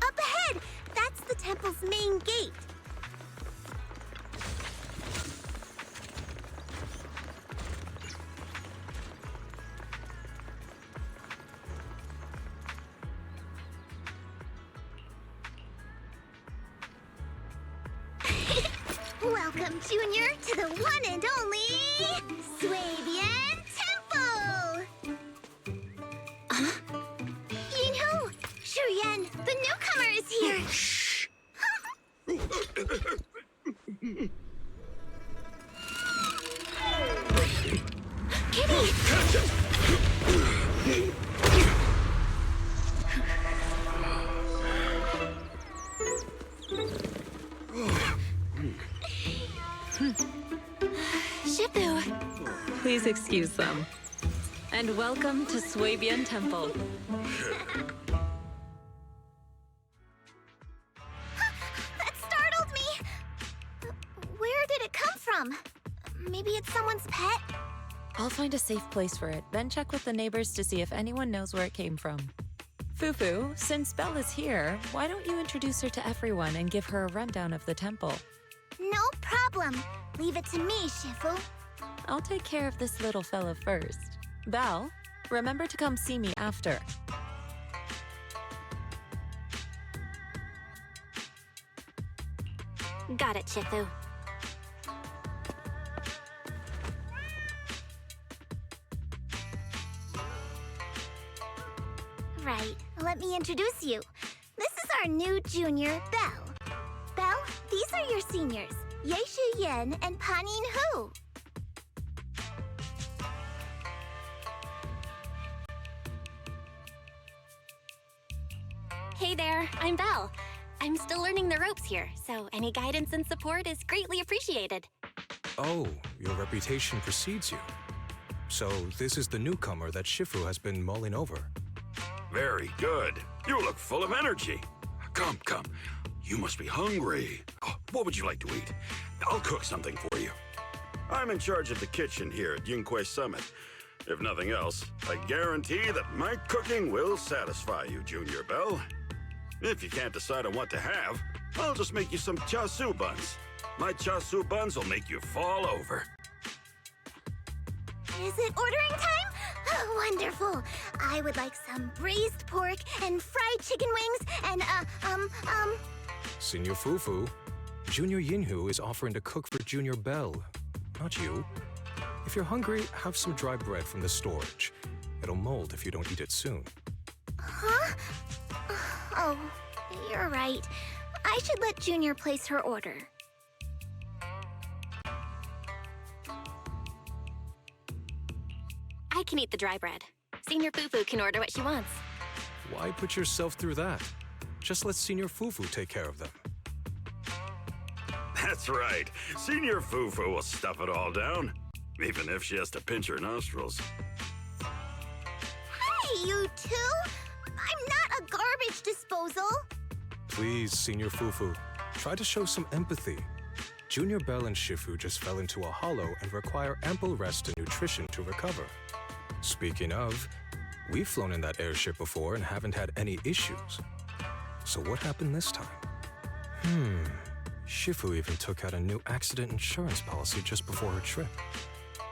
Up ahead! That's the temple's main gate. Welcome, Junior, to the one and only Swabian Temple! Yinhu! Shuyan, the newcomer is here! Shh! Kitty! Catch it! Shifu! Please excuse them. And welcome to Swabian Temple. That startled me! Where did it come from? Maybe it's someone's pet? I'll find a safe place for it, then check with the neighbors to see if anyone knows where it came from. Fufu, since Belle is here, why don't you introduce her to everyone and give her a rundown of the temple? No problem. Leave it to me, Shifu. I'll take care of this little fella first. Belle, remember to come see me after. Got it, Shifu. Right, let me introduce you. This is our new junior, Belle. Belle, these are your seniors, Yeishu Yen and Panin Hu. Hey there, I'm Belle. I'm still learning the ropes here, so any guidance and support is greatly appreciated. Oh, your reputation precedes you. So this is the newcomer that Shifu has been mulling over. Very good. You look full of energy. Come, come. You must be hungry. Oh, what would you like to eat? I'll cook something for you. I'm in charge of the kitchen here at Yingque Summit. If nothing else, I guarantee that my cooking will satisfy you, Junior Belle. If you can't decide on what to have, I'll just make you some chasu buns. My chasu buns will make you fall over. Is it ordering time? Oh, wonderful. I would like some braised pork and fried chicken wings and, Senior Fufu, Junior Yinhu is offering to cook for Junior Belle, not you. If you're hungry, have some dry bread from the storage. It'll mold if you don't eat it soon. Huh? Oh, you're right. I should let Junior place her order. I can eat the dry bread. Senior Fufu can order what she wants. Why put yourself through that? Just let Senior Fufu take care of them. That's right. Senior Fufu will stuff it all down, even if she has to pinch her nostrils. Hey, you two! I'm not a garbage disposal! Please, Senior Fufu, try to show some empathy. Junior Belle and Shifu just fell into a hollow and require ample rest and nutrition to recover. Speaking of, we've flown in that airship before and haven't had any issues. So what happened this time? Shifu even took out a new accident insurance policy just before her trip.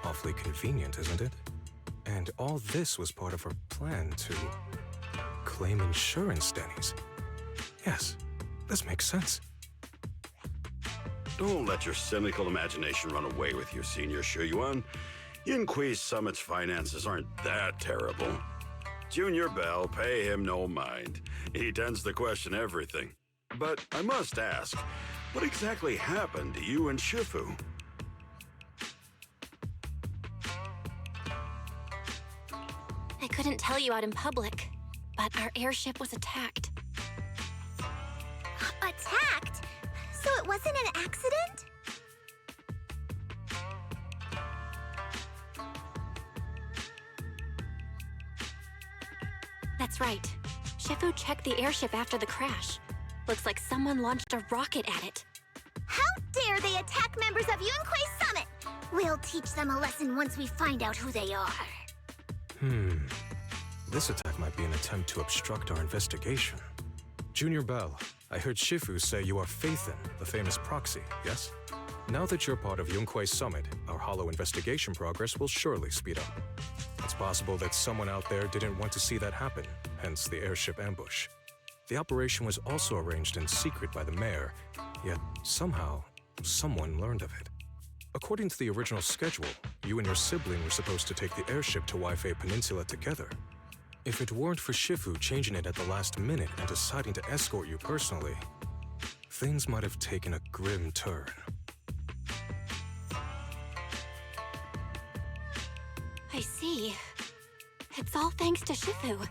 Awfully convenient, isn't it? And all this was part of her plan to claim insurance dennies. Yes, this makes sense. Don't let your cynical imagination run away with you, Senior Shuyuan. Yingque Summit's finances aren't that terrible. Junior Belle, pay him no mind. He tends to question everything. But I must ask, what exactly happened to you and Shifu? I couldn't tell you out in public, but our airship was attacked. Attacked? So it wasn't an accident? That's right. Shifu checked the airship after the crash. Looks like someone launched a rocket at it. How dare they attack members of Yunque Summit? We'll teach them a lesson once we find out who they are. This attack might be an attempt to obstruct our investigation. Junior Bell, I heard Shifu say you are Faithin, the famous proxy, yes? Now that you're part of Yunquei Summit, our hollow investigation progress will surely speed up. It's possible that someone out there didn't want to see that happen, hence the airship ambush. The operation was also arranged in secret by the mayor, yet somehow, someone learned of it. According to the original schedule, you and your sibling were supposed to take the airship to Waifei Peninsula together. If it weren't for Shifu changing it at the last minute and deciding to escort you personally, things might have taken a grim turn. I see. It's all thanks to Shifu.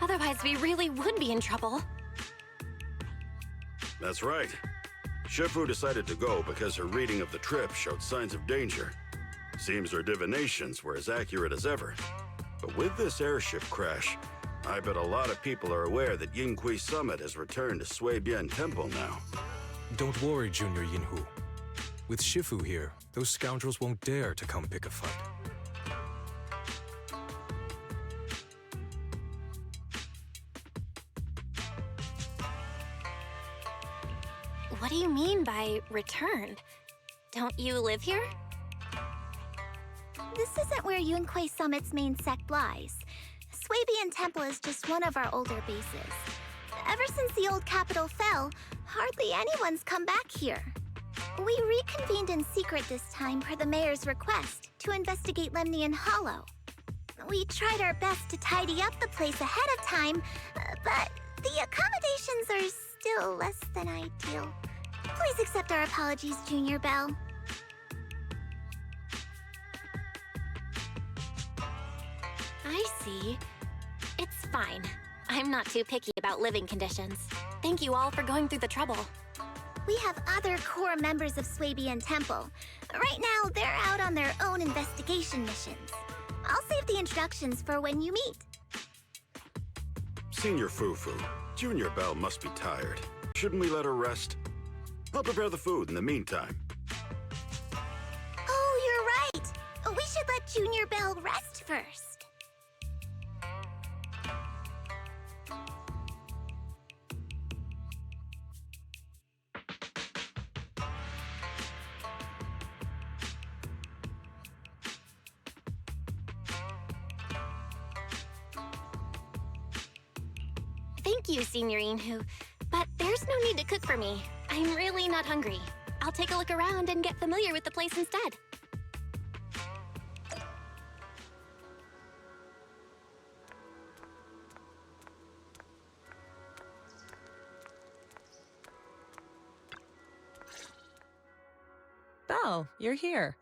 Otherwise, we really would be in trouble. That's right. Shifu decided to go because her reading of the trip showed signs of danger. Seems her divinations were as accurate as ever. But with this airship crash, I bet a lot of people are aware that Yingqi Summit has returned to Suibian Temple now. Don't worry, Junior Yinhu. With Shifu here, those scoundrels won't dare to come pick a fight. What do you mean by returned? Don't you live here? This isn't where Yunquei Summit's main sect lies. Suibian Temple is just one of our older bases. Ever since the old capital fell, hardly anyone's come back here. We reconvened in secret this time per the mayor's request to investigate Lemnian Hollow. We tried our best to tidy up the place ahead of time, but the accommodations are still less than ideal. Please accept our apologies, Junior Bell. I see. It's fine. I'm not too picky about living conditions. Thank you all for going through the trouble. We have other core members of Suibian Temple. Right now, they're out on their own investigation missions. I'll save the introductions for when you meet. Senior Fufu, Junior Bell must be tired. Shouldn't we let her rest? I'll prepare the food in the meantime. Oh, you're right. We should let Junior Bell rest first. Thank you, Senior Inhu. But there's no need to cook for me. I'm really not hungry. I'll take a look around and get familiar with the place instead. Belle, you're here.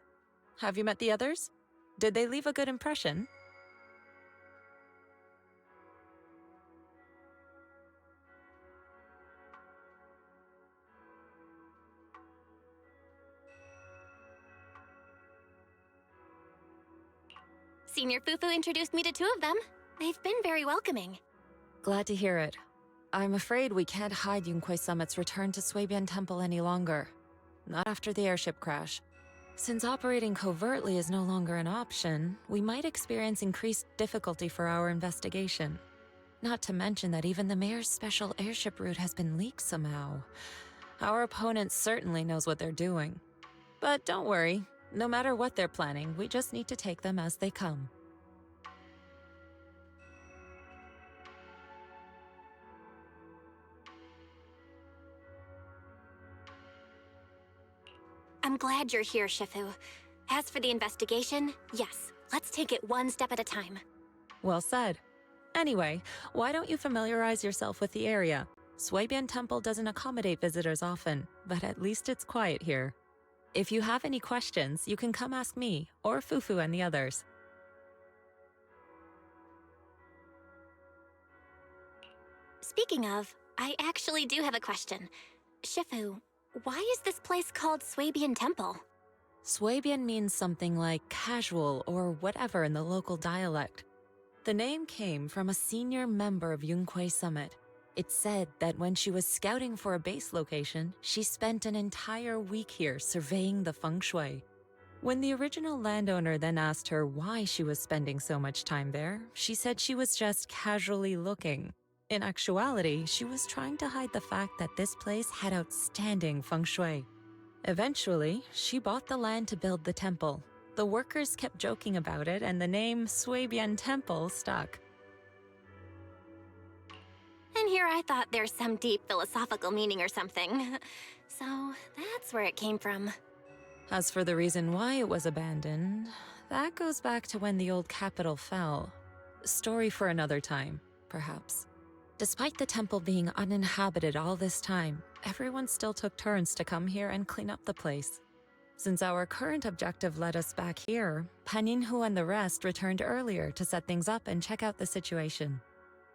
Have you met the others? Did they leave a good impression? Senior Fufu introduced me to two of them. They've been very welcoming. Glad to hear it. I'm afraid we can't hide Yunquei Summit's return to Suibian Temple any longer. Not after the airship crash. Since operating covertly is no longer an option, we might experience increased difficulty for our investigation. Not to mention that even the mayor's special airship route has been leaked somehow. Our opponent certainly knows what they're doing. But don't worry, no matter what they're planning, we just need to take them as they come. I'm glad you're here, Shifu. As for the investigation, yes, let's take it one step at a time. Well said. Anyway, why don't you familiarize yourself with the area? Suibian Temple doesn't accommodate visitors often, but at least it's quiet here. If you have any questions, you can come ask me, or Fufu and the others. Speaking of, I actually do have a question. Shifu, why is this place called Suibian Temple? Suibian means something like casual or whatever in the local dialect. The name came from a senior member of Yunquei Summit. It's said that when she was scouting for a base location, she spent an entire week here surveying the feng shui. When the original landowner then asked her why she was spending so much time there, she said she was just casually looking. In actuality, she was trying to hide the fact that this place had outstanding feng shui. Eventually, she bought the land to build the temple. The workers kept joking about it, and the name Swabian Temple stuck. And here I thought there's some deep philosophical meaning or something. So that's where it came from. As for the reason why it was abandoned, that goes back to when the old capital fell. Story for another time, perhaps. Despite the temple being uninhabited all this time, everyone still took turns to come here and clean up the place. Since our current objective led us back here, Paninhu and the rest returned earlier to set things up and check out the situation.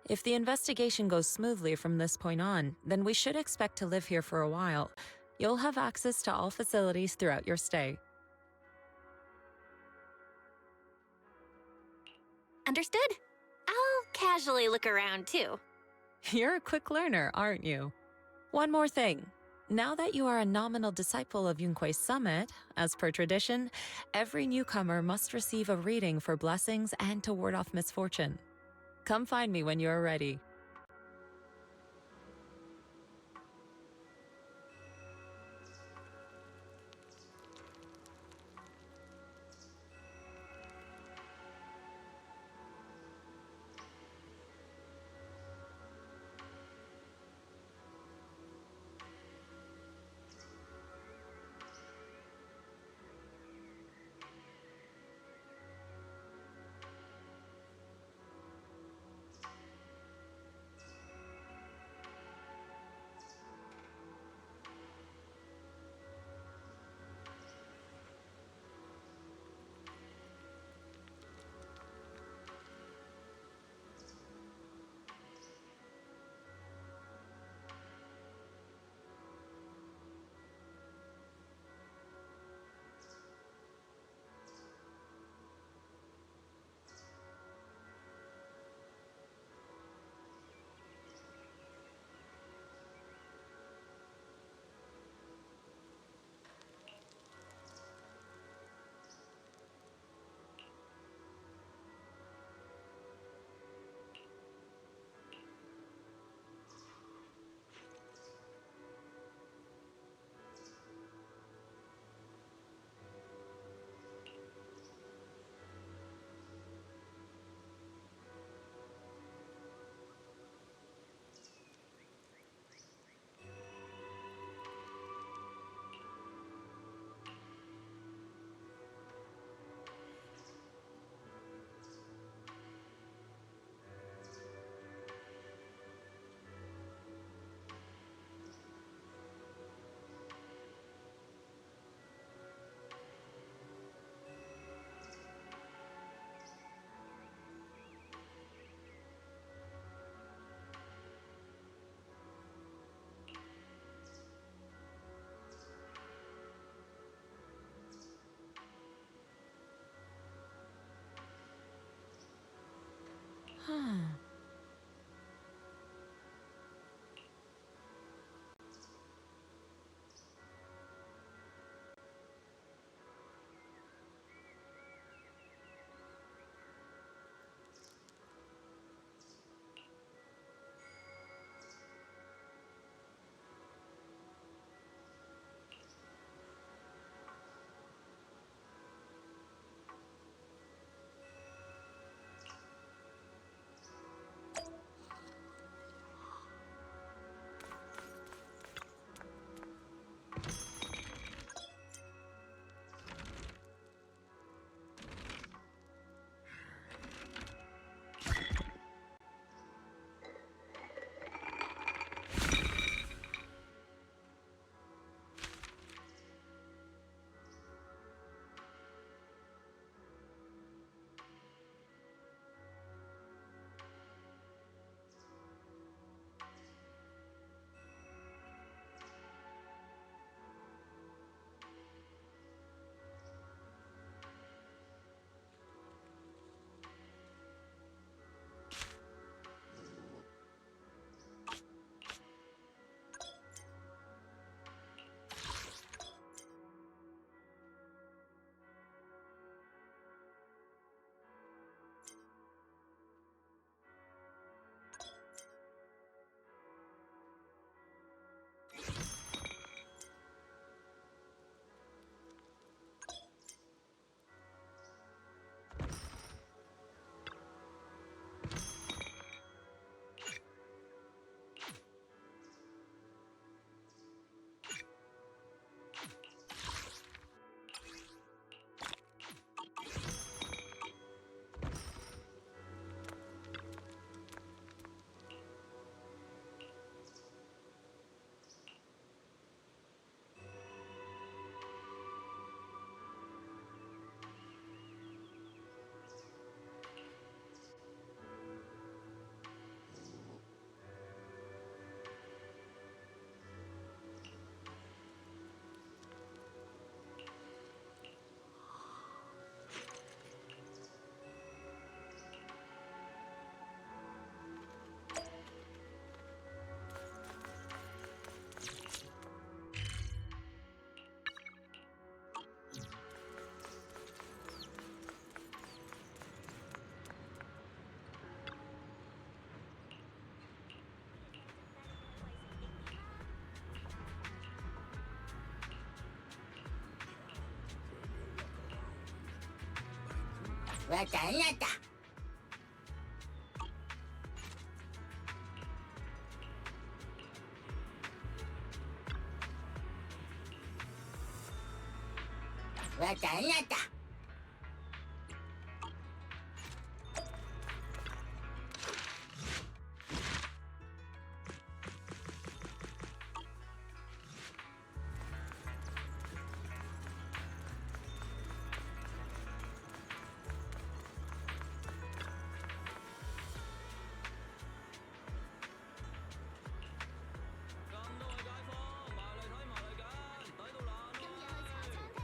If the investigation goes smoothly from this point on, then we should expect to live here for a while. You'll have access to all facilities throughout your stay. Understood? I'll casually look around too. You're a quick learner, aren't you? One more thing. Now that you are a nominal disciple of Yunque's summit, as per tradition, every newcomer must receive a reading for blessings and to ward off misfortune. Come find me when you're ready.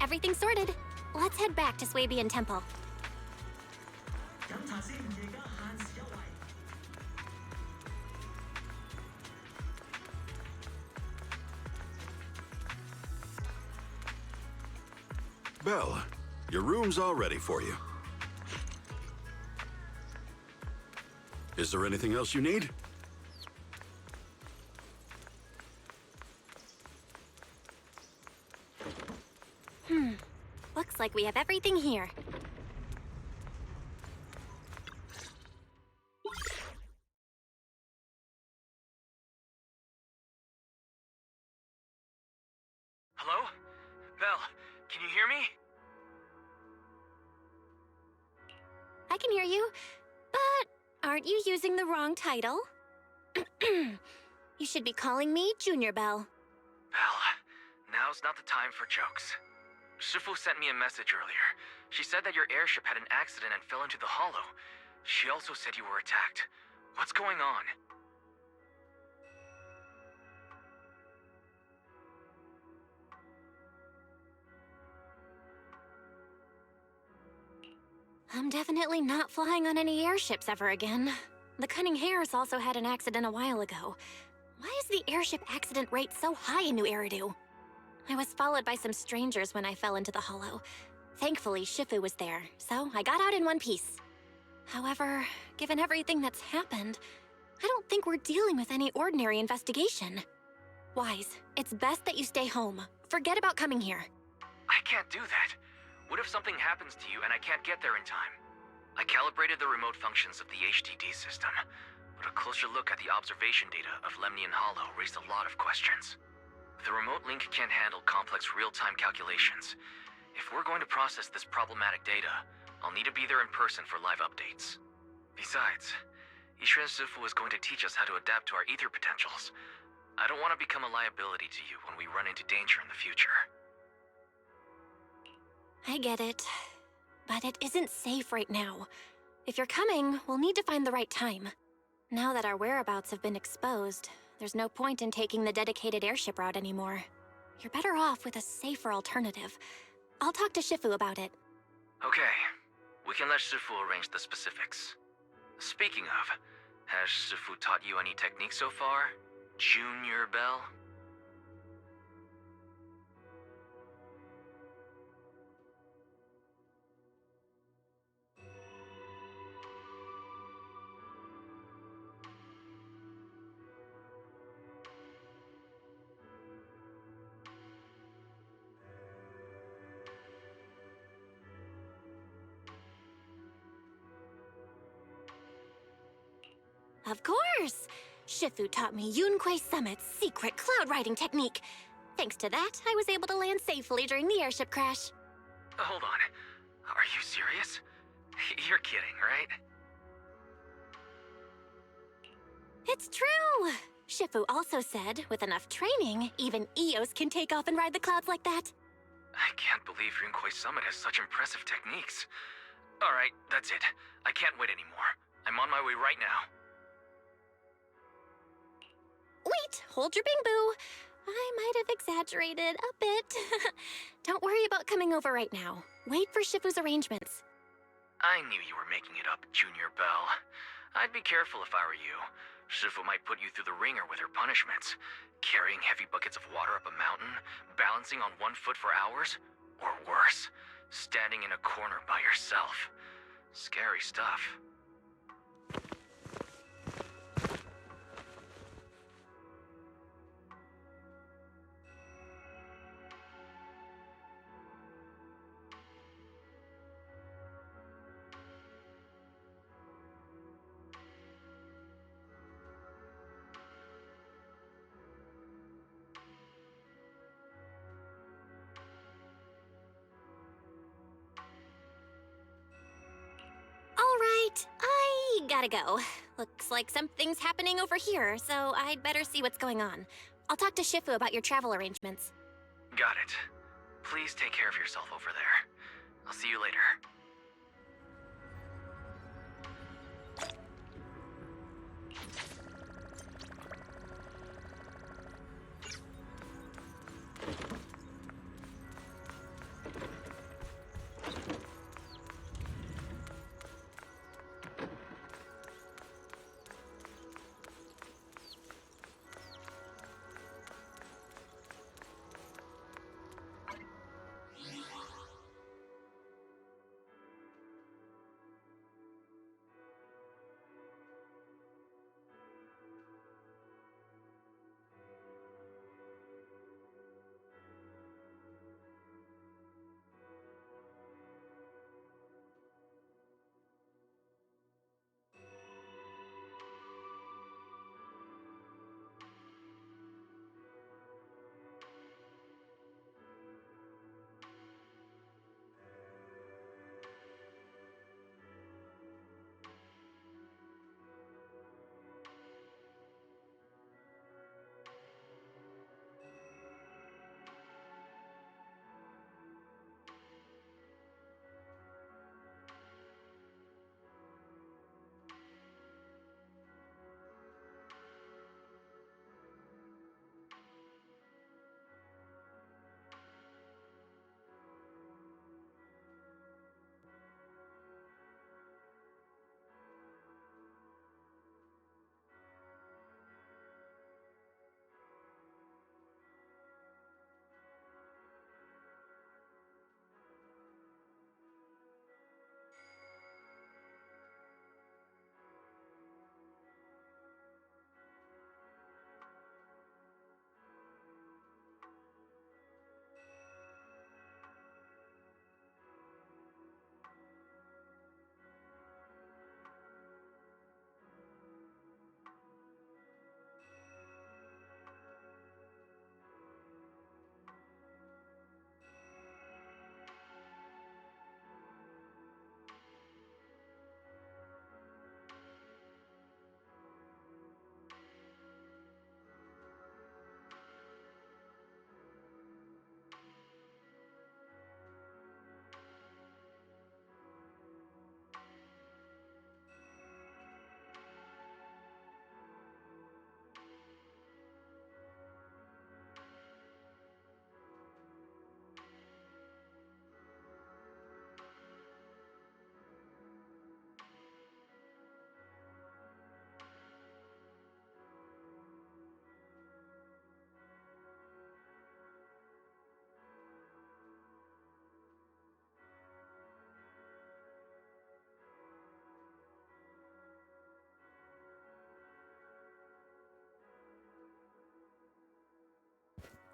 Everything's sorted. Let's head back to Swabian Temple. Belle, your room's all ready for you. Is there anything else you need? Looks like we have everything here. Hello? Belle, can you hear me? I can hear you, but aren't you using the wrong title? You should be calling me Junior Belle. Belle, now's not the time for jokes. Shifu sent me a message earlier. She said that your airship had an accident and fell into the hollow. She also said you were attacked. What's going on? I'm definitely not flying on any airships ever again. The Cunning Hares also had an accident a while ago. Why is the airship accident rate so high in New Eridu? I was followed by some strangers when I fell into the hollow. Thankfully, Shifu was there, so I got out in one piece. However, given everything that's happened, I don't think we're dealing with any ordinary investigation. Wise, it's best that you stay home. Forget about coming here. I can't do that. What if something happens to you and I can't get there in time? I calibrated the remote functions of the HDD system, but a closer look at the observation data of Lemnian Hollow raised a lot of questions. The remote link can't handle complex real-time calculations. If we're going to process this problematic data, I'll need to be there in person for live updates. Besides, Yishuan Sifu is going to teach us how to adapt to our ether potentials. I don't want to become a liability to you when we run into danger in the future. I get it, but it isn't safe right now. If you're coming, we'll need to find the right time. Now that our whereabouts have been exposed, there's no point in taking the dedicated airship route anymore. You're better off with a safer alternative. I'll talk to Shifu about it. Okay, we can let Shifu arrange the specifics. Speaking of, has Shifu taught you any techniques so far, Junior Belle? Of course! Shifu taught me Yunquei Summit's secret cloud riding technique. Thanks to that, I was able to land safely during the airship crash. Hold on. Are you serious? You're kidding, right? It's true! Shifu also said, with enough training, even Eos can take off and ride the clouds like that. I can't believe Yunquei Summit has such impressive techniques. Alright, that's it. I can't wait anymore. I'm on my way right now. Wait, hold your bing boo. I might have exaggerated a bit. Don't worry about coming over right now. Wait for Shifu's arrangements. I knew you were making it up, Junior Belle. I'd be careful if I were you. Shifu might put you through the ringer with her punishments. Carrying heavy buckets of water up a mountain, balancing on one foot for hours, or worse, standing in a corner by yourself. Scary stuff. right, I gotta go. Looks like something's happening over here, so I'd better see what's going on. I'll talk to Shifu about your travel arrangements. Got it. Please take care of yourself over there. I'll see you later.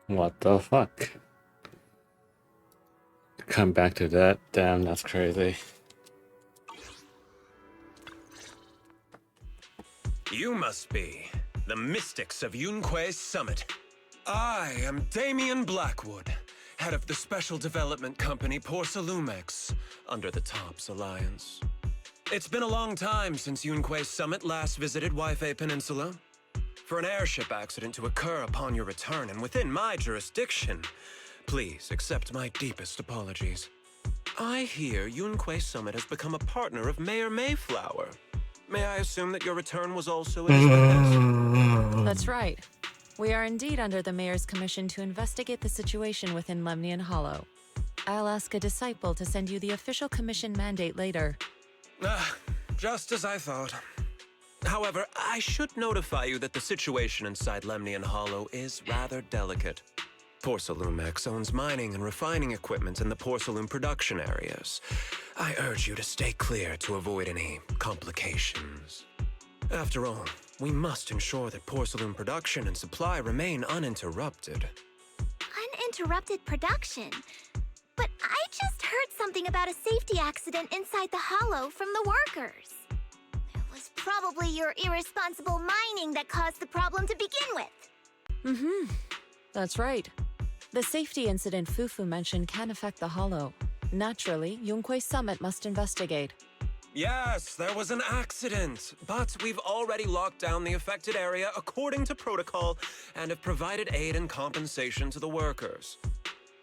What the fuck? Come back to that. Damn, that's crazy. You must be the mystics of Yunque's summit. I am Damien Blackwood, head of the special development company Porcelumex, under the Tops Alliance. It's been a long time since Yunque's summit last visited Waifei Peninsula. For an airship accident to occur upon your return and within my jurisdiction, please accept my deepest apologies. I hear Yunque Summit has become a partner of Mayor Mayflower. May I assume that your return was also at his behest? That's right. We are indeed under the Mayor's commission to investigate the situation within Lemnian Hollow. I'll ask a disciple to send you the official commission mandate later. Just as I thought. However, I should notify you that the situation inside Lemnian Hollow is rather delicate. Porcelumex owns mining and refining equipment in the porcelain production areas. I urge you to stay clear to avoid any complications. After all, we must ensure that porcelain production and supply remain uninterrupted. Uninterrupted production? But I just heard something about a safety accident inside the hollow from the workers. It was probably your irresponsible mining that caused the problem to begin with. That's right. The safety incident Fufu mentioned can affect the hollow. Naturally, Yunque Summit must investigate. Yes, there was an accident, but we've already locked down the affected area according to protocol and have provided aid and compensation to the workers.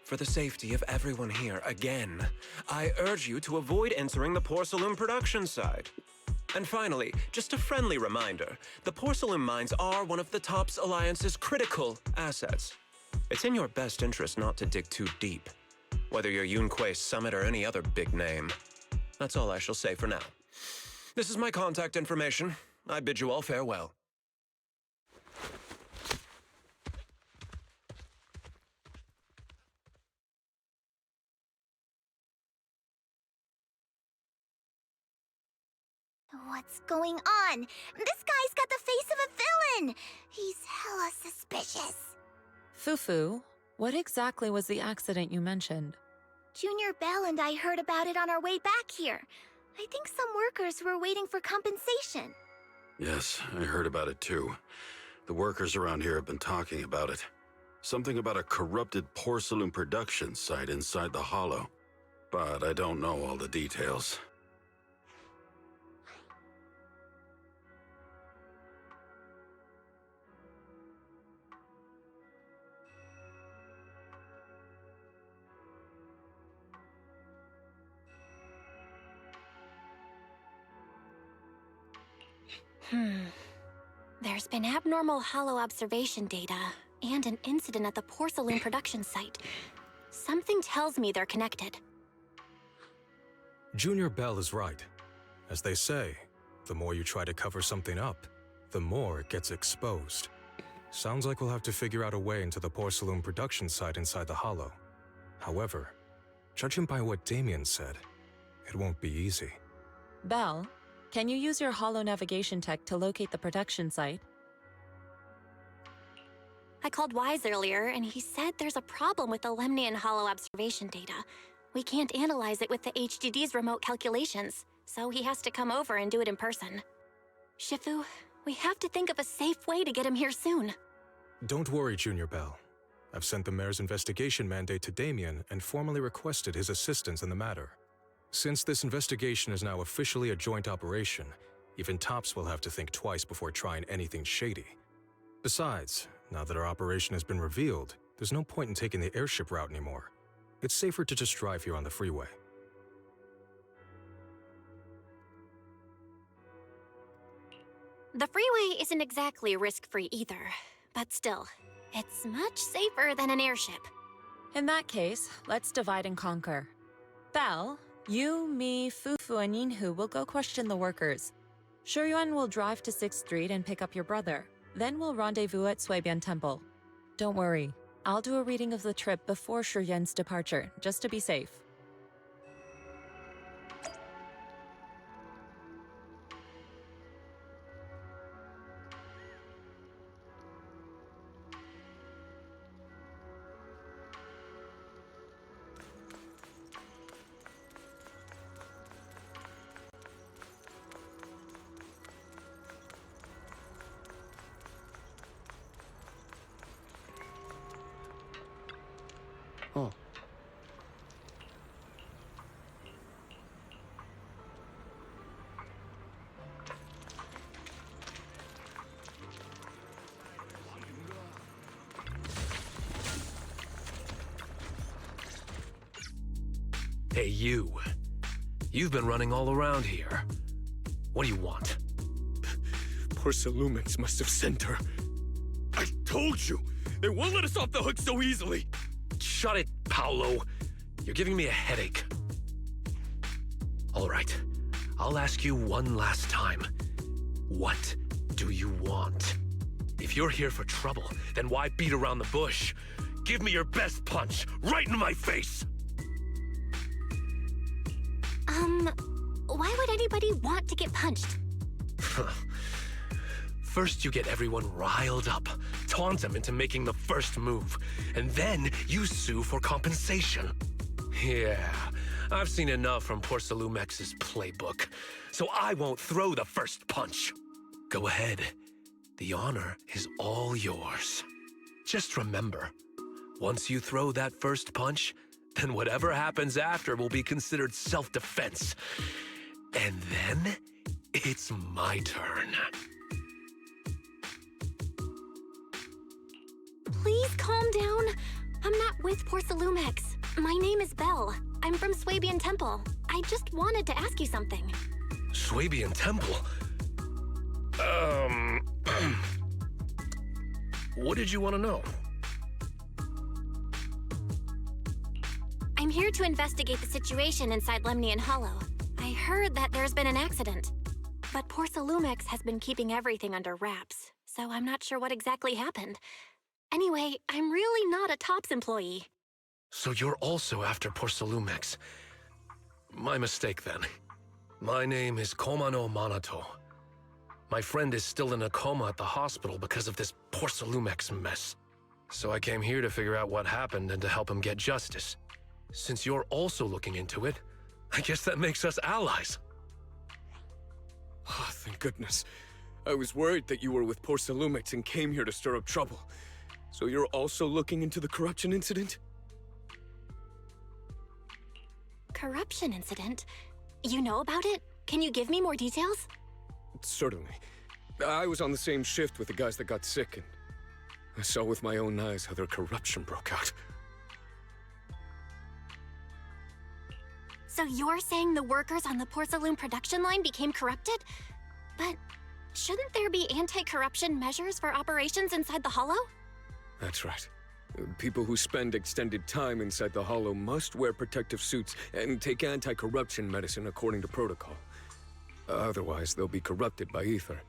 For the safety of everyone here, again, I urge you to avoid entering the porcelain production site. And finally, just a friendly reminder, the porcelain mines are one of the TOPS Alliance's critical assets. It's in your best interest not to dig too deep, whether you're Yunquei Summit or any other big name. That's all I shall say for now. This is my contact information. I bid you all farewell. What's going on? This guy's got the face of a villain! He's hella suspicious. Fufu, what exactly was the accident you mentioned? Junior Bell and I heard about it on our way back here. I think some workers were waiting for compensation. Yes, I heard about it too. The workers around here have been talking about it. Something about a corrupted porcelain production site inside the hollow. But I don't know all the details. There's been abnormal hollow observation data and an incident at the porcelain production site. Something tells me they're connected. Junior Bell is right. As they say, the more you try to cover something up, the more it gets exposed. Sounds like we'll have to figure out a way into the porcelain production site inside the hollow. However, judging by what Damien said, it won't be easy. Belle, can you use your holo navigation tech to locate the production site? I called Wise earlier, and he said there's a problem with the Lemnian hollow observation data. We can't analyze it with the HDD's remote calculations, so he has to come over and do it in person. Shifu, we have to think of a safe way to get him here soon. Don't worry, Junior Bell. I've sent the mayor's investigation mandate to Damien and formally requested his assistance in the matter. Since this investigation is now officially a joint operation, even TOPS will have to think twice before trying anything shady. Besides, now that our operation has been revealed, there's no point in taking the airship route anymore. It's safer to just drive here on the freeway. The freeway isn't exactly risk-free either, but still, it's much safer than an airship. In that case, let's divide and conquer. Belle, you, me, Fufu, and Yinhu will go question the workers. Shuyuan will drive to 6th Street and pick up your brother. Then we'll rendezvous at Shuibian Temple. Don't worry, I'll do a reading of the trip before Shuyuan's departure, just to be safe. Oh. Hey, you. You've been running all around here. What do you want? Porcelumix must have sent her. I told you! They won't let us off the hook so easily! Shut it, Paolo. You're giving me a headache. All right, I'll ask you one last time. What do you want? If you're here for trouble, then why beat around the bush? Give me your best punch, right in my face! Why would anybody want to get punched? First you get everyone riled up, taunt them into making the first move, and then you sue for compensation. Yeah, I've seen enough from Porcelumex's playbook, so I won't throw the first punch. Go ahead. The honor is all yours. Just remember, once you throw that first punch, then whatever happens after will be considered self-defense. And then, it's my turn. Please calm down. I'm not with Porcelumex. My name is Belle. I'm from Swabian Temple. I just wanted to ask you something. Swabian Temple? What did you want to know? I'm here to investigate the situation inside Lemnian Hollow. I heard that there's been an accident. But Porcelumex has been keeping everything under wraps, so I'm not sure what exactly happened. Anyway, I'm really not a TOPS employee. So you're also after Porcelumex. My mistake, then. My name is Komano Manato. My friend is still in a coma at the hospital because of this Porcelumex mess. So I came here to figure out what happened and to help him get justice. Since you're also looking into it, I guess that makes us allies. Ah, thank goodness. I was worried that you were with Porcelumex and came here to stir up trouble. So you're also looking into the corruption incident? Corruption incident? You know about it? Can you give me more details? Certainly. I was on the same shift with the guys that got sick, and I saw with my own eyes how their corruption broke out. So you're saying the workers on the porcelain production line became corrupted? But shouldn't there be anti-corruption measures for operations inside the Hollow? That's right. People who spend extended time inside the Hollow must wear protective suits and take anti-corruption medicine according to protocol. Otherwise, they'll be corrupted by ether.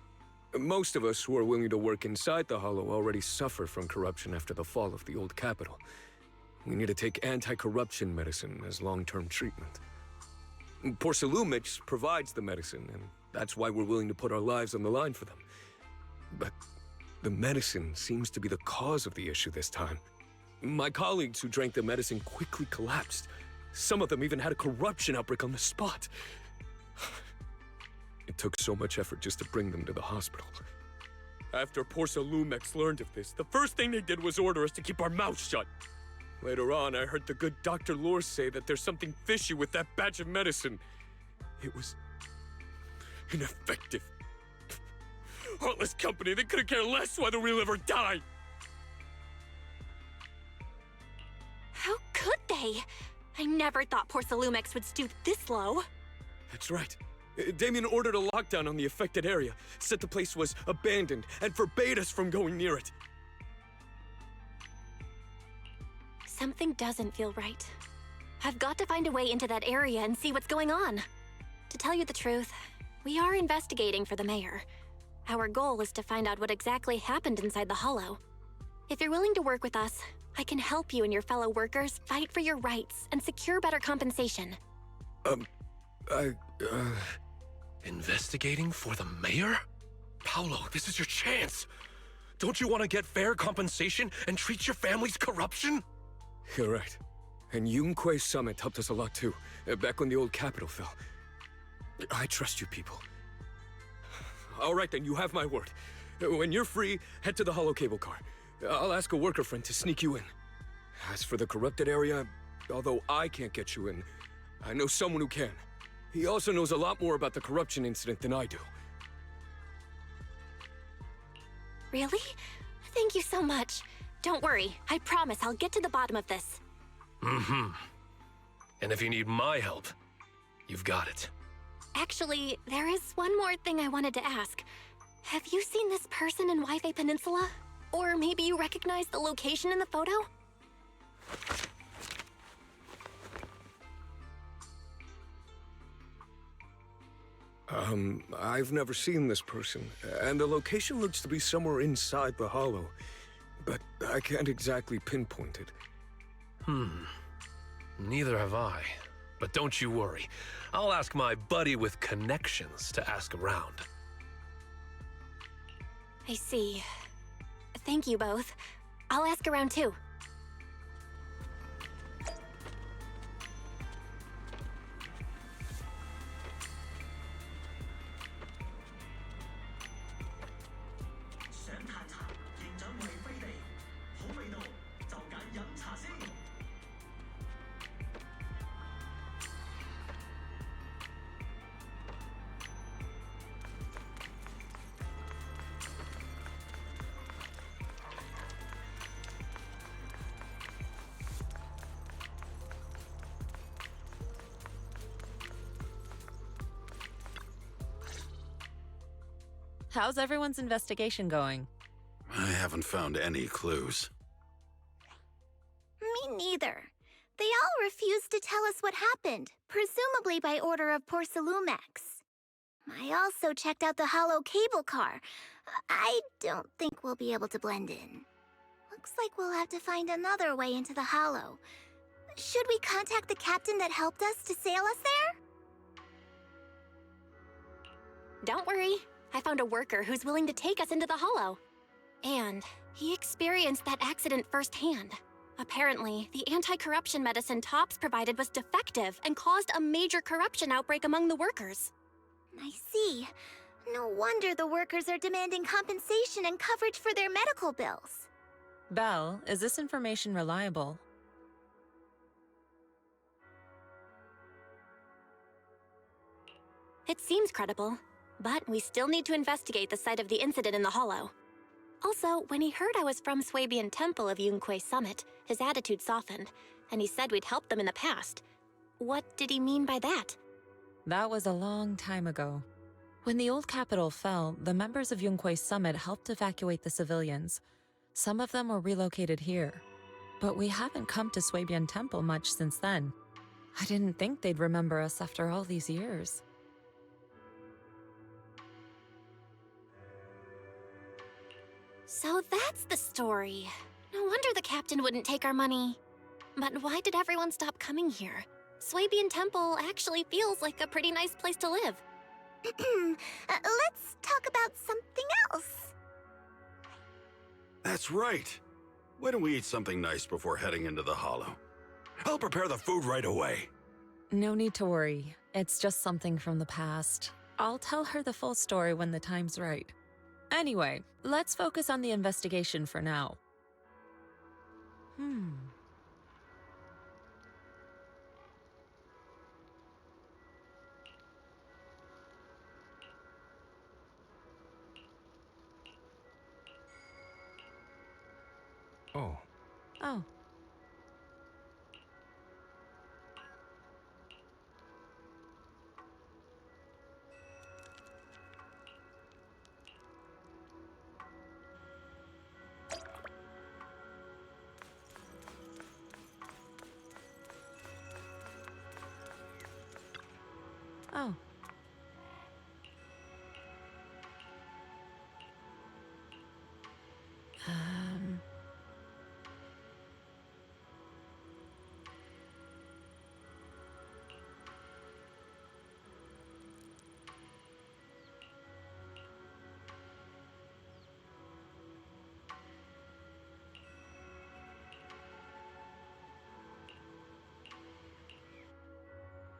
Most of us who are willing to work inside the Hollow already suffer from corruption after the fall of the old capital. We need to take anti-corruption medicine as long-term treatment. Porcelumex provides the medicine, and that's why we're willing to put our lives on the line for them. But the medicine seems to be the cause of the issue this time. My colleagues who drank the medicine quickly collapsed. Some of them even had a corruption outbreak on the spot. It took so much effort just to bring them to the hospital. After Porcelumex learned of this, the first thing they did was order us to keep our mouths shut. Later on, I heard the good Dr. Lore say that there's something fishy with that batch of medicine. It was ineffective. Heartless company, they couldn't care less whether we live or die. How could they? I never thought Porcelumex would stoop this low. That's right. Damien ordered a lockdown on the affected area, said the place was abandoned, and forbade us from going near it. Something doesn't feel right. I've got to find a way into that area and see what's going on. To tell you the truth, we are investigating for the mayor. Our goal is to find out what exactly happened inside the Hollow. If you're willing to work with us, I can help you and your fellow workers fight for your rights and secure better compensation. Investigating for the mayor? Paolo, this is your chance. Don't you want to get fair compensation and treat your family's corruption? You're right. And Yunque Summit helped us a lot too, back when the old capital fell. I trust you people. All right then, you have my word. When you're free, head to the Hollow cable car. I'll ask a worker friend to sneak you in. As for the corrupted area, although I can't get you in, I know someone who can. He also knows a lot more about the corruption incident than I do. Really? Thank you so much. Don't worry, I promise I'll get to the bottom of this. Mm-hmm. And if you need my help, you've got it. Actually, there is one more thing I wanted to ask. Have you seen this person in Wi-Fi Peninsula? Or maybe you recognize the location in the photo? I've never seen this person, and the location looks to be somewhere inside the Hollow, but I can't exactly pinpoint it. Neither have I. But don't you worry. I'll ask my buddy with connections to ask around. I see. Thank you both. I'll ask around too. How's everyone's investigation going? I haven't found any clues. Me neither. They all refused to tell us what happened, presumably by order of Porcelumex. I also checked out the hollow cable car. I don't think we'll be able to blend in. Looks like we'll have to find another way into the hollow. Should we contact the captain that helped us to sail us there? Don't worry. I found a worker who's willing to take us into the hollow. And he experienced that accident firsthand. Apparently, the anti-corruption medicine Tops provided was defective and caused a major corruption outbreak among the workers. I see. No wonder the workers are demanding compensation and coverage for their medical bills. Belle, is this information reliable? It seems credible, but we still need to investigate the site of the incident in the hollow. Also, when he heard I was from Swabian Temple of Yunque Summit, his attitude softened, and he said we'd helped them in the past. What did he mean by that? That was a long time ago. When the old capital fell, the members of Yunque Summit helped evacuate the civilians. Some of them were relocated here. But we haven't come to Swabian Temple much since then. I didn't think they'd remember us after all these years. So that's the story. No wonder the captain wouldn't take our money. But why did everyone stop coming here? Swabian Temple actually feels like a pretty nice place to live. Let's talk about something else. That's right. Why don't we eat something nice before heading into the hollow? I'll prepare the food right away. No need to worry. It's just something from the past. I'll tell her the full story when the time's right. Anyway, let's focus on the investigation for now. Oh, Oh. Oh. Um...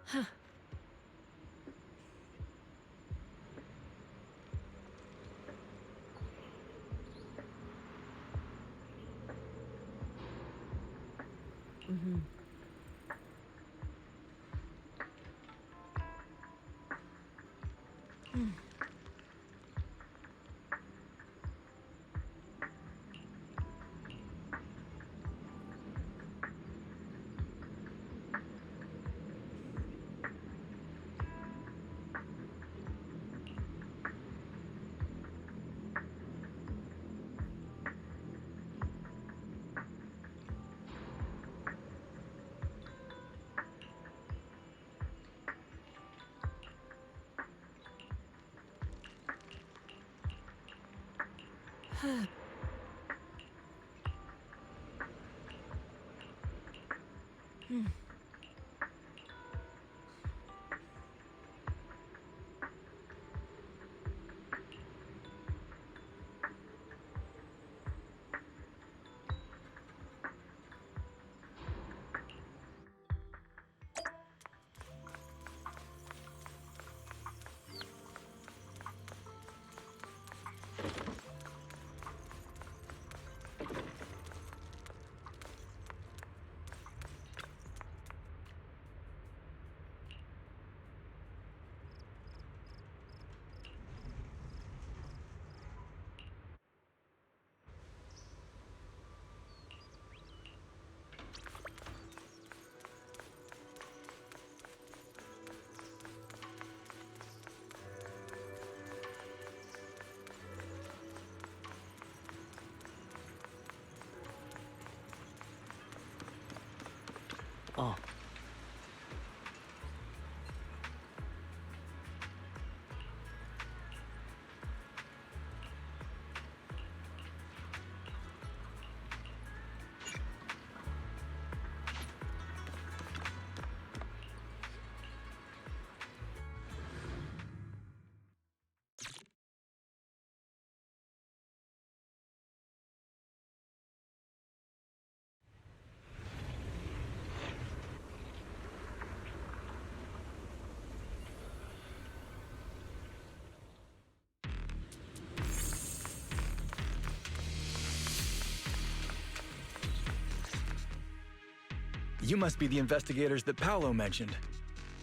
Huh. Mm-hmm. Oh. You must be the investigators that Paolo mentioned.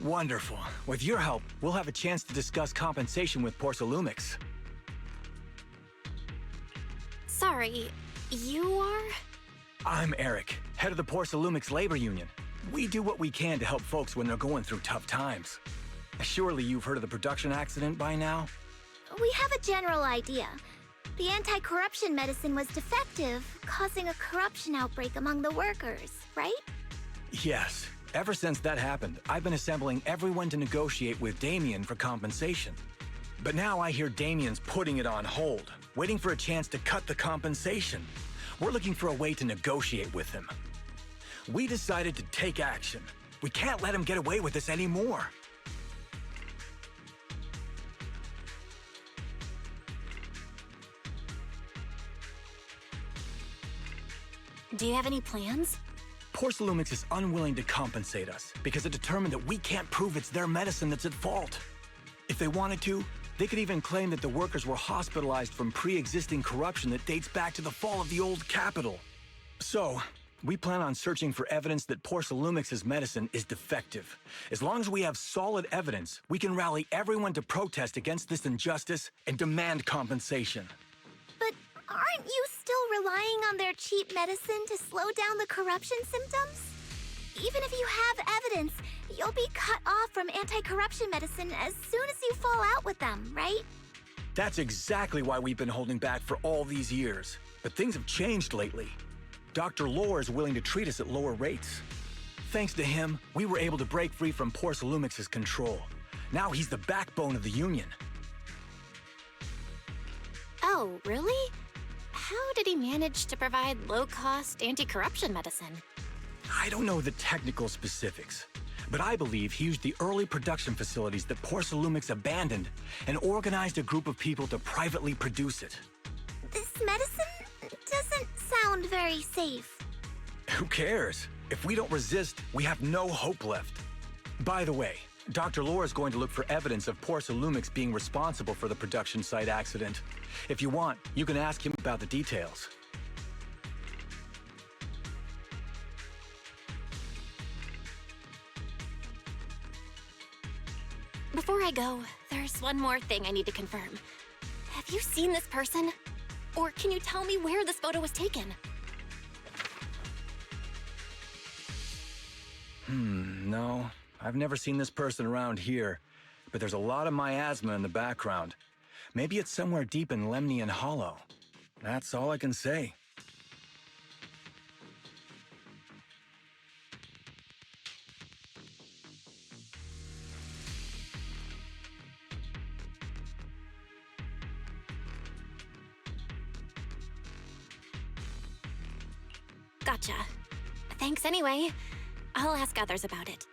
Wonderful. With your help, we'll have a chance to discuss compensation with Porcelumix. Sorry, you are? I'm Eric, head of the Porcelumix Labor Union. We do what we can to help folks when they're going through tough times. Surely you've heard of the production accident by now? We have a general idea. The anti-corruption medicine was defective, causing a corruption outbreak among the workers, right? Yes. Ever since that happened, I've been assembling everyone to negotiate with Damien for compensation. But now I hear Damien's putting it on hold, waiting for a chance to cut the compensation. We're looking for a way to negotiate with him. We decided to take action. We can't let him get away with this anymore. Do you have any plans? Porcelumix is unwilling to compensate us because it determined that we can't prove it's their medicine that's at fault. If they wanted to, they could even claim that the workers were hospitalized from pre-existing corruption that dates back to the fall of the old capital. So, we plan on searching for evidence that Porcelumix's medicine is defective. As long as we have solid evidence, we can rally everyone to protest against this injustice and demand compensation. But aren't you still relying on their cheap medicine to slow down the corruption symptoms? Even if you have evidence, you'll be cut off from anti-corruption medicine as soon as you fall out with them, right? That's exactly why we've been holding back for all these years. But things have changed lately. Dr. Lore is willing to treat us at lower rates. Thanks to him, we were able to break free from Porcelumix's control. Now he's the backbone of the Union. Oh, really? How did he manage to provide low-cost anti-corruption medicine? I don't know the technical specifics, but I believe he used the early production facilities that Porcelumix abandoned and organized a group of people to privately produce it. This medicine doesn't sound very safe. Who cares? If we don't resist, we have no hope left. By the way, Dr. Lore is going to look for evidence of Porcelumix being responsible for the production site accident. If you want, you can ask him about the details. Before I go, there's one more thing I need to confirm. Have you seen this person? Or can you tell me where this photo was taken? No. I've never seen this person around here, but there's a lot of miasma in the background. Maybe it's somewhere deep in Lemnian Hollow. That's all I can say. Gotcha. Thanks anyway. I'll ask others about it.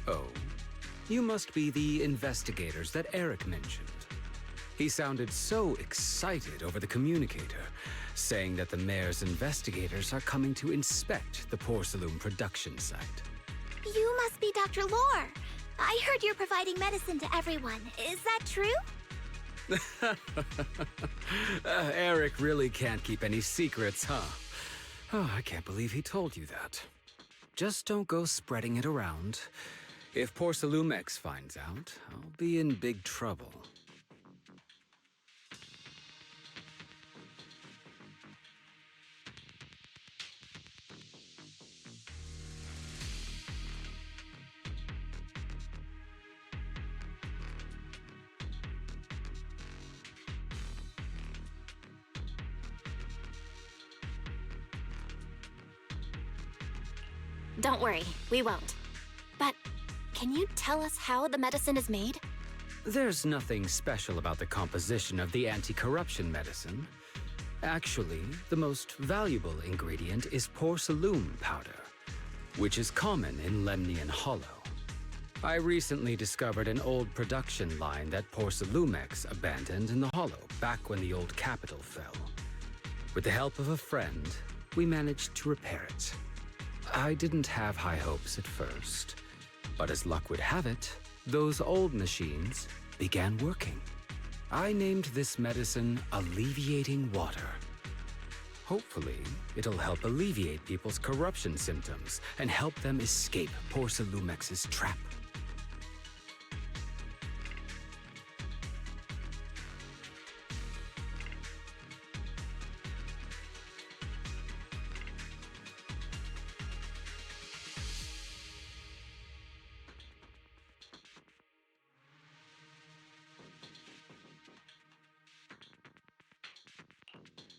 Oh, you must be the investigators that Eric mentioned. He sounded so excited over the communicator, saying that the mayor's investigators are coming to inspect the porcelain production site. You must be Dr. Lore. I heard you're providing medicine to everyone. Is that true? Eric really can't keep any secrets, huh? Oh, I can't believe he told you that. Just don't go spreading it around. If Porcelumex finds out, I'll be in big trouble. Don't worry, we won't. But can you tell us how the medicine is made? There's nothing special about the composition of the anti-corruption medicine. Actually, the most valuable ingredient is porcelain powder, which is common in Lemnian Hollow. I recently discovered an old production line that Porcelumex abandoned in the Hollow back when the old capital fell. With the help of a friend, we managed to repair it. I didn't have high hopes at first, but as luck would have it, those old machines began working. I named this medicine Alleviating Water. Hopefully, it'll help alleviate people's corruption symptoms and help them escape Porcelumex's trap.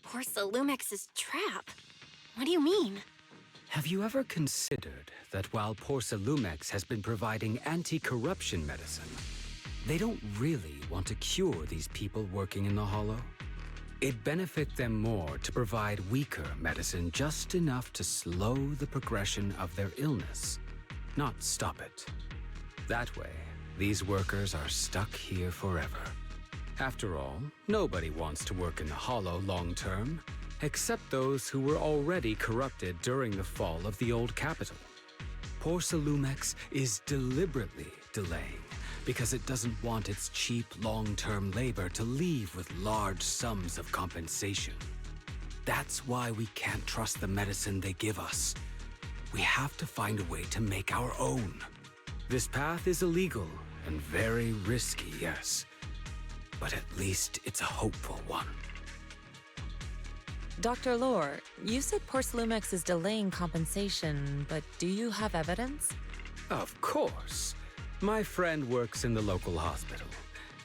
Porcelumex's trap? What do you mean? Have you ever considered that while Porcelumex has been providing anti-corruption medicine, they don't really want to cure these people working in the Hollow? It'd benefit them more to provide weaker medicine just enough to slow the progression of their illness, not stop it. That way, these workers are stuck here forever. After all, nobody wants to work in the Hollow long-term, except those who were already corrupted during the fall of the old capital. Porcelumex is deliberately delaying because it doesn't want its cheap long-term labor to leave with large sums of compensation. That's why we can't trust the medicine they give us. We have to find a way to make our own. This path is illegal and very risky, yes. But at least it's a hopeful one. Dr. Lore, you said Porcelumex is delaying compensation, but do you have evidence? Of course. My friend works in the local hospital.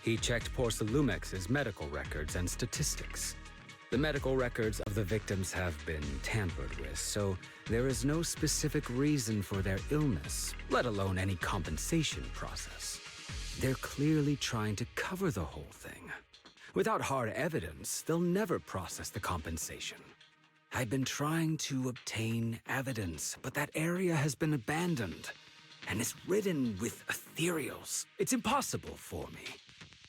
He checked Porcelumex's medical records and statistics. The medical records of the victims have been tampered with, so there is no specific reason for their illness, let alone any compensation process. They're clearly trying to cover the whole thing. Without hard evidence, they'll never process the compensation. I've been trying to obtain evidence, but that area has been abandoned, and is ridden with ethereals. It's impossible for me.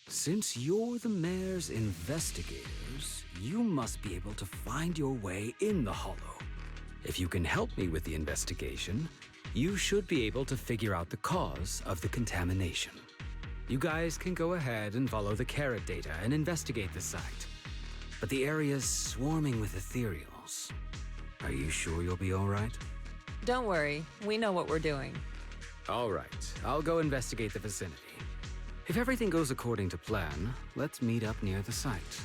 Since you're the mayor's investigators, you must be able to find your way in the Hollow. If you can help me with the investigation, you should be able to figure out the cause of the contamination. You guys can go ahead and follow the carrot data and investigate the site. But the area's swarming with ethereals. Are you sure you'll be all right? Don't worry, we know what we're doing. All right, I'll go investigate the vicinity. If everything goes according to plan, let's meet up near the site.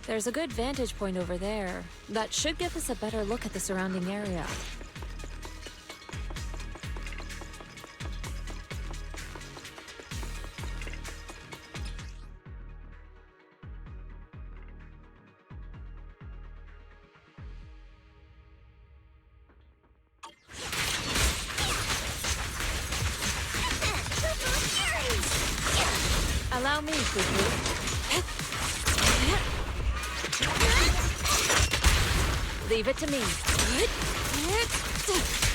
There's a good vantage point over there. That should give us a better look at the surrounding area. Allow me, Fufu. Leave it to me. You deserve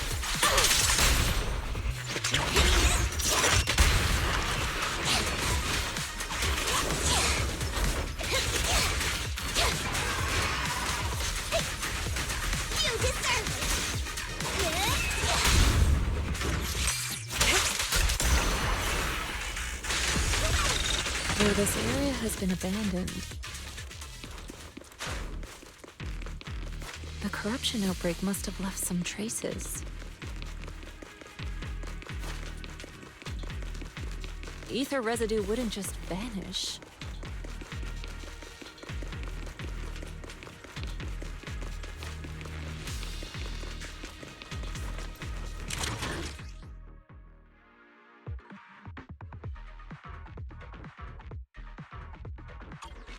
Though this area has been abandoned, the corruption outbreak must have left some traces. Ether residue wouldn't just vanish.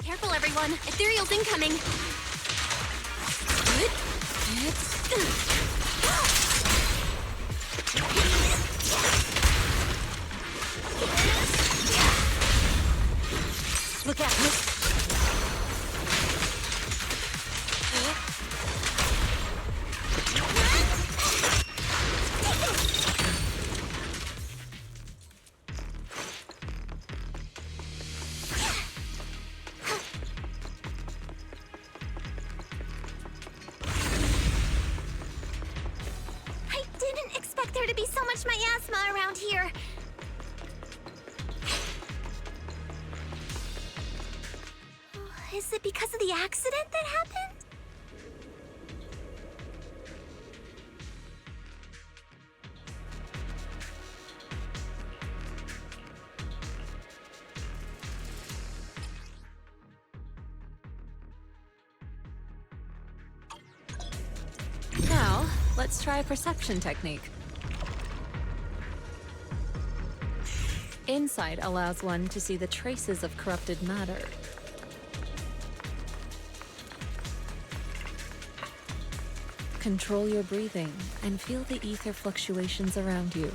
Careful, everyone. Ethereal's incoming. Look out! I didn't expect there to be so much miasma around here. Is it because of the accident that happened? Now, let's try a perception technique. Insight allows one to see the traces of corrupted matter. Control your breathing and feel the ether fluctuations around you.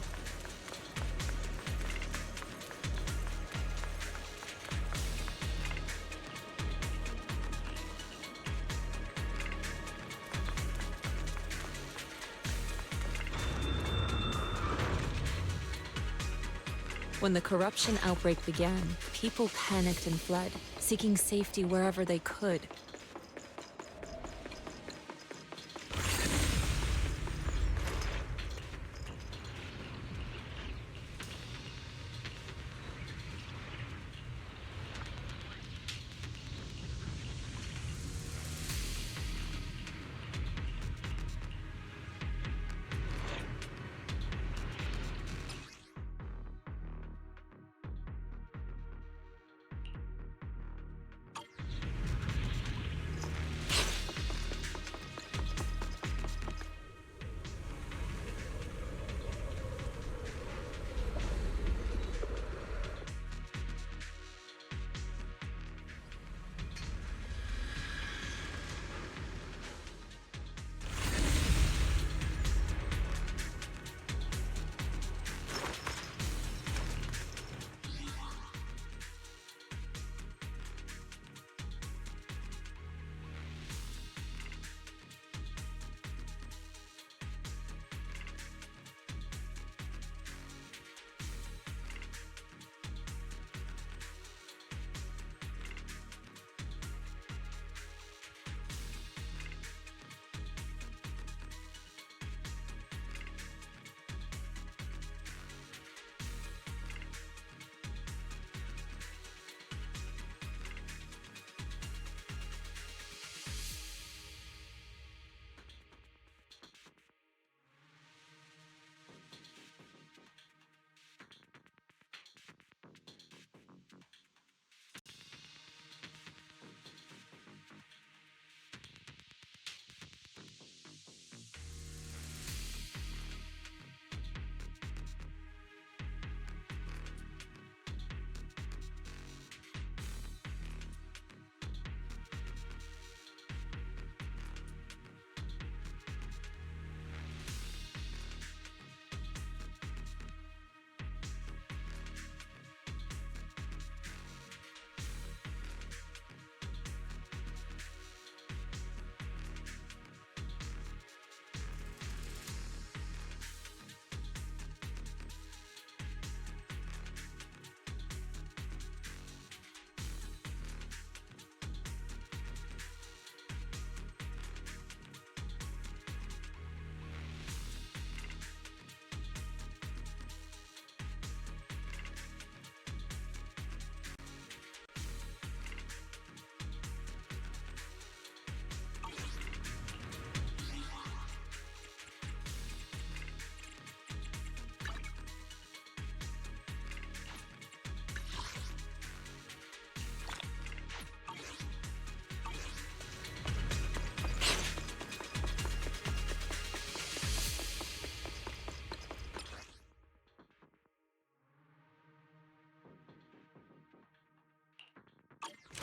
When the corruption outbreak began, people panicked and fled, seeking safety wherever they could.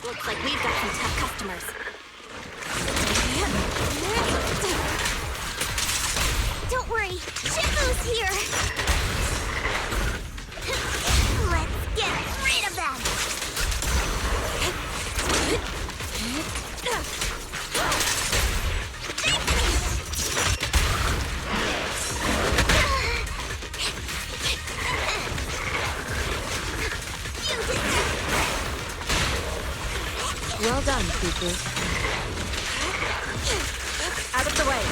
Looks like we've got some tough customers. Don't worry, Shifu's here! Let's get rid of them! Well done, Fufu. Out of the way.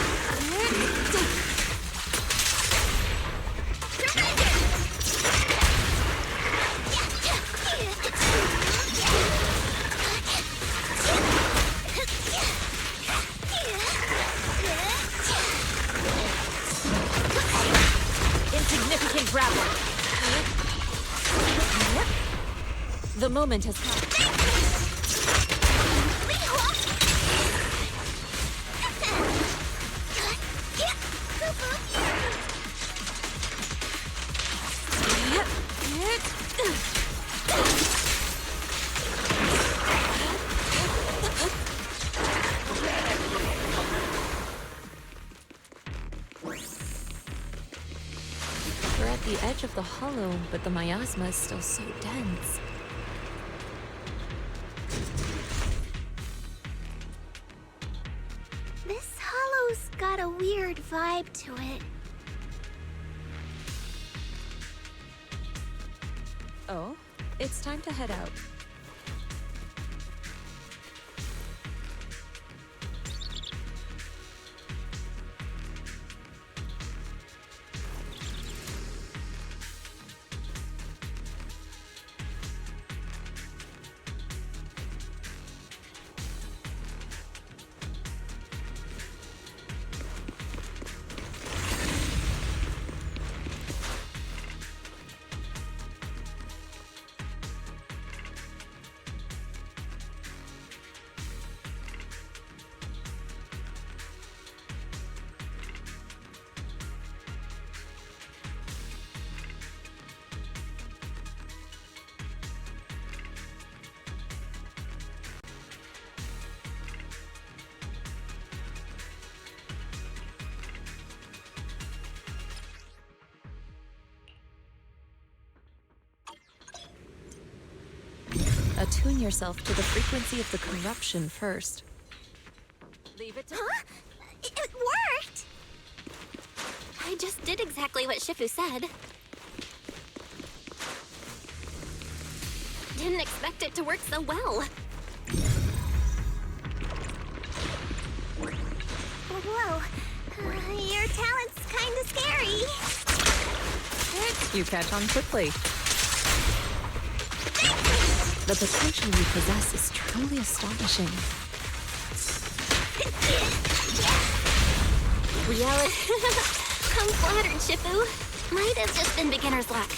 Insignificant grappler. The moment has come. We're at the edge of the hollow, but the miasma is still so dense. This hollow's got a weird vibe to it. Oh, it's time to head out. Attune yourself to the frequency of the corruption first. Leave it to... Huh? It worked! I just did exactly what Shifu said. Didn't expect it to work so well. Whoa. Your talent's kinda scary. You catch on quickly. The potential you possess is truly astonishing. Reality. I'm flattered, Shifu. Might have just been beginner's luck.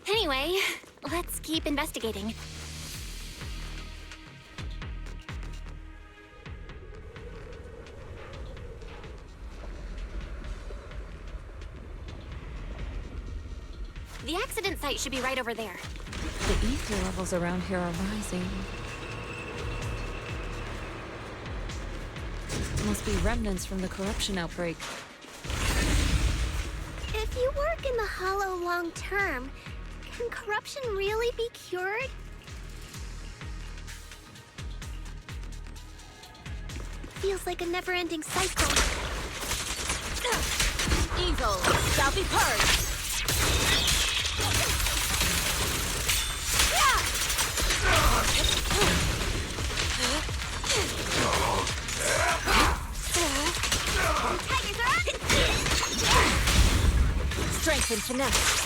Anyway, let's keep investigating. The accident site should be right over there. The ether levels around here are rising. Must be remnants from the corruption outbreak. If you work in the hollow long term, can corruption really be cured? Feels like a never-ending cycle. Evil shall be purged! Strength and finesse.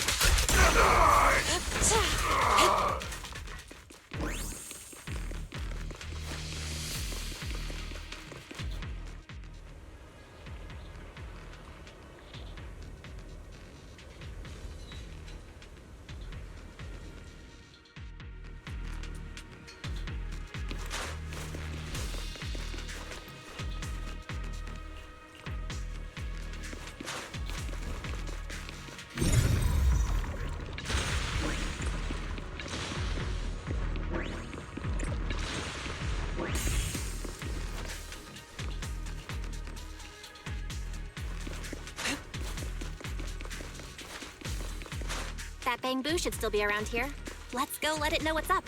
that bamboo should still be around here. Let's go let it know what's up.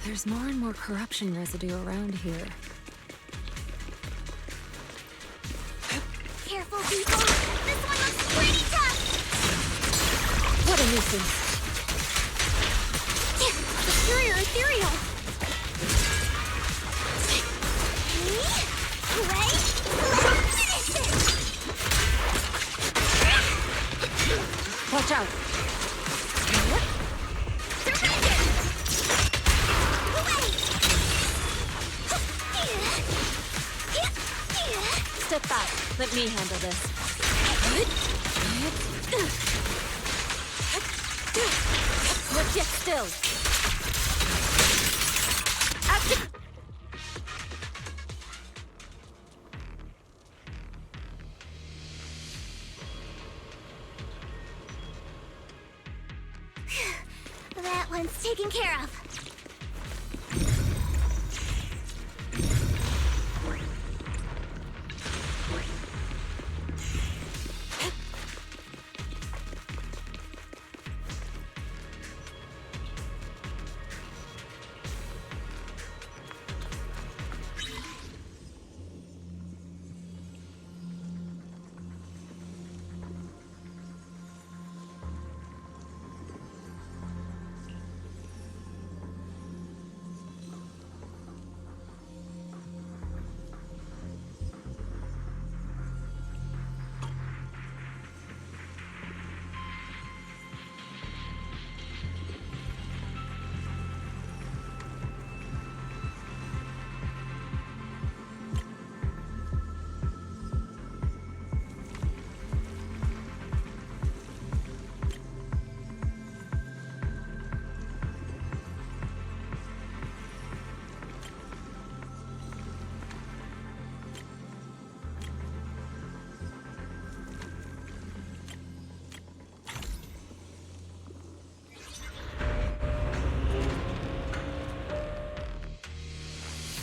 There's more and more corruption residue around here. Careful, people! This one looks pretty tough! What a nuisance! Superior ethereal! Wait! Let's finish it! Watch out! Step back. Let me handle this. But yet still. Active. That one's taken care of.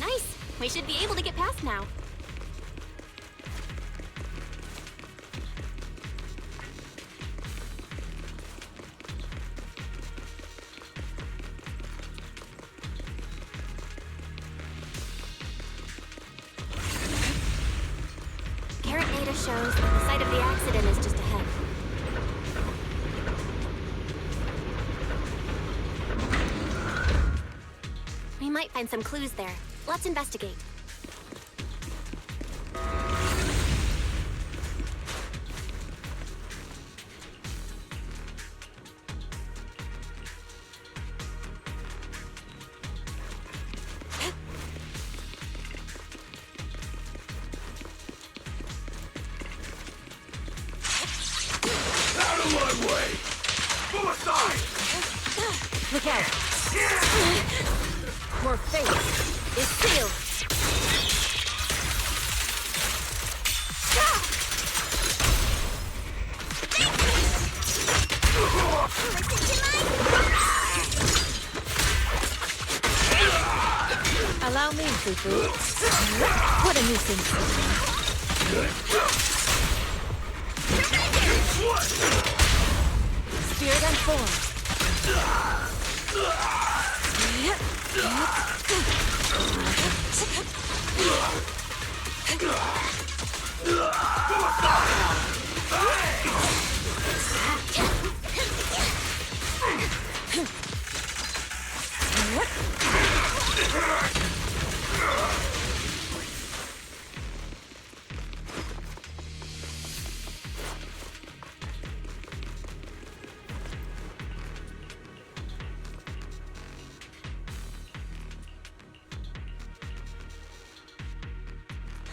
Nice! We should be able to get past now. Current data shows that the site of the accident is just ahead. We might find some clues there. Let's investigate. Out of my way! Move aside! Look out! Your fate is sealed! Allow me, Fufu. What a nuisance. Spirit and form.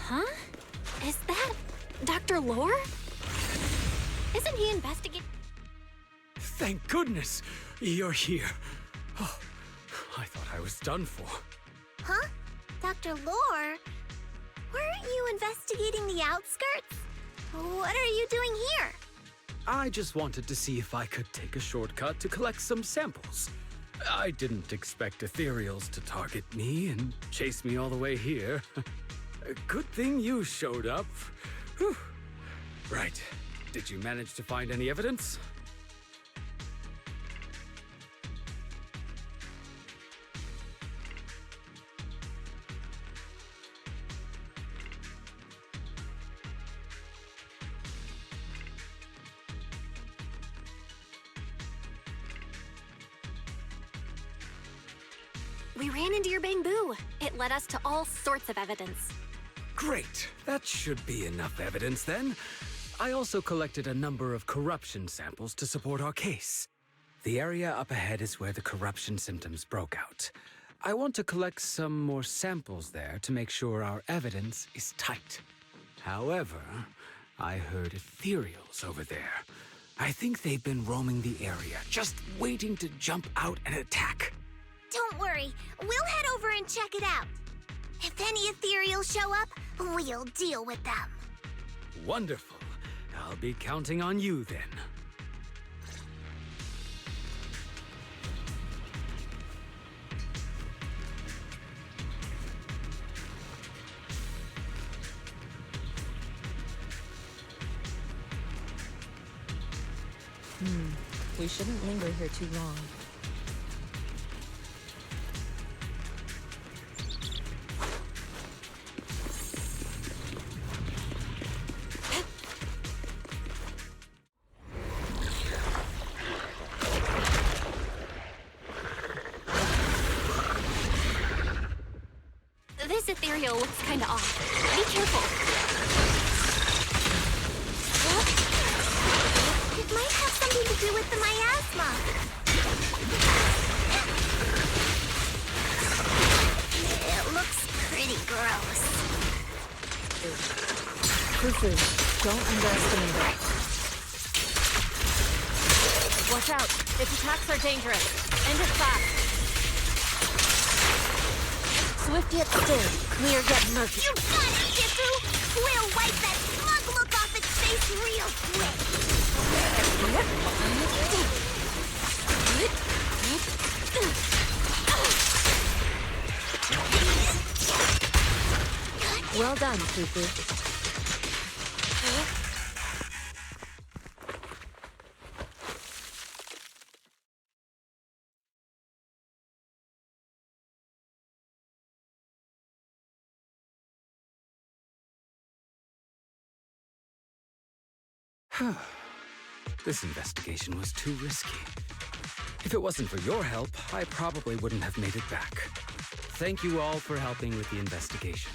Huh? Is that Dr. Lore? Isn't he investigating? Thank goodness you're here. Oh, I thought I was done for. Huh? Dr. Lore? Weren't you investigating the outskirts? What are you doing here? I just wanted to see if I could take a shortcut to collect some samples. I didn't expect ethereals to target me and chase me all the way here. Good thing you showed up. Whew. Right. Did you manage to find any evidence? We ran into your bamboo. It led us to all sorts of evidence. Great. That should be enough evidence then. I also collected a number of corruption samples to support our case. The area up ahead is where the corruption symptoms broke out. I want to collect some more samples there to make sure our evidence is tight. However, I heard ethereals over there. I think they've been roaming the area, just waiting to jump out and attack. Don't worry, we'll head over and check it out. If any ethereals show up, we'll deal with them. Wonderful. I'll be counting on you then. We shouldn't linger here too long. This ethereal looks kinda off. Be careful. What? It might have something to do with the miasma. It looks pretty gross. Fufu, don't underestimate it. Watch out! Its attacks are dangerous. End it fast. Swift yet still, clear yet murky. You got it, Shifu! We'll wipe that smug look off its face real quick. Well done, Fufu. This investigation was too risky. If it wasn't for your help, I probably wouldn't have made it back. Thank you all for helping with the investigation.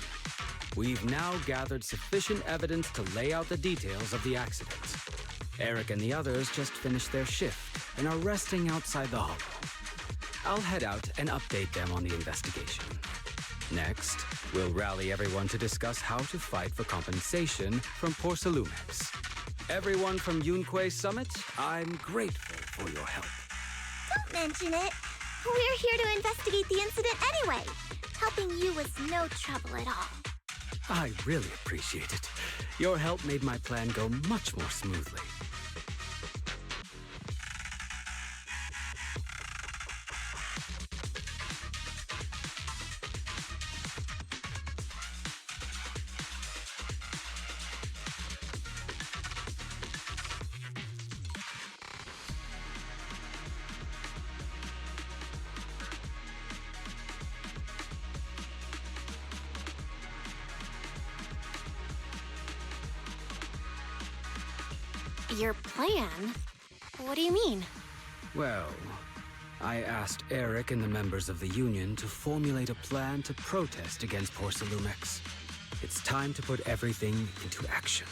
We've now gathered sufficient evidence to lay out the details of the accident. Eric and the others just finished their shift and are resting outside the hollow. I'll head out and update them on the investigation. Next, we'll rally everyone to discuss how to fight for compensation from Porcelumex. Everyone from Yunque Summit, I'm grateful for your help. Don't mention it. We're here to investigate the incident anyway. Helping you was no trouble at all. I really appreciate it. Your help made my plan go much more smoothly. Your plan? What do you mean? Well, I asked Eric and the members of the Union to formulate a plan to protest against Porcelumex. It's time to put everything into action.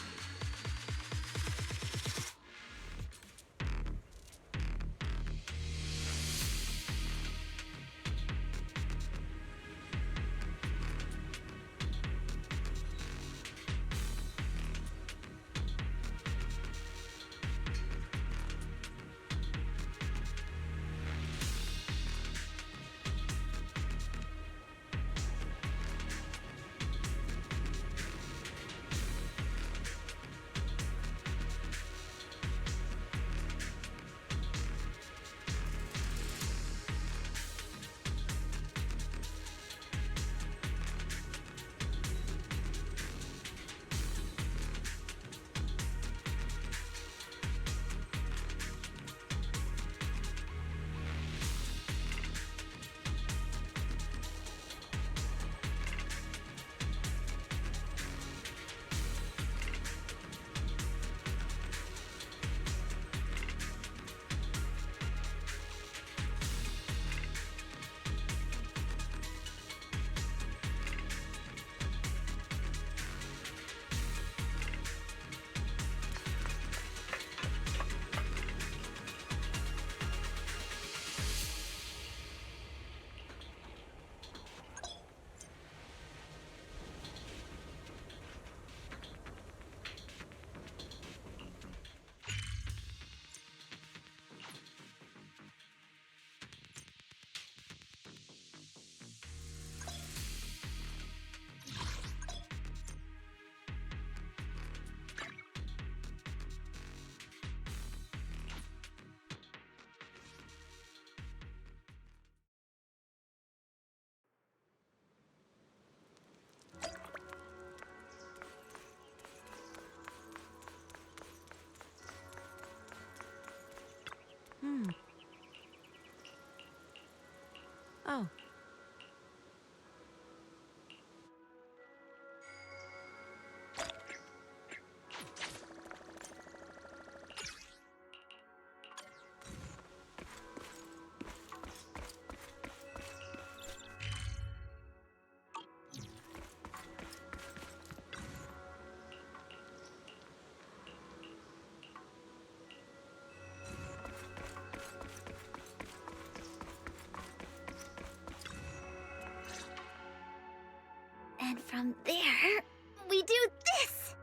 From there, we do this!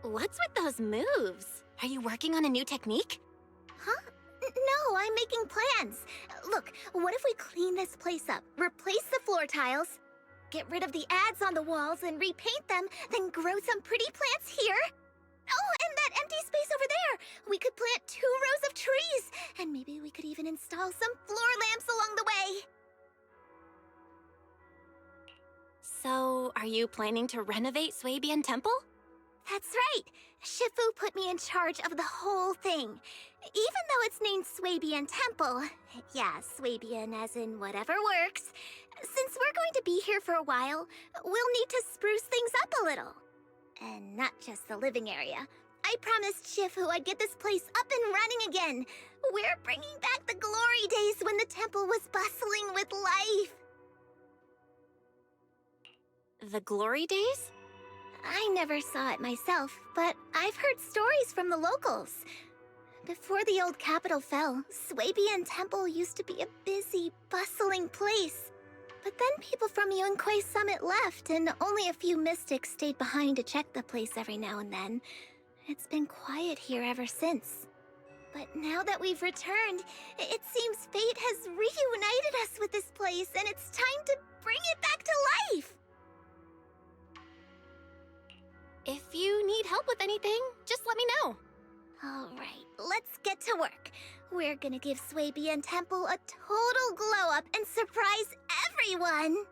What's with those moves? Are you working on a new technique? Huh? No, I'm making plans. Look, what if we clean this place up, replace the floor tiles, get rid of the ads on the walls and repaint them, then grow some pretty plants here? Oh, and that empty space over there! We could plant 2 rows of trees, and maybe we could even install some floor lamps along the way. So, are you planning to renovate Swabian Temple? That's right! Shifu put me in charge of the whole thing. Even though it's named Swabian Temple, yeah, Swabian as in whatever works, since we're going to be here for a while, we'll need to spruce things up a little. And not just the living area. I promised Shifu I'd get this place up and running again. We're bringing back the glory days when the temple was bustling with life. The glory days? I never saw it myself, but I've heard stories from the locals. Before the old capital fell, Swabian Temple used to be a busy, bustling place. But then people from Yunquei Summit left, and only a few mystics stayed behind to check the place every now and then. It's been quiet here ever since. But now that we've returned, it seems fate has reunited us with this place, and it's time to bring it back to life! If you need help with anything, just let me know. Alright, let's get to work. We're gonna give Swabian Temple a total glow-up and surprise everyone!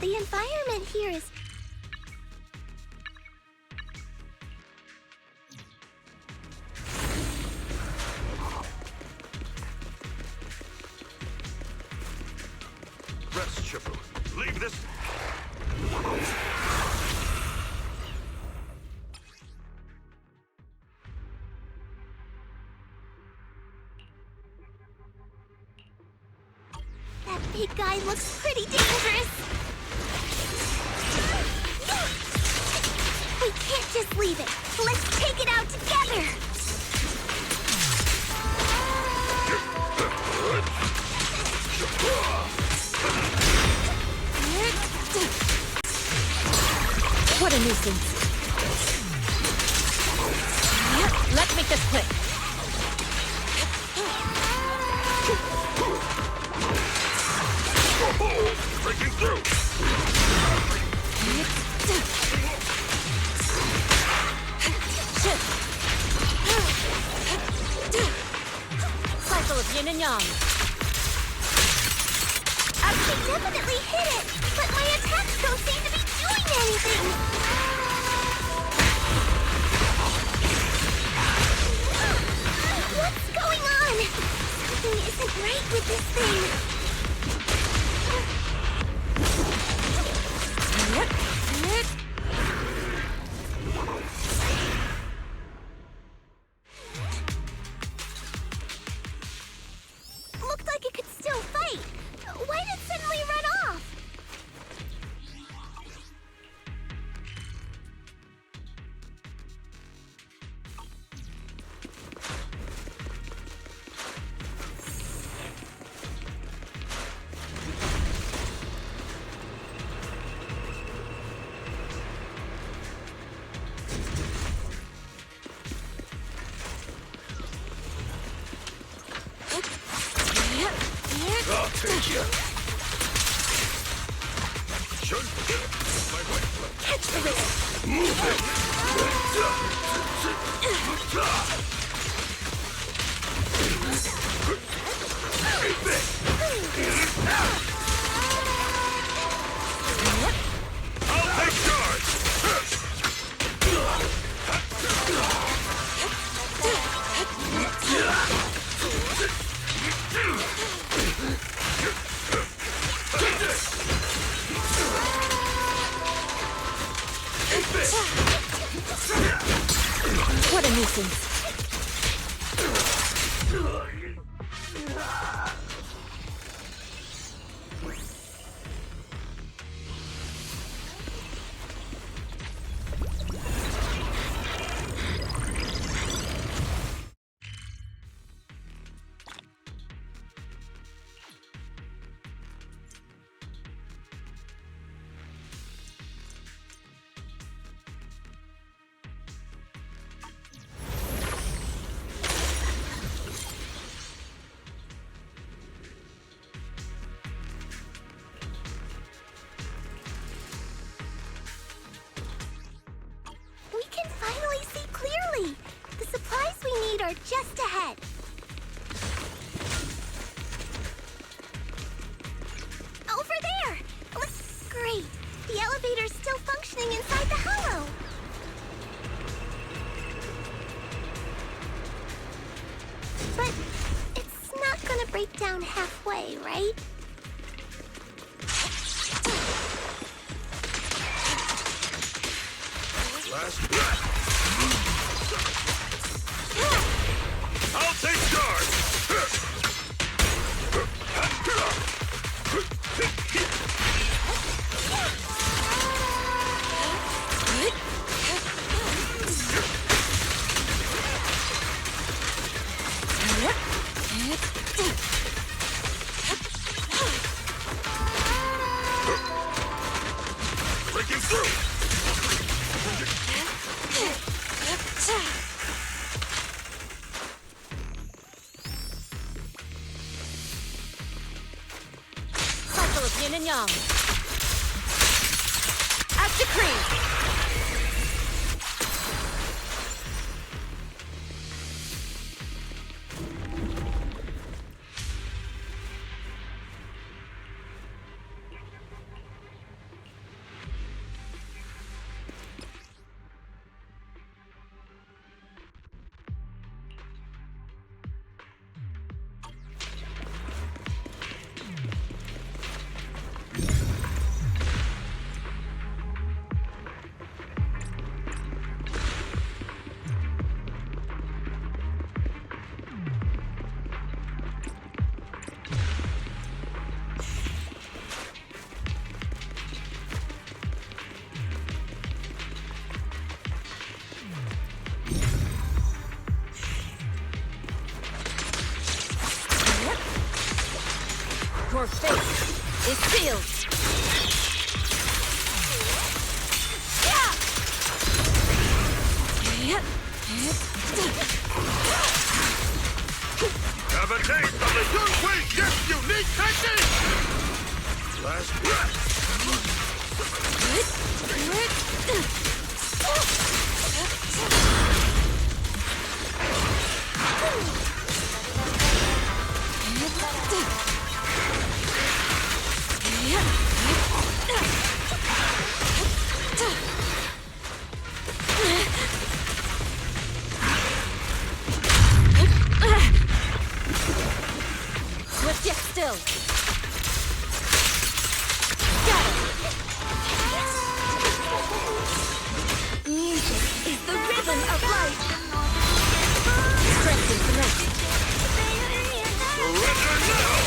The environment here is... Rest, Shifu. Leave this... That big guy looks pretty dangerous. We can't just leave it. Let's take it out together. What a nuisance. Let's make this quick. Breaking through! Cycle of yin and yang. I definitely hit it, but my attacks don't seem to be doing anything. What's going on? Something isn't right with this thing. Looked like it could still fight. Why did it suddenly run off? I'll take you. Should my way. Catch the rhythm. Move it. I'll take charge. What a nuisance. We can finally see clearly. The supplies we need are just ahead. Over there! Great. The elevator's still functioning inside the hollow. But it's not gonna break down halfway, right? Last breath. I'll take charge. Breaking through. Cycle of yin and yang. As decreed. Your fate is sealed. Have a taste of the Yunhui Gift unique technique! Last breath! Swift yet still. Music is the rhythm of life. Strength is the rest. Surrender now!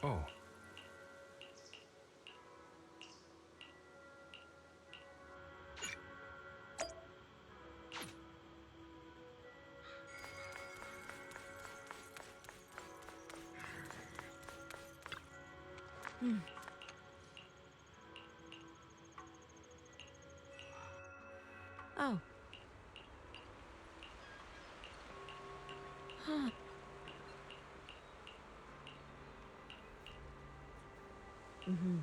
Oh. Oh. Huh. Mm-hmm.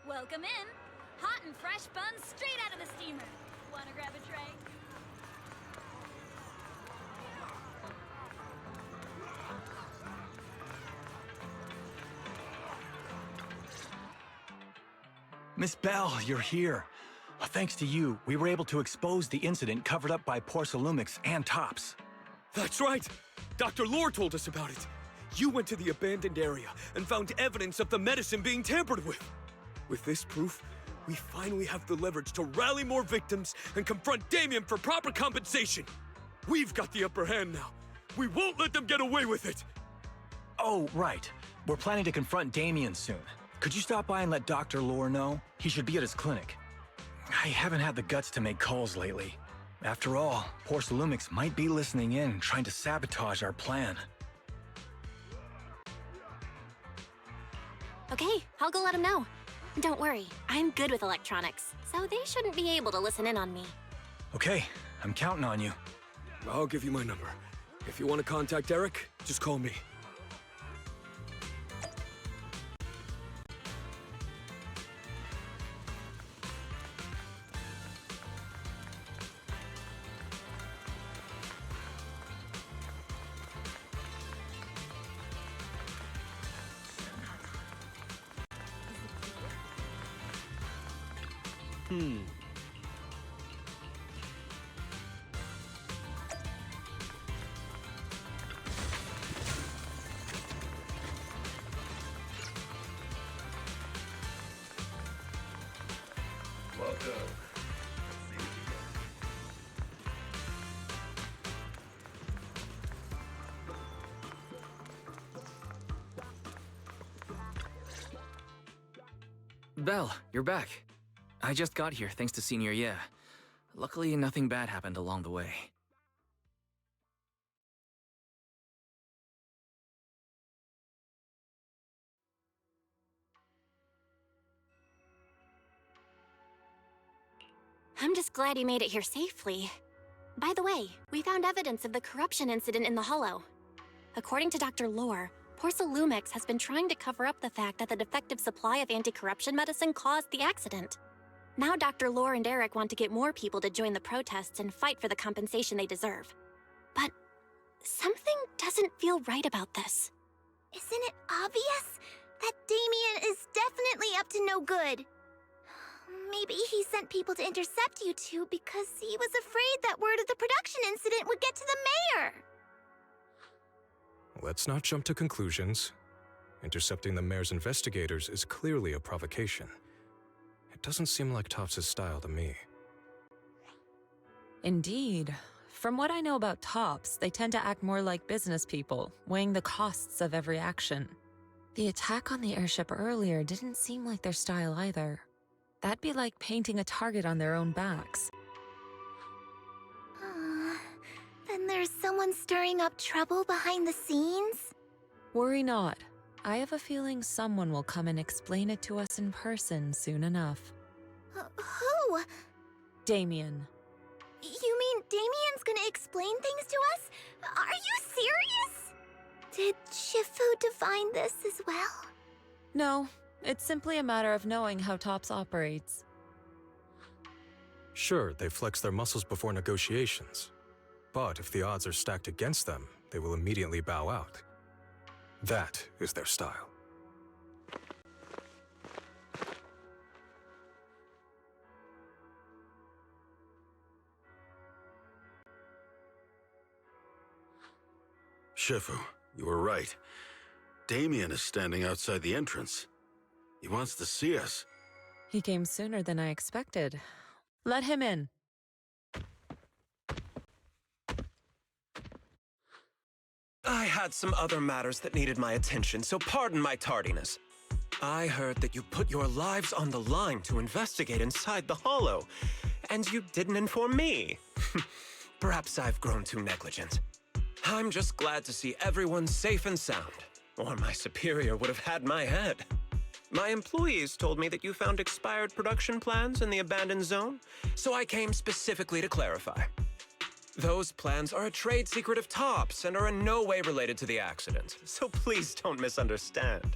Welcome in. Hot and fresh buns straight out of the steamer. Wanna grab a tray? Miss Bell, you're here. Thanks to you, we were able to expose the incident covered up by Porcelumix and Tops. That's right! Dr. Lore told us about it. You went to the abandoned area and found evidence of the medicine being tampered with. With this proof, we finally have the leverage to rally more victims and confront Damien for proper compensation. We've got the upper hand now. We won't let them get away with it. Oh, right. We're planning to confront Damien soon. Could you stop by and let Dr. Lore know? He should be at his clinic. I haven't had the guts to make calls lately. After all, Porcelumix might be listening in, trying to sabotage our plan. Okay, I'll go let him know. Don't worry, I'm good with electronics, so they shouldn't be able to listen in on me. Okay, I'm counting on you. I'll give you my number. If you want to contact Eric, just call me. Belle, you're back. I just got here thanks to Senior Ye. Luckily, nothing bad happened along the way. I'm just glad you made it here safely. By the way, we found evidence of the corruption incident in the Hollow. According to Dr. Lore, Porcelumix has been trying to cover up the fact that the defective supply of anti-corruption medicine caused the accident. Now Dr. Lore and Eric want to get more people to join the protests and fight for the compensation they deserve. But something doesn't feel right about this. Isn't it obvious? That Damien is definitely up to no good. Maybe he sent people to intercept you two because he was afraid that word of the production incident would get to the mayor. Let's not jump to conclusions. Intercepting the mayor's investigators is clearly a provocation. It doesn't seem like Tops' style to me. Indeed. From what I know about Tops, they tend to act more like business people, weighing the costs of every action. The attack on the airship earlier didn't seem like their style either. That'd be like painting a target on their own backs. Then there's someone stirring up trouble behind the scenes? Worry not. I have a feeling someone will come and explain it to us in person soon enough. Who? Damien. You mean Damien's gonna explain things to us? Are you serious? Did Shifu divine this as well? No, it's simply a matter of knowing how TOPS operates. Sure, they flex their muscles before negotiations. But if the odds are stacked against them, they will immediately bow out. That is their style. Shifu, you were right. Damien is standing outside the entrance. He wants to see us. He came sooner than I expected. Let him in. I had some other matters that needed my attention, so pardon my tardiness. I heard that you put your lives on the line to investigate inside the Hollow, and you didn't inform me. Perhaps I've grown too negligent. I'm just glad to see everyone safe and sound, or my superior would have had my head. My employees told me that you found expired production plans in the abandoned zone, so I came specifically to clarify. Those plans are a trade secret of TOPS and are in no way related to the accident, so please don't misunderstand.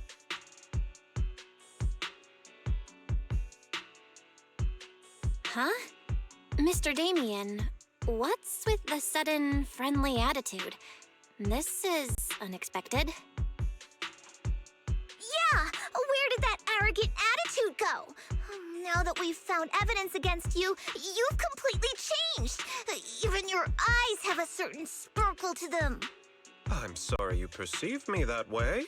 Huh? Mr. Damien, what's with the sudden friendly attitude? This is unexpected. Yeah! Where did that arrogant attitude go? Now that we've found evidence against you, you've completely changed. Even your eyes have a certain sparkle to them. I'm sorry you perceive me that way,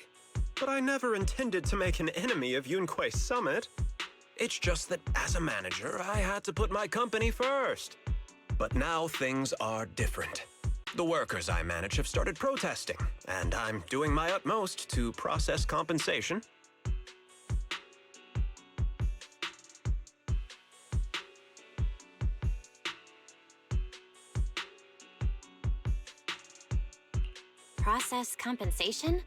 but I never intended to make an enemy of Yunquei Summit. It's just that as a manager, I had to put my company first. But now things are different. The workers I manage have started protesting, and I'm doing my utmost to process compensation. Process compensation?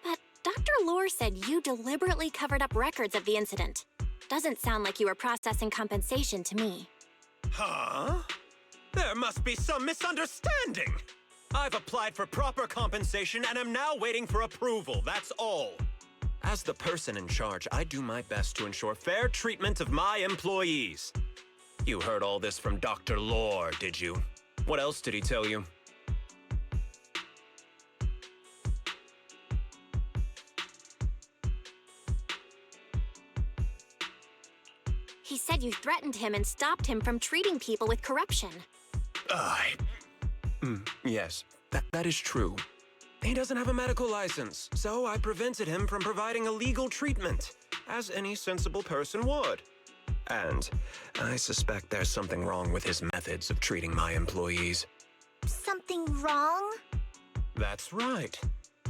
But Dr. Lore said you deliberately covered up records of the incident. Doesn't sound like you were processing compensation to me. Huh? There must be some misunderstanding. I've applied for proper compensation and am now waiting for approval, that's all. As the person in charge, I do my best to ensure fair treatment of my employees. You heard all this from Dr. Lore, did you? What else did he tell you? He said you threatened him and stopped him from treating people with corruption. Yes, that is true. He doesn't have a medical license, so I prevented him from providing illegal treatment, as any sensible person would. And I suspect there's something wrong with his methods of treating my employees. Something wrong? That's right.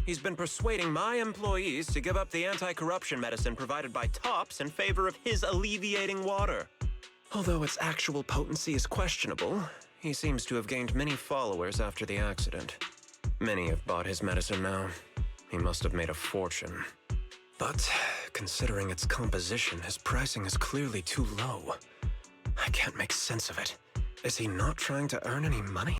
He's been persuading my employees to give up the anti-corruption medicine provided by TOPS in favor of his alleviating water. Although its actual potency is questionable, he seems to have gained many followers after the accident. Many have bought his medicine now. He must have made a fortune. But considering its composition, his pricing is clearly too low. I can't make sense of it. Is he not trying to earn any money?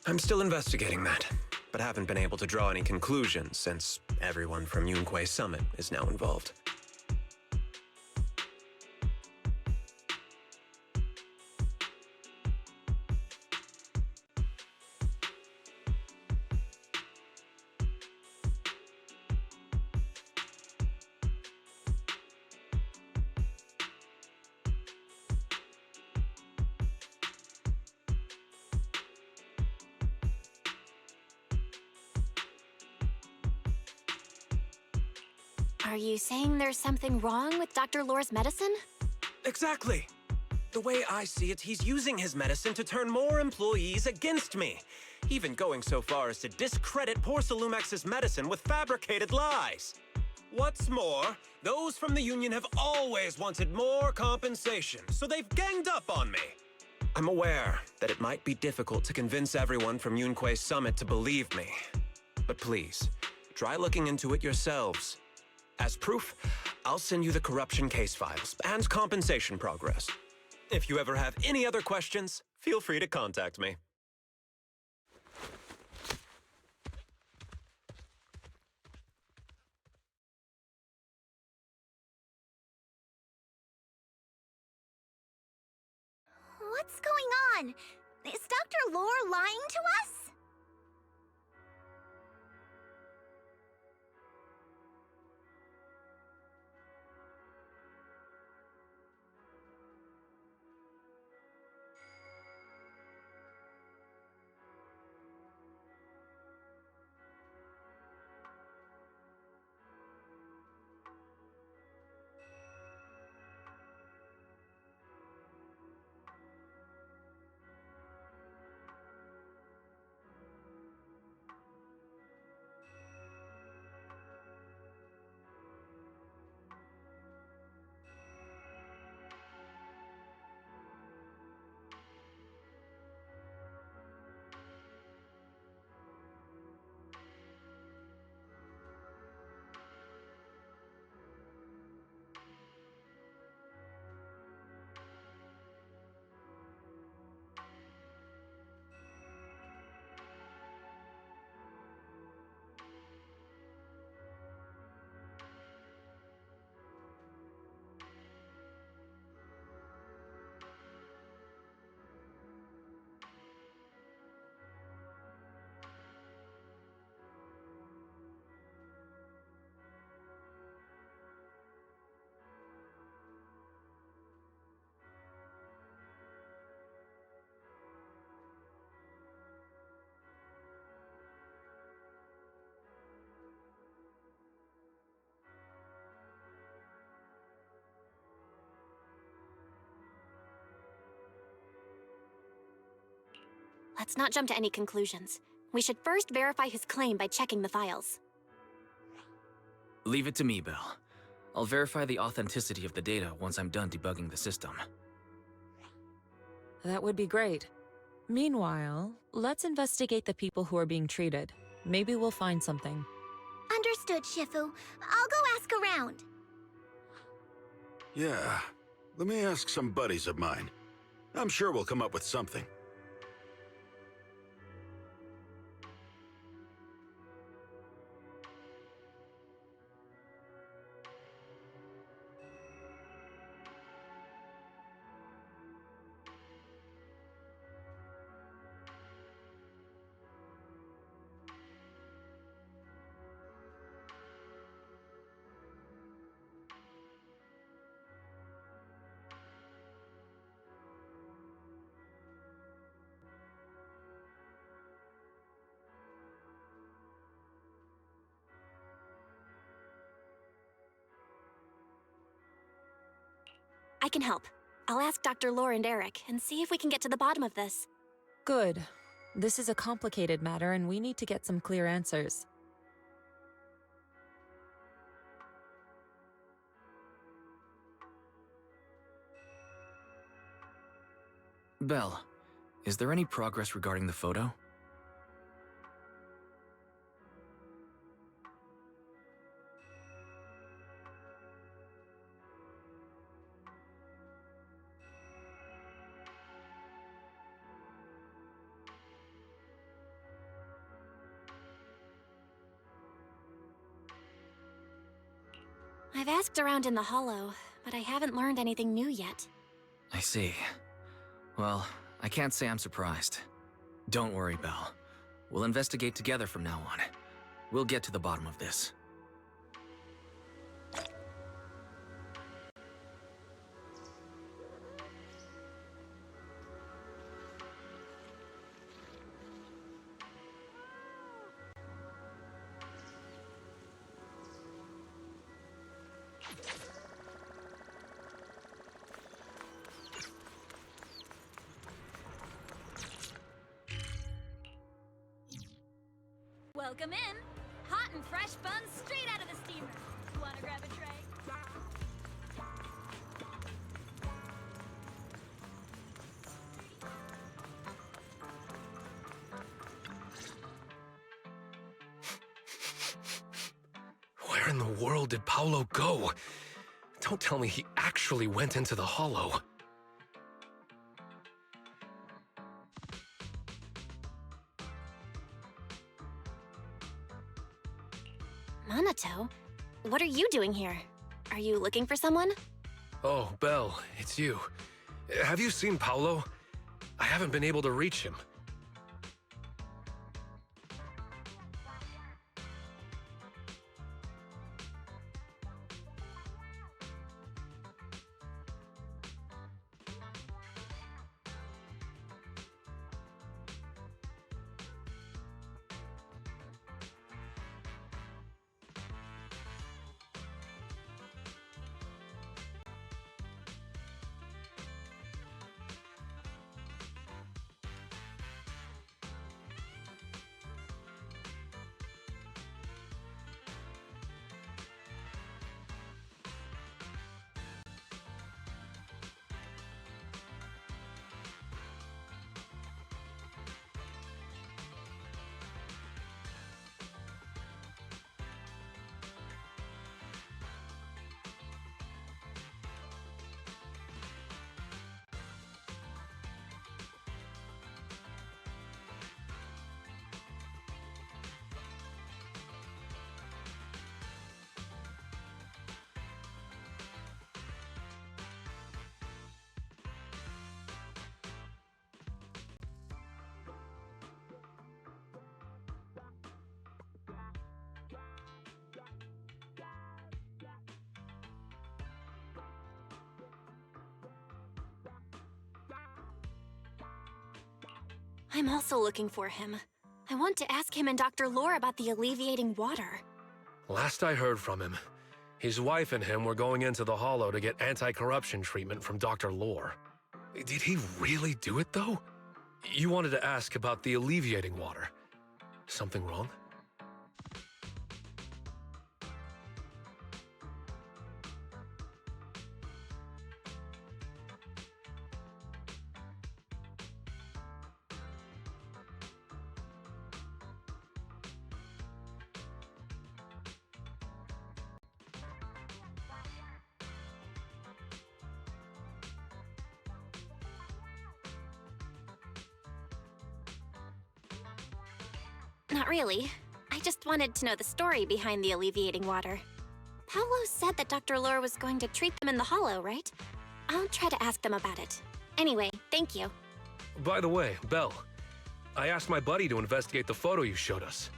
I'm still investigating that, but haven't been able to draw any conclusions since everyone from Yunquei Summit is now involved. Are you saying there's something wrong with Dr. Lore's medicine? Exactly. The way I see it, he's using his medicine to turn more employees against me, even going so far as to discredit Porcelumex's medicine with fabricated lies. What's more, those from the Union have always wanted more compensation, so they've ganged up on me. I'm aware that it might be difficult to convince everyone from Yunquei Summit to believe me, but please, try looking into it yourselves. As proof, I'll send you the corruption case files and compensation progress. If you ever have any other questions, feel free to contact me. What's going on? Is Dr. Lore lying to us? Let's not jump to any conclusions. We should first verify his claim by checking the files. Leave it to me, Belle. I'll verify the authenticity of the data once I'm done debugging the system. That would be great. Meanwhile, let's investigate the people who are being treated. Maybe we'll find something. Understood, Shifu. I'll go ask around. Yeah, let me ask some buddies of mine. I'm sure we'll come up with something. I can help. I'll ask Dr. Lore and Eric and see if we can get to the bottom of this. Good. This is a complicated matter and we need to get some clear answers. Belle, is there any progress regarding the photo? I've asked around in the Hollow, but I haven't learned anything new yet. I see. Well, I can't say I'm surprised. Don't worry, Belle. We'll investigate together from now on. We'll get to the bottom of this. Welcome in. Hot and fresh buns straight out of the steamer. Wanna grab a tray? Where in the world did Paolo go? Don't tell me he actually went into the Hollow. Minato? What are you doing here? Are you looking for someone? Oh, Belle, it's you. Have you seen Paolo? haven't been able to reach him. I'm also looking for him. I want to ask him and Dr. Lore about the alleviating water. Last I heard from him, his wife and him were going into the Hollow to get anti-corruption treatment from Dr. Lore. Did he really do it, though? You wanted to ask about the alleviating water. Something wrong? Not really. I just wanted to know the story behind the alleviating water. Paolo said that Dr. Lore was going to treat them in the Hollow, right? I'll try to ask them about it. Anyway, thank you. By the way, Belle, I asked my buddy to investigate the photo you showed us.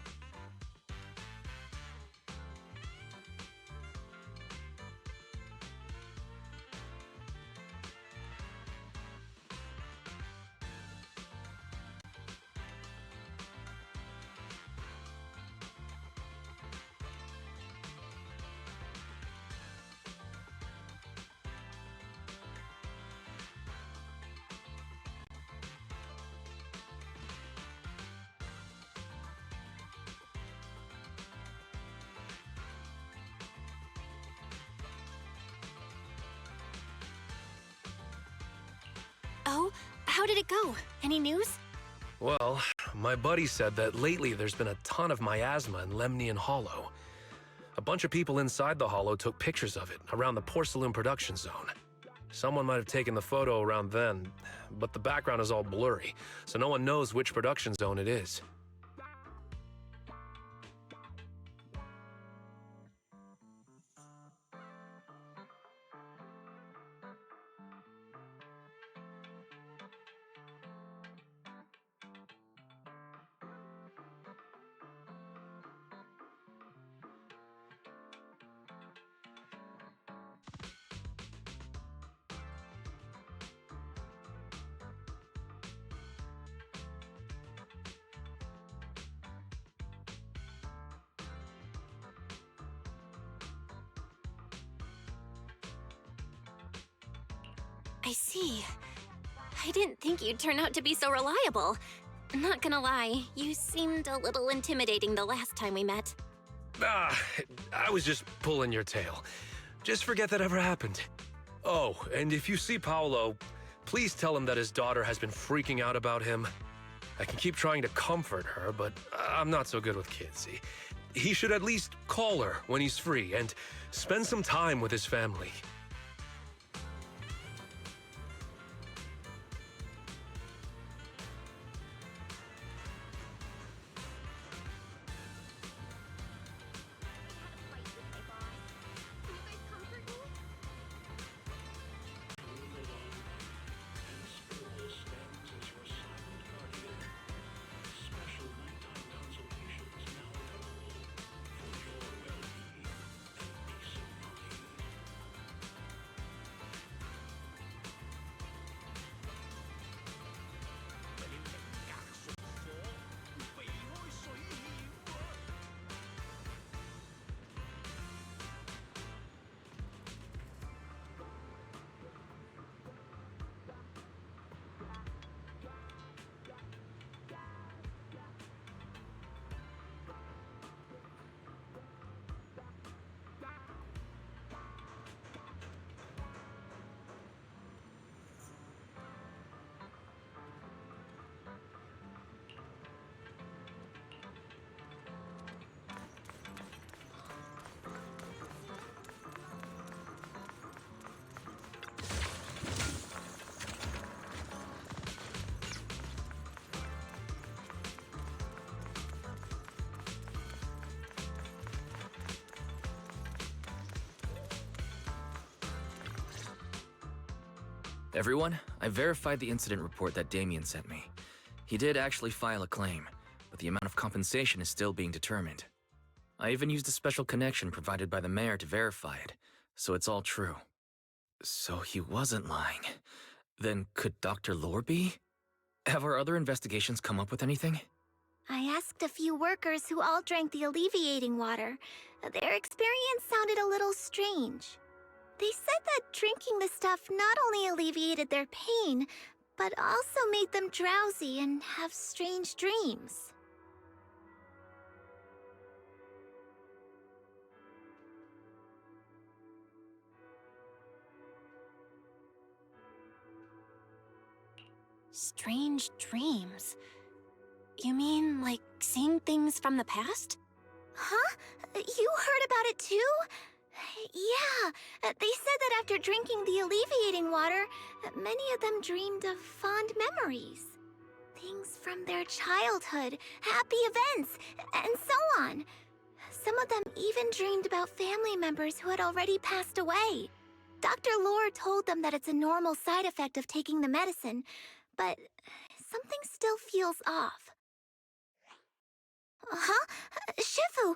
Oh, how did it go? Any news? Well, my buddy said that lately there's been a ton of miasma in Lemnian Hollow. A bunch of people inside the Hollow took pictures of it around the Porcelain production zone. Someone might have taken the photo around then, but the background is all blurry, so no one knows which production zone it is. I see. I didn't think you'd turn out to be so reliable. Not gonna lie, you seemed a little intimidating the last time we met. I was just pulling your tail. Just forget that ever happened. Oh, and if you see Paolo, please tell him that his daughter has been freaking out about him. I can keep trying to comfort her, but I'm not so good with kids. He should at least call her when he's free and spend some time with his family. Everyone, I verified the incident report that Damien sent me. He did actually file a claim, but the amount of compensation is still being determined. I even used a special connection provided by the mayor to verify it, so it's all true. So he wasn't lying. Then could Dr. Lore be? Have our other investigations come up with anything? I asked a few workers who all drank the alleviating water. Their experience sounded a little strange. They said that drinking the stuff not only alleviated their pain, but also made them drowsy and have strange dreams. Strange dreams? You mean, like, seeing things from the past? Huh? You heard about it too? Yeah, they said that after drinking the alleviating water, many of them dreamed of fond memories. Things from their childhood, happy events, and so on. Some of them even dreamed about family members who had already passed away. Dr. Lore told them that it's a normal side effect of taking the medicine, but something still feels off. Huh? Shifu,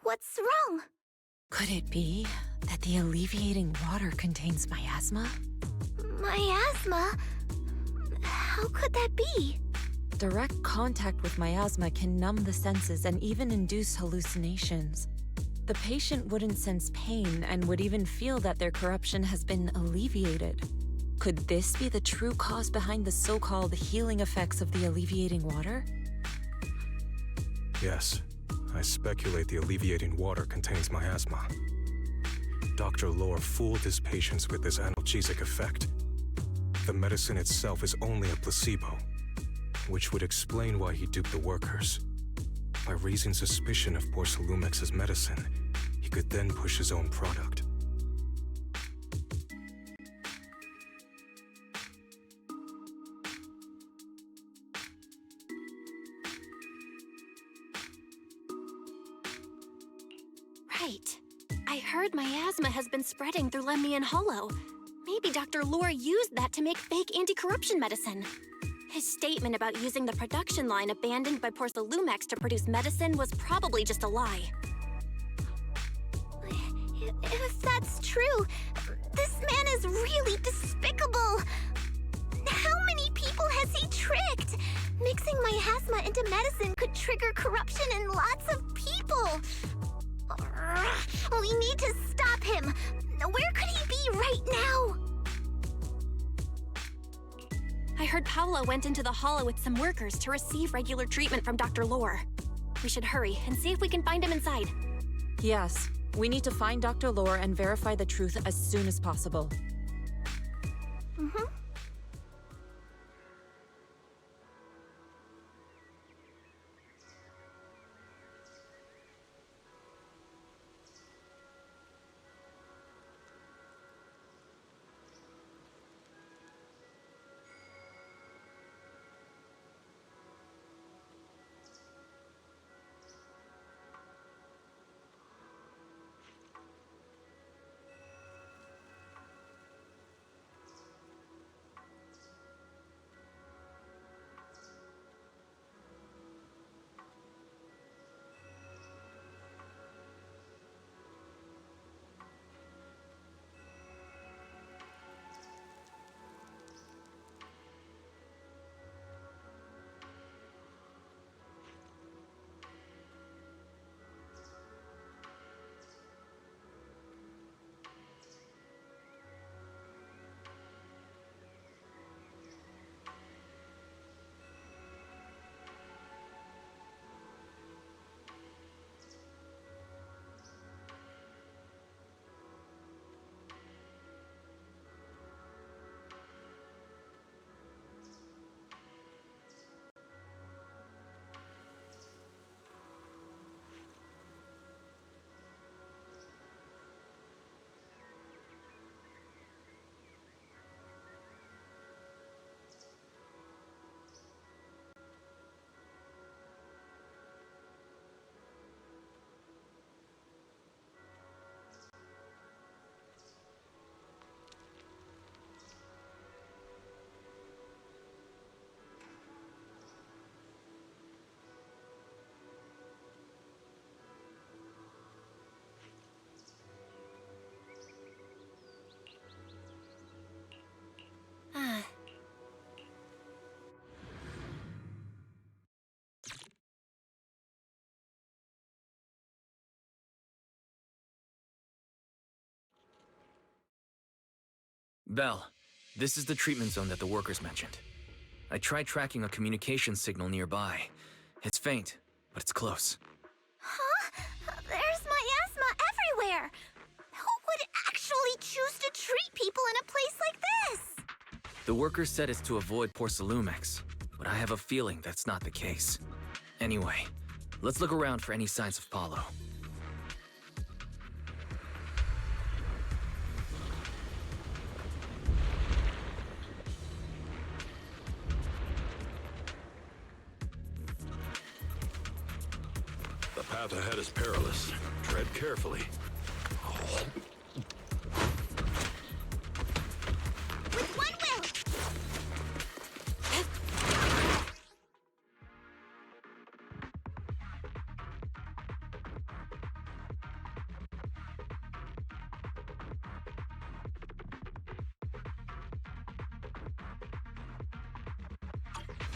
what's wrong? Could it be that the alleviating water contains miasma? Miasma? How could that be? Direct contact with miasma can numb the senses and even induce hallucinations. The patient wouldn't sense pain and would even feel that their corruption has been alleviated. Could this be the true cause behind the so-called healing effects of the alleviating water? Yes, I speculate the alleviating water contains miasma. Dr. Lore fooled his patients with this analgesic effect. The medicine itself is only a placebo, which would explain why he duped the workers. By raising suspicion of Porcelumex's medicine, he could then push his own product. Right. I heard miasma has been spreading through Lemnian Hollow. Maybe Dr. Lore used that to make fake anti-corruption medicine. His statement about using the production line abandoned by Porcelumex to produce medicine was probably just a lie. If that's true, this man is really despicable. How many people has he tricked? Mixing miasma into medicine could trigger corruption in lots of people. We need to stop him. Where could he be right now? I heard Paolo went into the Hollow with some workers to receive regular treatment from Dr. Lore. We should hurry and see if we can find him inside. Yes, we need to find Dr. Lore and verify the truth as soon as possible. Mm-hmm. Belle, this is the treatment zone that the workers mentioned. I tried tracking a communication signal nearby. It's faint, but it's close. Huh? There's miasma everywhere! Who would actually choose to treat people in a place like this? The workers said it's to avoid Porcelumex, but I have a feeling that's not the case. Anyway, let's look around for any signs of Paulo. The path ahead is perilous. Tread carefully. With one will!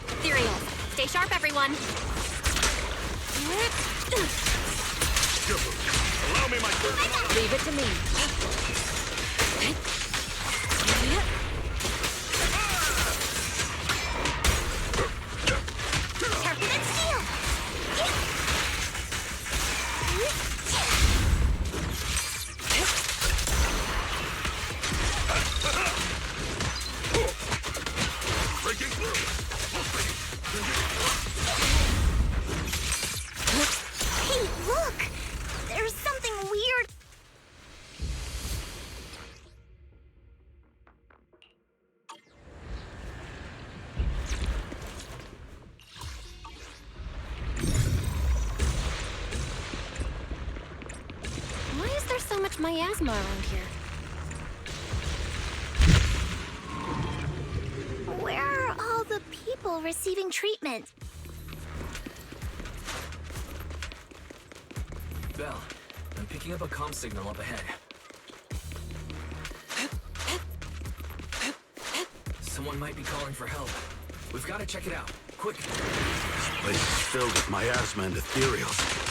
Ethereal, stay sharp, everyone. Allow me my turn. Leave it to me. Sharpen steel! Breaking through. Hey, look! There's something weird. Why is there so much miasma around here? Where are all the people receiving treatment? Belle, I'm picking up a comm signal up ahead. Someone might be calling for help. We've got to check it out. Quick. This place is filled with miasma and ethereals.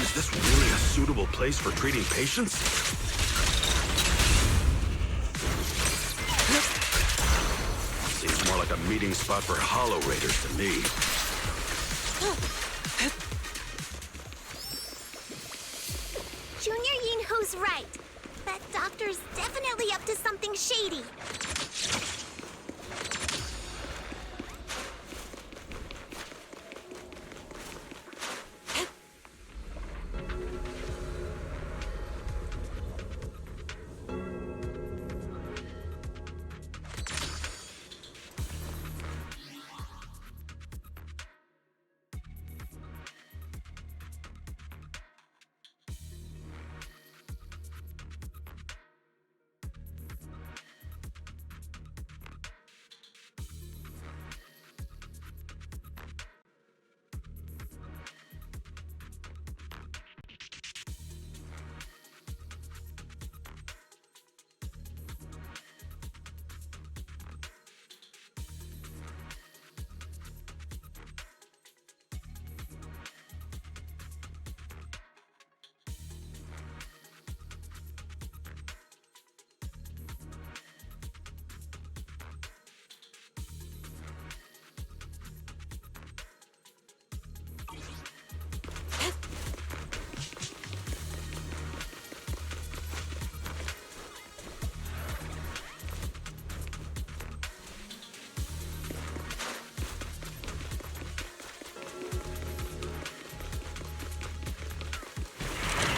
Is this really a suitable place for treating patients? Seems more like a meeting spot for Hollow Raiders to me. Junior Yinho's right. That doctor's definitely up to something shady.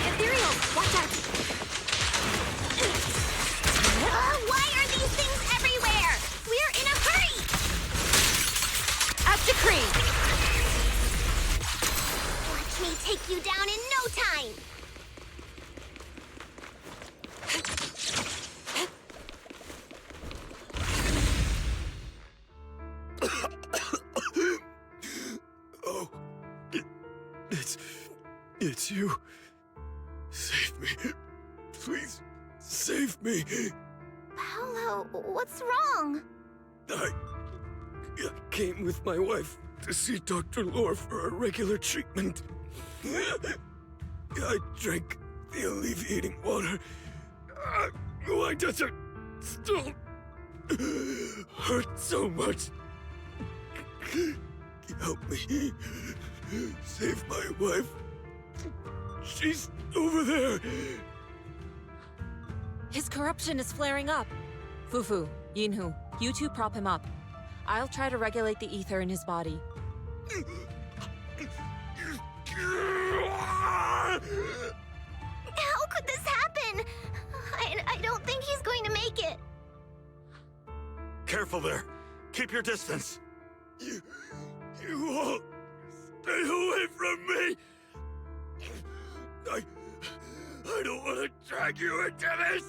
Ethereal, watch out! Why are these things everywhere? We're in a hurry! At decree! Watch me take you down in no time! Oh, it's you. Save me. Please, save me. Paolo, what's wrong? I came with my wife to see Dr. Lore for a regular treatment. I drank the alleviating water. Why does it still hurt so much? Help me. Save my wife. She's over there. His corruption is flaring up. Fufu, Yinhu, you two prop him up. I'll try to regulate the ether in his body. How could this happen? I don't think he's going to make it. Careful there. Keep your distance. You all stay away from me. I don't want to drag you into this.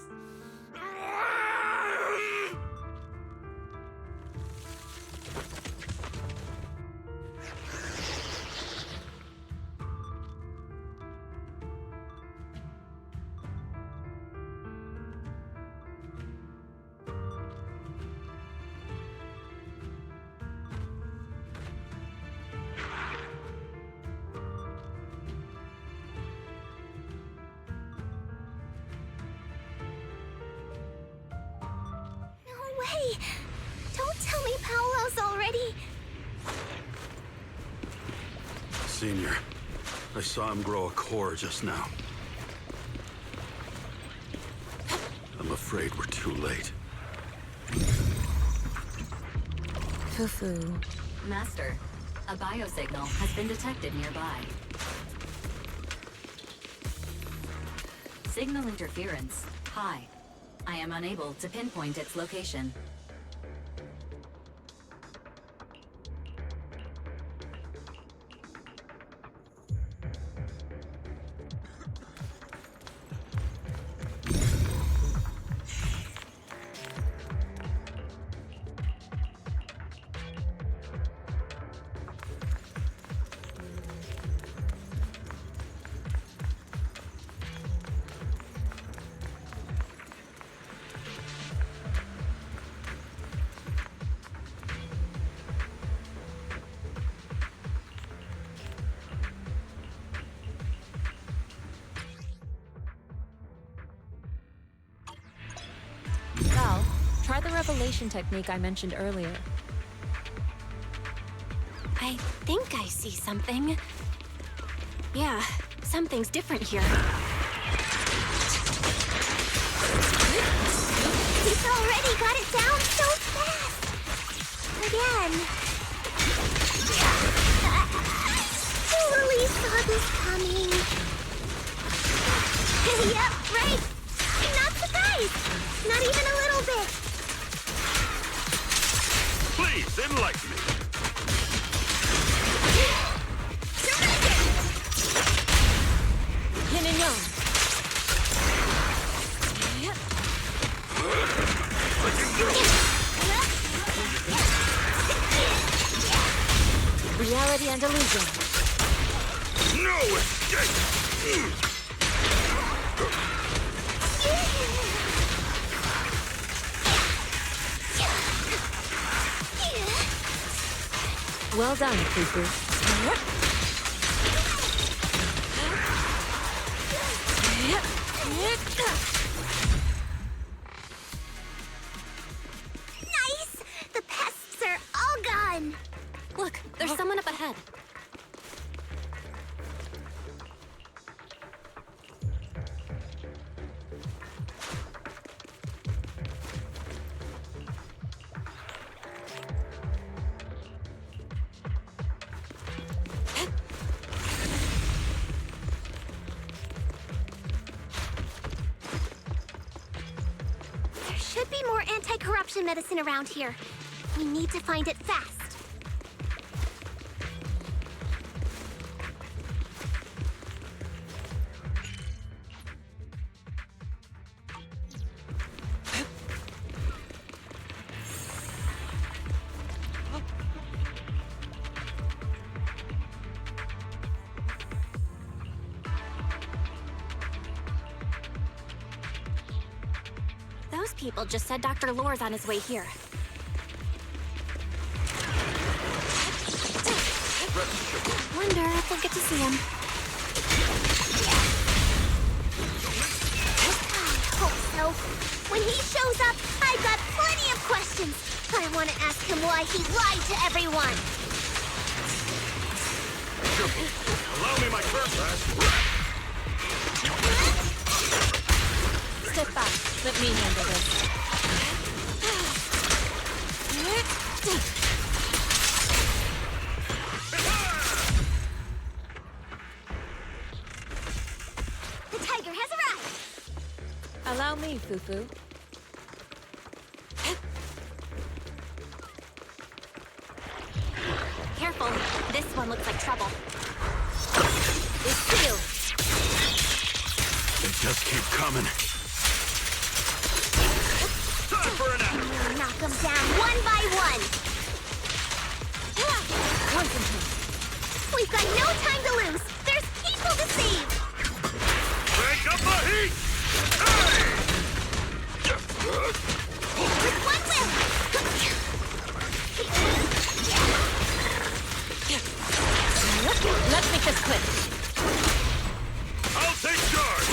Way! Don't tell me Paolo's already... Senior, I saw him grow a core just now. I'm afraid we're too late. Fufu. Master, a biosignal has been detected nearby. Signal interference high. I am unable to pinpoint its location. Val, try the revelation technique I mentioned earlier. I think I see something. Yeah, something's different here. He's already got it down so fast! Again. Totally saw this coming. Yep, right. I'm not surprised. Not even a little bit. Please, enlighten me. Yin and yang. Reality and illusion. No escape! Well done, Fufu. Nice! The pests are all gone. Look, there's someone up ahead. There should be more anti-corruption medicine around here. We need to find it fast. Those people just said Dr. Lore's on his way here. Wonder if we'll get to see him. When he shows up, I've got plenty of questions. I want to ask him why he lied to everyone. Allow me my turn, Raz. Step back. Let me handle this. The tiger has arrived. Allow me, Fufu. Careful. This one looks like trouble. It's sealed. They just keep coming. Time for an I'm gonna knock them down one by one. We've got no time to lose. There's people to save. Crank up the heat! Hey! With one will. Let's make this quick. I'll take charge!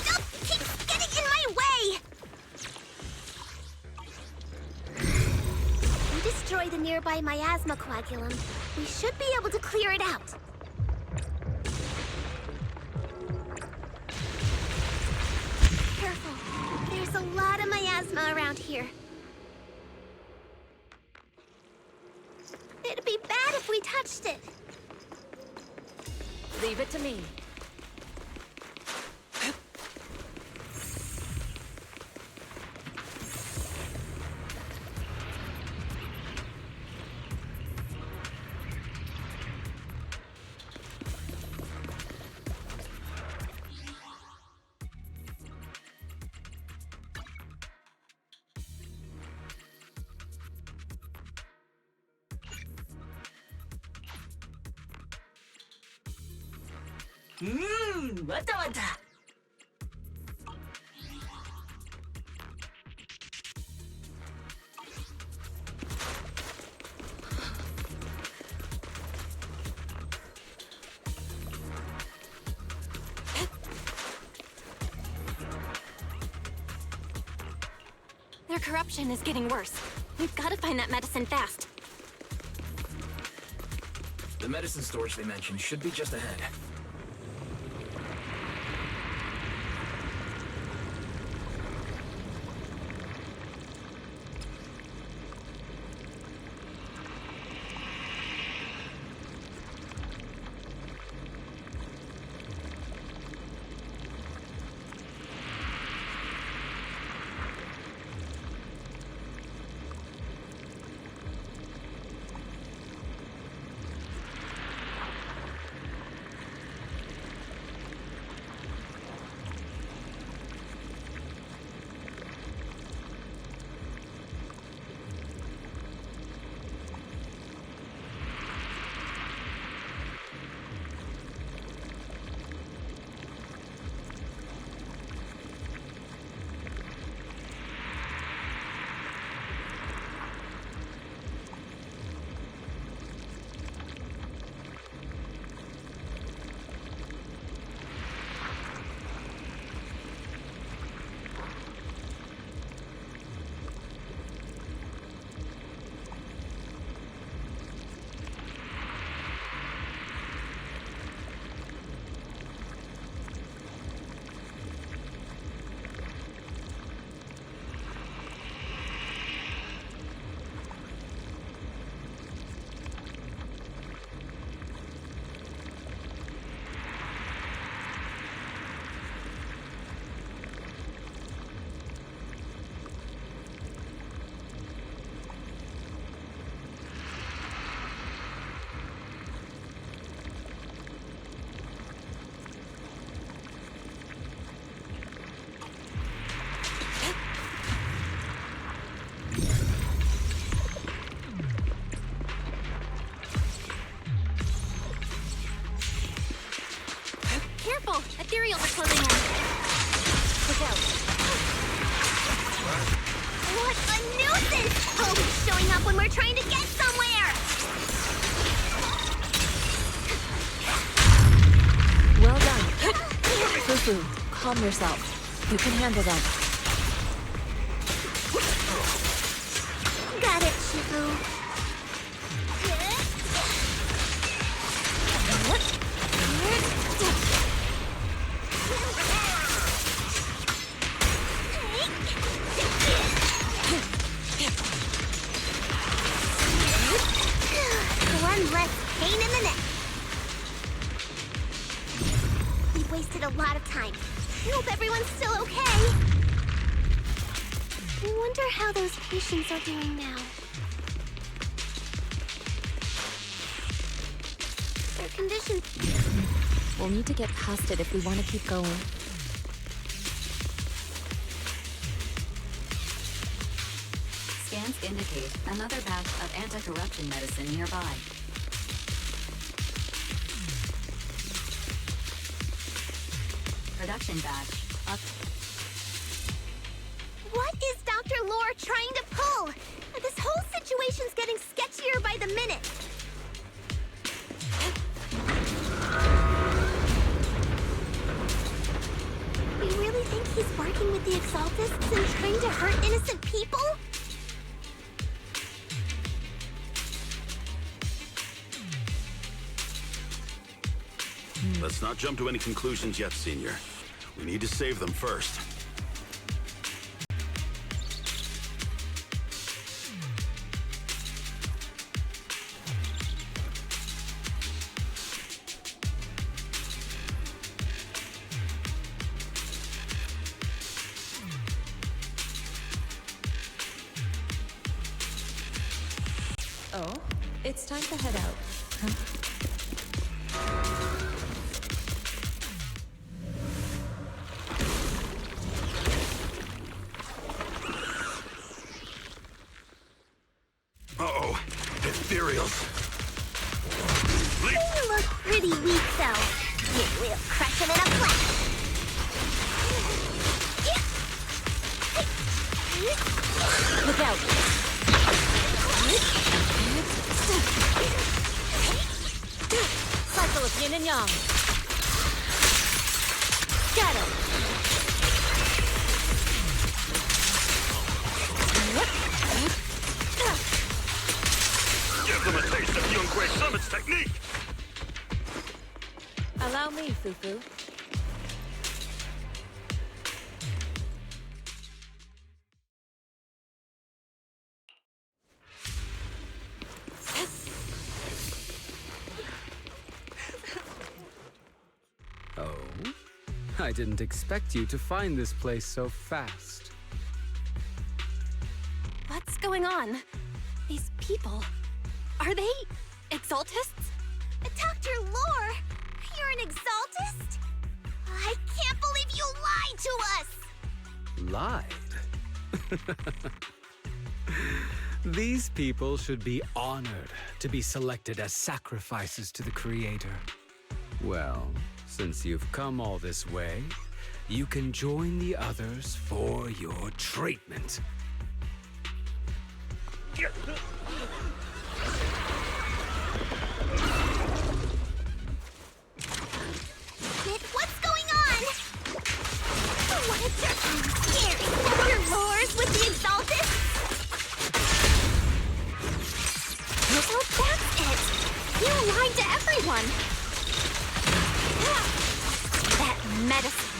Stuff keeps getting in my way. We destroy the nearby miasma coagulum. We should be able to clear it out. Careful. There's a lot of miasma around here. It'd be bad if we touched it. Leave it to me. 왔다 왔다. Their corruption is getting worse. We've got to find that medicine fast. The medicine storage they mentioned should be just ahead. careful! Ethereals are closing in. Look out. What a nuisance! Always showing up when we're trying to get somewhere! Well done. Fufu, calm yourself. You can handle them. Got it, Shifu. One less pain in the neck. We've wasted a lot of time. I hope everyone's still okay. I wonder how those patients are doing now. Their condition... We'll need to get past it if we want to keep going. Scans indicate another batch of anti-corruption medicine nearby. Production batch up. What is Dr. Lore trying to pull? This whole situation's getting sketchier by the minute. You really think he's working with the Exaltists and trying to hurt innocent people? Let's not jump to any conclusions yet, Senior. We need to save them first. Oh, it's time to head out. Huh? Uh-oh. Ethereals. You look pretty weak, though. We'll crush him in a flash. Look out! Cycle of yin and yang. Got him. Give them a taste of Yunque Summit's technique! Allow me, Fufu. Oh? I didn't expect you to find this place so fast. What's going on? These people... Are they... Exaltists? Dr. Lore, you're an Exaltist? I can't believe you lied to us! Lied? These people should be honored to be selected as sacrifices to the Creator. Well, since you've come all this way, you can join the others for your treatment. What's going on? What a jerk! I'm scary! Dr. Lore's with the Exaltists? So that's it! You lied to everyone! That medicine...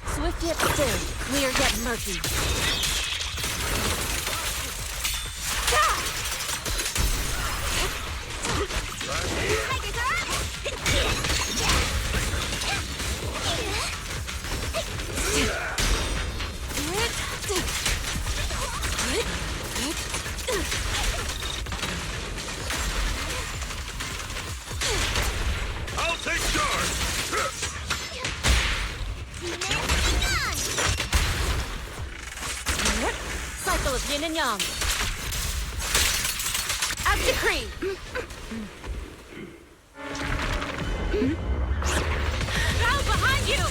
Swift yet still, clear yet murky. I'll take charge! cycle of yin and yang. As decreed! Now behind you!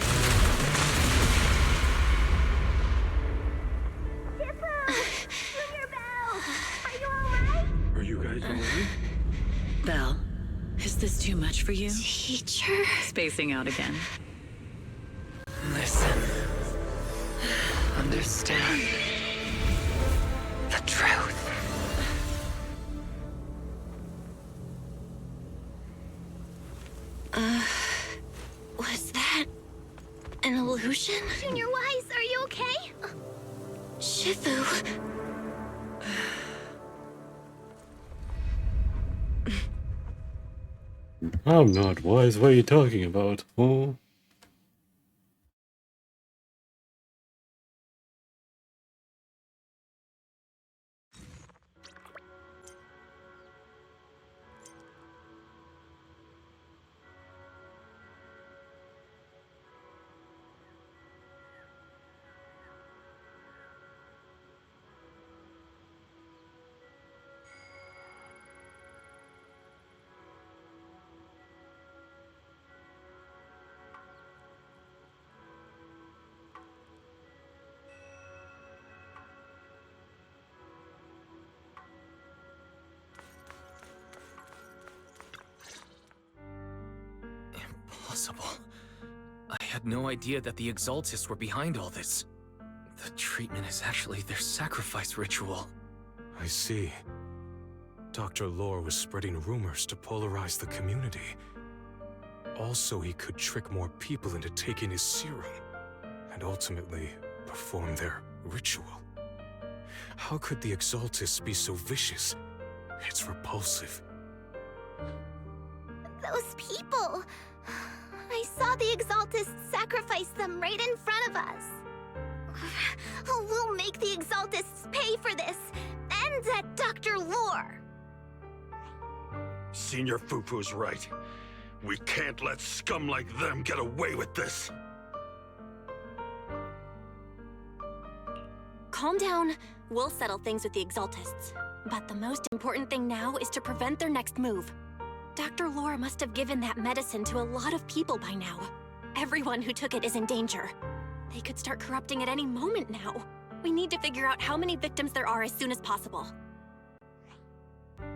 Junior Belle! Are you alright? Are you guys alright? Belle, is this too much for you? Teacher? Spacing out again. Listen. Understand. The truth. Was that an illusion? Junior Wise, are you okay? Shifu. I'm not wise. What are you talking about? Oh. Impossible. I had no idea that the Exaltists were behind all this. The treatment is actually their sacrifice ritual. I see. Dr. Lore was spreading rumors to polarize the community. Also, he could trick more people into taking his serum, and ultimately perform their ritual. How could the Exaltists be so vicious? It's repulsive. Those people! I saw the Exaltists sacrifice them right in front of us. We'll make the Exaltists pay for this, and that Dr. Lore! Senior Fufu's right. We can't let scum like them get away with this. Calm down. We'll settle things with the Exaltists. But the most important thing now is to prevent their next move. Dr. Lore must have given that medicine to a lot of people by now. Everyone who took it is in danger. They could start corrupting at any moment now. We need to figure out how many victims there are as soon as possible.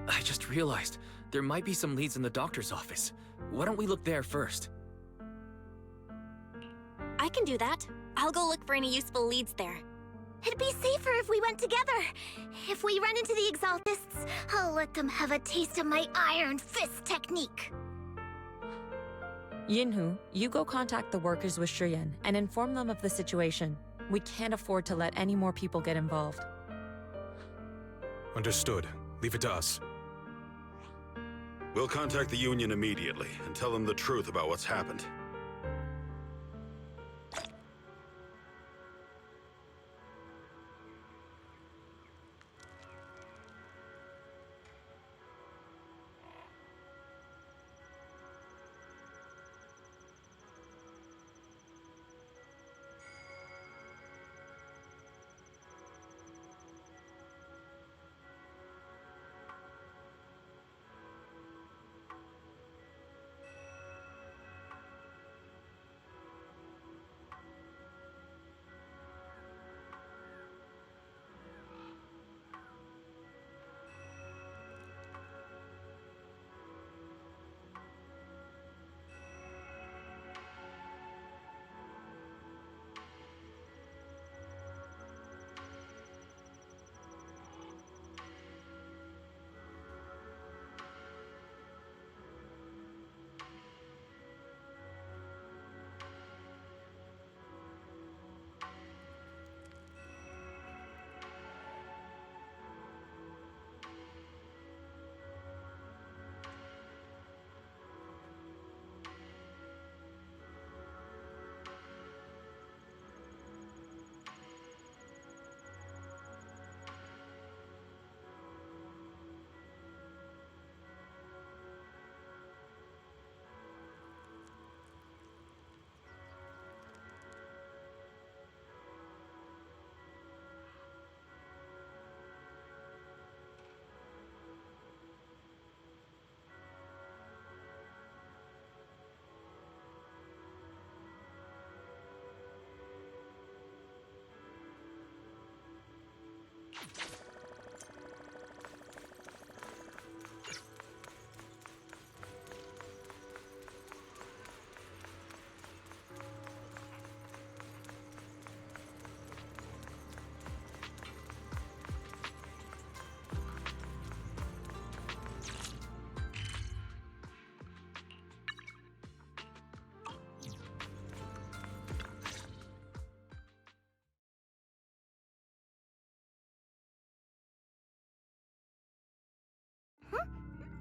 I just realized there might be some leads in the doctor's office. Why don't we look there first? I can do that. I'll go look for any useful leads there. It'd be safer if we went together. If we run into the Exaltists, I'll let them have a taste of my Iron Fist technique. Yinhu, you go contact the workers with Shiyan and inform them of the situation. We can't afford to let any more people get involved. Understood. Leave it to us. We'll contact the Union immediately and tell them the truth about what's happened.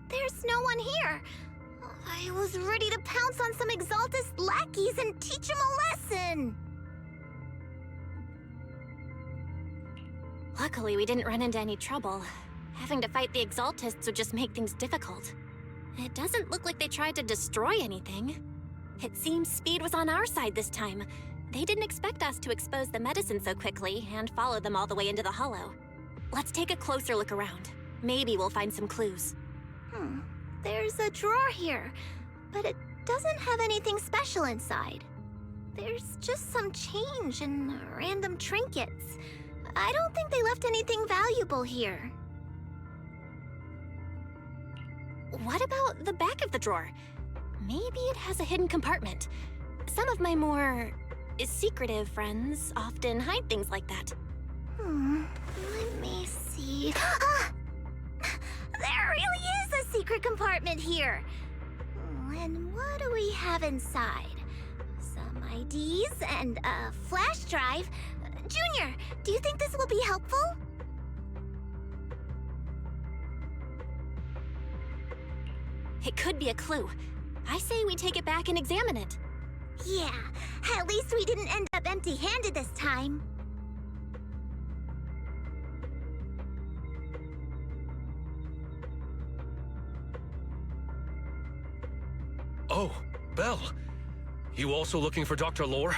there's no one here. I was ready to pounce on some Exaltus lackeys and teach them a lesson. Luckily, we didn't run into any trouble. Having to fight the Exaltists would just make things difficult. It doesn't look like they tried to destroy anything. It seems speed was on our side this time. They didn't expect us to expose the medicine so quickly and follow them all the way into the hollow. Let's take a closer look around. Maybe we'll find some clues. There's a drawer here, but it doesn't have anything special inside. There's just some change and random trinkets. I don't think they left anything valuable here. What about the back of the drawer? Maybe it has a hidden compartment. Some of my more secretive friends often hide things like that. Let me see. Ah! There really is a secret compartment here. And what do we have inside? Some IDs and a flash drive. Junior, do you think this will be helpful? It could be a clue. I say we take it back and examine it. Yeah, at least we didn't end up empty-handed this time. Oh, Belle. You also looking for Dr. Lore?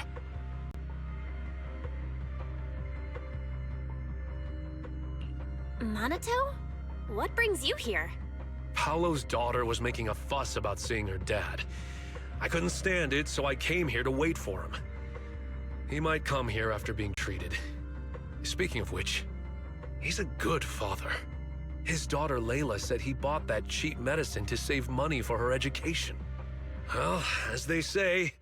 Minato? What brings you here? Paolo's daughter was making a fuss about seeing her dad. I couldn't stand it, so I came here to wait for him. He might come here after being treated. Speaking of which, he's a good father. His daughter Layla said he bought that cheap medicine to save money for her education. Well, as they say,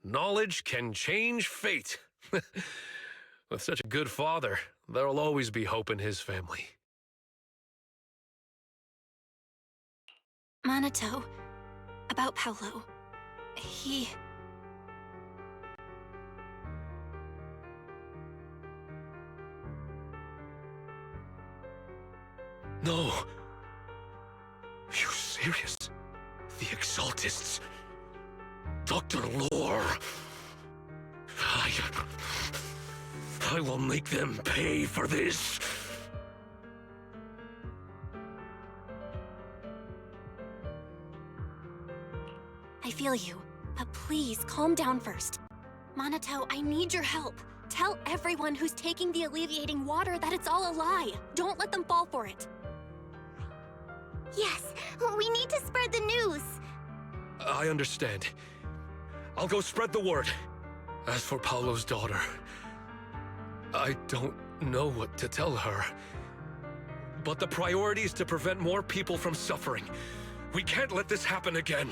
knowledge can change fate. With such a good father, there'll always be hope in his family. Minato, about Paolo. He... No. Are you serious? The Exaltists. Dr. Lore. I will make them pay for this. I feel you, but please calm down first. Minato, I need your help. Tell everyone who's taking the alleviating water that it's all a lie. Don't let them fall for it. Yes, we need to spread the news. I understand. I'll go spread the word. As for Paolo's daughter, I don't know what to tell her. But the priority is to prevent more people from suffering. We can't let this happen again.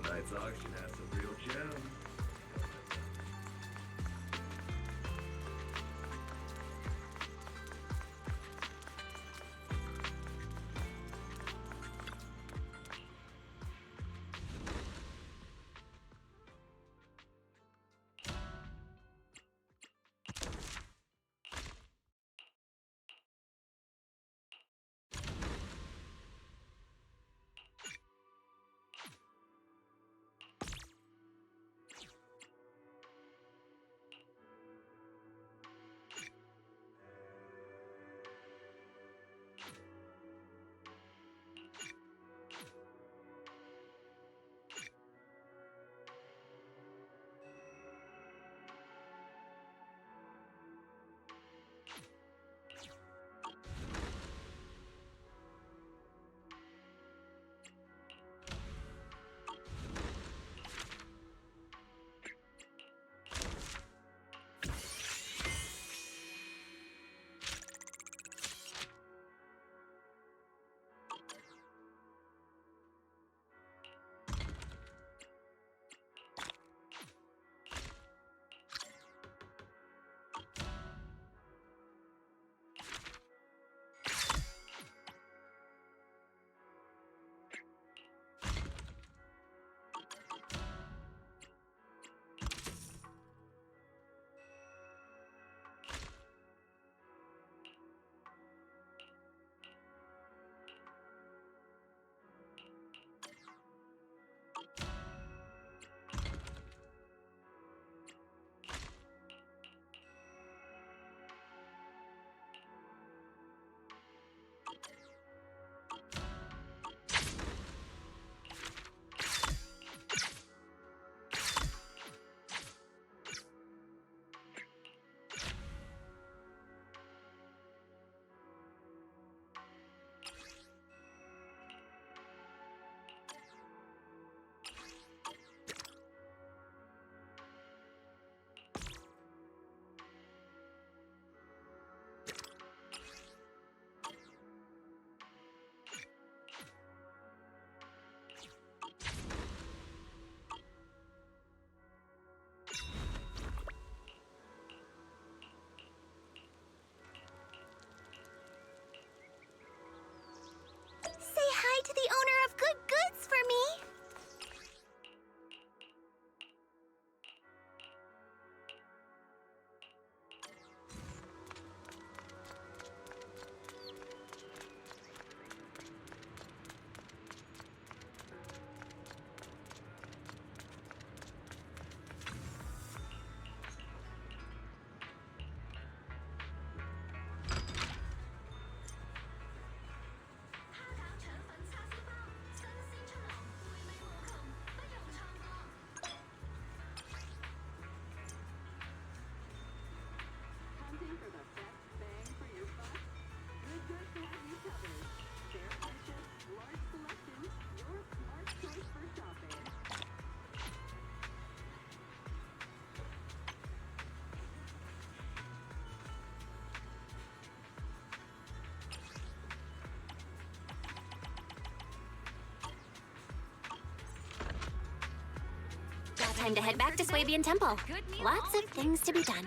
Tonight's auction has some real gems. time to head back to Swabian Temple. Lots of things to be done.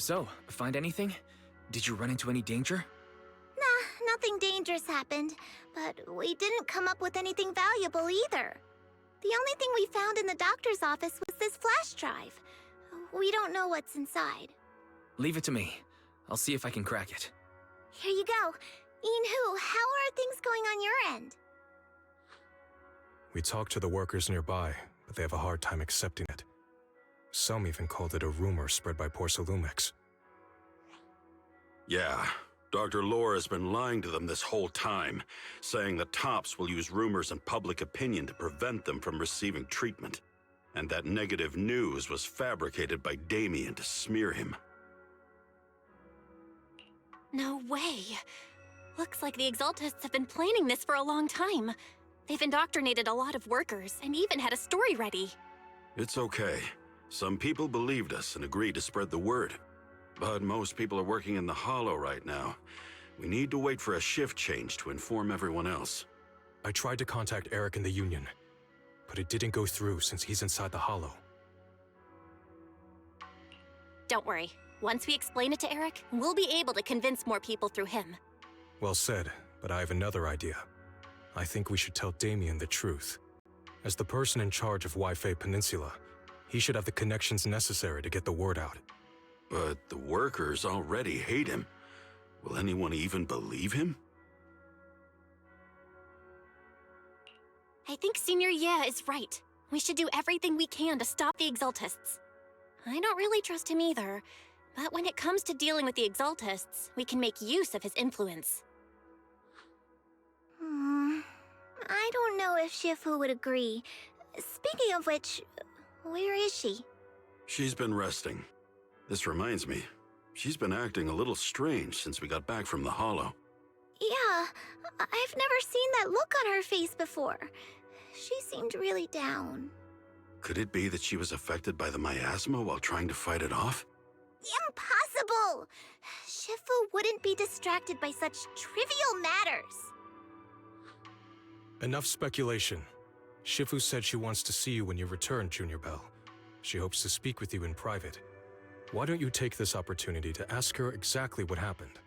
So, find anything? Did you run into any danger? Nah, nothing dangerous happened, but we didn't come up with anything valuable either. The only thing we found in the doctor's office was this flash drive. We don't know what's inside. Leave it to me. I'll see if I can crack it. Here you go. Inhu, how are things going on your end? We talked to the workers nearby, but they have a hard time accepting it. Some even called it a rumor spread by Porsalumex. Yeah, Dr. Lore has been lying to them this whole time, saying that TOPS will use rumors and public opinion to prevent them from receiving treatment, and that negative news was fabricated by Damien to smear him. No way. Looks like the Exaltists have been planning this for a long time. They've indoctrinated a lot of workers and even had a story ready. It's okay. Some people believed us and agreed to spread the word. But most people are working in the Hollow right now. We need to wait for a shift change to inform everyone else. I tried to contact Eric in the Union, but it didn't go through since he's inside the Hollow. Don't worry. Once we explain it to Eric, we'll be able to convince more people through him. Well said, but I have another idea. I think we should tell Damien the truth. As the person in charge of Wi-Fi Peninsula, he should have the connections necessary to get the word out. But the workers already hate him. Will anyone even believe him? I think Senior Ye is right. We should do everything we can to stop the Exaltists. I don't really trust him either, but when it comes to dealing with the Exaltists, we can make use of his influence. I don't know if Shifu would agree. Speaking of which, where is she? She's been resting. This reminds me, she's been acting a little strange since we got back from the Hollow. Yeah, I've never seen that look on her face before. She seemed really down. Could it be that she was affected by the miasma while trying to fight it off? Impossible! Shifu wouldn't be distracted by such trivial matters. Enough speculation. Shifu said she wants to see you when you return, Junior Bell. She hopes to speak with you in private. Why don't you take this opportunity to ask her exactly what happened?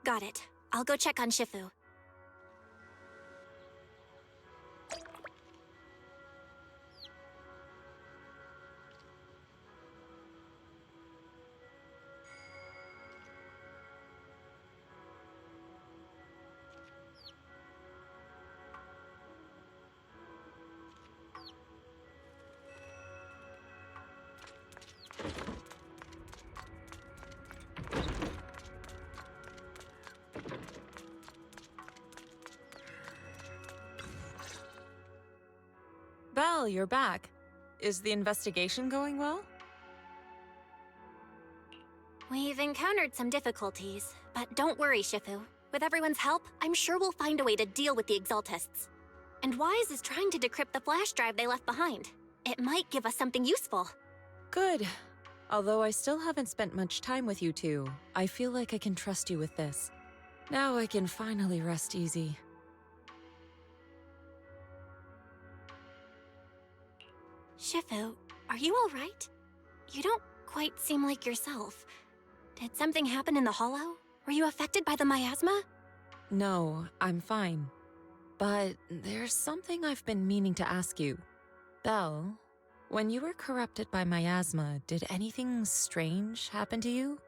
Got it. I'll go check on Shifu. Belle, you're back. Is the investigation going well? We've encountered some difficulties, but don't worry, Shifu. With everyone's help, I'm sure we'll find a way to deal with the Exaltists. And Wise is trying to decrypt the flash drive they left behind. It might give us something useful. Good. Although I still haven't spent much time with you two, I feel like I can trust you with this. Now I can finally rest easy. Shifu, are you alright? You don't quite seem like yourself. Did something happen in the hollow? Were you affected by the miasma? No, I'm fine. But there's something I've been meaning to ask you. Belle, when you were corrupted by miasma, did anything strange happen to you?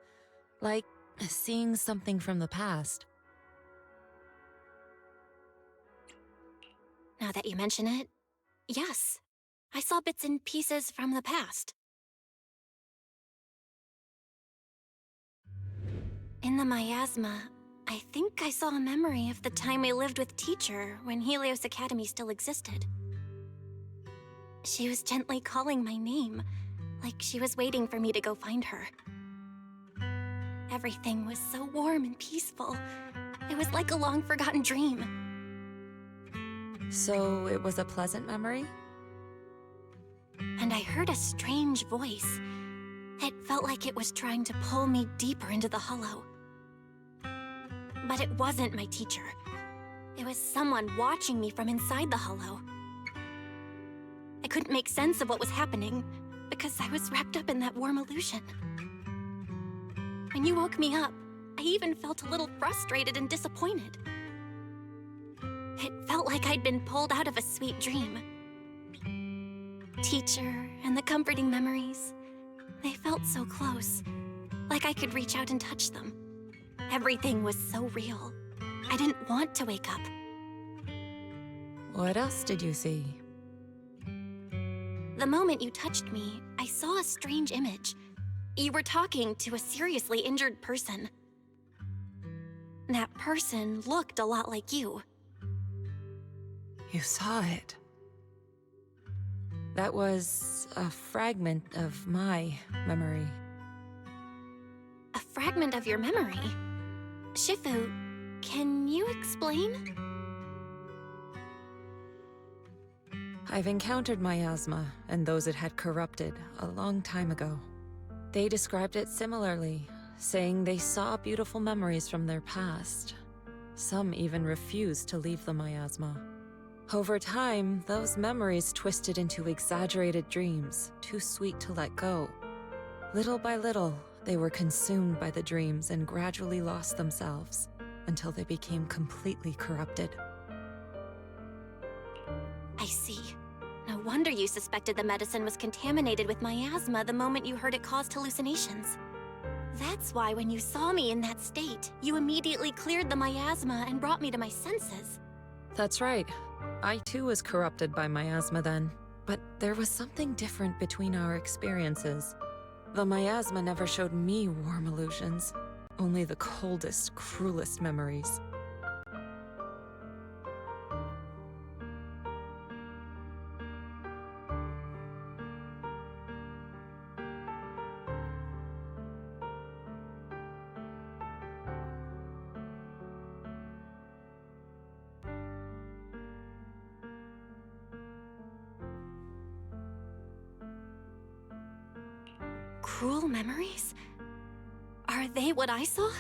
Like seeing something from the past? Now that you mention it, yes. I saw bits and pieces from the past. In the miasma, I think I saw a memory of the time I lived with Teacher when Helios Academy still existed. She was gently calling my name, like she was waiting for me to go find her. Everything was so warm and peaceful. It was like a long-forgotten dream. So it was a pleasant memory? And I heard a strange voice. It felt like it was trying to pull me deeper into the hollow. But it wasn't my teacher. It was someone watching me from inside the hollow. I couldn't make sense of what was happening because I was wrapped up in that warm illusion. When you woke me up, I even felt a little frustrated and disappointed. It felt like I'd been pulled out of a sweet dream. Teacher and the comforting memories, they felt so close, like I could reach out and touch them. Everything was so real. I didn't want to wake up. What else did you see? The moment you touched me, I saw a strange image. You were talking to a seriously injured person. That person looked a lot like you. You saw it. That was a fragment of my memory. A fragment of your memory? Shifu, can you explain? I've encountered miasma and those it had corrupted a long time ago. They described it similarly, saying they saw beautiful memories from their past. Some even refused to leave the miasma. Over time, those memories twisted into exaggerated dreams, too sweet to let go. Little by little, they were consumed by the dreams and gradually lost themselves, until they became completely corrupted. I see. No wonder you suspected the medicine was contaminated with miasma the moment you heard it caused hallucinations. That's why when you saw me in that state, you immediately cleared the miasma and brought me to my senses. That's right. I too was corrupted by miasma then, but there was something different between our experiences. The miasma never showed me warm illusions, only the coldest, cruelest memories. Cruel memories? Are they what I saw?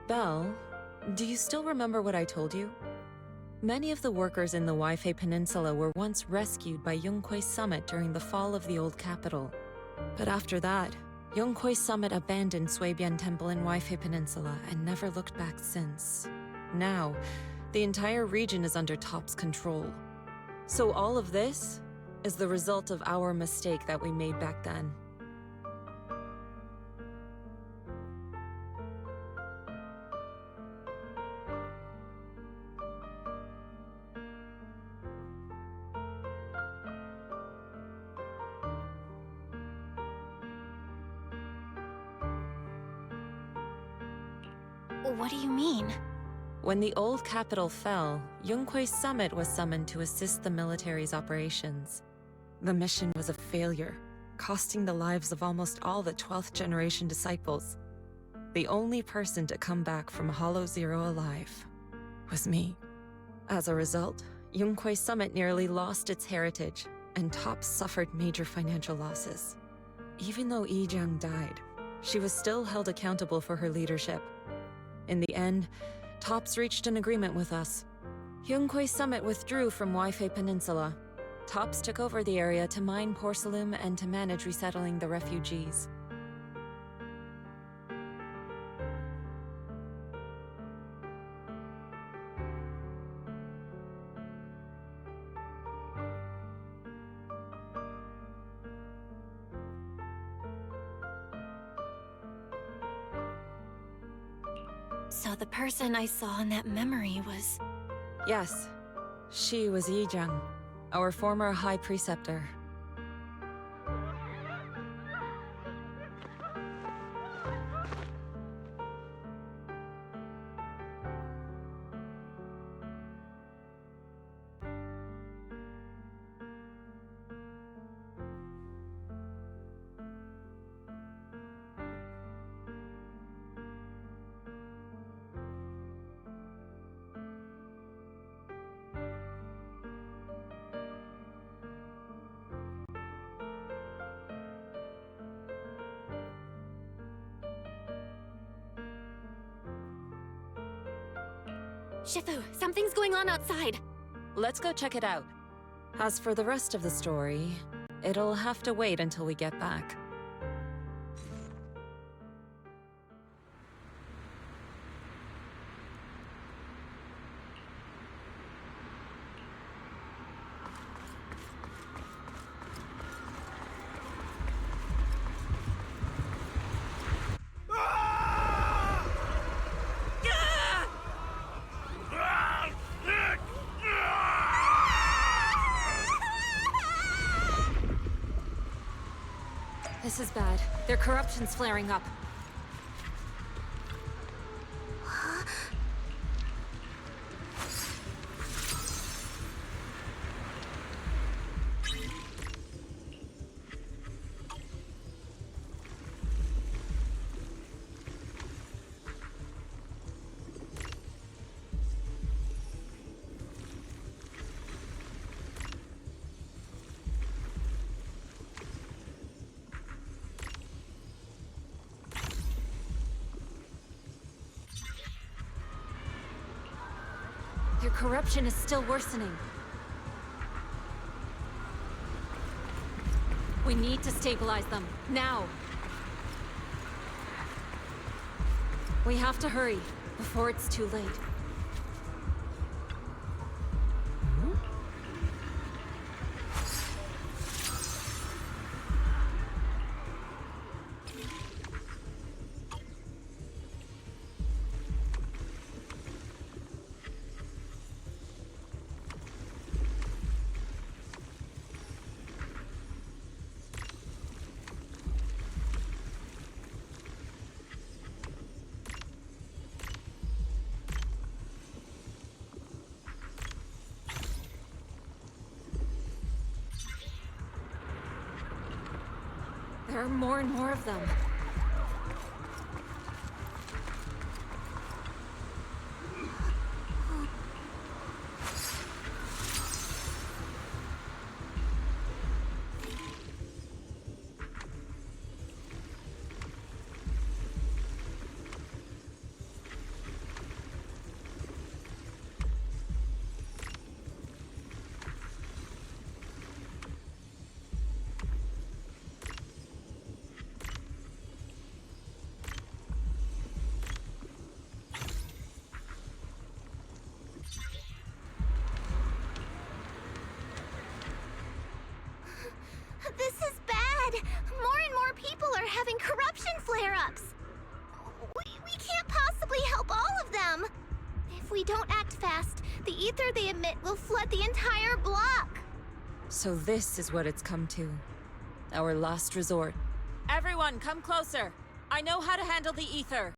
Belle, do you still remember what I told you? Many of the workers in the Waifei Peninsula were once rescued by Yunquei Summit during the fall of the old capital. But after that, Yunquei Summit abandoned Shuibian Temple in Waifei Peninsula and never looked back since. Now, the entire region is under Top's control. So all of this is the result of our mistake that we made back then. What do you mean? When the old capital fell, Yunquei Summit was summoned to assist the military's operations. The mission was a failure, costing the lives of almost all the 12th generation disciples. The only person to come back from Hollow Zero alive was me. As a result, Yunquei Summit nearly lost its heritage, and TOPS suffered major financial losses. Even though Yijiang died, she was still held accountable for her leadership. In the end, TOPS reached an agreement with us. Yunquei Summit withdrew from Waifei Peninsula. TOPS took over the area to mine porcelain and to manage resettling the refugees. So the person I saw in that memory was... Yes, she was Yijiang, our former High Preceptor. Shifu, something's going on outside. Let's go check it out. As for the rest of the story, it'll have to wait until we get back. This is bad. Their corruption's flaring up. Their corruption is still worsening. We need to stabilize them, now! We have to hurry, before it's too late. There are more and more of them. This is bad! More and more people are having corruption flare-ups! We can't possibly help all of them! If we don't act fast, the ether they emit will flood the entire block! So this is what it's come to. Our last resort. Everyone, come closer! I know how to handle the ether!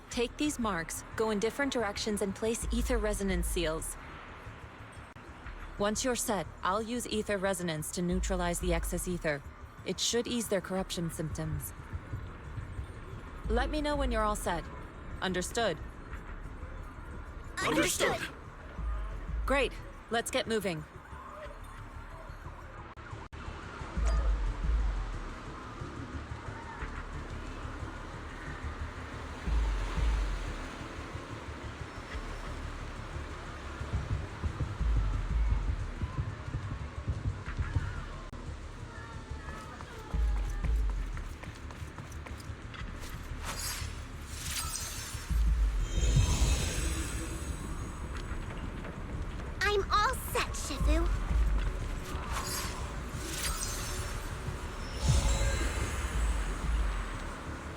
Take these marks, go in different directions, and place ether resonance seals. Once you're set, I'll use ether resonance to neutralize the excess ether. It should ease their corruption symptoms. Let me know when you're all set. Understood? Understood. Great. Let's get moving. I'm all set, Shifu.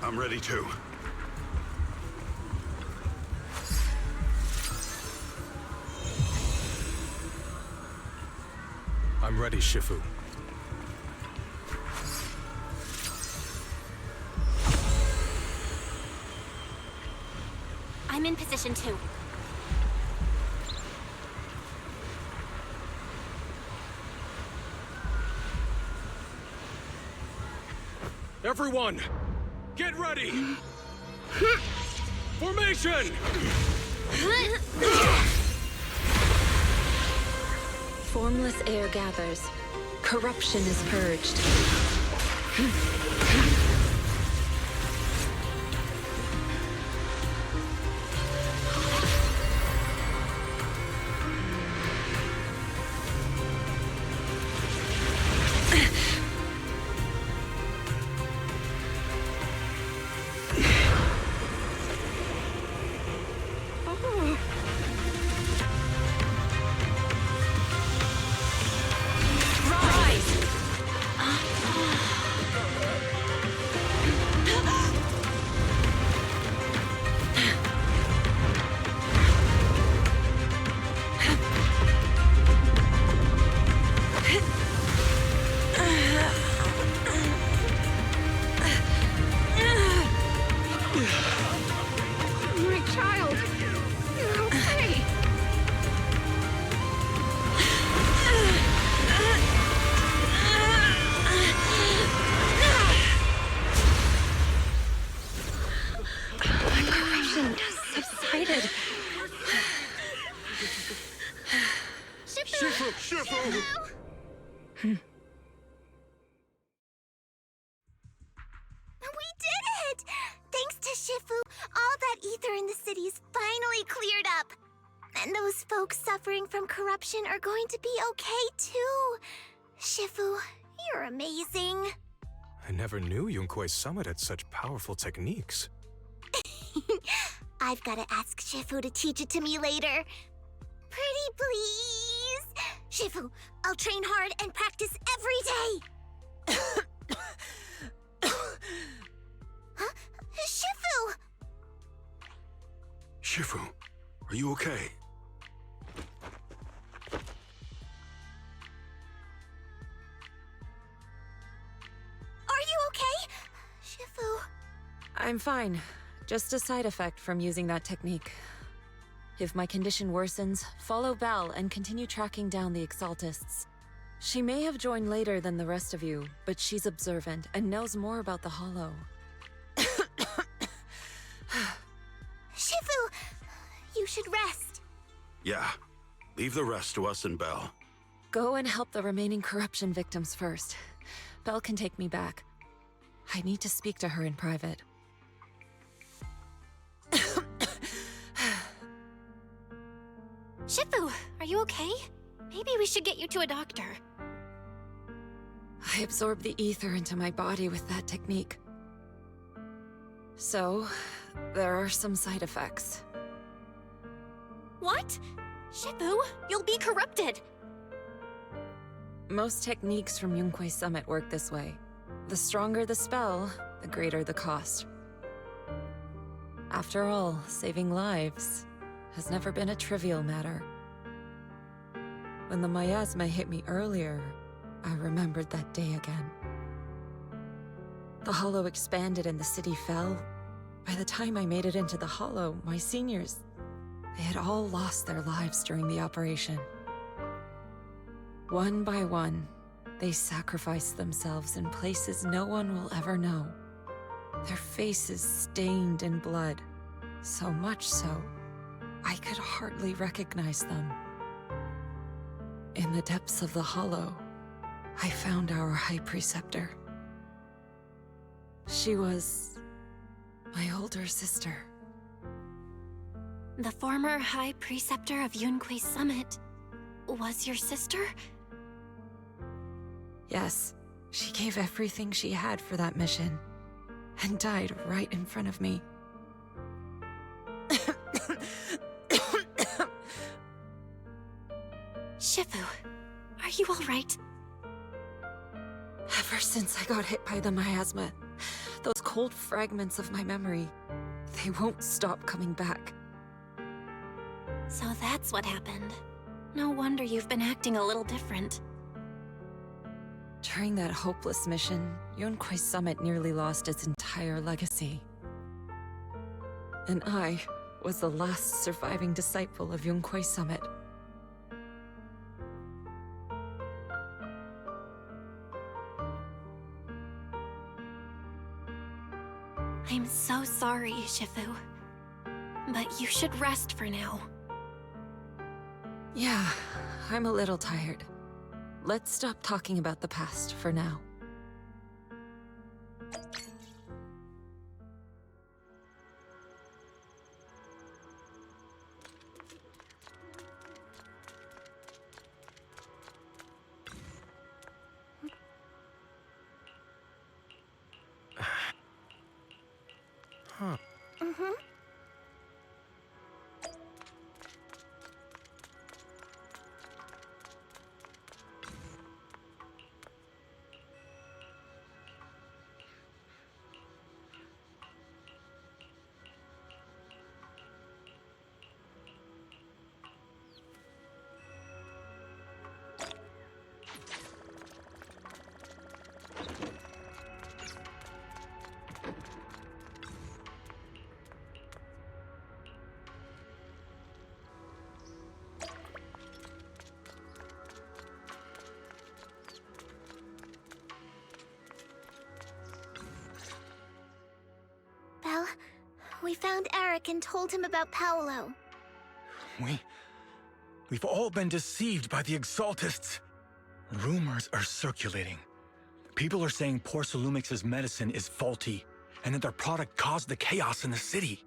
I'm ready too. I'm ready, Shifu. I'm in position too. Everyone, get ready! Formation! Formless air gathers. Corruption is purged. My child, you're okay. Corruption subsided. Shifu! We did it! Thanks to Shifu, all that ether in the city's finally cleared up. And those folks suffering from corruption are going to be okay too. Shifu, you're amazing. I never knew Yunque's summit had such powerful techniques. I've gotta ask Shifu to teach it to me later. Pretty please? Shifu, I'll train hard and practice every day. Huh? Shifu! Shifu, are you okay? Are you okay? Shifu. I'm fine. Just a side effect from using that technique. If my condition worsens, follow Val and continue tracking down the Exaltists. She may have joined later than the rest of you, but she's observant and knows more about the Hollow. Shifu, you should rest. Yeah. Leave the rest to us and Belle. Go and help the remaining corruption victims first. Belle can take me back. I need to speak to her in private. Shifu, are you okay? Maybe we should get you to a doctor. I absorbed the ether into my body with that technique. So, there are some side effects. What? Shifu, you'll be corrupted. Most techniques from Yunque's summit work this way. The stronger the spell, the greater the cost. After all, saving lives has never been a trivial matter. When the miasma hit me earlier, I remembered that day again. The Hollow expanded and the city fell. By the time I made it into the Hollow, my seniors, they had all lost their lives during the operation. One by one, They sacrifice themselves in places no one will ever know. Their faces stained in blood, so much so, I could hardly recognize them. In the depths of the hollow, I found our High Preceptor. She was my older sister. The former High Preceptor of Yunque's Summit was your sister? Yes, she gave everything she had for that mission, and died right in front of me. Shifu, are you all right? Ever since I got hit by the miasma, those cold fragments of my memory, they won't stop coming back. So that's what happened. No wonder you've been acting a little different. During that hopeless mission, Yunque's Summit nearly lost its entire legacy. And I was the last surviving disciple of Yunque's Summit. I'm so sorry, Shifu. But you should rest for now. Yeah, I'm a little tired. Let's stop talking about the past for now. Huh. Mm-hmm. Belle, we found Eric and told him about Paolo. We've all been deceived by the Exaltists. Rumors are circulating. People are saying Porcelumix's medicine is faulty, and that their product caused the chaos in the city.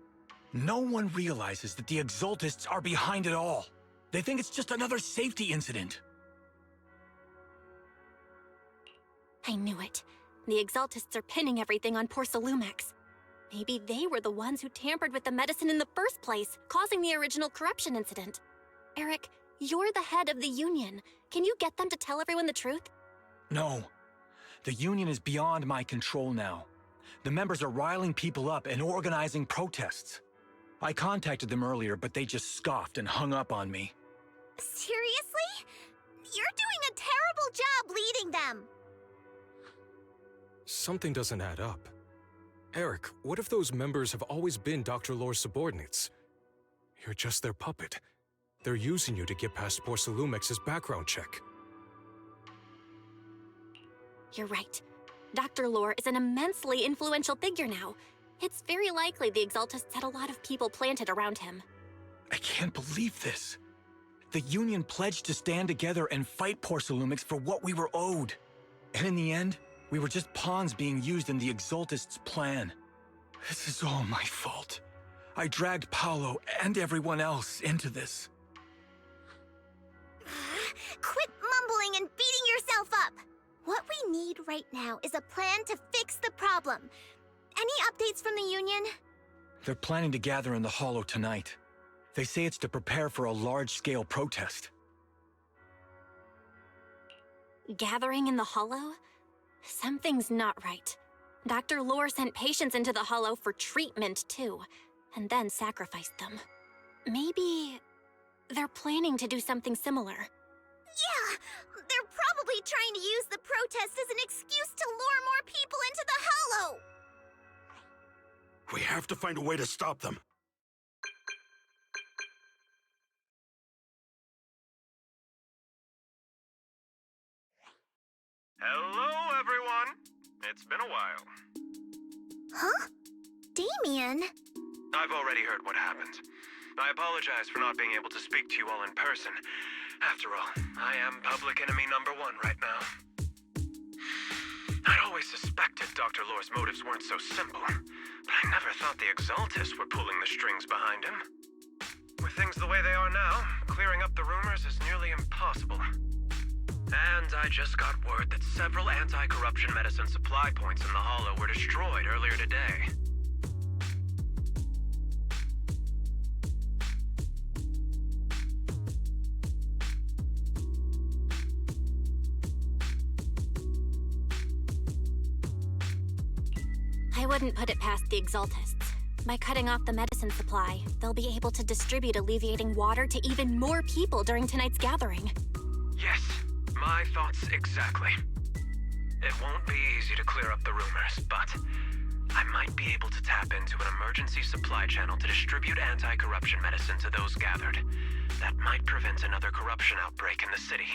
No one realizes that the Exaltists are behind it all. They think it's just another safety incident. I knew it. The Exaltists are pinning everything on Porcelumix. Maybe they were the ones who tampered with the medicine in the first place, causing the original corruption incident. Eric, you're the head of the Union. Can you get them to tell everyone the truth? No. The Union is beyond my control now. The members are riling people up and organizing protests. I contacted them earlier, but they just scoffed and hung up on me. Seriously? You're doing a terrible job leading them. Something doesn't add up. Eric, what if those members have always been Dr. Lore's subordinates? You're just their puppet. They're using you to get past Porcelumix's background check. You're right. Dr. Lore is an immensely influential figure now. It's very likely the Exaltists had a lot of people planted around him. I can't believe this. The Union pledged to stand together and fight Porcelumix for what we were owed. And in the end, we were just pawns being used in the Exaltists' plan. This is all my fault. I dragged Paolo and everyone else into this. Quit mumbling and beating yourself up. What we need right now is a plan to fix the problem. Any updates from the Union? They're planning to gather in the Hollow tonight. They say it's to prepare for a large-scale protest. Gathering in the Hollow? Something's not right. Dr. Lore sent patients into the Hollow for treatment, too, and then sacrificed them. Maybe they're planning to do something similar. Yeah, they're probably trying to use the protest as an excuse to lure more people into the Hollow. We have to find a way to stop them. Hello, everyone. It's been a while. Huh? Damien? I've already heard what happened. I apologize for not being able to speak to you all in person. After all, I am public enemy number one right now. I'd always suspected Dr. Lore's motives weren't so simple, but I never thought the Exaltists were pulling the strings behind him. With things the way they are now, clearing up the rumors is nearly impossible. And I just got word that several anti-corruption medicine supply points in the Hollow were destroyed earlier today. I wouldn't put it past the Exaltists. By cutting off the medicine supply, they'll be able to distribute alleviating water to even more people during tonight's gathering. Yes, my thoughts exactly. It won't be easy to clear up the rumors, but I might be able to tap into an emergency supply channel to distribute anti-corruption medicine to those gathered. That might prevent another corruption outbreak in the city.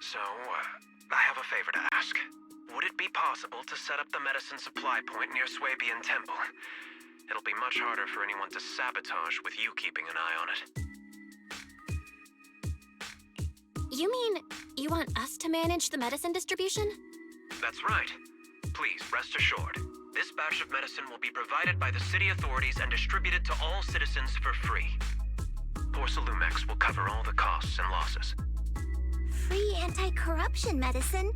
So, I have a favor to ask. Would it be possible to set up the medicine supply point near Swabian Temple? It'll be much harder for anyone to sabotage with you keeping an eye on it. You mean, you want us to manage the medicine distribution? That's right. Please, rest assured. This batch of medicine will be provided by the city authorities and distributed to all citizens for free. Porcelumex will cover all the costs and losses. Free anti-corruption medicine?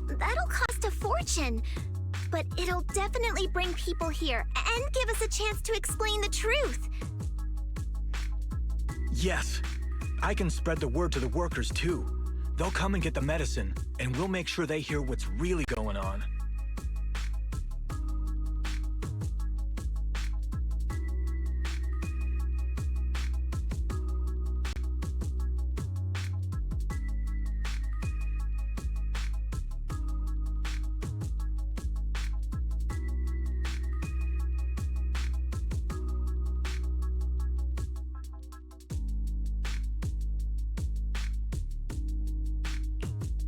That'll cost a fortune. But it'll definitely bring people here and give us a chance to explain the truth. Yes. I can spread the word to the workers, too. They'll come and get the medicine, and we'll make sure they hear what's really going on.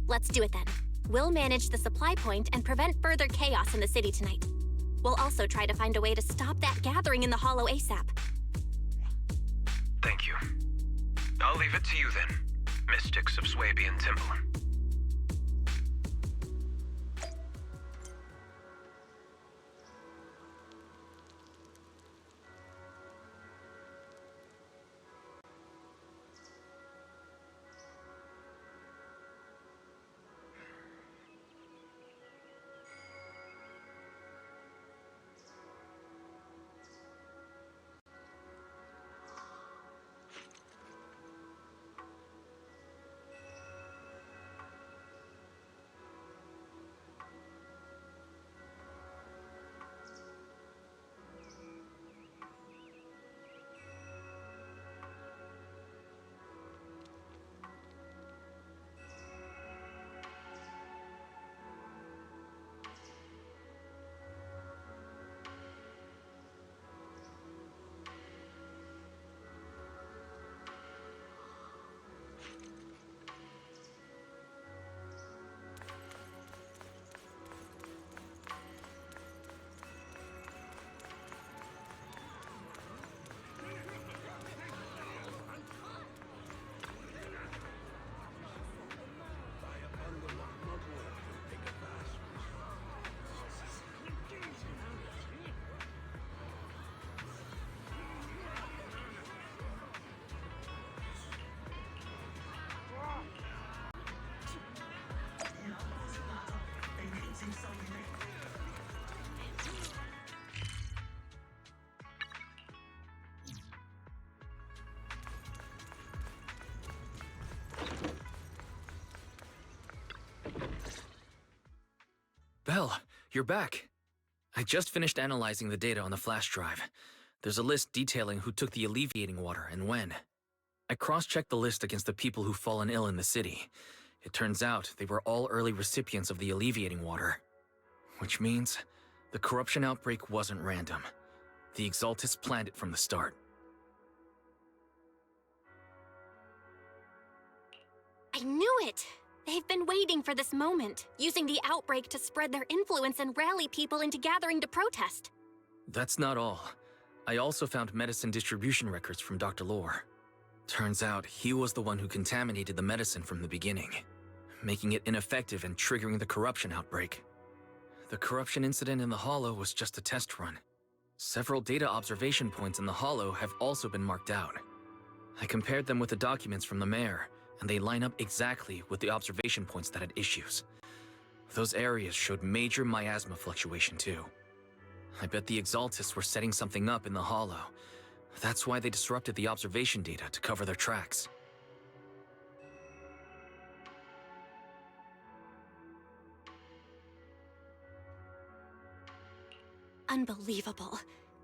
Let's do it then. We'll manage the supply point and prevent further chaos in the city tonight. We'll also try to find a way to stop that gathering in the Hollow ASAP. Thank you. I'll leave it to you then, Mystics of Swabian Temple. Belle, you're back. I just finished analyzing the data on the flash drive. There's a list detailing who took the alleviating water and when. I cross-checked the list against the people who've fallen ill in the city. It turns out they were all early recipients of the alleviating water. Which means the corruption outbreak wasn't random. The Exaltists planned it from the start. I knew it! They've been waiting for this moment, using the outbreak to spread their influence and rally people into gathering to protest. That's not all. I also found medicine distribution records from Dr. Lore. Turns out he was the one who contaminated the medicine from the beginning, making it ineffective and triggering the corruption outbreak. The corruption incident in the Hollow was just a test run. Several data observation points in the Hollow have also been marked out. I compared them with the documents from the mayor, and they line up exactly with the observation points that had issues. Those areas showed major miasma fluctuation too. I bet the Exaltists were setting something up in the Hollow. That's why they disrupted the observation data to cover their tracks. Unbelievable.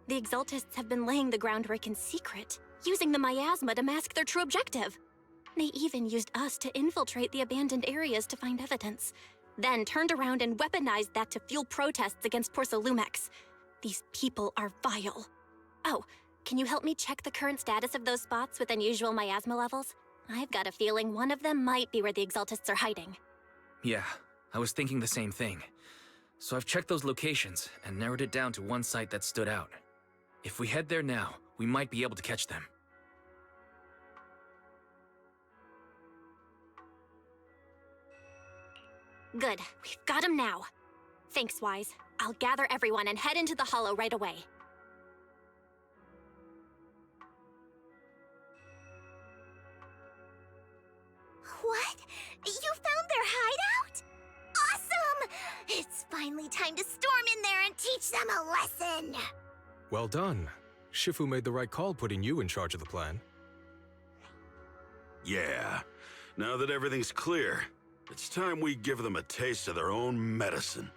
The Exaltists have been laying the groundwork in secret, using the miasma to mask their true objective. They even used us to infiltrate the abandoned areas to find evidence, then turned around and weaponized that to fuel protests against Porsalumex. These people are vile. Oh, can you help me check the current status of those spots with unusual miasma levels? I've got a feeling one of them might be where the Exaltists are hiding. Yeah, I was thinking the same thing. So I've checked those locations and narrowed it down to one site that stood out. If we head there now, we might be able to catch them. Good, we've got them now. Thanks, Wise. I'll gather everyone and head into the Hollow right away. What? You found their hideout? Awesome! It's finally time to storm in there and teach them a lesson! Well done. Shifu made the right call putting you in charge of the plan. Yeah. Now that everything's clear, it's time we give them a taste of their own medicine.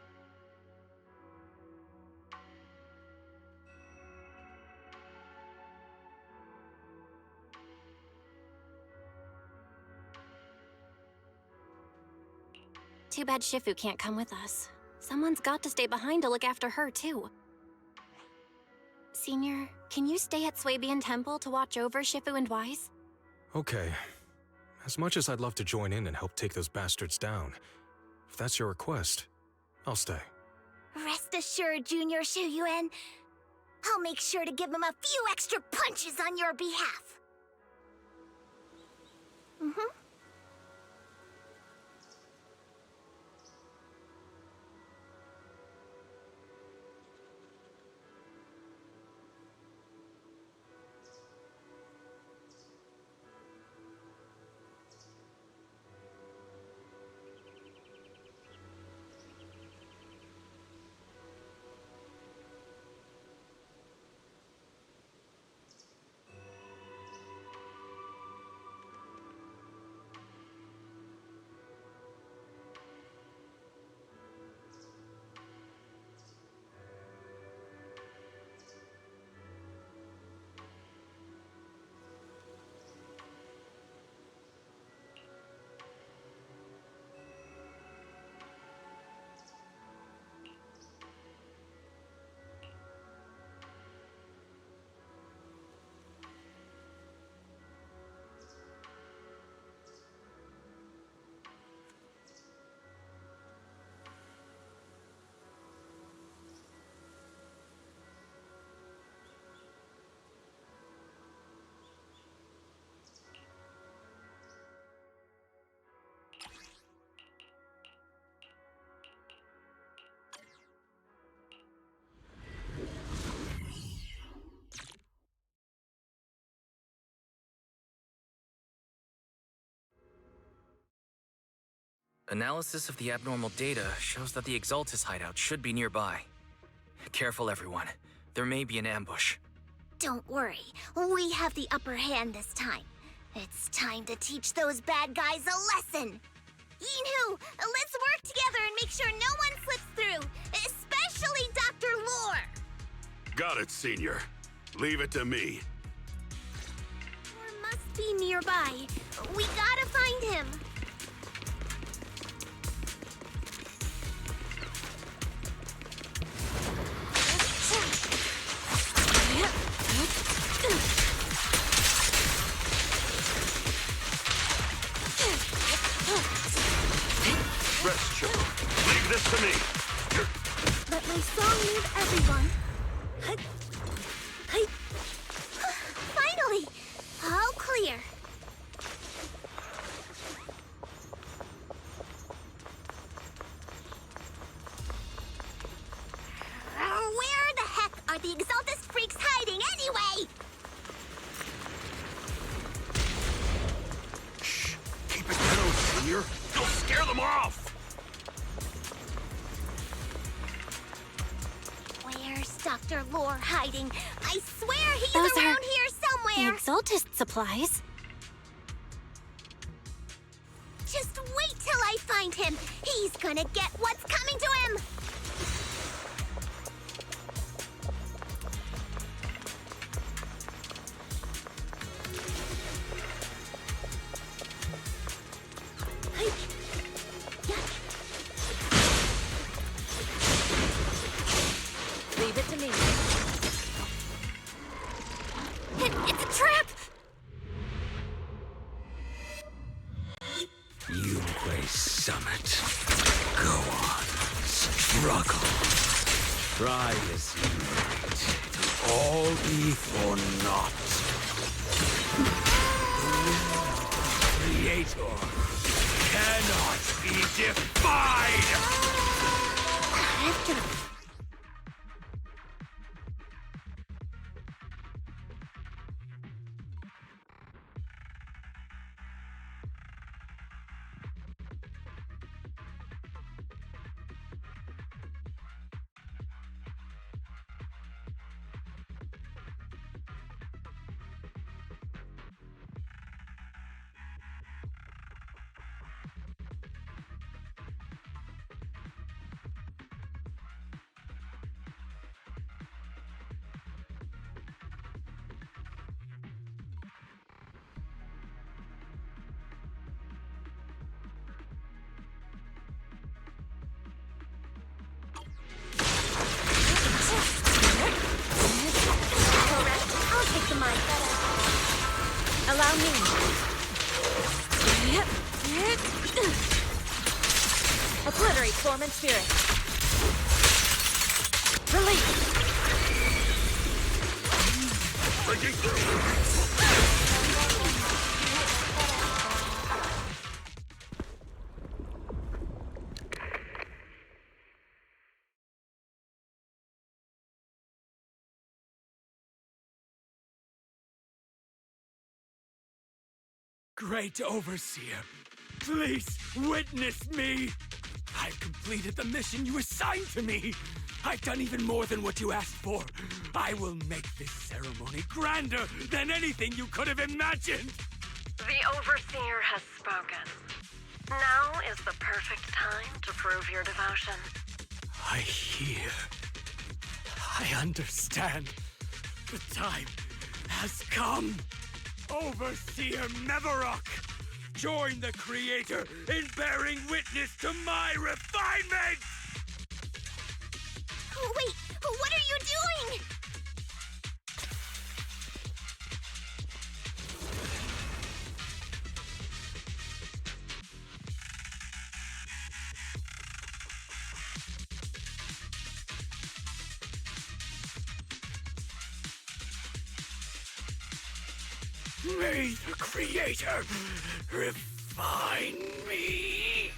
Too bad Shifu can't come with us. Someone's got to stay behind to look after her, too. Senior, can you stay at Swabian Temple to watch over Shifu and Wise? Okay. As much as I'd love to join in and help take those bastards down, if that's your request, I'll stay. Rest assured, Junior Shuyuan. I'll make sure to give them a few extra punches on your behalf. Mm-hmm. Analysis of the abnormal data shows that the Exaltis hideout should be nearby. Careful, everyone. There may be an ambush. Don't worry, we have the upper hand this time. It's time to teach those bad guys a lesson. Yinhu, let's work together and make sure no one slips through, especially Dr. Lore. Got it, Senior. Leave it to me. Lore must be nearby. We gotta find him. Rest, Choco. Leave this to me. Let my song move everyone. Finally! All clear. Where the heck are the Exaltus freaks hiding anyway? Shh. Keep it down, Senior. You'll scare them off. Where's Dr. Lore hiding? I swear he's Those are around here somewhere. The Exaltist supplies. Just wait till I find him. He's gonna get what's coming to him. Leave it to me. It's a trap! Yunque Summit. Go on. Struggle. Try as you might. It'll all be for naught. The Creator cannot be defied! I'll take the mic. Allow me. Obliterate form and spirit. Release. Breaking through. Great Overseer, please witness me! I've completed the mission you assigned to me! I've done even more than what you asked for! I will make this ceremony grander than anything you could have imagined! The Overseer has spoken. Now is the perfect time to prove your devotion. I hear. I understand. The time has come! Overseer Mevarok! Join the Creator in bearing witness to my refinement! Wait, what are you doing? May the Creator refine me!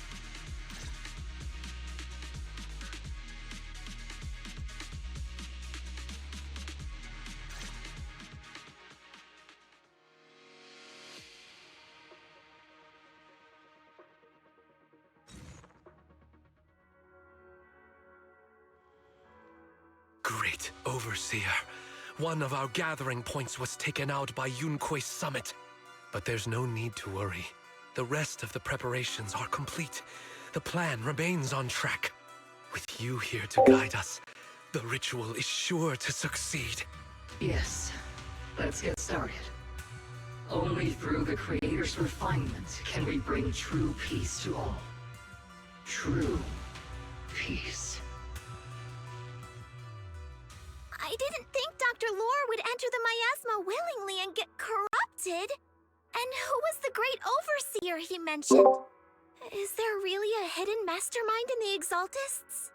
Great Overseer. One of our gathering points was taken out by Yunque Summit. But there's no need to worry. The rest of the preparations are complete. The plan remains on track. With you here to guide us, the ritual is sure to succeed. Yes, let's get started. Only through the Creator's refinement can we bring true peace to all. True peace. I didn't think Dr. Lore would enter the miasma willingly and get corrupted. And who was the great overseer he mentioned? Is there really a hidden mastermind in the Exaltists?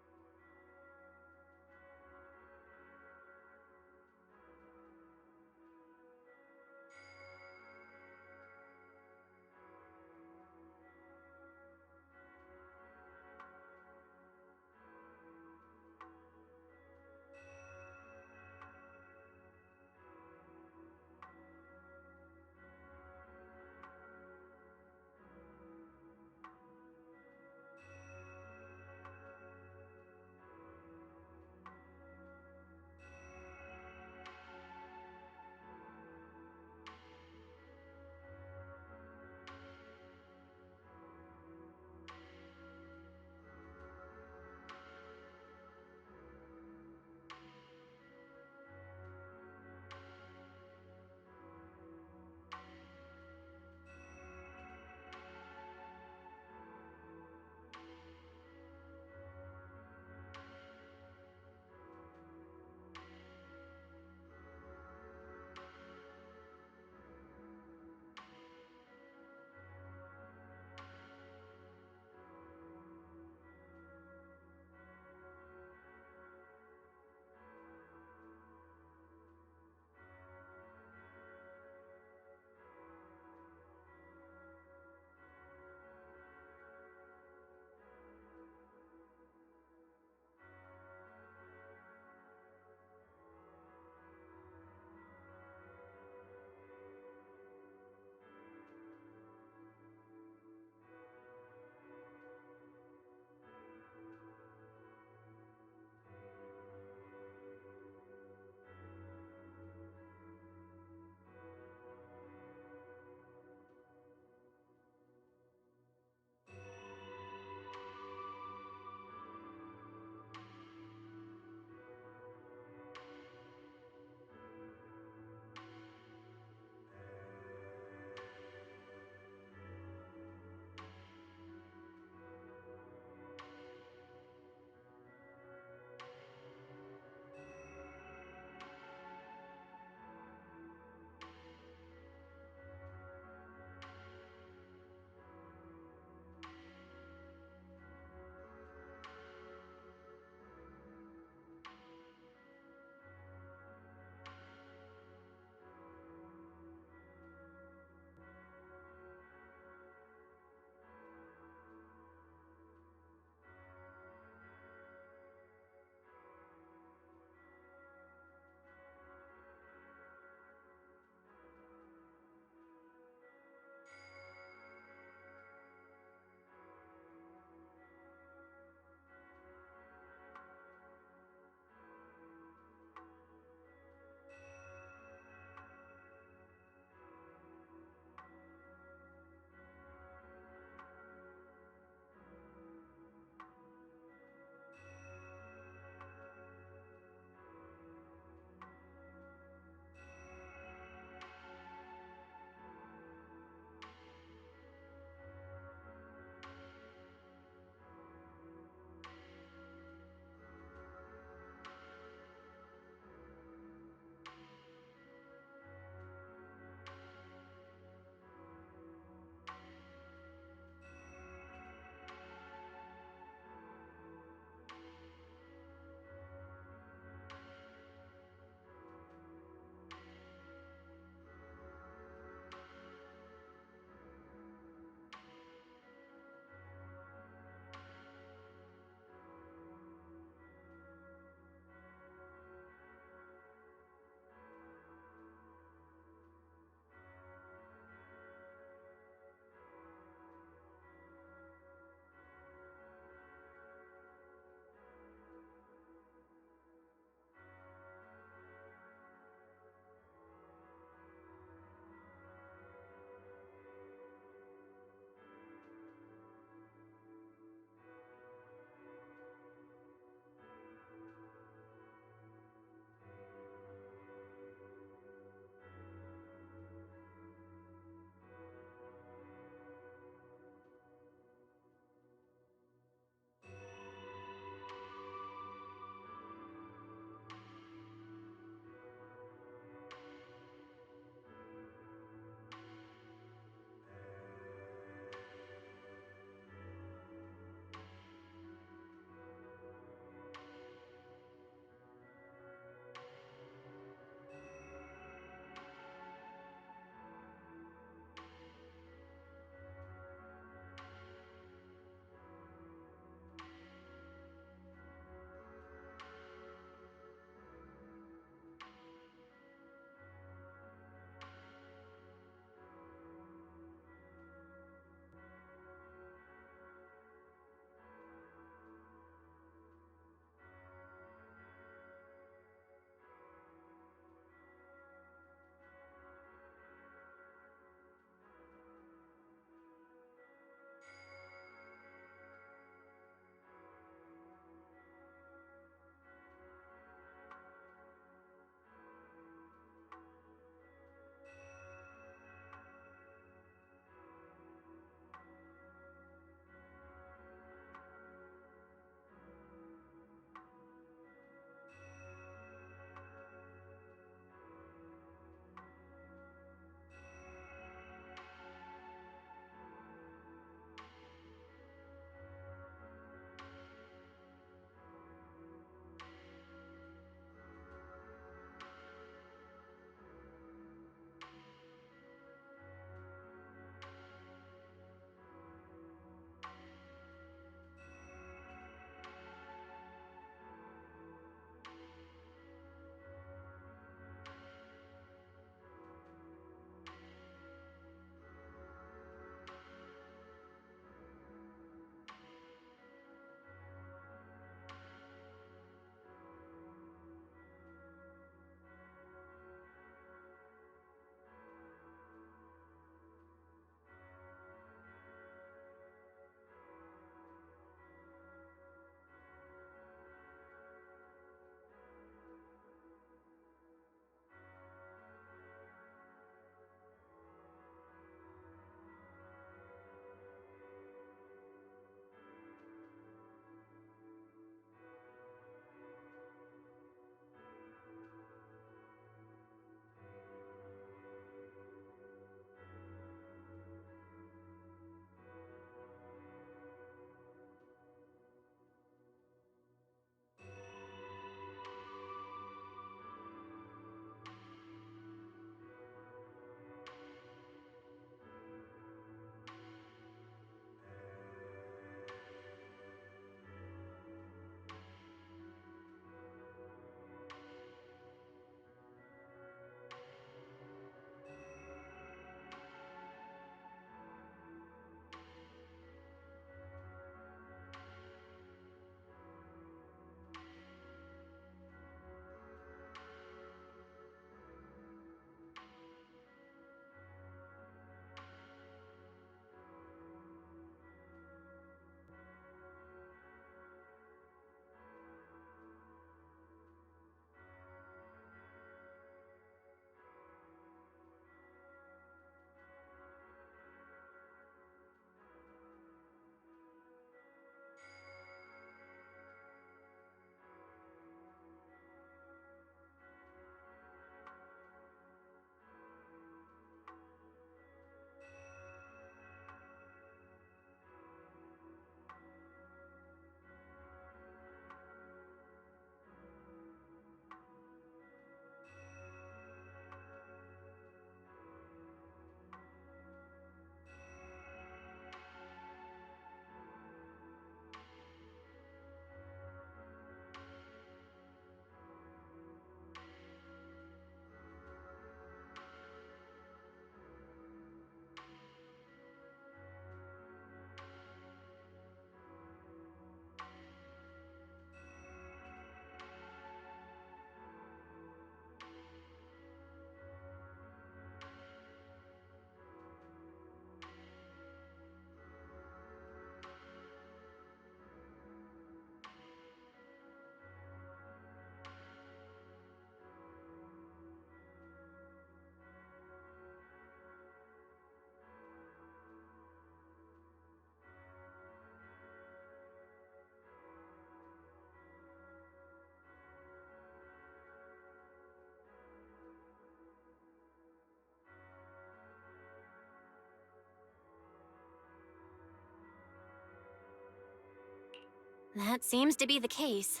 That seems to be the case.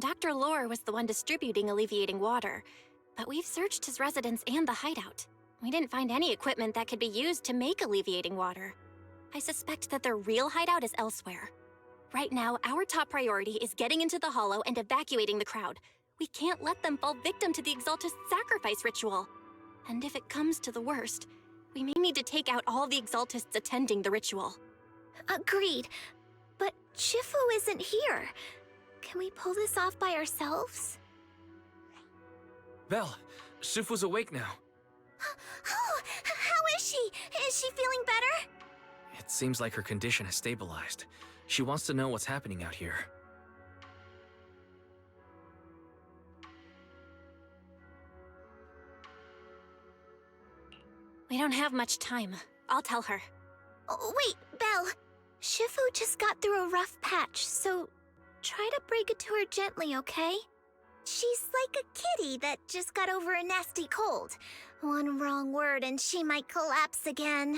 Dr. Lore was the one distributing alleviating water, but we've searched his residence and the hideout. We didn't find any equipment that could be used to make alleviating water. I suspect that their real hideout is elsewhere. Right now, our top priority is getting into the Hollow and evacuating the crowd. We can't let them fall victim to the Exaltist sacrifice ritual. And if it comes to the worst, we may need to take out all the Exaltists attending the ritual. Agreed. But Shifu isn't here. Can we pull this off by ourselves? Belle, Shifu's awake now. Oh, how is she? Is she feeling better? It seems like her condition has stabilized. She wants to know what's happening out here. We don't have much time. I'll tell her. Oh, wait, Belle. Shifu just got through a rough patch, so try to break it to her gently, okay? She's like a kitty that just got over a nasty cold. One wrong word and she might collapse again.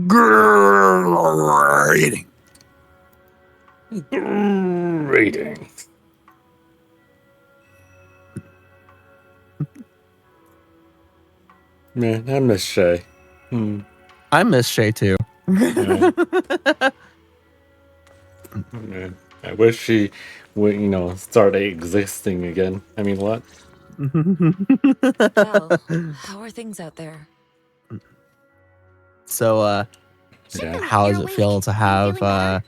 Greeting. Greetings. Man, I miss Shay. I miss Shay too. Man, I wish she would, start existing again. I mean, what? Belle, how are things out there? So, Yeah. how does it feel to have a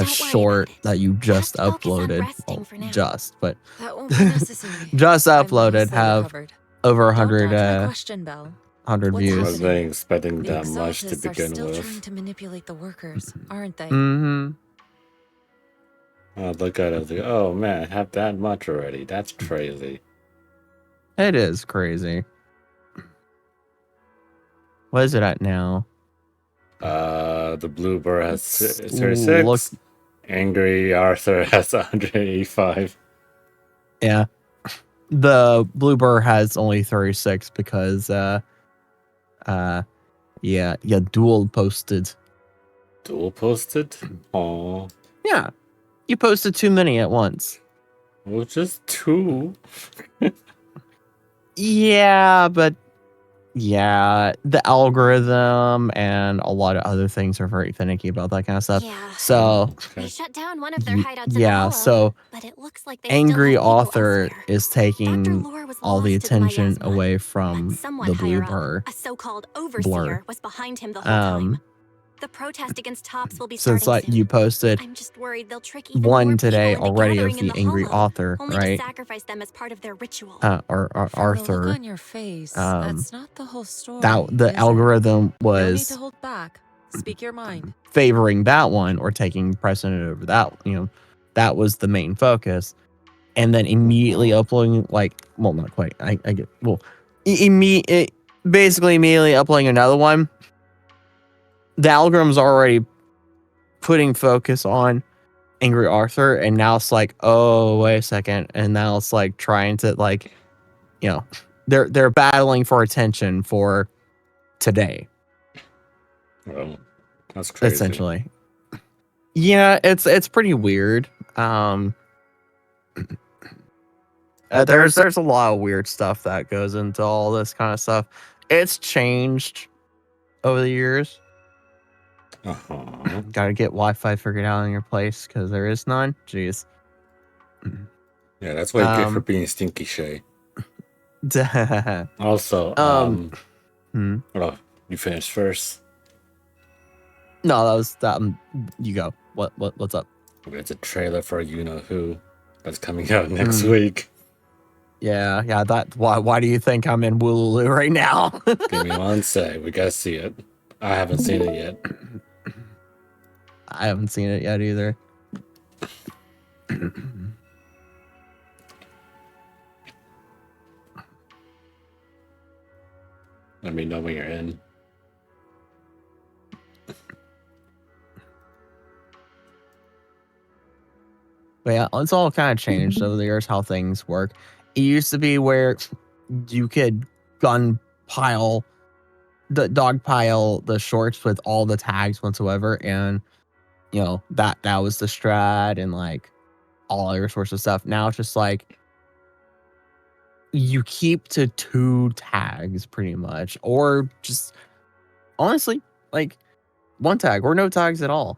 short that you just uploaded? Well, but That won't be necessary. just I'm uploaded mostly have recovered. over Don't 100 dodge my question, Belle. 100 What's views. Wasn't expecting The that much to Exaltists are begin still with. trying to manipulate the workers, aren't they? Mm-hmm. I look at it and think, oh man, I have that much already. That's crazy. It is crazy. What is it at now? The Blue Bird has Ooh, 36. look. Angry Arthur has 185. Yeah. The Bluebird has only 36 because yeah, dual posted. Dual posted? Oh. Yeah. You posted too many at once. Well, just 2. Yeah, but yeah, the algorithm and a lot of other things are very finicky about that kind of stuff. Yeah. So They shut down one of their hideouts in the yeah, Hollow, so but it looks like they Angry still have people Author elsewhere. is taking Lore was all the lost to the attention miasma, away from Someone the higher Bluebird up, a so-called blur. overseer, was behind him the whole time. The protest against Tops will be Since starting like you posted I'm just worried they'll trick even more one people today into already of gathering in the the Angry Hollow, Author, only to right? sacrifice them as part of their ritual. Or From the Arthur. look on your face, that's not the whole story. That the is it? algorithm No need was to hold back. Speak your mind. favoring that one or taking precedent over that. That was the main focus. And then immediately uploading, well, not quite. I get, well, basically immediately uploading another one. The algorithm's already putting focus on Angry Arthur, and now it's like, oh, wait a second. And now it's like trying to they're battling for attention for today. Well, that's crazy. Essentially. Yeah, it's pretty weird. There's a lot of weird stuff that goes into all this kind of stuff. It's changed over the years. Gotta get Wi-Fi figured out in your place because there is none. Jeez. Yeah, that's what you get for being stinky, Shay. Also, oh, you finished first. No, that was that. You go. What's up? It's a trailer for You Know Who that's coming out next week. Yeah. Why do you think I'm in Wooloo right now? Give me one sec. We gotta see it. I haven't seen it yet. I haven't seen it yet either. Let me know when you're in. But yeah, it's all kind of changed over the years how things work. It used to be where you could dog pile the shorts with all the tags whatsoever, and you know that was the strat and like all other sorts of stuff. Now it's just like you keep to 2 tags pretty much, or just honestly like 1 tag or no tags at all.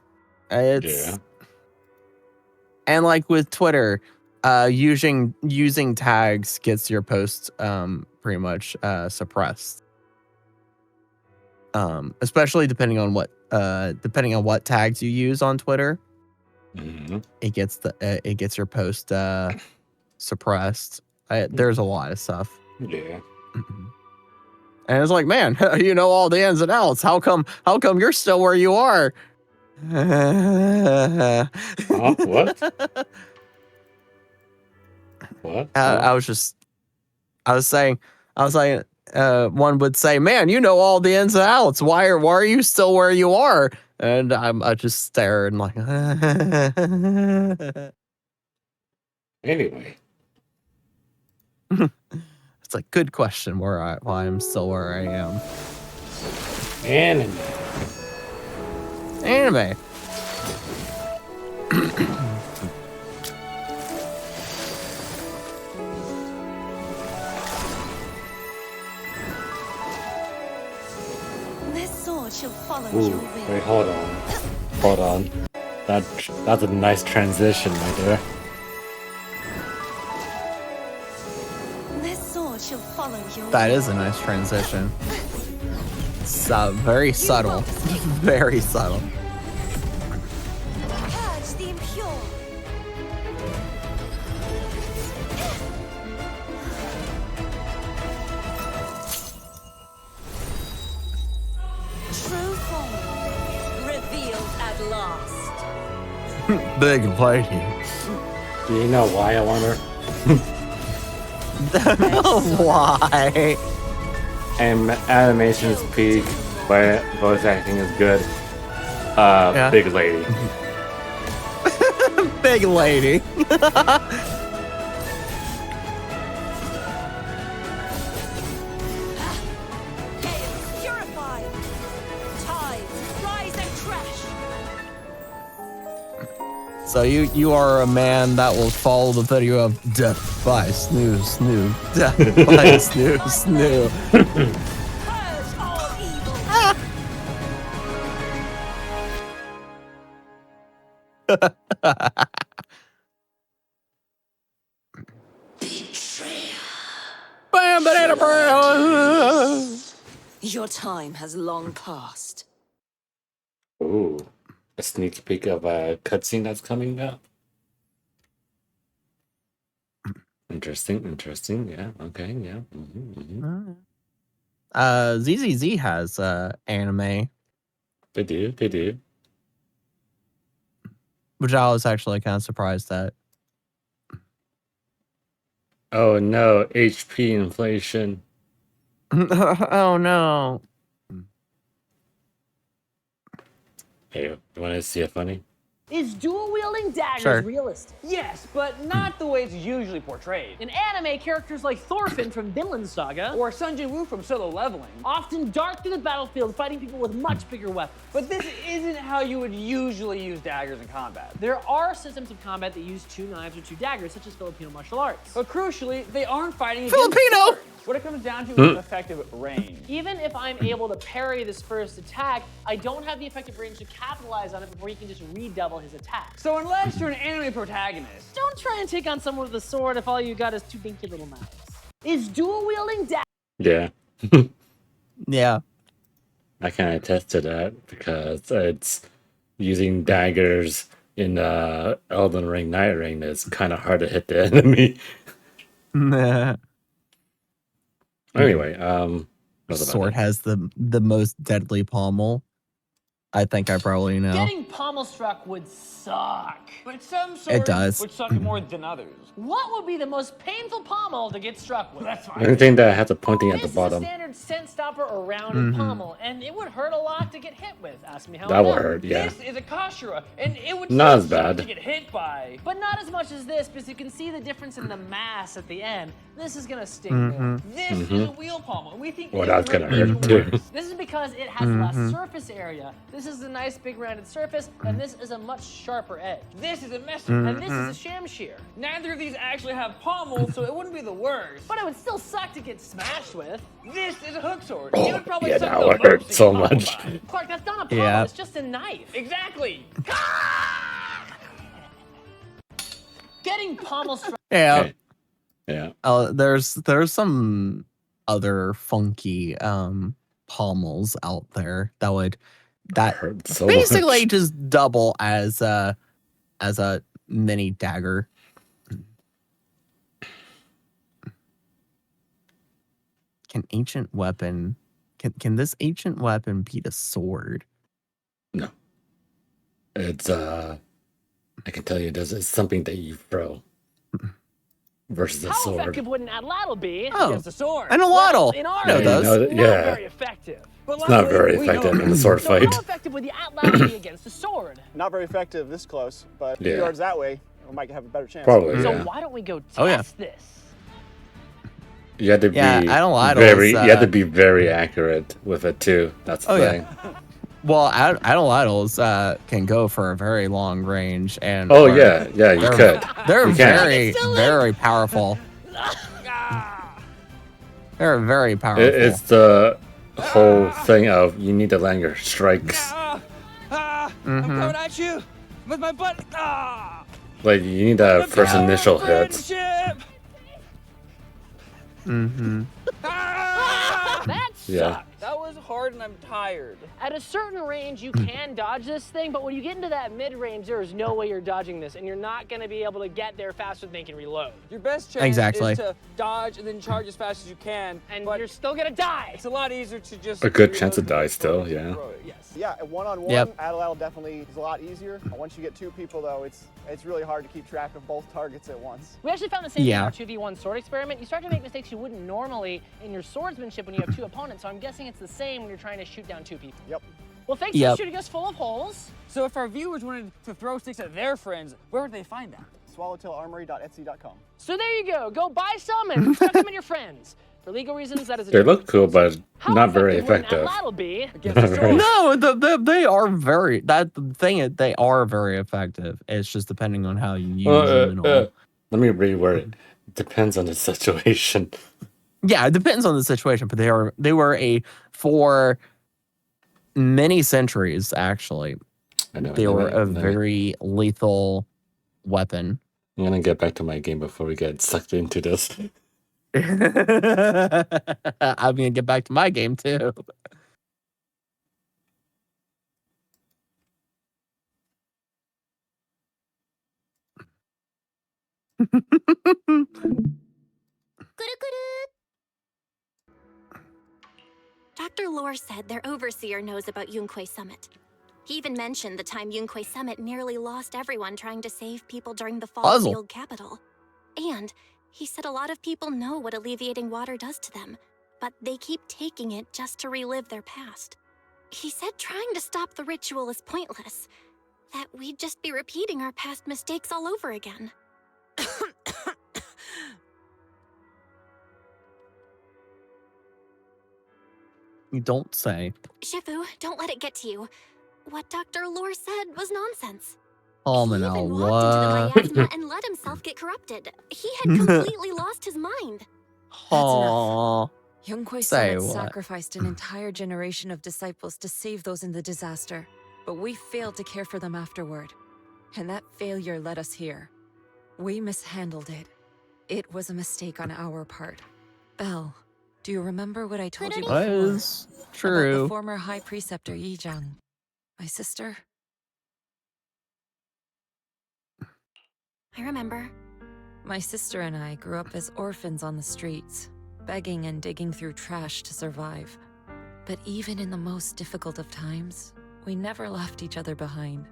It's And like with Twitter, using tags gets your posts pretty much suppressed. Especially depending on what tags you use on Twitter. It gets your post suppressed. There's a lot of stuff. Yeah. And it's like, man, you know all the ins and outs. How come you're still where you are? What? What? I was saying, one would say, man, you know all the ins and outs. Why are you still where you are? And I just stare and like, anyway. It's a good question why I'm still where I am. Anime. This sword shall follow Ooh, your will. wait, hold on. That's a nice transition, my dear. This sword shall follow your That will. is a nice transition. Very subtle. Very subtle. Purge the impure. True form revealed at last. Big lady. Do you know why I want her? Why? And animation is peak, but voice acting is good. Big lady. Big lady. Purified. Tides rise and crash. So you are a man that will follow the video of death by snoo. Death by snoo. Purge all evil. Bam, banana brown. Your time has long passed. Ooh, a sneak peek of a cutscene that's coming up. Interesting. Yeah. Okay. Yeah. ZZZ has anime. They do. Which I was actually kind of surprised at. Oh no, HP inflation. Oh no. Hey, you want to see a funny? Is dual-wielding daggers Sure. realistic? Yes, but not the way it's usually portrayed. In anime, characters like Thorfinn from Vinland Saga or Sun Jin-woo from Solo Leveling often dart through the battlefield fighting people with much bigger weapons. But this isn't how you would usually use daggers in combat. There are systems of combat that use 2 knives or 2 daggers, such as Filipino martial arts. But crucially, they aren't fighting against Filipino! What it comes down to is effective range. Even if I'm able to parry this first attack, I don't have the effective range to capitalize on it before he can just redouble his attack. So unless you're an anime protagonist, don't try and take on someone with a sword if all you got is 2 dinky little knives. Is dual-wielding Yeah. Yeah. I can attest to that because it's using daggers in Elden Ring, Night Ring is kind of hard to hit the enemy. Anyway, Sword has the most deadly pommel. I think I probably know. Getting pommel struck would suck. But some It swords does. would suck more than others. What would be the most painful pommel to get struck with? That's fine. Anything that has a pointing at the This is a bottom. standard scent stopper or rounded Mhm. pommel, and it would hurt a lot to get hit with. Ask me how I That know. would hurt, yeah. This is a Kashura, and it would Not still as suck bad. to get hit by. But not as much as this, because you can see the difference in the mass at the end. This is gonna sting more. Mhm. This is a wheel pommel, and we think Well, it that's would gonna hurt even too. worse. This is because it has less Mhm. surface area. This is a nice big rounded surface, and this is a much sharper edge. This is a messer, and this is a shamshear. Neither of these actually have pommels, so it wouldn't be the worst. But it would still suck to get smashed with. This is a hook sword. It would probably Yeah, suck that the would most hurt to so get pommeled much. by. Clark, that's not a pommel, Yeah. it's just a knife. Exactly. Getting pommel struck. Yeah. Yeah. There's some other funky pommels out there that Hurt so basically much. just double as a mini dagger. Can this ancient weapon beat a sword? No. It's I can tell you this is something that you throw versus a How sword. effective would an atlatl be Oh, against a sword? an Well, atlatl. in our I know case, those. not Yeah. very effective. But It's not luckily, very we know effective it. in a sword So fight. how effective would the atlatl be against a sword? Not very effective this close, but a few Yeah. yards that way, we might have a better chance. Probably, So yeah. why don't we go test Oh, yeah. this? You had to Yeah, be atlatls, you had to be very accurate with it too. That's the Oh, yeah. thing. Well, atlatls can go for a very long range, and Oh, yeah, you they're- could. They're You can. very powerful. They're very powerful. It's the whole thing of you need to land your strikes. I'm Mhm. coming at you with my butt. Like you need that first initial hit. Friendship. Mm-hmm. That sucked. Yeah. That was hard and I'm tired. At a certain range, you can dodge this thing, but when you get into that mid-range, there is no way you're dodging this, and you're not going to be able to get there faster than they can reload. Your best chance Exactly. is to dodge and then charge as fast as you can, and you're still going to die. It's a lot easier to just A good chance to die still, yeah. Yes. Yeah, one-on-one, Yep. atlatl definitely is a lot easier. Once you get two people, though, it's really hard to keep track of both targets at once. We actually found the same thing in Yeah. our 2v1 sword experiment. You start to make mistakes you wouldn't normally in your swordsmanship when you have two opponents, so I'm guessing it's the same when you're trying to shoot down two people. Yep. Well, thanks Yep. for shooting us full of holes. So if our viewers wanted to throw sticks at their friends, where would they find that? Swallowtailarmory.etsy.com. So there you go. Go buy some and chuck them at your friends. For legal reasons, that is a They joke. look cool, but How not very would an effective. atlatl be against Not a very- sword? No, they are very. That the thing is, they are very effective. It's just depending on how you use them and all. Let me reword it. Depends on the situation. Yeah, it depends on the situation, but they were for many centuries actually. I know. They let were me- a let me- very lethal weapon. I'm gonna get back to my game before we get sucked into this. I'm gonna get back to my game too. Dr. Lore said their overseer knows about Yunquay Summit. He even mentioned the time Yunquay Summit nearly lost everyone trying to save people during the fall of Puzzle. the old capital. And he said a lot of people know what alleviating water does to them, but they keep taking it just to relive their past. He said trying to stop the ritual is pointless, that we'd just be repeating our past mistakes all over again. You don't say. Shifu, don't let it get to you. What Dr. Lore said was nonsense. Oh, He now even walked into the what? miasma and let himself get corrupted. He had completely lost his mind. Aw. Yunquay Say Summit what? sacrificed an entire generation of disciples to save those in the disaster, but we failed to care for them afterward. And that failure led us here. We mishandled it. It was a mistake on our part. Belle, do you remember what I told you before? That is About true. the former High Preceptor Yizhang, my sister? I remember. My sister and I grew up as orphans on the streets, begging and digging through trash to survive. But even in the most difficult of times, we never left each other behind.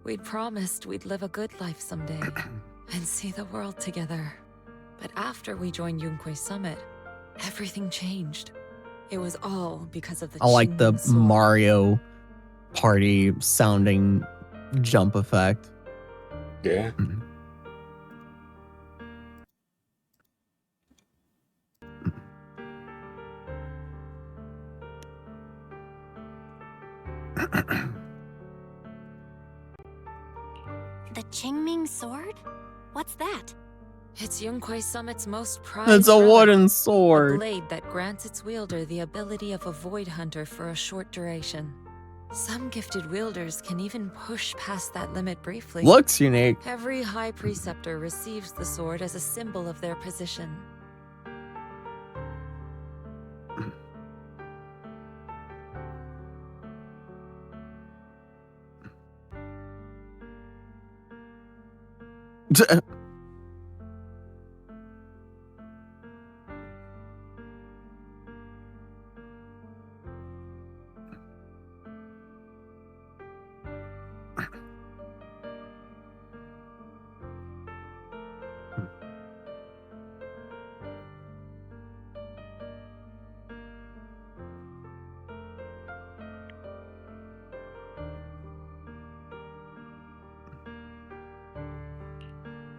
We'd promised we'd live a good life someday and see the world together. But after we joined Yunquei Summit, everything changed. It was all because of the I like the Qingming sword. Mario Party sounding jump effect. Yeah. The Qingming sword? What's that? It's Yunquei Summit's most prized It's a relic, wooden a sword. blade that grants its wielder the ability of a void hunter for a short duration. Some gifted wielders can even push past that limit briefly. Looks unique. Every High Preceptor receives the sword as a symbol of their position.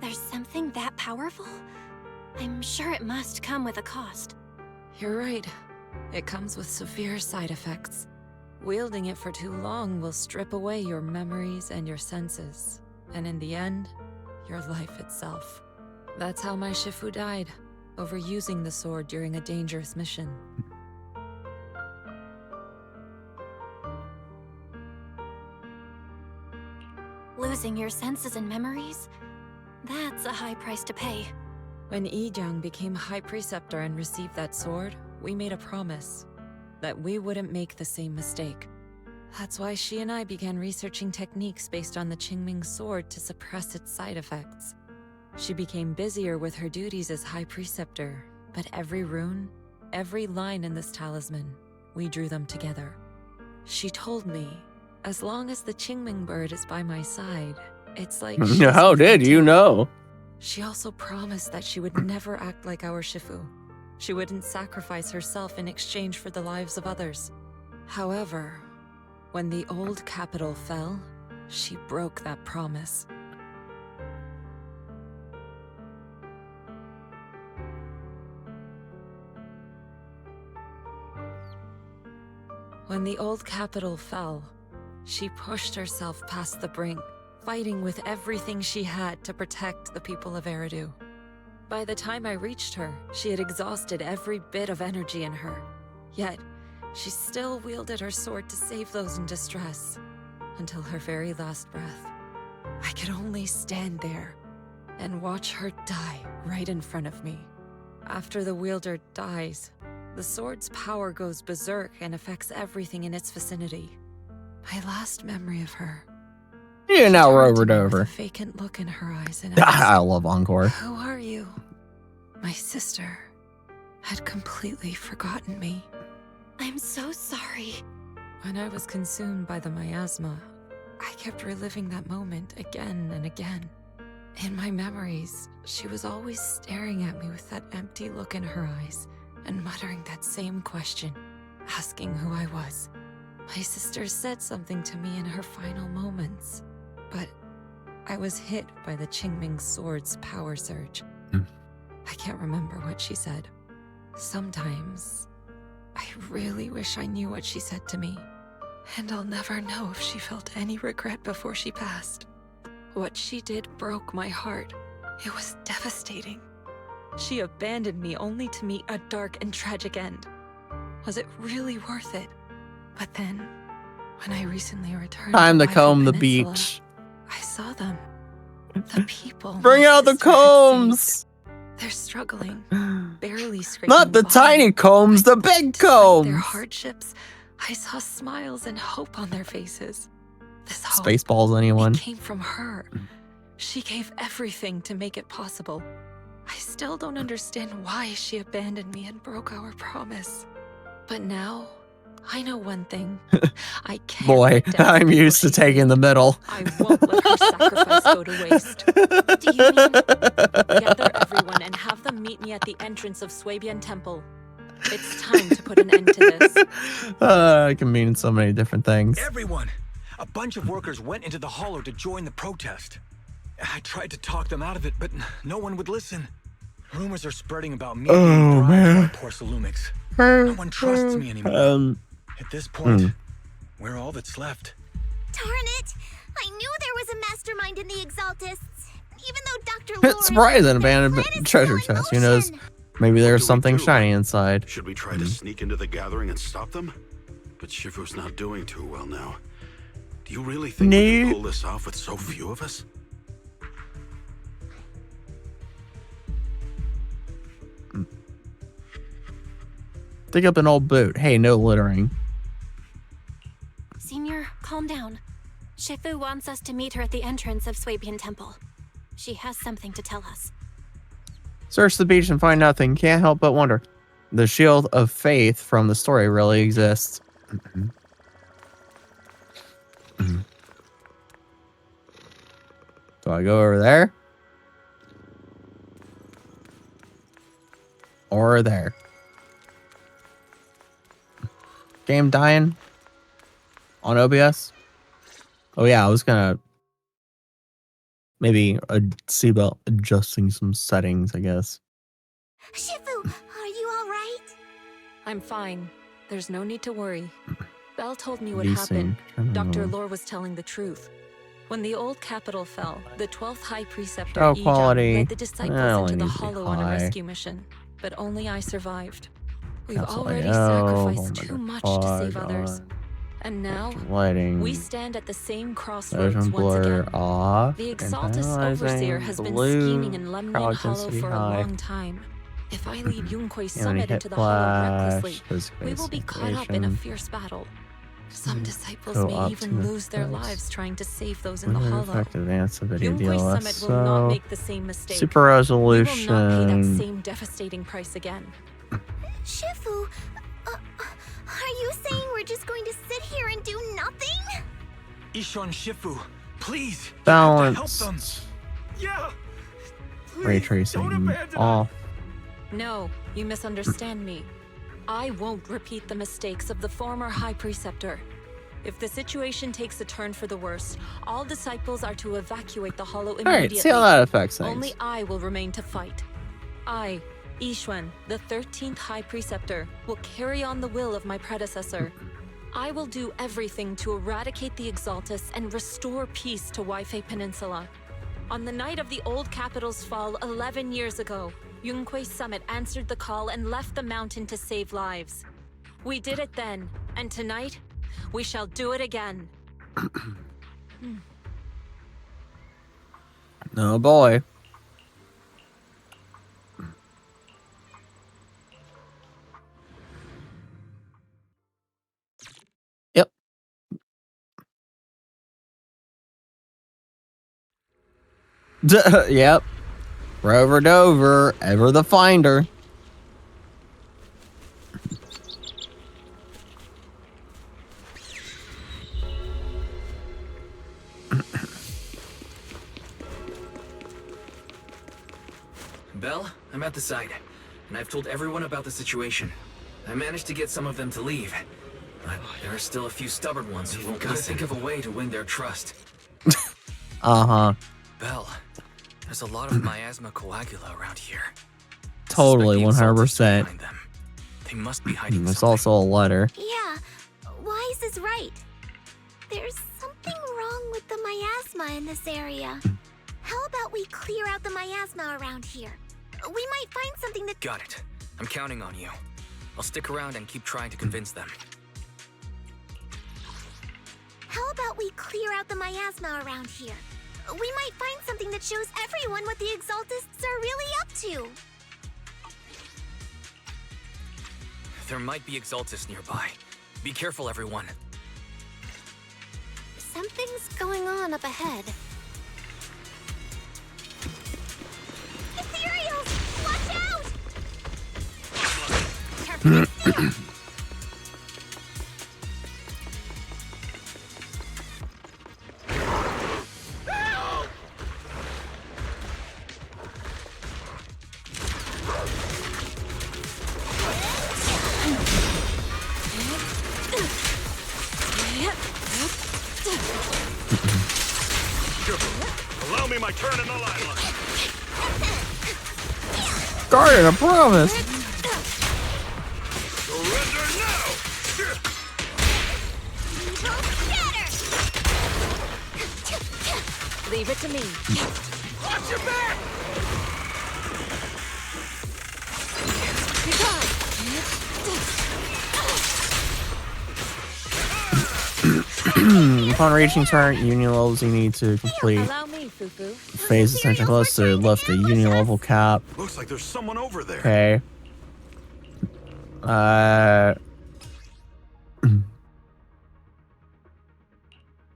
There's something that powerful? I'm sure it must come with a cost. You're right. It comes with severe side effects. Wielding it for too long will strip away your memories and your senses. And in the end, your life itself. That's how my Shifu died, overusing the sword during a dangerous mission. Losing your senses and memories? That's a high price to pay. When Yijiang became High Preceptor and received that sword, we made a promise that we wouldn't make the same mistake. That's why she and I began researching techniques based on the Qingming sword to suppress its side effects. She became busier with her duties as High Preceptor, but every rune, every line in this talisman, we drew them together. She told me, as long as the Qingming bird is by my side, it's like she's How with me did you too. know? She also promised that she would never act like our Shifu. She wouldn't sacrifice herself in exchange for the lives of others. However, when the old capital fell, she broke that promise. When the old capital fell, she pushed herself past the brink, fighting with everything she had to protect the people of Eridu. By the time I reached her, she had exhausted every bit of energy in her. Yet, she still wielded her sword to save those in distress, until her very last breath. I could only stand there and watch her die right in front of me. After the wielder dies, the sword's power goes berserk and affects everything in its vicinity. My last memory of her, Yeah, now we're turned to me over. with a vacant look in her eyes and I asked, love Encore. "Who are you?" My sister had completely forgotten me. I'm so sorry. When I was consumed by the miasma, I kept reliving that moment again and again. In my memories, she was always staring at me with that empty look in her eyes and muttering that same question, asking who I was. My sister said something to me in her final moments, but I was hit by the Qingming sword's power surge. I can't remember what she said. Sometimes, I really wish I knew what she said to me, and I'll never know if she felt any regret before she passed. What she did broke my heart. It was devastating. She abandoned me only to meet a dark and tragic end. Was it really worth it? But then, when I recently returned Time to Waifu comb the Peninsula, beach. I saw them. The people. Bring my out the sister had combs. saved. They're struggling, barely scraping Not the by. tiny combs, the big Despite combs. their hardships, I saw smiles and hope on their faces. This hope, Spaceballs, anyone? it came from her. She gave everything to make it possible. I still don't understand why she abandoned me and broke our promise. But now, I know one thing. I can't. Boy, I'm used to taking the middle. I won't let her sacrifice go to waste. Do you mean gather everyone and have them meet me at the entrance of Swabian Temple? It's time to put an end to this. It can mean so many different things. Everyone! A bunch of workers went into the hollow to join the protest. I tried to talk them out of it, but no one would listen. Rumors are spreading about me being bribed by poor Salumix. No one trusts me anymore. At this point, we're all that's left. Darn it! I knew there was a mastermind in the Exaltists. Even though Dr. Lore It's surprising, abandoned treasure chest. Who knows? Maybe there's something shiny inside. Should we try to sneak into the gathering and stop them? But Shifu's not doing too well now. Do you really think we can pull this off with so few of us? Dig up an old boot. Hey, no littering. Senior, calm down. Shifu wants us to meet her at the entrance of Swabian Temple. She has something to tell us. Search the beach and find nothing. Can't help but wonder. The shield of faith from the story really exists. Do I go over there? Or there? Game dying? On OBS? Oh yeah, I was gonna maybe see about adjusting some settings, I guess. Shifu, are you all right? I'm fine. There's no need to worry. Belle told me what Leasing. happened. Dr. Lore was telling the truth. When the old capital fell, the 12th High Preceptor Oh, Ijam quality. led the I disciples only into the need to be hollow on a high. rescue mission. But only I survived. We've That's all I already know. sacrificed too much to save others. And now, Lighting. we stand at the same crossroads Version once blur again. off. The and Exaltus Overseer has been blue, scheming in Lemnian crowd Hollow density for a high. long time. If I lead Yunque's Yeah, when you summit hit into the hollow recklessly, flash, we will be caught up in a situation. fierce battle. Some disciples Go may up even to lose their this. lives trying to save those in the Whether hollow. effect advance the video Yunque's DLS, summit will not so make the same mistake. super We will resolution. not pay that same devastating price again. Shifu, are you saying we're just going to sit here and do nothing? Ishan Shifu, please. Balance. Help them. Yeah. Ray tracing off. No, you misunderstand me. I won't repeat the mistakes of the former High Preceptor. If the situation takes a turn for the worse, all disciples are to evacuate the hollow immediately. Alright, see how that affects things. Only I will remain to fight. I, Yixuan, the 13th High Preceptor, will carry on the will of my predecessor. I will do everything to eradicate the Exaltus and restore peace to Waifei Peninsula. On the night of the old capital's fall 11 years ago, Yunque's summit answered the call and left the mountain to save lives. We did it then, and tonight, we shall do it again. Oh boy. Yep. Yep. Rover Dover, ever the finder. Belle, I'm at the site, and I've told everyone about the situation. I managed to get some of them to leave, but there are still a few stubborn ones who won't listen. Think of a way to win their trust. Uh-huh. Belle, there's a lot of miasma coagula around here. Totally, 100%. They must be hiding There's also a letter. Yeah, Wise is right. There's something wrong with the miasma in this area. How about we clear out the miasma around here? We might find something that— Got it. I'm counting on you. I'll stick around and keep trying to convince them. How about we clear out the miasma around here? We might find something that shows everyone what the Exaltists are really up to. There might be Exaltus nearby. Be careful, everyone. Something's going on up ahead. Ethereals! Watch out! Careful, still. Allow me my turn in the limelight. Guardian, I promise. Surrender now. Leave it to me. Watch your back. Upon reaching current union levels, you need to complete Allow me, Fufu. phase essential quests to lift the union level cap. Looks like there's someone over there. Okay.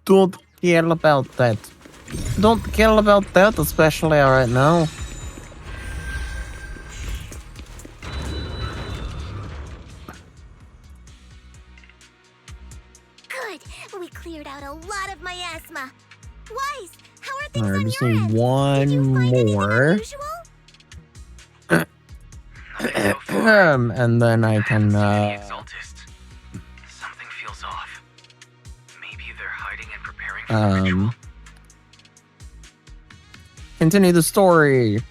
Don't care about that. Don't care about that, especially right now. Good. We cleared out a lot of miasma. Wise, how are things I on just your need end? one more. And then I can, Something feels off. Maybe they're hiding and preparing for the ritual. Continue the story.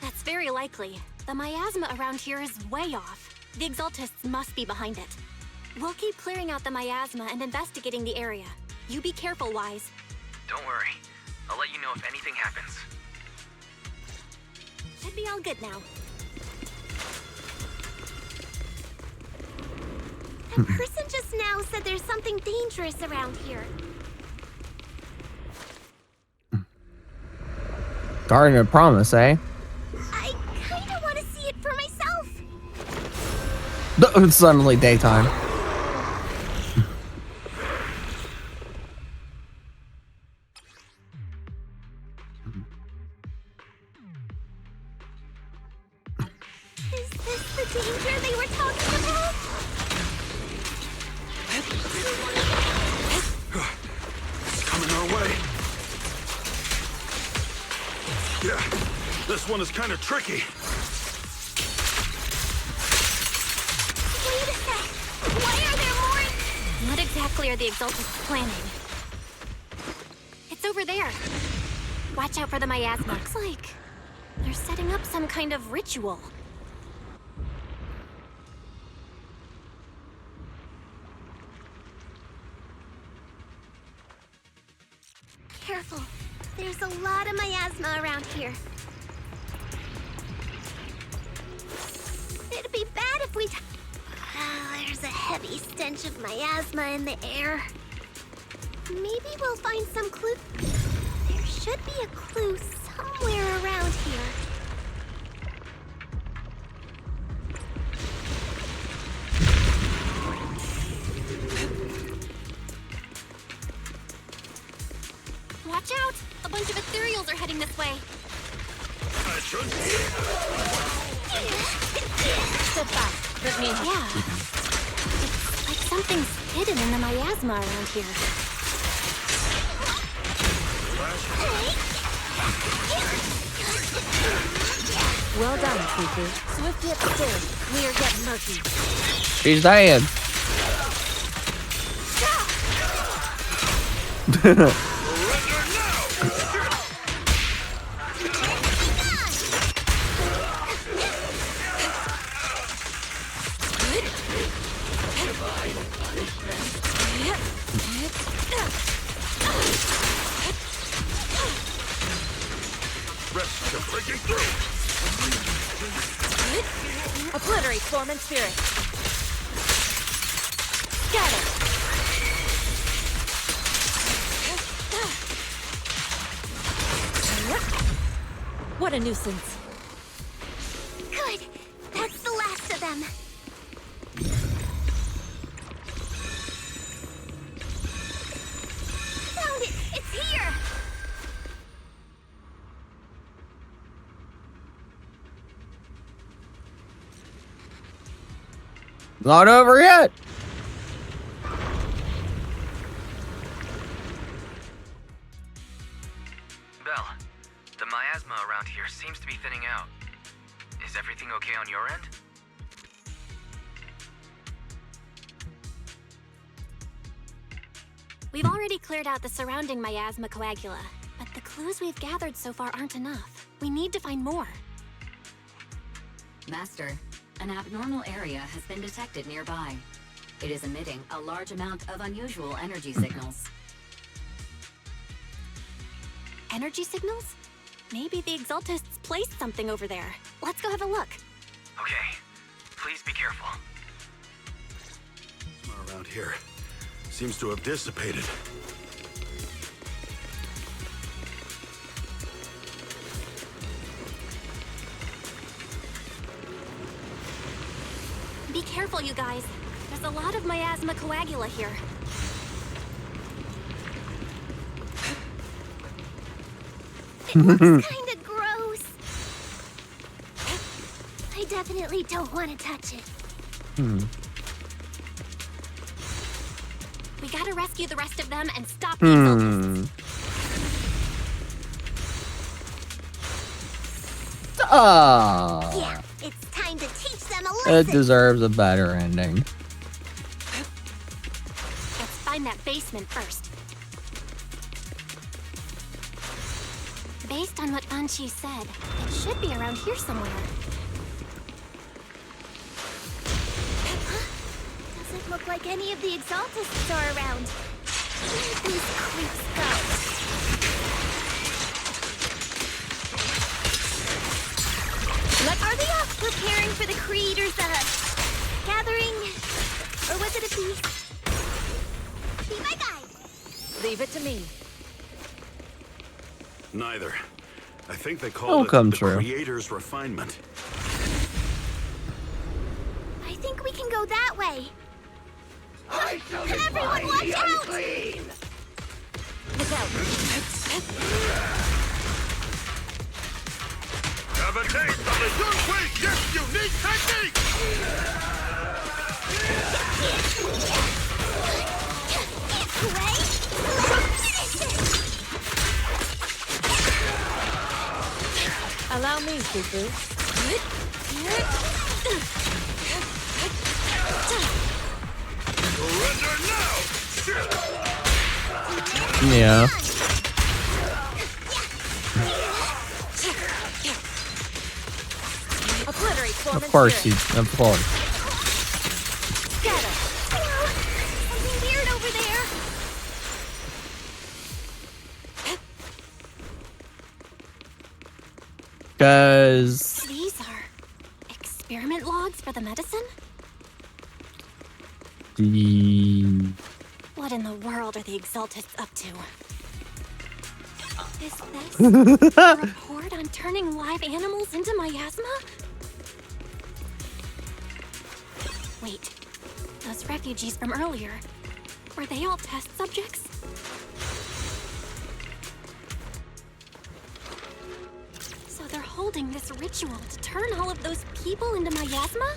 That's very likely. The miasma around here is way off. The Exaltists must be behind it. We'll keep clearing out the miasma and investigating the area. You be careful, Wise. Don't worry. I'll let you know if anything happens. Should be all good now. That person just now said there's something dangerous around here. Guardian of Promise, eh? I kinda want to see it for myself. It's suddenly daytime. Is this the danger they were talking about? It's coming our way. Yeah, this one is kind of tricky. Wait a sec. Why are there more? What exactly are the Exaltists planning? It's over there. Watch out for the miasma. Looks like they're setting up some kind of ritual. Careful. There's a lot of miasma around here. It'd be bad if we... there's a heavy stench of miasma in the air. Maybe we'll find some clue. There should be a clue somewhere around here. Watch out! A bunch of ethereals are heading this way. Step back. Let me. Yeah. It's like something's hidden in the miasma around here. Well done, Fufu. Swift yet still. We are getting murky. She's dying. Obliterate form and spirit. Scatter. What a nuisance. Good. That's the last of them. Found it. It's here. Not over yet. Belle, the miasma around here seems to be thinning out. Is everything okay on your end? We've already cleared out the surrounding miasma coagula, but the clues we've gathered so far aren't enough. We need to find more. Master, an abnormal area has been detected nearby. It is emitting a large amount of unusual energy signals. Energy signals? Maybe the Exaltists placed something over there. Let's go have a look. Okay, please be careful. Plasma around here seems to have dissipated. Be careful, you guys. There's a lot of miasma coagula here. It looks kinda gross. I definitely don't want to touch it. We gotta rescue the rest of them and stop the Exaltists. Yeah, it's time to teach them a lesson. It deserves a better ending. Let's find that basement first. Based on what Banshee said, it should be around here somewhere. Doesn't look like any of the Exaltists are around. Where'd these creeps go? Are they off preparing for the Creator's, gathering? Or was it a feast? Be my guide! Leave it to me. Neither. I think they Don't called it come the true. Creator's refinement. I think we can go that way. I shall Everyone defy watch the out! unclean! Look out! Have a taste of the Yunhui Gift's unique technique! Allow me, Fufu. Surrender now! Yeah. Of course, of course. Scatter! Hello! Something weird over there! Because These are experiment logs for the medicine? What in the world are the Exaltists up to? Is this a report on turning live animals into miasma? Wait, those refugees from earlier, were they all test subjects? So they're holding this ritual to turn all of those people into miasma?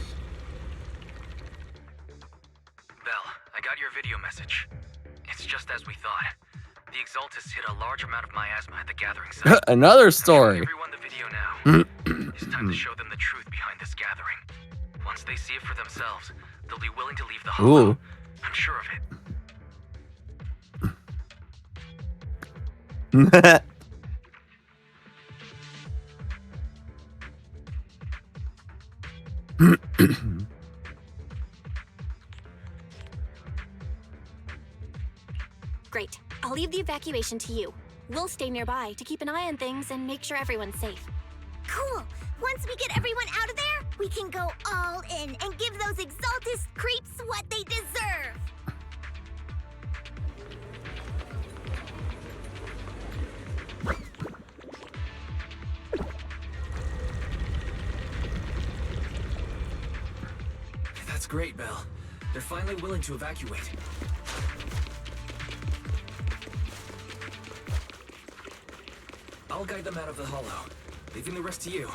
Belle, I got your video message. It's just as we thought. The Exaltists hit a large amount of miasma at the gathering site. Another story. Everyone the video now. It's time to show them the truth behind this gathering. Once they see it for themselves, they'll be willing to leave the Hollow. Ooh. I'm sure of it. Great. I'll leave the evacuation to you. We'll stay nearby to keep an eye on things and make sure everyone's safe. Cool! Once we get everyone out of there, we can go all in and give those Exaltist creeps what they deserve! That's great, Belle. They're finally willing to evacuate. I'll guide them out of the Hollow, leaving the rest to you.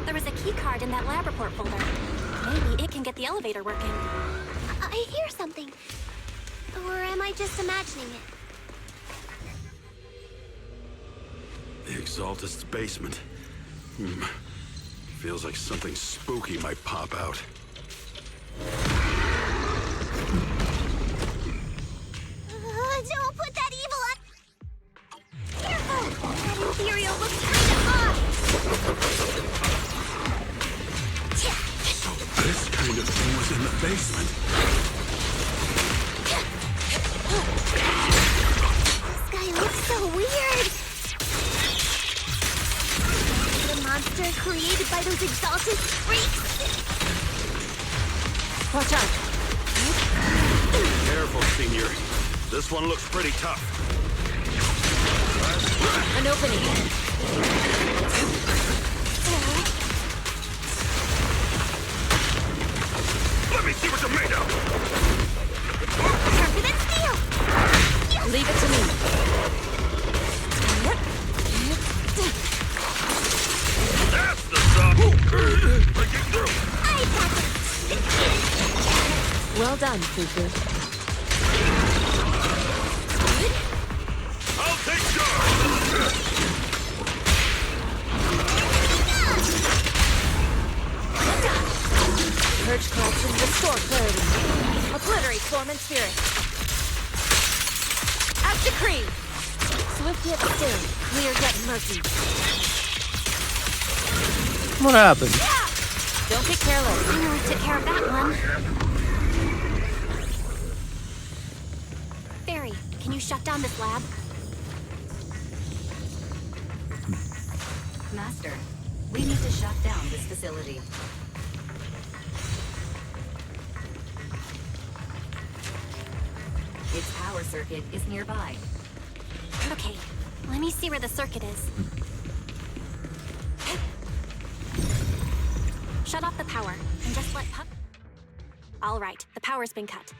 There was a key card in that lab report folder. Maybe it can get the elevator working. I hear something. Or am I just imagining it? The Exaltist's basement. Feels like something spooky might pop out. Don't put that evil on. Careful! That ethereal looks kinda off. So this kind of thing was in the basement. This guy looks so weird. The monster created by those exalted freaks. Watch out. Careful, Senior. This one looks pretty tough. An opening. Let me see what you're made of! Sharper than steel. Leave it to me. That's the stuff! Breaking through! I got it. Well done, Fufu. I'll take charge! Purge corruption, restore clarity. Obliterate form and spirit. As decreed. Swift yet still, clear yet murky. What happened? Don't get careless. I know I took care of that one. Barry, can you shut down this lab? Master, we need to shut down this facility. Its power circuit is nearby. Okay, let me see where the circuit is. Shut off the power and just let Pup. All right, the power's been cut.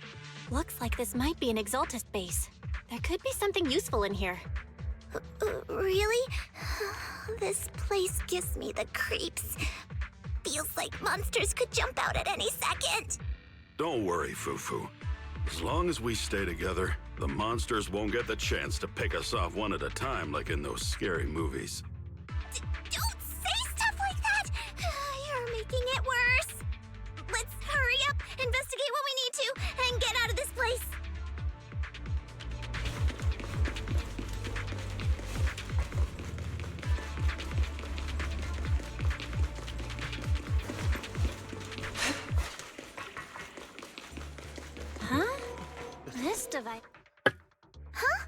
Looks like this might be an Exaltist base. There could be something useful in here. Really? This place gives me the creeps. Feels like monsters could jump out at any second. Don't worry, Fufu. As long as we stay together, the monsters won't get the chance to pick us off one at a time like in those scary movies. Don't say stuff like that! You're making it worse. Let's hurry up, investigate what we need to, and get out of this place. Huh? This device. Huh?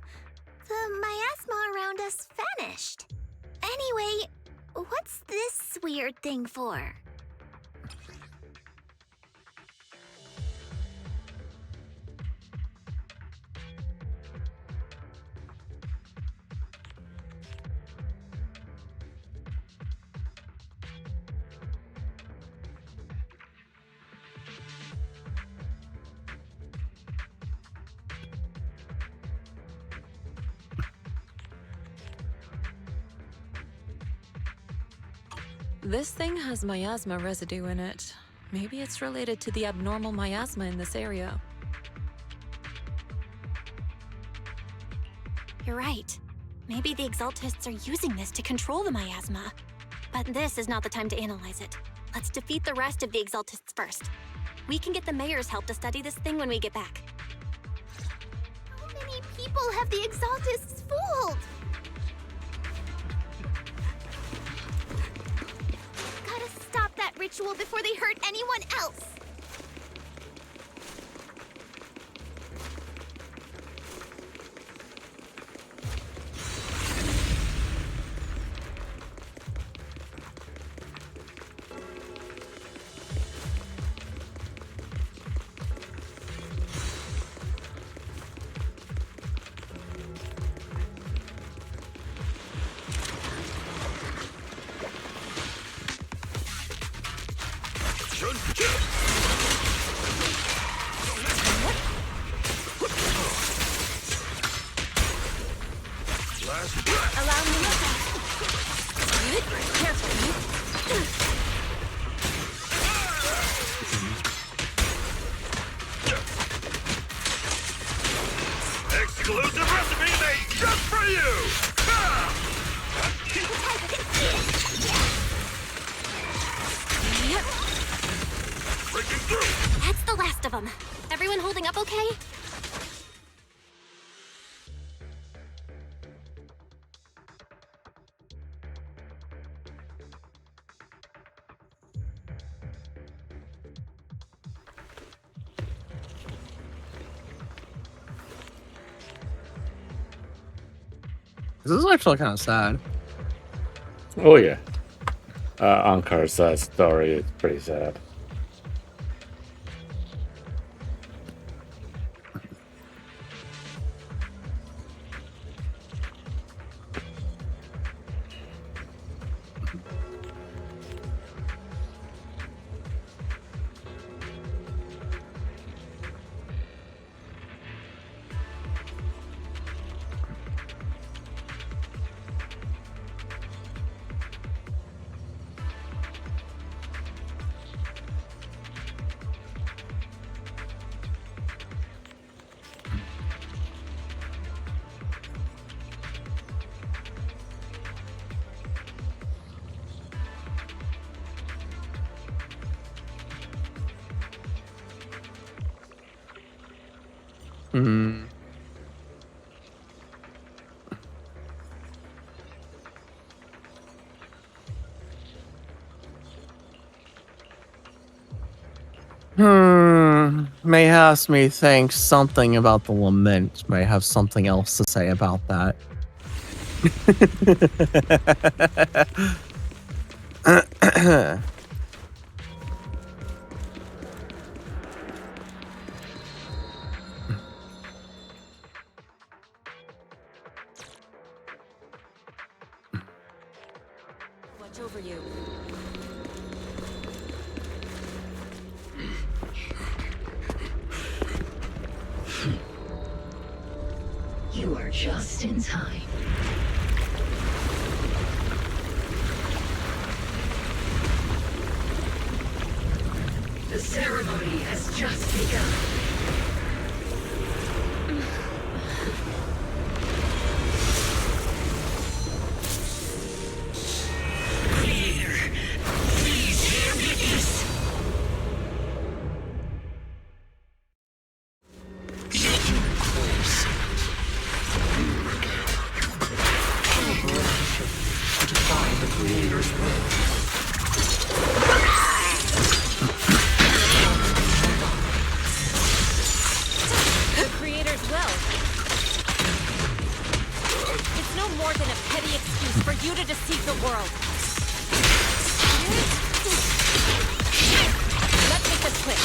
The miasma around us vanished. Anyway, what's this weird thing for? This thing has miasma residue in it. Maybe it's related to the abnormal miasma in this area. You're right. Maybe the Exaltists are using this to control the miasma. But this is not the time to analyze it. Let's defeat the rest of the Exaltists first. We can get the mayor's help to study this thing when we get back. How many people have the Exaltists fooled? Gotta stop that ritual before they hurt anyone else. Allow me Exclusive recipe made just for you! That's the last of them. Everyone holding up okay? This is actually kind of sad. Oh yeah. Ankar's story is pretty sad. Hmm. Mayhaps me think something about the lament may have something else to say about that. Watch over you. You are just in time. The ceremony has just begun. Creator, please bear witness. To find the Creator's will. The Creator's will. It's no more than a petty excuse for you to deceive the world. Let's make this quick.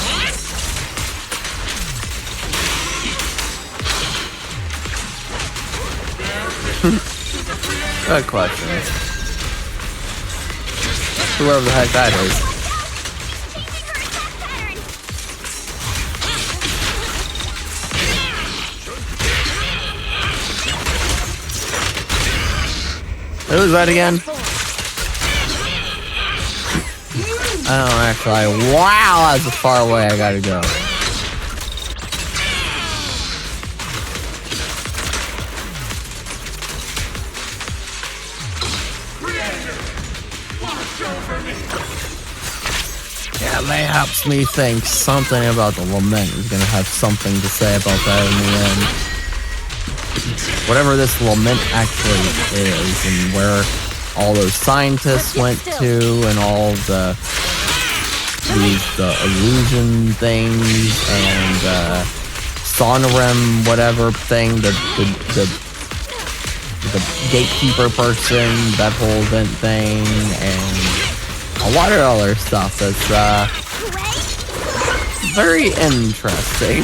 Good question. Whoever the heck that is. Who is that again? Oh, actually, wow, that's as far away I gotta go. Yeah, mayhaps me think something about the lament is gonna have something to say about that in the end. Whatever this lament actually is, and where all those scientists went to, and all the illusion things, and Sonorim whatever thing, the gatekeeper person, that whole event thing, and a lot of other stuff that's very interesting.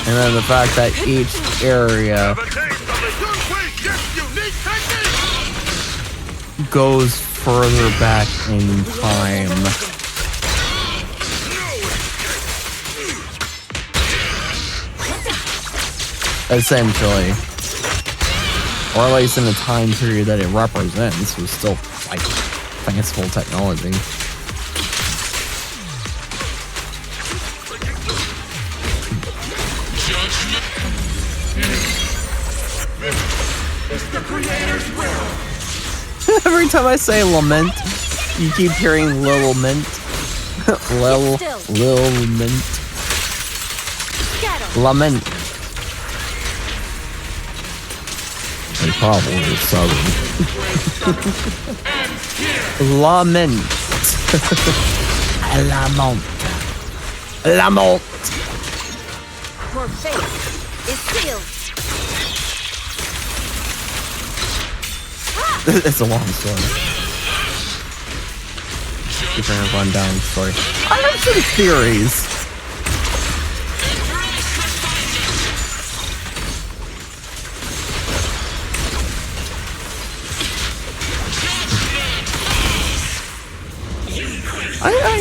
And then the fact that each area goes further back in time. Essentially. Or at least in the time period that it represents, was still like fanciful technology. It's the Creator's will. Every time I say lament, you keep hearing Lil Mint. Lil Mint. Lament. They probably southern. Lament. Lamont. Lamont. Your fate is sealed. It's a long story. Keep a rundown story. I have some theories.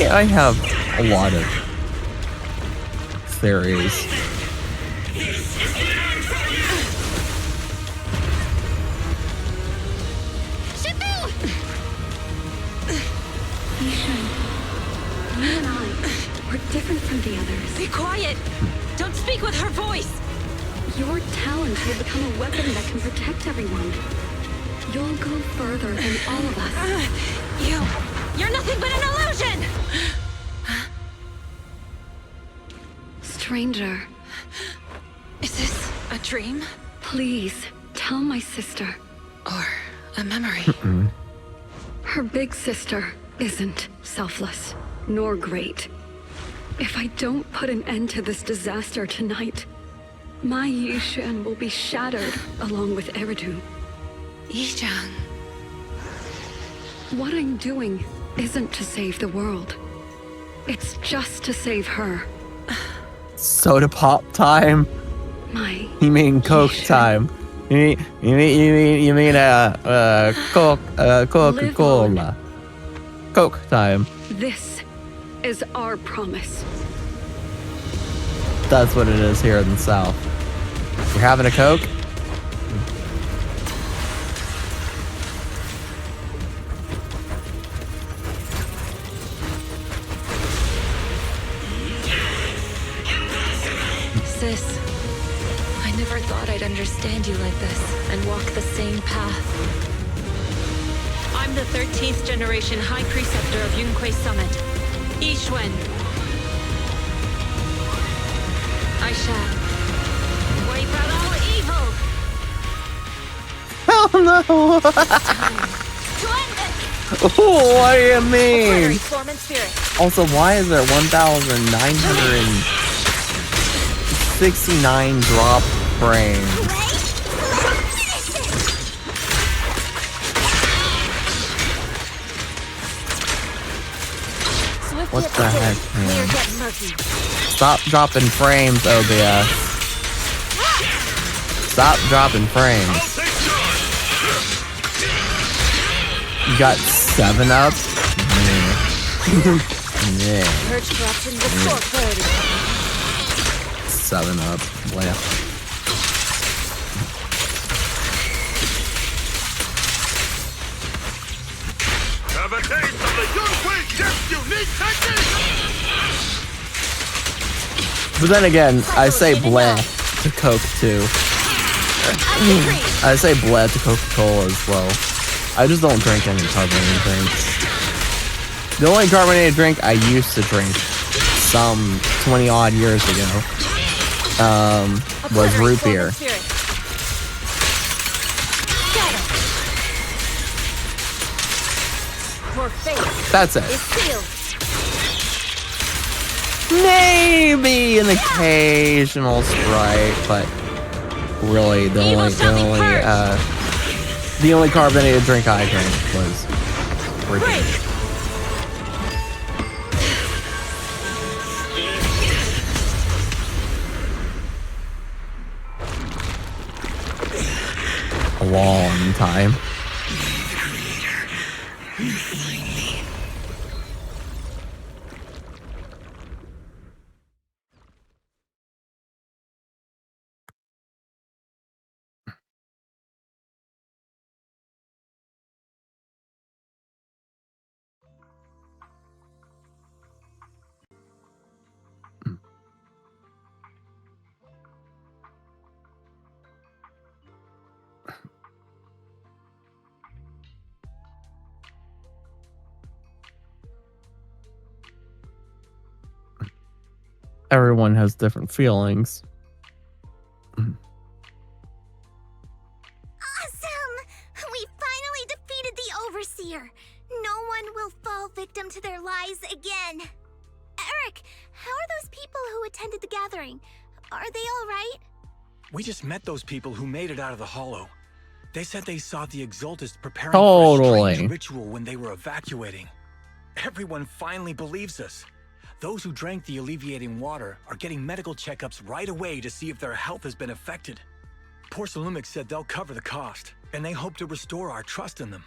I have a lot of theories. You and I, we're different from the others. Be quiet! Don't speak with her voice! Your talent will become a weapon that can protect everyone. You'll go further than all of us. You're nothing but an illusion! Stranger. Is this a dream? Please, tell my sister. Or a memory? Her big sister isn't selfless, nor great. If I don't put an end to this disaster tonight, my Yishan will be shattered along with Eridu. Yishang. What I'm doing isn't to save the world. It's just to save her. Soda pop time. You mean Coke time? You mean Coca-Cola? Coke time. This is our promise. That's what it is here in the South. You're having a Coke? Sis, I never thought I'd understand you like this and walk the same path. I'm the 13th generation High Preceptor of Yunquei Summit, Yixuan. I shall wipe out all evil. Oh no! What do you mean? Also, why is there 1,969 drop frames? What the heck, man? Stop dropping frames, OBS. Stop dropping frames. You got 7-Up? Yeah. 7-Up. Left. Have a taste of the Yunquei Jet's unique technique! But then again, I say bleh to Coke too. I say bleh to Coca-Cola as well. I just don't drink any carbonated drinks. The only carbonated drink I used to drink some 20 odd years ago was root beer. That's it. Maybe an occasional Sprite, but really the only carbonated drink I drank was root beer. A long time. everyone has different feelings. Awesome! We finally defeated the Overseer. No one will fall victim to their lies again. Eric, how are those people who attended the gathering? Are they all right? We just met those people who made it out of the hollow. They said they saw the Exaltists preparing for a Totally. strange ritual when they were evacuating. Everyone finally believes us. Those who drank the alleviating water are getting medical checkups right away to see if their health has been affected. Porcelumix said they'll cover the cost, and they hope to restore our trust in them.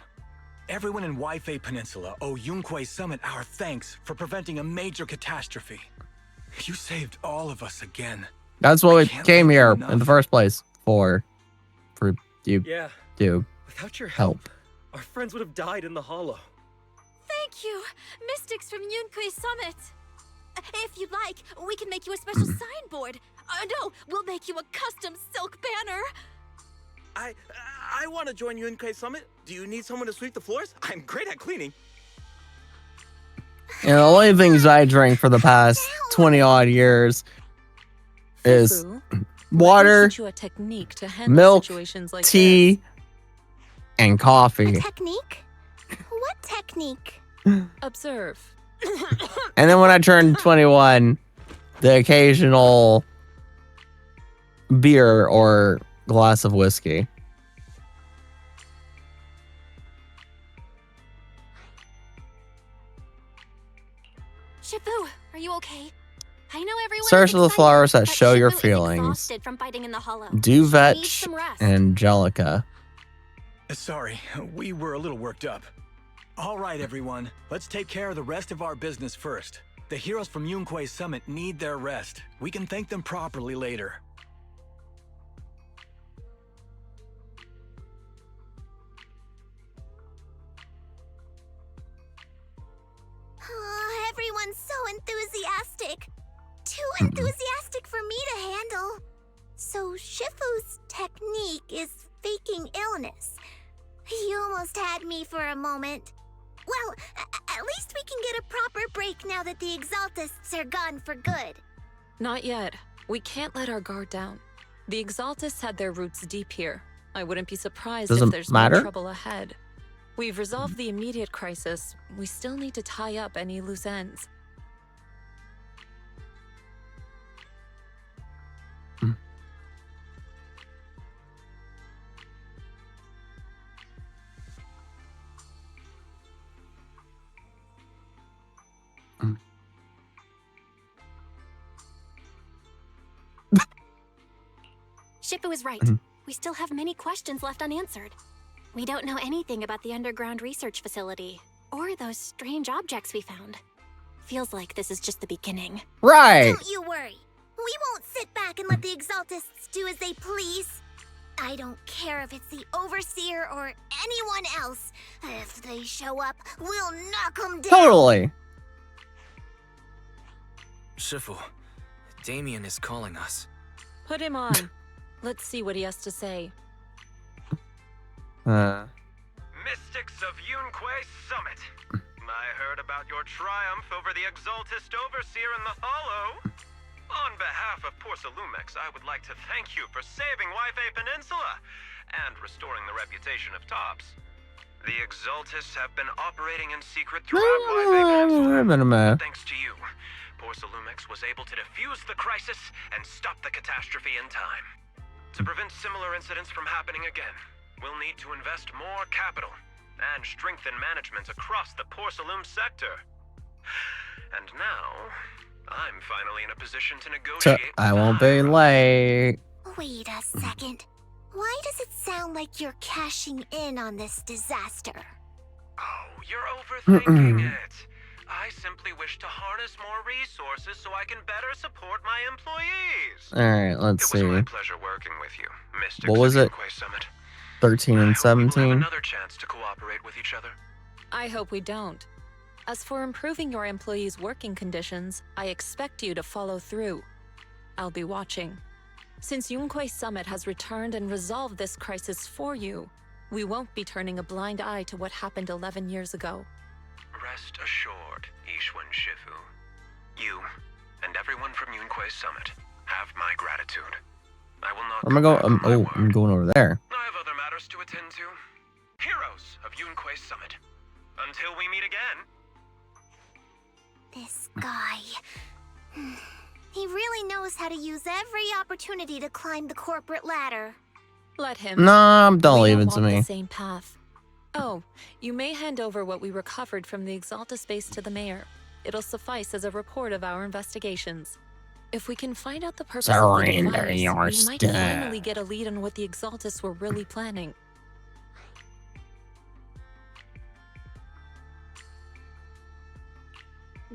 Everyone in Waifei Peninsula owe Yunquei Summit our thanks for preventing a major catastrophe. You saved all of us again. That's what we can't came thank you here enough. in the first place for you Yeah. to Without your help. our friends would have died in the hollow. Thank you, Mystics from Yunquei Summit. If you'd like, we can make you a special signboard. No, we'll make you a custom silk banner. I want to join Yunquei Summit. Do you need someone to sweep the floors? I'm great at cleaning. And the only things I drank for the past 20 odd years is water, Teach you a technique to handle milk, situations like tea, and coffee. Technique? What technique? this. Observe. And then when I turned 21, the occasional beer or glass of whiskey. Shifu, are you okay? I know everyone Search is for the excited, flowers that but show your Shifu is feelings. exhausted from fighting in the hollow. Do He vetch needs some rest. Angelica. Sorry, we were a little worked up. All right, everyone. Let's take care of the rest of our business first. The heroes from Yunquei Summit need their rest. We can thank them properly later. Oh, everyone's so enthusiastic. Too enthusiastic for me to handle. So Shifu's technique is faking illness. He almost had me for a moment. Well, at least we can get a proper break now that the Exaltists are gone for good. Not yet. We can't let our guard down. The Exaltists had their roots deep here. I wouldn't be surprised Doesn't if there's matter. more trouble ahead. We've resolved the immediate crisis. We still need to tie up any loose ends. Shifu is right. We still have many questions left unanswered. We don't know anything about the underground research facility, or those strange objects we found. Feels like this is just the beginning. Right. Don't you worry. We won't sit back and let the Exaltists do as they please. I don't care if it's the Overseer or anyone else. If they show up, we'll knock them down. Totally. Shifu, Damien is calling us. Put him on. Let's see what he has to say. Mystics of Yunquei Summit. I heard about your triumph over the Exaltist Overseer in the Hollow. On behalf of Porcelumix, I would like to thank you for saving Waifei Peninsula and restoring the reputation of Tops. The Exaltists have been operating in secret throughout Waifei Peninsula. Thanks to you, Porcelumix was able to defuse the crisis and stop the catastrophe in time. To prevent similar incidents from happening again, we'll need to invest more capital and strengthen management across the Porcelum sector. And now, I'm finally in a position to So negotiate. I won't be late. Wait a second. Why does it sound like you're cashing in on this disaster? Oh, you're overthinking it. I simply wish to harness more resources so I can better support my employees. All right, let's It was my see. pleasure working with you, Mystics What was of it? Yunquei Summit. 13 and We'll have 17. another chance to cooperate with each other. I hope we don't. As for improving your employees' working conditions, I expect you to follow through. I'll be watching. Since Yunquei Summit has returned and resolved this crisis for you, we won't be turning a blind eye to what happened 11 years ago. Rest assured, Ishwan Shifu. You and everyone from Yunque's summit, have my gratitude. I will not. Where am I going? I'm going over there. I have other matters to attend to. Heroes of Yunque's summit. Until we meet again. This guy. He really knows how to use every opportunity to climb the corporate ladder. Let him. Nah, don't We leave all it walk to me. the same path. Oh, you may hand over what we recovered from the Exalta space to the mayor. It'll suffice as a report of our investigations. If we can find out the purpose of the Surrender device, your we might stuff. finally get a lead on what the Exaltists were really planning.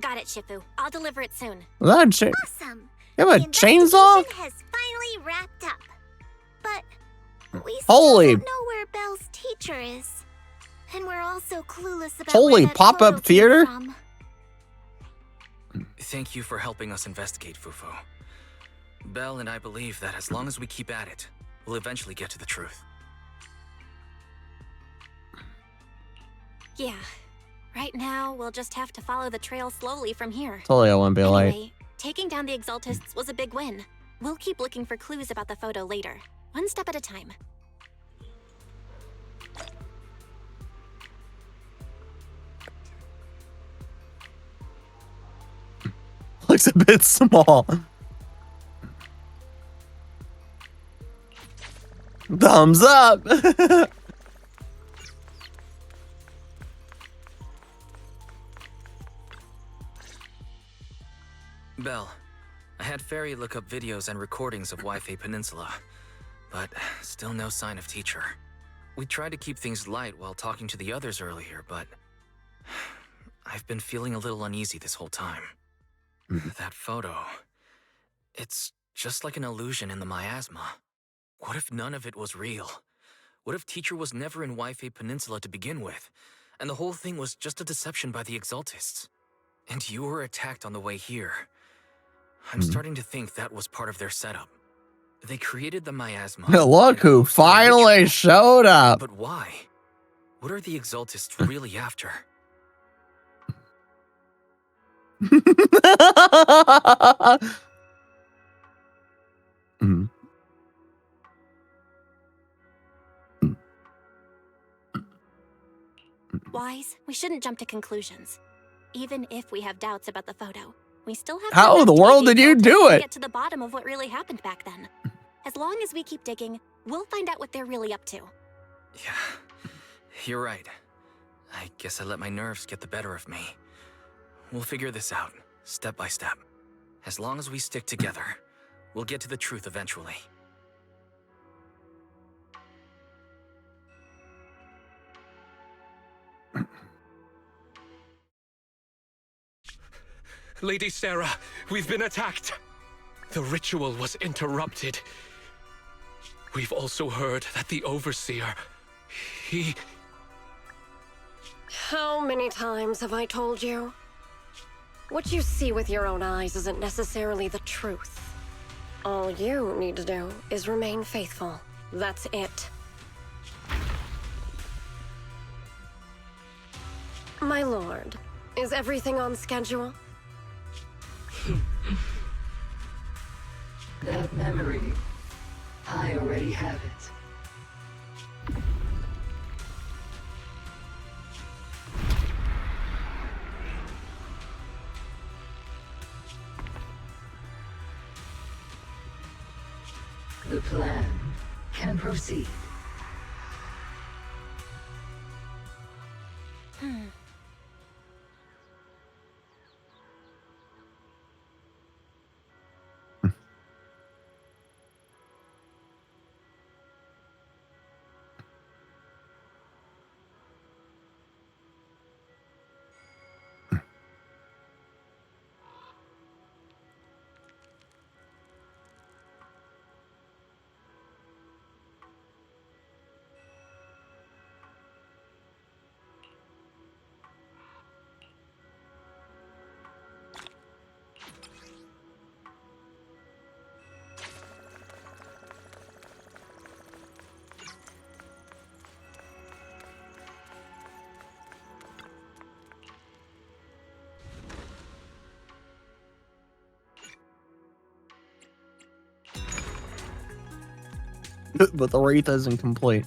Got it, Shifu. I'll deliver it soon. Was that a chain? Awesome. You have a chainsaw? Investigation has finally wrapped up. But we Holy. still don't know where Belle's teacher is. And we're also clueless about Holy where that pop-up photo came theater? from. Thank you for helping us investigate, Fufo. Belle and I believe that as long as we keep at it, we'll eventually get to the truth. Yeah. Right now, we'll just have to follow the trail slowly from here. Totally, I wouldn't be late. Anyway, taking down the Exaltists was a big win. We'll keep looking for clues about the photo later, one step at a time. Looks a bit small. Thumbs up. Belle, I had Fairy look up videos and recordings of Wi-Fi Peninsula, but still no sign of teacher. We tried to keep things light while talking to the others earlier, but I've been feeling a little uneasy this whole time. That photo, it's just like an illusion in the miasma. What if none of it was real? What if teacher was never in Wi-Fi Peninsula to begin with, and the whole thing was just a deception by the Exaltists? And you were attacked on the way here. I'm starting to think that was part of their setup. They created the miasma. Look who finally showed up. But why? What are the Exaltists really after? Wise, we shouldn't jump to conclusions. Even if we have doubts about the photo, we still have to How in the investigate world did you Exaltists do to it? get to the bottom of what really happened back then. As long as we keep digging, we'll find out what they're really up to. Yeah, you're right. I guess I let my nerves get the better of me. We'll figure this out, step by step. As long as we stick together, we'll get to the truth eventually. Lady Sarah, we've been attacked. The ritual was interrupted. We've also heard that the Overseer, he... How many times have I told you? What you see with your own eyes isn't necessarily the truth. All you need to do is remain faithful. That's it. My lord, is everything on schedule? That memory, I already have it. The plan can proceed. but the wraith isn't complete.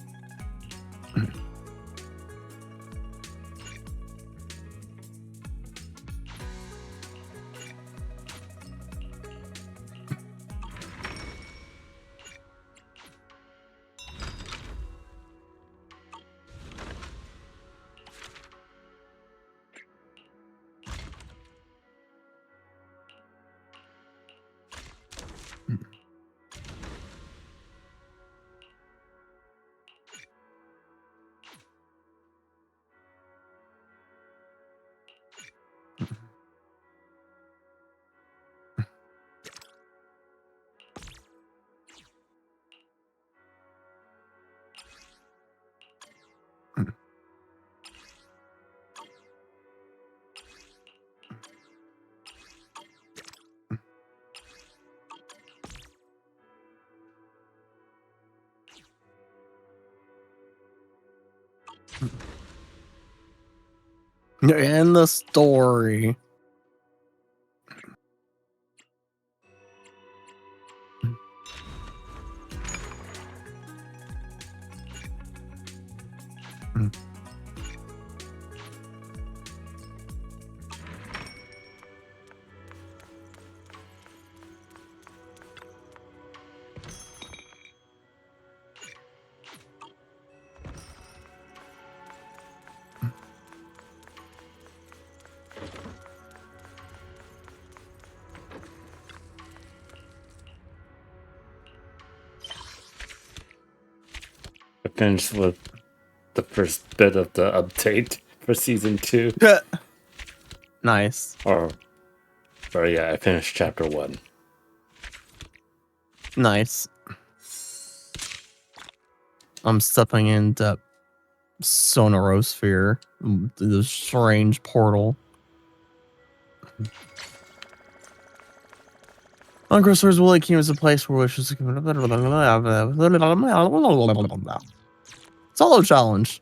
And the story. I finished with the first bit of the update for season 2. Nice. Or yeah, I finished chapter 1. Nice. I'm stepping into Sonorosphere, the strange portal. Uncrossers Willie King is a place where wishes. Solo challenge.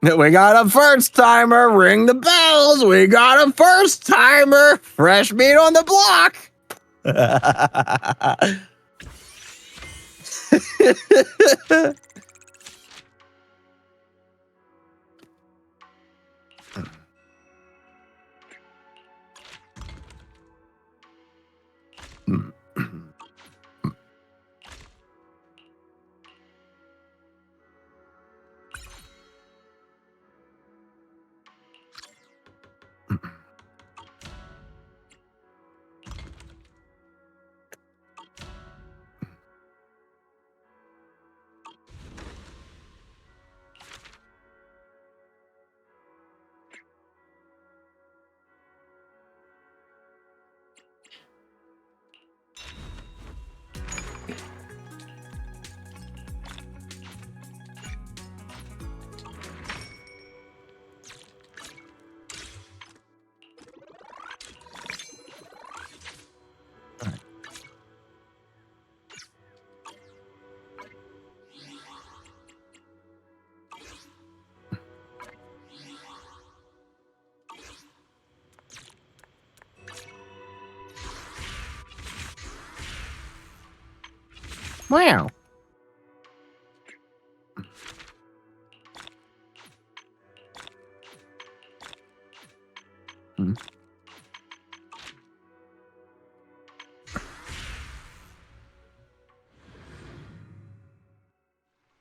We got a first timer. Ring the bells. We got a first timer. Fresh meat on the block. Wow.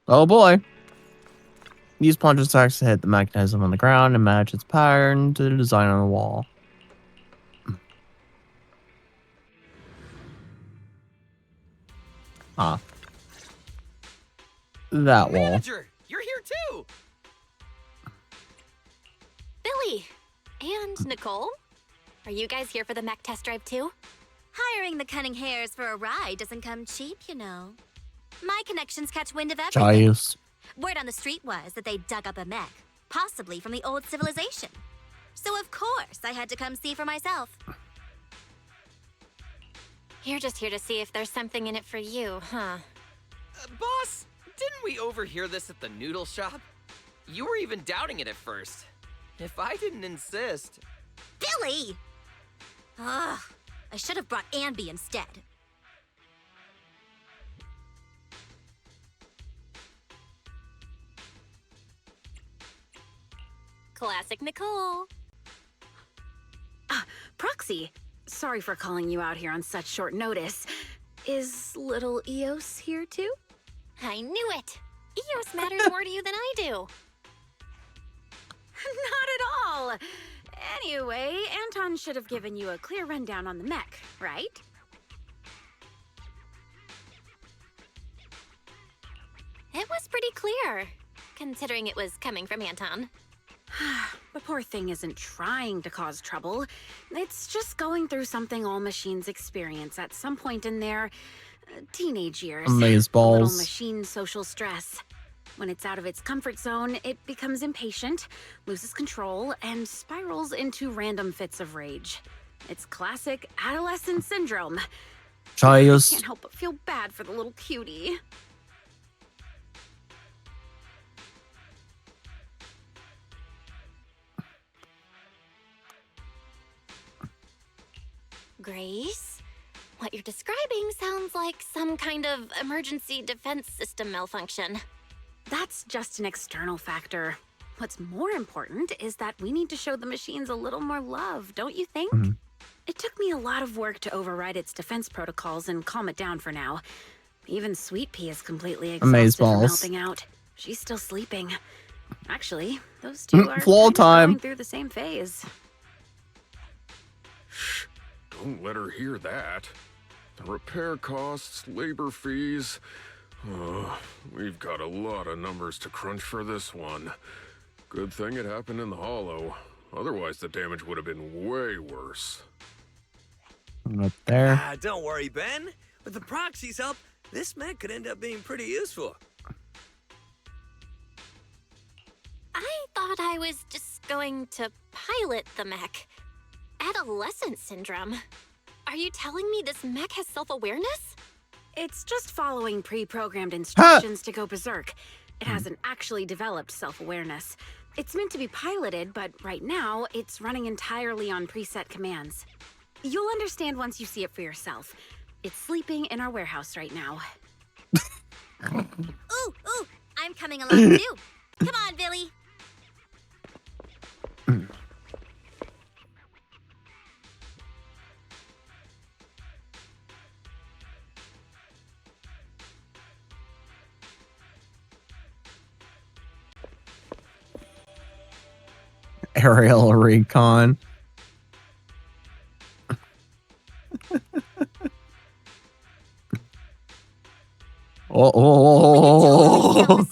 Oh boy. Use punch attacks to hit the mechanism on the ground and match its pattern to the design on the wall. Ah. That wall. Manager, you're here too. Billy and Nicole, are you guys here for the mech test drive too? Hiring the cunning hares for a ride doesn't come cheap, you know. My connections catch wind of everything. Giles. Word on the street was that they dug up a mech, possibly from the old civilization. So of course I had to come see for myself. You're just here to see if there's something in it for you, huh? Boss, didn't we overhear this at the noodle shop? You were even doubting it at first. If I didn't insist... Billy! Ugh, I should have brought Anby instead. Classic Nicole. Proxy, sorry for calling you out here on such short notice. Is little Eos here too? I knew it! Eos matters more to you than I do. Not at all! Anyway, Anton should have given you a clear rundown on the mech, right? It was pretty clear, considering it was coming from Anton. The poor thing isn't trying to cause trouble. It's just going through something all machines experience at some point in their teenage years. Amazeballs. A little machine social stress. When it's out of its comfort zone, it becomes impatient, loses control, and spirals into random fits of rage. It's classic adolescent syndrome. Chayos. Can't help but feel bad for the little cutie. Grace, what you're describing sounds like some kind of emergency defense system malfunction. That's just an external factor. What's more important is that we need to show the machines a little more love, don't you think? It took me a lot of work to override its defense protocols and calm it down for now. Even Sweet Pea is completely exhausted from helping out. She's still sleeping. Actually, those two are Floor time. going through the same phase. Don't let her hear that. The repair costs, labor fees. We've got a lot of numbers to crunch for this one. Good thing it happened in the Hollow. Otherwise, the damage would have been way worse. Up there. Don't worry, Ben. With the proxy's help, this mech could end up being pretty useful. I thought I was just going to pilot the mech. Adolescent syndrome. Are you telling me this mech has self-awareness? It's just following pre-programmed instructions to go berserk. It hasn't actually developed self-awareness. It's meant to be piloted, but right now, it's running entirely on preset commands. You'll understand once you see it for yourself. It's sleeping in our warehouse right now. Ooh, I'm coming along too. Come on, Billy. Aerial recon. This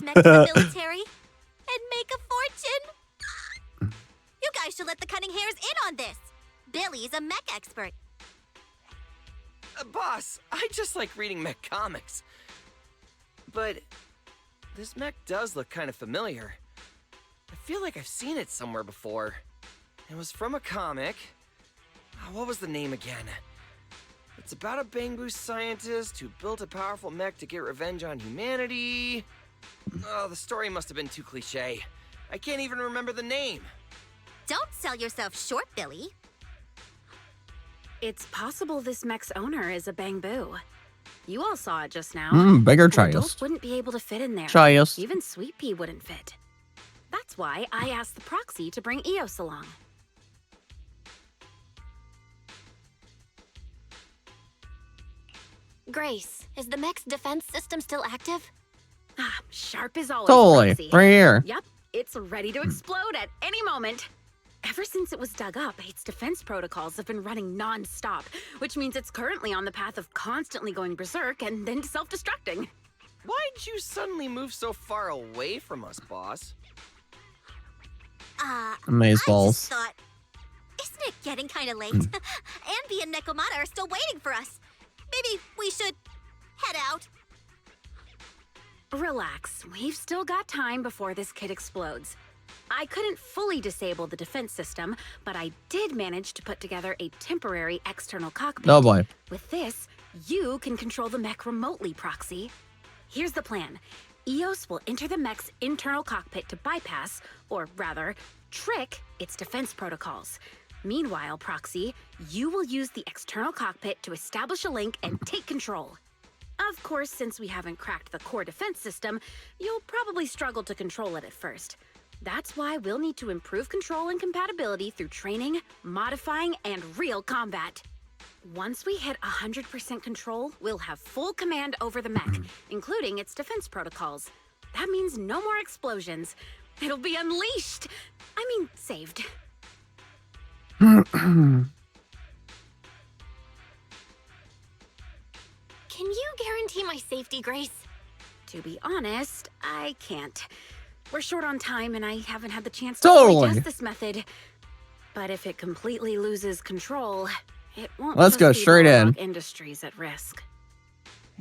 mech to the military and make a fortune. You guys should let the Cunning Hairs in on this. Billy's a mech expert. Boss, I just like reading mech comics. But this mech does look kind of familiar. I feel like I've seen it somewhere before. It was from a comic. What was the name again? It's about a Bangbu scientist who built a powerful mech to get revenge on humanity. Oh, the story must have been too cliche. I can't even remember the name. Don't sell yourself short, Billy. It's possible this mech's owner is a Bangbu. You all saw it just now. Bigger Adults Chayos. wouldn't be able to fit in there. Chayos. Even Sweet Pea wouldn't fit. That's why I asked the proxy to bring Eos along. Grace, is the mech's defense system still active? Sharp as always, Totally. Proxy. Right here. Yep, it's ready to explode at any moment. Ever since it was dug up, its defense protocols have been running non-stop, which means it's currently on the path of constantly going berserk and then self-destructing. Why'd you suddenly move so far away from us, boss? Amazeballs. I just thought, isn't it getting kind of late? Anby and Nekomata are still waiting for us. Maybe we should head out. Relax, we've still got time before this kid explodes. I couldn't fully disable the defense system, but I did manage to put together a temporary external cockpit. Oh boy. With this, You can control the mech remotely, Proxy. Here's the plan. EOS will enter the mech's internal cockpit to bypass, or rather, trick its defense protocols. Meanwhile, Proxy, you will use the external cockpit to establish a link and take control. Of course, since we haven't cracked the core defense system, you'll probably struggle to control it at first. That's why we'll need to improve control and compatibility through training, modifying, and real combat. Once we hit 100% control, we'll have full command over the mech, including its defense protocols. That means no more explosions. It'll be unleashed. I mean, saved. Can you guarantee my safety, Grace? To be honest, I can't. We're short on time and I haven't had the chance Totally. to digest this method. But if it completely loses control, it won't Let's just go leave straight All in. Rock Industries at risk.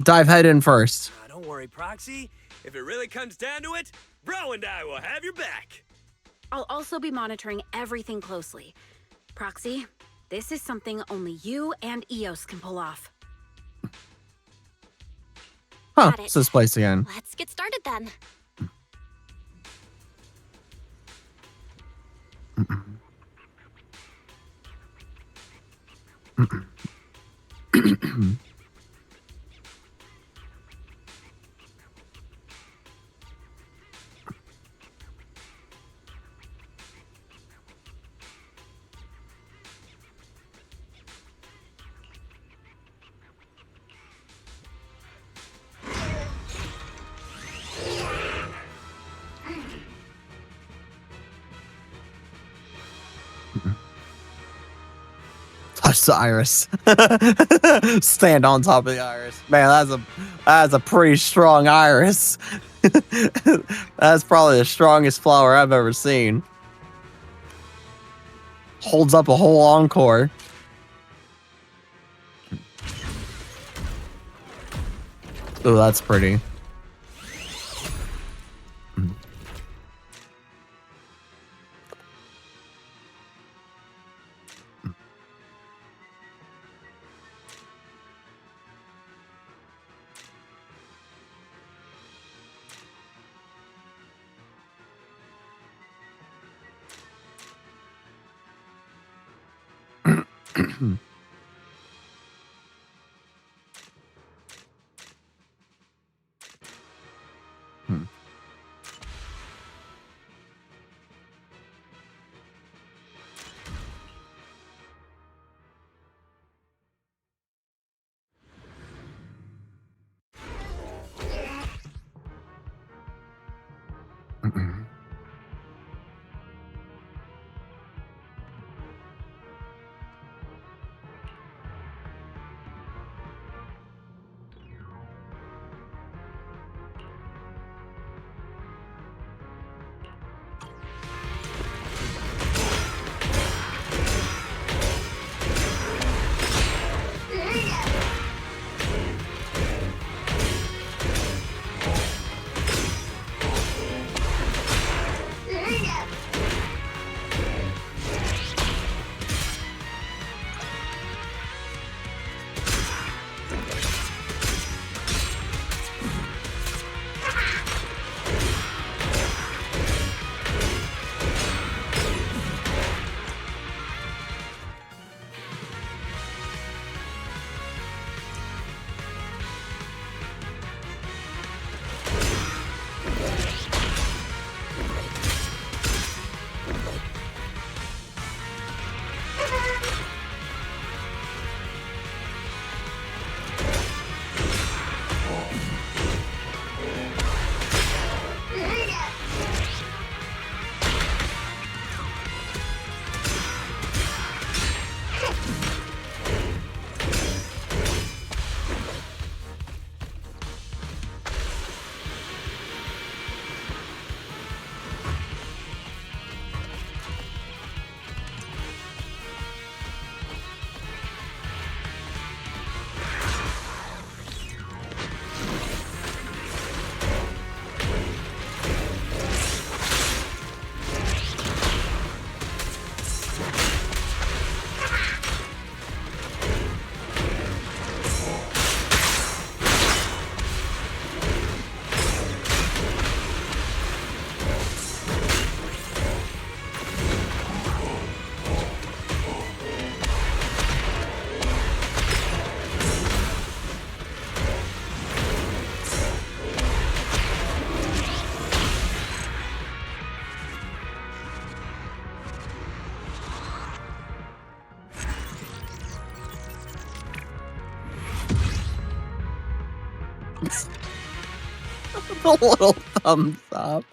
Dive head in first. Don't worry, Proxy. If it really comes down to it, Bro and I will have your back. I'll also be monitoring everything closely. Proxy, this is something only you and EOS can pull off. Huh, Got it. it's this place again. Let's get started then. Touch the iris. Stand on top of the iris. Man, that's a pretty strong iris. That's probably the strongest flower I've ever seen. Holds up a whole encore. Oh, that's pretty. A little thumbs up.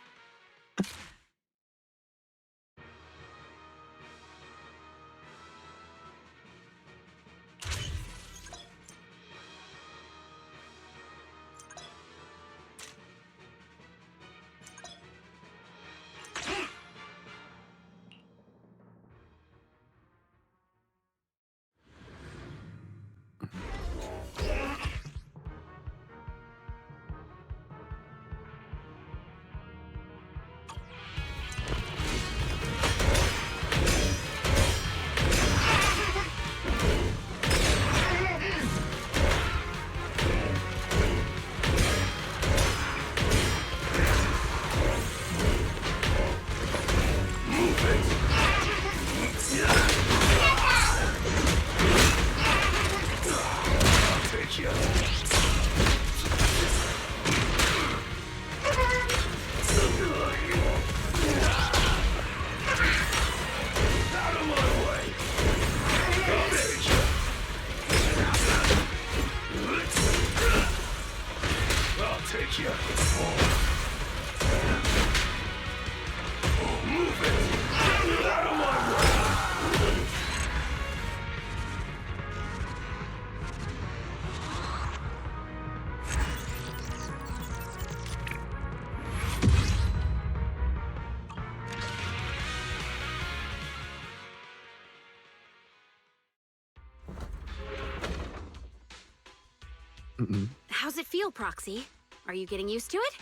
How's it feel, Proxy? Are you getting used to it?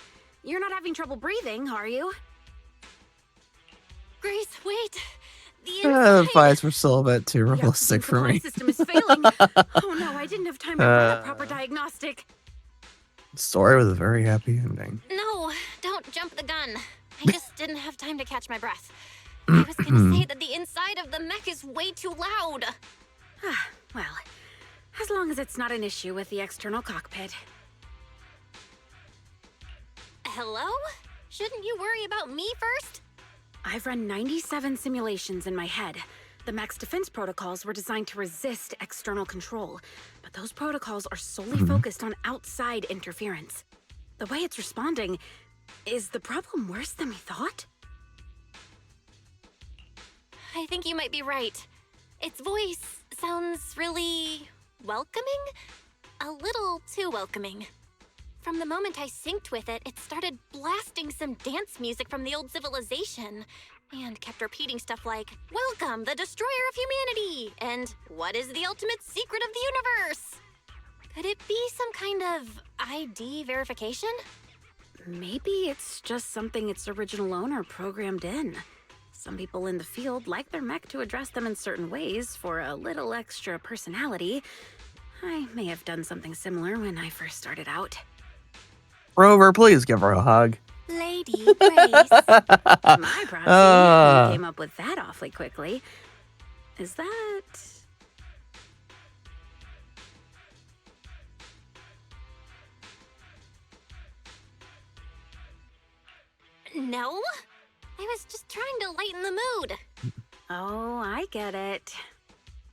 You're not having trouble breathing, are you? Grace, wait. The fights were still a bit too realistic for me. The system is failing. Oh no, I didn't have time to run a proper diagnostic. The story was a very happy ending. No, don't jump the gun. I just didn't have time to catch my breath. I was gonna say that the inside of the mech is way too loud. Well, as long as it's not an issue with the external cockpit. Hello? Shouldn't you worry about me first? I've run 97 simulations in my head. The mech's defense protocols were designed to resist external control, but those protocols are solely focused on outside interference. The way it's responding, is the problem worse than we thought? I think you might be right. Its voice sounds really welcoming? A little too welcoming. From the moment I synced with it, it started blasting some dance music from the old civilization, and kept repeating stuff like, "Welcome, the destroyer of humanity," and "What is the ultimate secret of the universe?" Could it be some kind of ID verification? Maybe it's just something its original owner programmed in. Some people in the field like their mech to address them in certain ways for a little extra personality. I may have done something similar when I first started out. Rover, please give her a hug. Lady Grace. My Proxy, you came up with that awfully quickly. Is that... No? I was just trying to lighten the mood. Oh, I get it.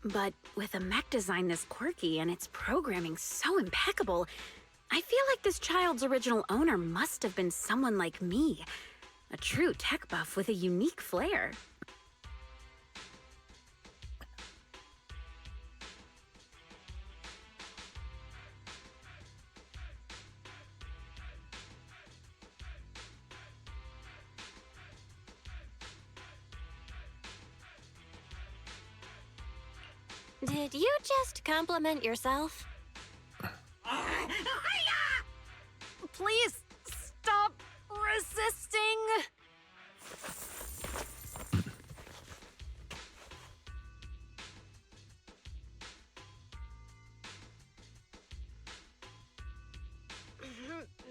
But with a mech design this quirky and its programming so impeccable, I feel like this child's original owner must have been someone like me. A true tech buff with a unique flair. Did you just compliment yourself? Please stop resisting.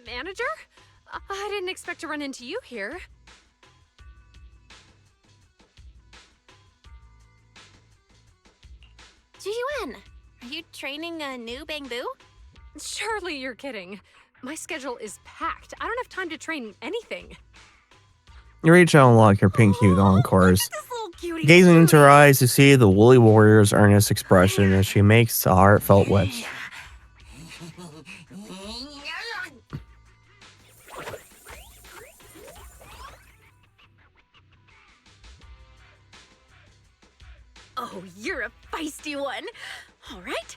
Manager? I didn't expect to run into you here. Ji-Yuan, are you training a new Bangbu? Surely you're kidding. My schedule is packed. I don't have time to train anything. You reach out and unlock your pink hued encores. Gazing into her eyes, you see the woolly warrior's earnest expression as she makes a heartfelt wish. Oh, you're a feisty one. All right,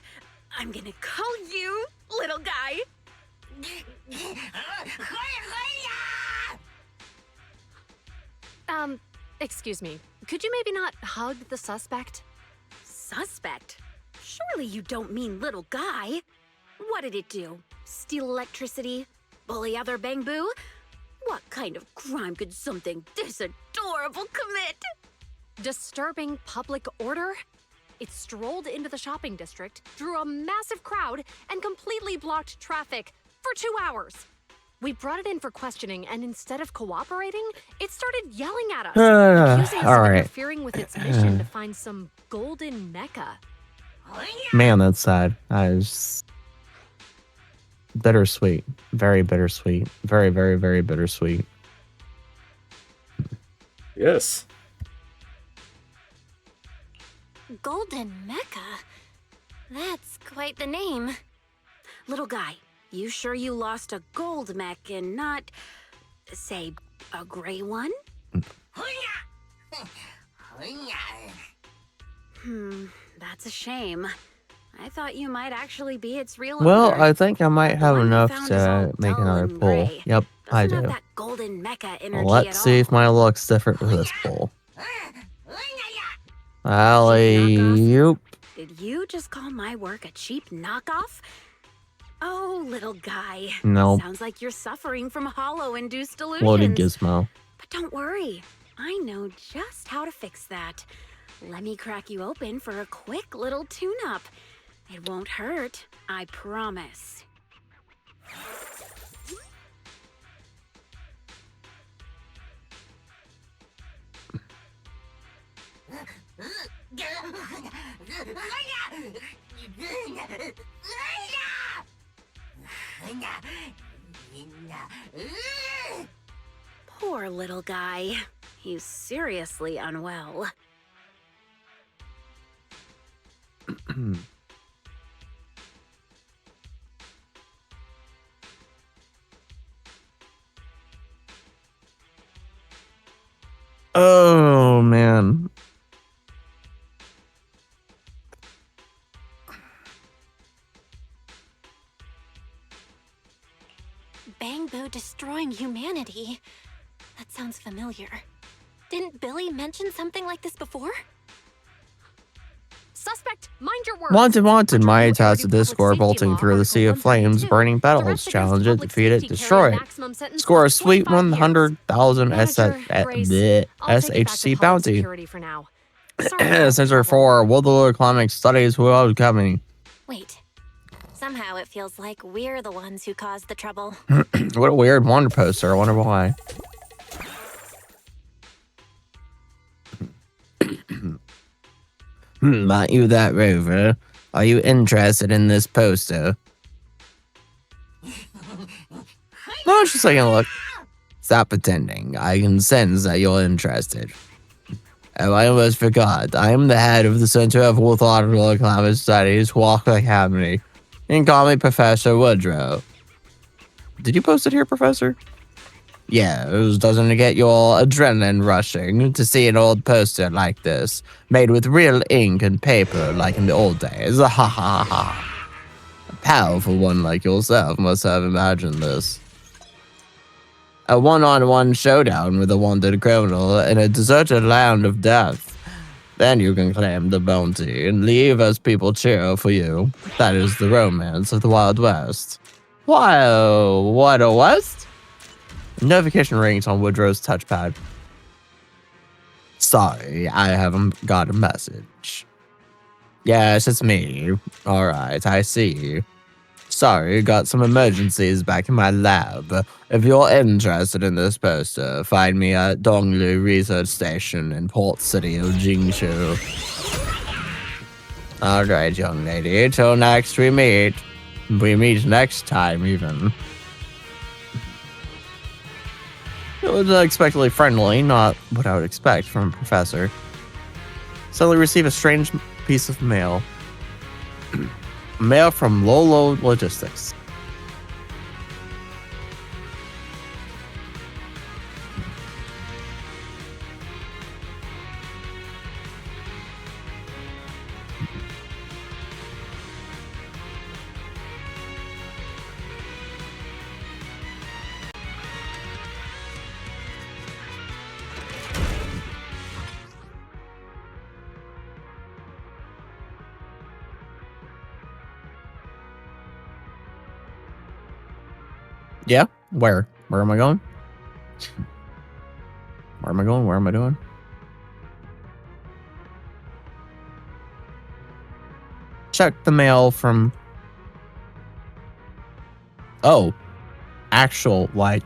I'm gonna call you little guy. Excuse me. Could you maybe not hug the suspect? Suspect? Surely you don't mean little guy. What did it do? Steal electricity? Bully other Bangbu? What kind of crime could something this adorable commit? Disturbing public order? It strolled into the shopping district, drew a massive crowd, and completely blocked traffic for 2 hours. We brought it in for questioning, and instead of cooperating, it started yelling at us, accusing us all of right. interfering with its mission to find some golden Mecca. Man, that's sad. That is bittersweet. Very bittersweet. Very, very, very bittersweet. Yes. Golden Mecca? That's quite the name. Little guy, you sure you lost a gold mech and not, say, a gray one? That's a shame. I thought you might actually be its real Well, owner. I think I might have one we enough found is all to make dull another and pull. gray. Yep, I Doesn't do. have that golden mecha energy Let's at see all. if mine looks different with this pull. Alley-oop. Did you just call my work a cheap knockoff? Oh, little guy. Nope. Sounds like you're suffering from hollow-induced delusions. Loaded gizmo. But don't worry. I know just how to fix that. Let me crack you open for a quick little tune-up. It won't hurt, I promise. Poor little guy. He's seriously unwell. Oh, man. Bangbu destroying humanity. That sounds familiar. Didn't Billy mention something like this before? Suspect, mind your words. Wanted. My task of this score bolting through the sea of flames, burning petals. Challenge it, defeat it, destroy it. Score a sweet 100,000 SHC bounty. Center for World Economic Studies. Who else coming? Wait. Somehow it feels like we're the ones who caused the trouble. What a weird wonder poster. I wonder why. Aren't you that rover? Are you interested in this poster? No, just taking a look. Stop pretending. I can sense that you're interested. Oh, I almost forgot. I am the head of the Center of Orthodoxical Economic Studies, Walk Academy. You can call me Professor Woodrow. Did you post it here, Professor? Yeah, doesn't it get your adrenaline rushing to see an old poster like this, made with real ink and paper like in the old days? Ha ha ha ha. A powerful one like yourself must have imagined this. A one-on-one showdown with a wanted criminal in a deserted land of death. Then you can claim the bounty and leave as people cheer for you. That is the romance of the Wild West. Wow, what a West? Notification rings on Woodrow's touchpad. Sorry, I haven't got a message. Yes, it's me. Alright, I see. Sorry, got some emergencies back in my lab. If you're interested in this poster, find me at Donglu Research Station in Port City of Jingshu. Alright, young lady, till next we meet. We meet next time, even. It was unexpectedly friendly, not what I would expect from a professor. Suddenly receive a strange piece of mail. Mail from Lolo Logistics. Yeah? Where? Where am I going? Where am I going? Where am I doing? Check the mail from... Oh. Actual, like...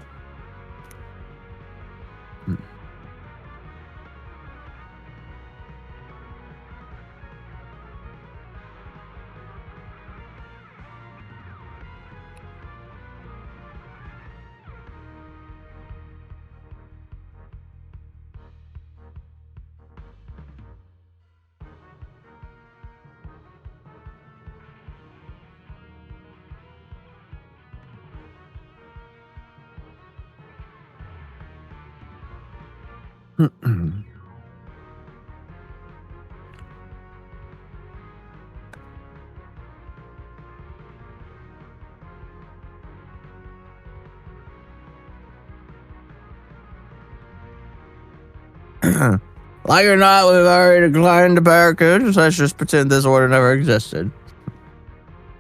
Like or not, we've already declined the package. Let's just pretend this order never existed.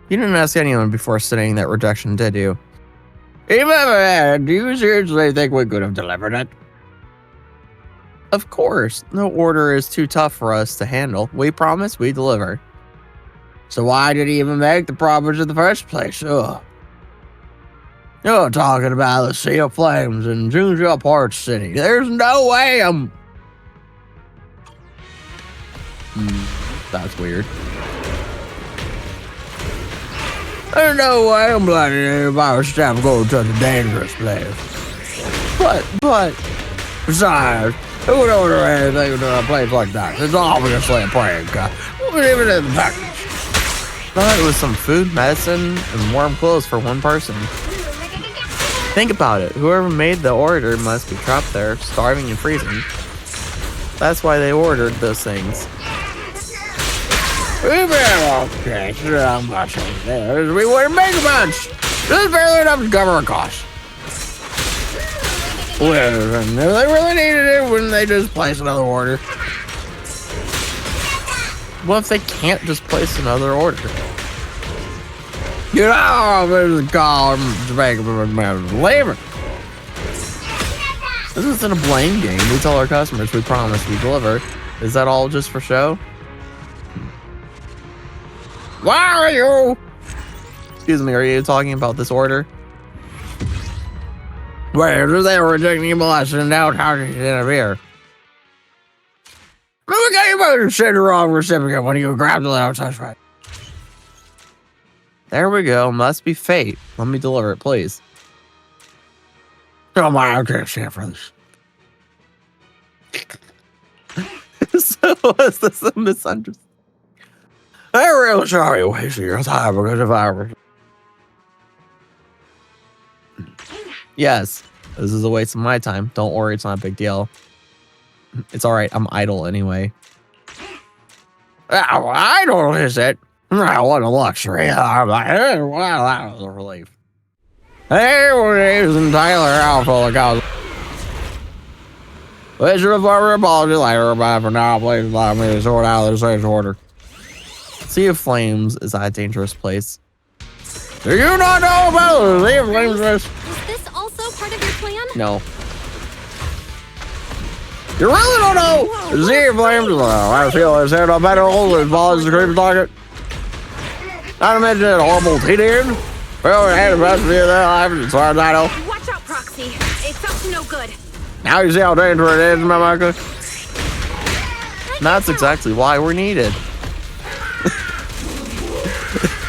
You didn't ask anyone before sending that rejection, did you? Even if I had, do you seriously think we could have delivered it? Of course. No order is too tough for us to handle. We promise, we deliver. So why did he even make the promise in the first place? Ugh. You're talking about the Sea of Flames in Junja Port City. There's no way I'm... that's weird. There's no way I'm letting anybody stop going to the dangerous place. But, besides, who would order anything to a place like that? It's obviously a prank. Even in the package. Thought it was some food, medicine, and warm clothes for one person. Think about it. Whoever made the order must be trapped there, starving and freezing. That's why they ordered those things. We wouldn't make much. This is barely enough to cover our costs. Listen, if they really needed it, wouldn't they just place another order? What if they can't just place another order? You know, there's a call to make labor. This isn't a blame game. We tell our customers we promise we deliver. Is that all just for show? Why are you? Excuse me, are you talking about this order? Wait, they were rejecting molestation and now how did you interfere? Look at you better send the wrong recipient when you grab the little touch right. There we go. Must be fate. Let me deliver it, please. Oh my, I can't stand for this. So was this a misunderstanding? I'm really sorry wasting your time because of ours. Yes, this is a waste of my time. Don't worry, it's not a big deal. It's alright, I'm idle anyway. Oh, idle, is it? Oh, what a luxury. Well, that was a relief. Hey, Reeves and Tyler out full of cows. Please report your apology later, but for now, please allow me to sort out this stage order. Sea of Flames is a dangerous place. Do you not know about the Sea of Flames? Was this also part of your plan? No. You really don't know? The Sea of Flames is I feel his head on better hold as ball as the creepy target. Not to mention a horrible teenage. Well, it had the best view of their life as far as I know. Watch out, Proxy. It's up to no good. Now you see how dangerous it is, Mamaka. That's exactly why we're needed.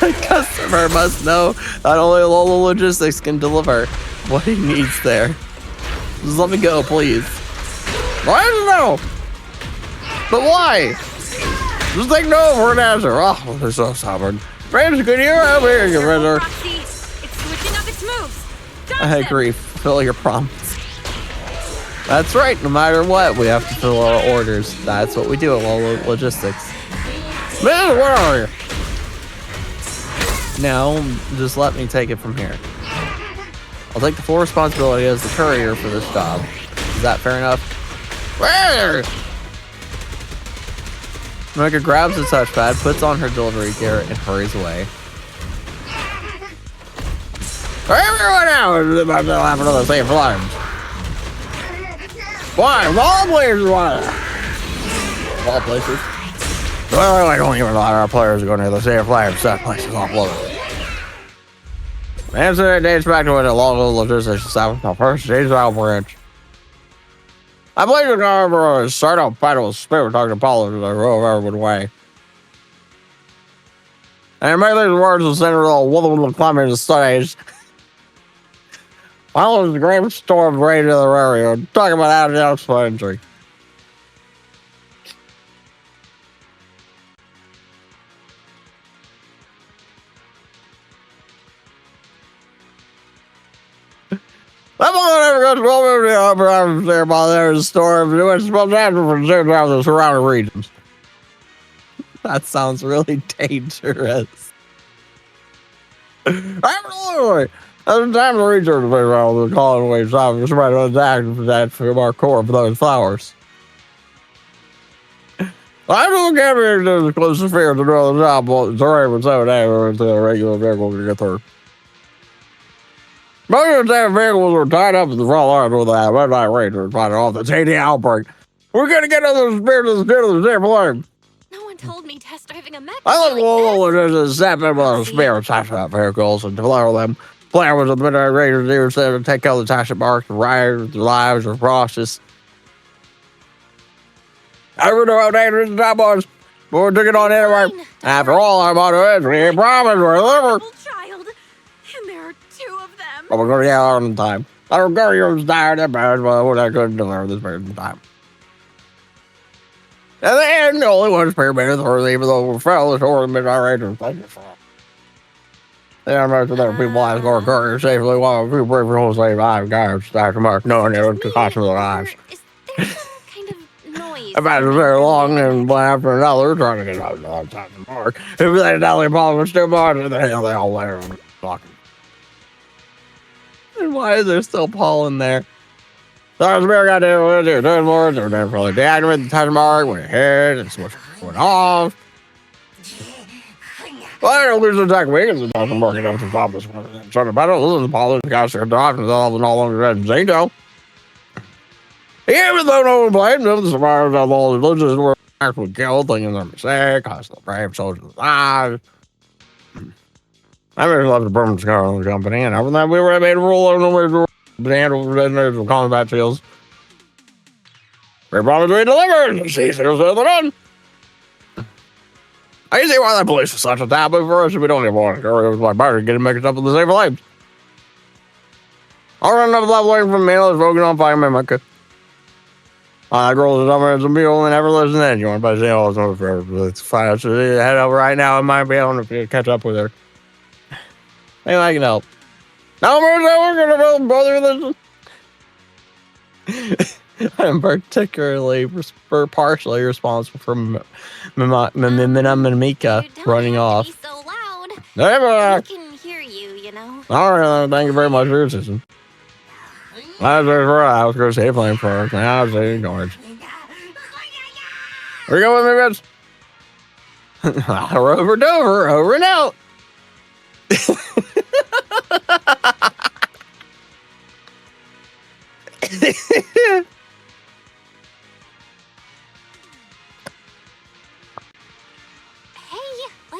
The customer must know that only Lola Logistics can deliver what he needs there. Just let me go, please. I don't know. But why? Just take no for an answer. Oh, they're so stubborn. Friends, can you help me? It's switching up its moves. I agree. Fulfill your promise. That's right. No matter what, we have to fill our orders. That's what we do at Lola Logistics. Man, where are you? No, just let me take it from here. I'll take the full responsibility as the courier for this job. Is that fair enough? Where? Mega grabs the touchpad, puts on her delivery gear, and hurries away. Everyone else is about to have another same flames. Flames, all places want it. All places. Well, I don't even know how our players are going to the same flames. That place is all blown. The incident dates back to when the local logistics established the first stage outbreak. I believe the car start out battle with spirit talking to Apollo to the row everyone way. And make these words the center of the wonderful climate of the stage. Follows the great storm raging in the area, talking about how to explanatory. I'm never going to go over the upper arms there by there in the storm. It was supposed to happen from the surrounding regions. That sounds really dangerous. Absolutely. At the time the research was around the calling waves off, somebody was active for that from our core for those flowers. I don't get me to the closest fear to know the job, but it's already been 7 days until a regular vehicle can get through. Most of the damn vehicles were tied up in the front line with that midnight ranger fighting off the TD outbreak. We're gonna get another spirit of the same flame. No one told me test driving a mech. I look forward to the step in with the spirits after that vehicles and deliver them. Blair was a midnight ranger here said to take out the Tasha Marks, the riders, the lives of process. I don't know how dangerous the job was, but we took it on anyway. After all, I'm on it. We promised we're deliver. Child, and there are 2 of them. But we're going to get out on time. I don't care if it's tired and bad, but we're not going to deliver this person in time. And then the only one spare minute through, even though we fell this over the midnight ranger. Thank you for that. Yeah, I'm not sure there are people last going to courier safely while people brave for whole save lives, guys, after Mark, no one ever to cost them their lives. About it very long and one after another, trying to get out of time to Mark. If they Dolly Paul was still Mark, the hell they all there talking. And why is there still Paul in there? Sorry, Bear got to do more. They're never probably deactivate the time mark when it hit and switch went off. Well, I don't lose the attack weekends and doesn't work enough to stop this one. Trying to battle, listen to Paul, the guys are doctors, all no longer dead in Zingo. Even though no one blames them, the survivors of all the villages were actually killed, thinking they're mistake, cost the brave soldiers lives. I really love the Burman Scar on the company, and after that, we were made a rule over the way to handle prisoners of combat fields. We promised we delivered, and see, there's the run. I can see why that police is such a taboo for us if we don't even want to go. It was like better getting mixed up with the same flames. I'll run another level away from me, let's focus on fighting Mimica. That girl is over as a mule and never listen to anyone, but she always knows for her. It's fine. So head over right now. I might be able to catch up with her. Maybe I can help. No, we're going to bother this. I'm particularly partially responsible for Mimika running off. So loud. Never. We can hear you, you know. All right, thank you very much for your assistance. I was going to say flame first. Now I was saying orange. Where you going with me, bitch? Over and over and out.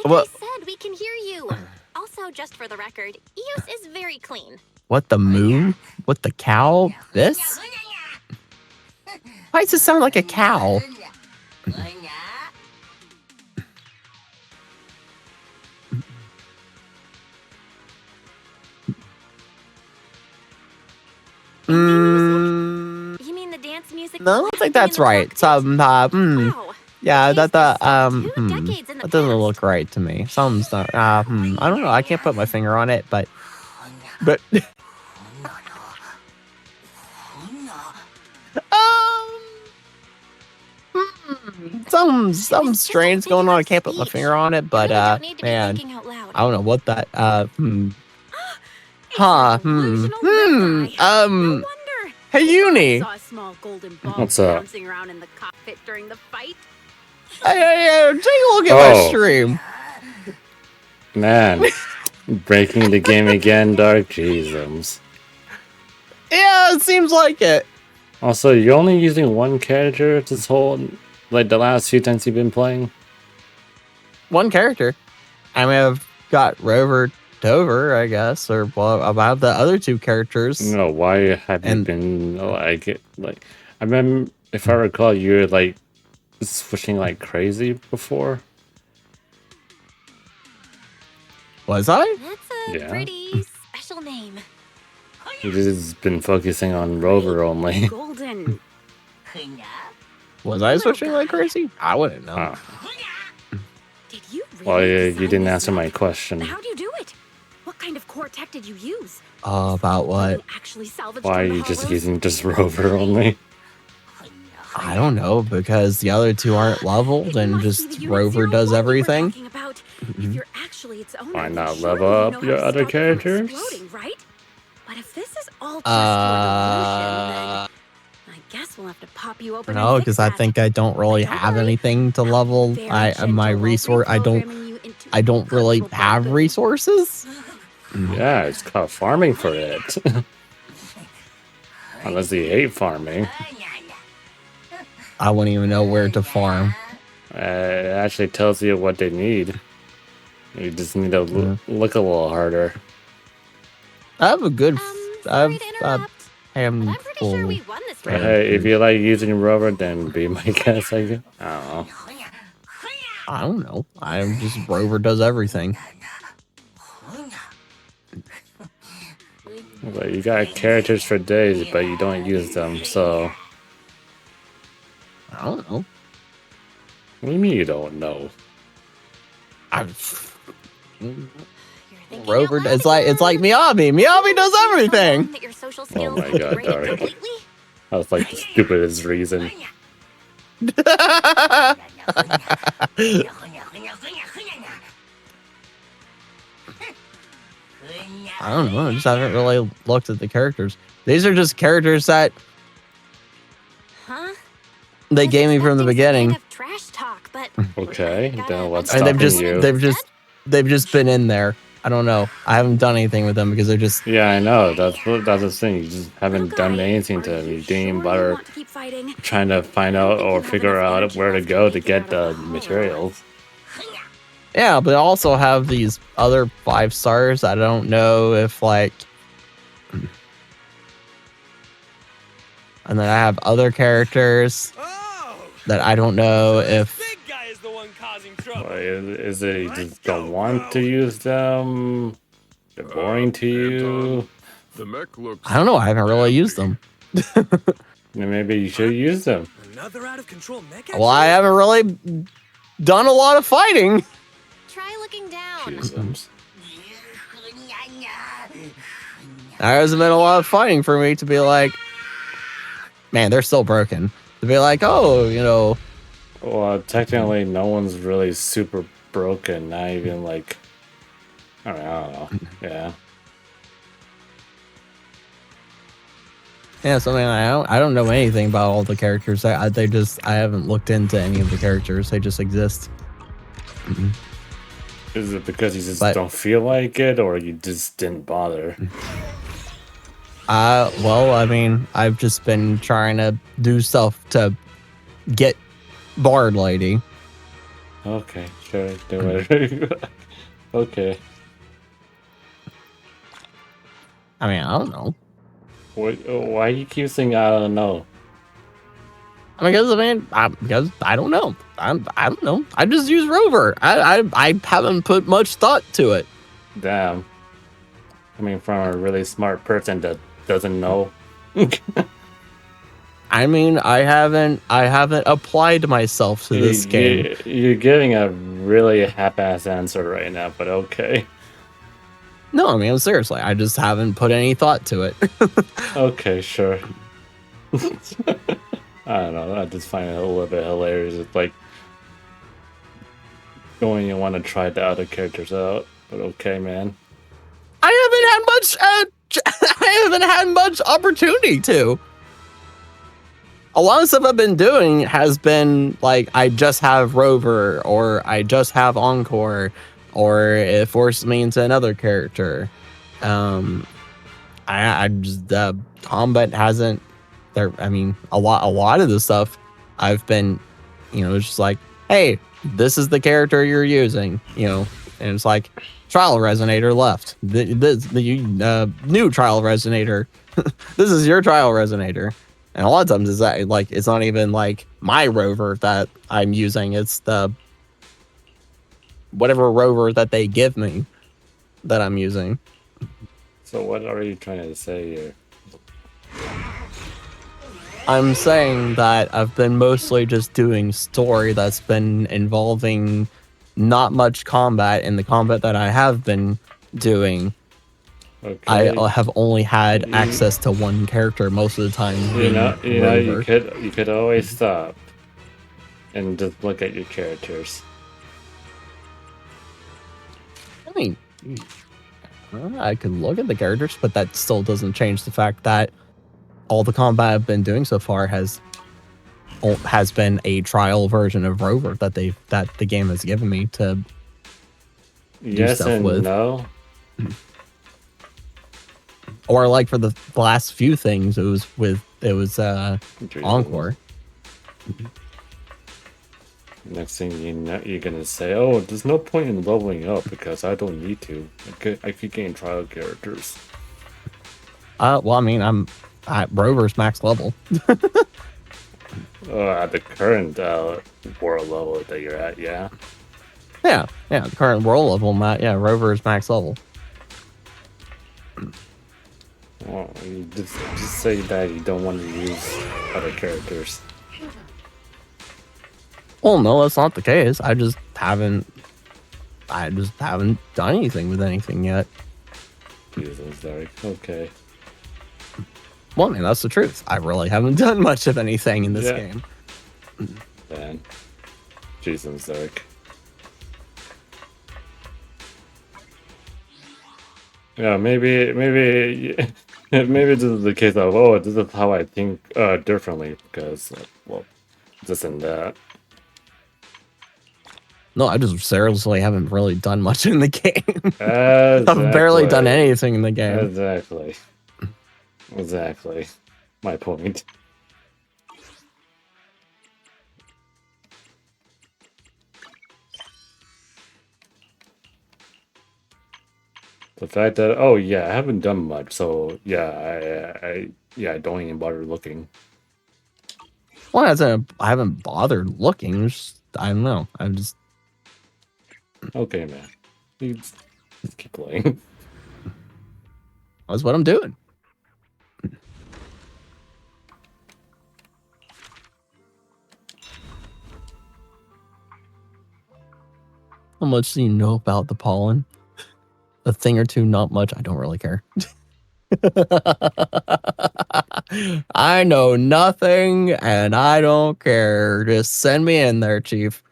I said, we can hear you. Also, just for the record, Eos is very clean. What the moo? What the cow? This? Why does it sound like a cow? You mean the dance music? No, I don't think that's right. Yeah, that doesn't look right to me. Something's not. I don't know. I can't put my finger on it, but some strange going on. I can't put my finger on it, but man, I don't know what that. Hey, Uni. What's up? Bouncing around in the cockpit during the fight. Hey, take a look at my stream. Man, Breaking the game again, Dark. Jesus. Yeah, it seems like it. Also, you're only using one character this whole, like the last few times you've been playing? One character. I mean, I've got Rover Dover, I guess, or well, about the other two characters. No, why have you been like, I remember, if I recall, you were like switching like crazy before. Was I? That's a pretty special name. You've just been focusing on Rover only. Golden. Was I switching like crazy? I wouldn't know. Did you really Well, you design didn't this answer my mech? question. How do you do it? What kind of core tech did you use? About what? Actually salvaged Why are from the you just hollows? using just Rover only? I don't know, because the other two aren't leveled and just Rover does everything. If you're actually its owner, Why then not surely level you up know your how to other stop it from characters? exploding, right? But if this is all just for delusion, then I guess we'll have to pop you open. No, and because fix I that. think I don't really have anything to level. My resource. I don't really have resources. Yeah, it's called farming for it. Unless you hate farming. I wouldn't even know where to farm. It actually tells you what they need. You just need to look a little harder. I have a good. I've handful. But hey, if you like using Rover, then be my guest, I guess. I don't know. I don't know. I'm just Rover does everything. But you got characters for days, but you don't use them, so. I don't know. What do you mean you don't know? Rover. It's like Miyabi. Miyabi does everything. Oh my god, Dari. That was like the stupidest reason. I don't know. I just haven't really looked at the characters. These are just characters that they gave me from the beginning. Trash talk, but Okay, then what's And stopping you? they've just been in there. I don't know. I haven't done anything with them because they're just. Yeah, I know. That's the thing. You just haven't done anything to them. You didn't even bother trying to find out or figure out where to go to get the materials. Yeah, but I also have these other 5 stars. I don't know if like. And then I have other characters that I don't know if. Is it you just don't want to use them? They're boring to you? The mech looks. I don't know. I haven't really used them. Then maybe you should use them. Another out of control mech. Well, I haven't really done a lot of fighting. Try looking down. Jesus. There hasn't been a lot of fighting for me to be like, man, they're still broken. To be like, oh, you know. Well, technically, no one's really super broken. Not even like, I don't know. Yeah. Yeah, so I mean, I don't know anything about all the characters. I haven't looked into any of the characters. They just exist. Is it because you just don't feel like it, or you just didn't bother? Well, I mean, I've just been trying to do stuff to get Bard Lady. Okay, sure, do it. Okay. I mean, I don't know. Why you keep saying I don't know? Because I don't know. I don't know. I just use Rover. I haven't put much thought to it. Damn. Coming from a really smart person that doesn't know. I mean, I haven't applied myself to this game. You're giving a really half-ass answer right now, but okay. No, I mean, seriously, I just haven't put any thought to it. Okay, sure. I don't know. I just find it a little bit hilarious. It's like going and want to try the other characters out, but okay, man. I haven't had much opportunity to. A lot of stuff I've been doing has been like I just have Rover or I just have Encore or it forced me into another character. I just combat hasn't there. I mean, a lot of the stuff I've been, it's just like, hey, this is the character you're using, and it's like trial resonator left. The new trial resonator. This is your trial resonator. And a lot of times is that like it's not even like my rover that I'm using. It's the whatever rover that they give me that I'm using. So what are you trying to say here? I'm saying that I've been mostly just doing story that's been involving not much combat, and the combat that I have been doing, I have only had access to one character most of the time. You could always stop and just look at your characters. I mean, I could look at the characters, but that still doesn't change the fact that all the combat I've been doing so far has been a trial version of Rover that the game has given me to do stuff and with. No. Or like for the last few things, it was Encore. Next thing you know, you're gonna say, "Oh, there's no point in leveling up because I don't need to. I could gain trial characters." Well, I mean, I'm at Rover's max level. At the current world level that you're at, yeah. Yeah, the current world level, Rover is max level. Well, you just say that you don't want to use other characters. Well, no, that's not the case. I just haven't done anything with anything yet. Jesus, Derek. Okay. Well, I mean, that's the truth. I really haven't done much of anything in this game. Man. Jesus, Derek. Yeah, maybe this is the case of, this is how I think differently because, this and that. No, I just seriously haven't really done much in the game. Exactly. I've barely done anything in the game. Exactly. My point. The fact that, I haven't done much, so I don't even bother looking. Well, I haven't bothered looking. I don't know. I'm just okay, man. You just keep playing. That's what I'm doing. How much do you know about the pollen? A thing or two, not much. I don't really care. I know nothing and I don't care. Just send me in there, Chief.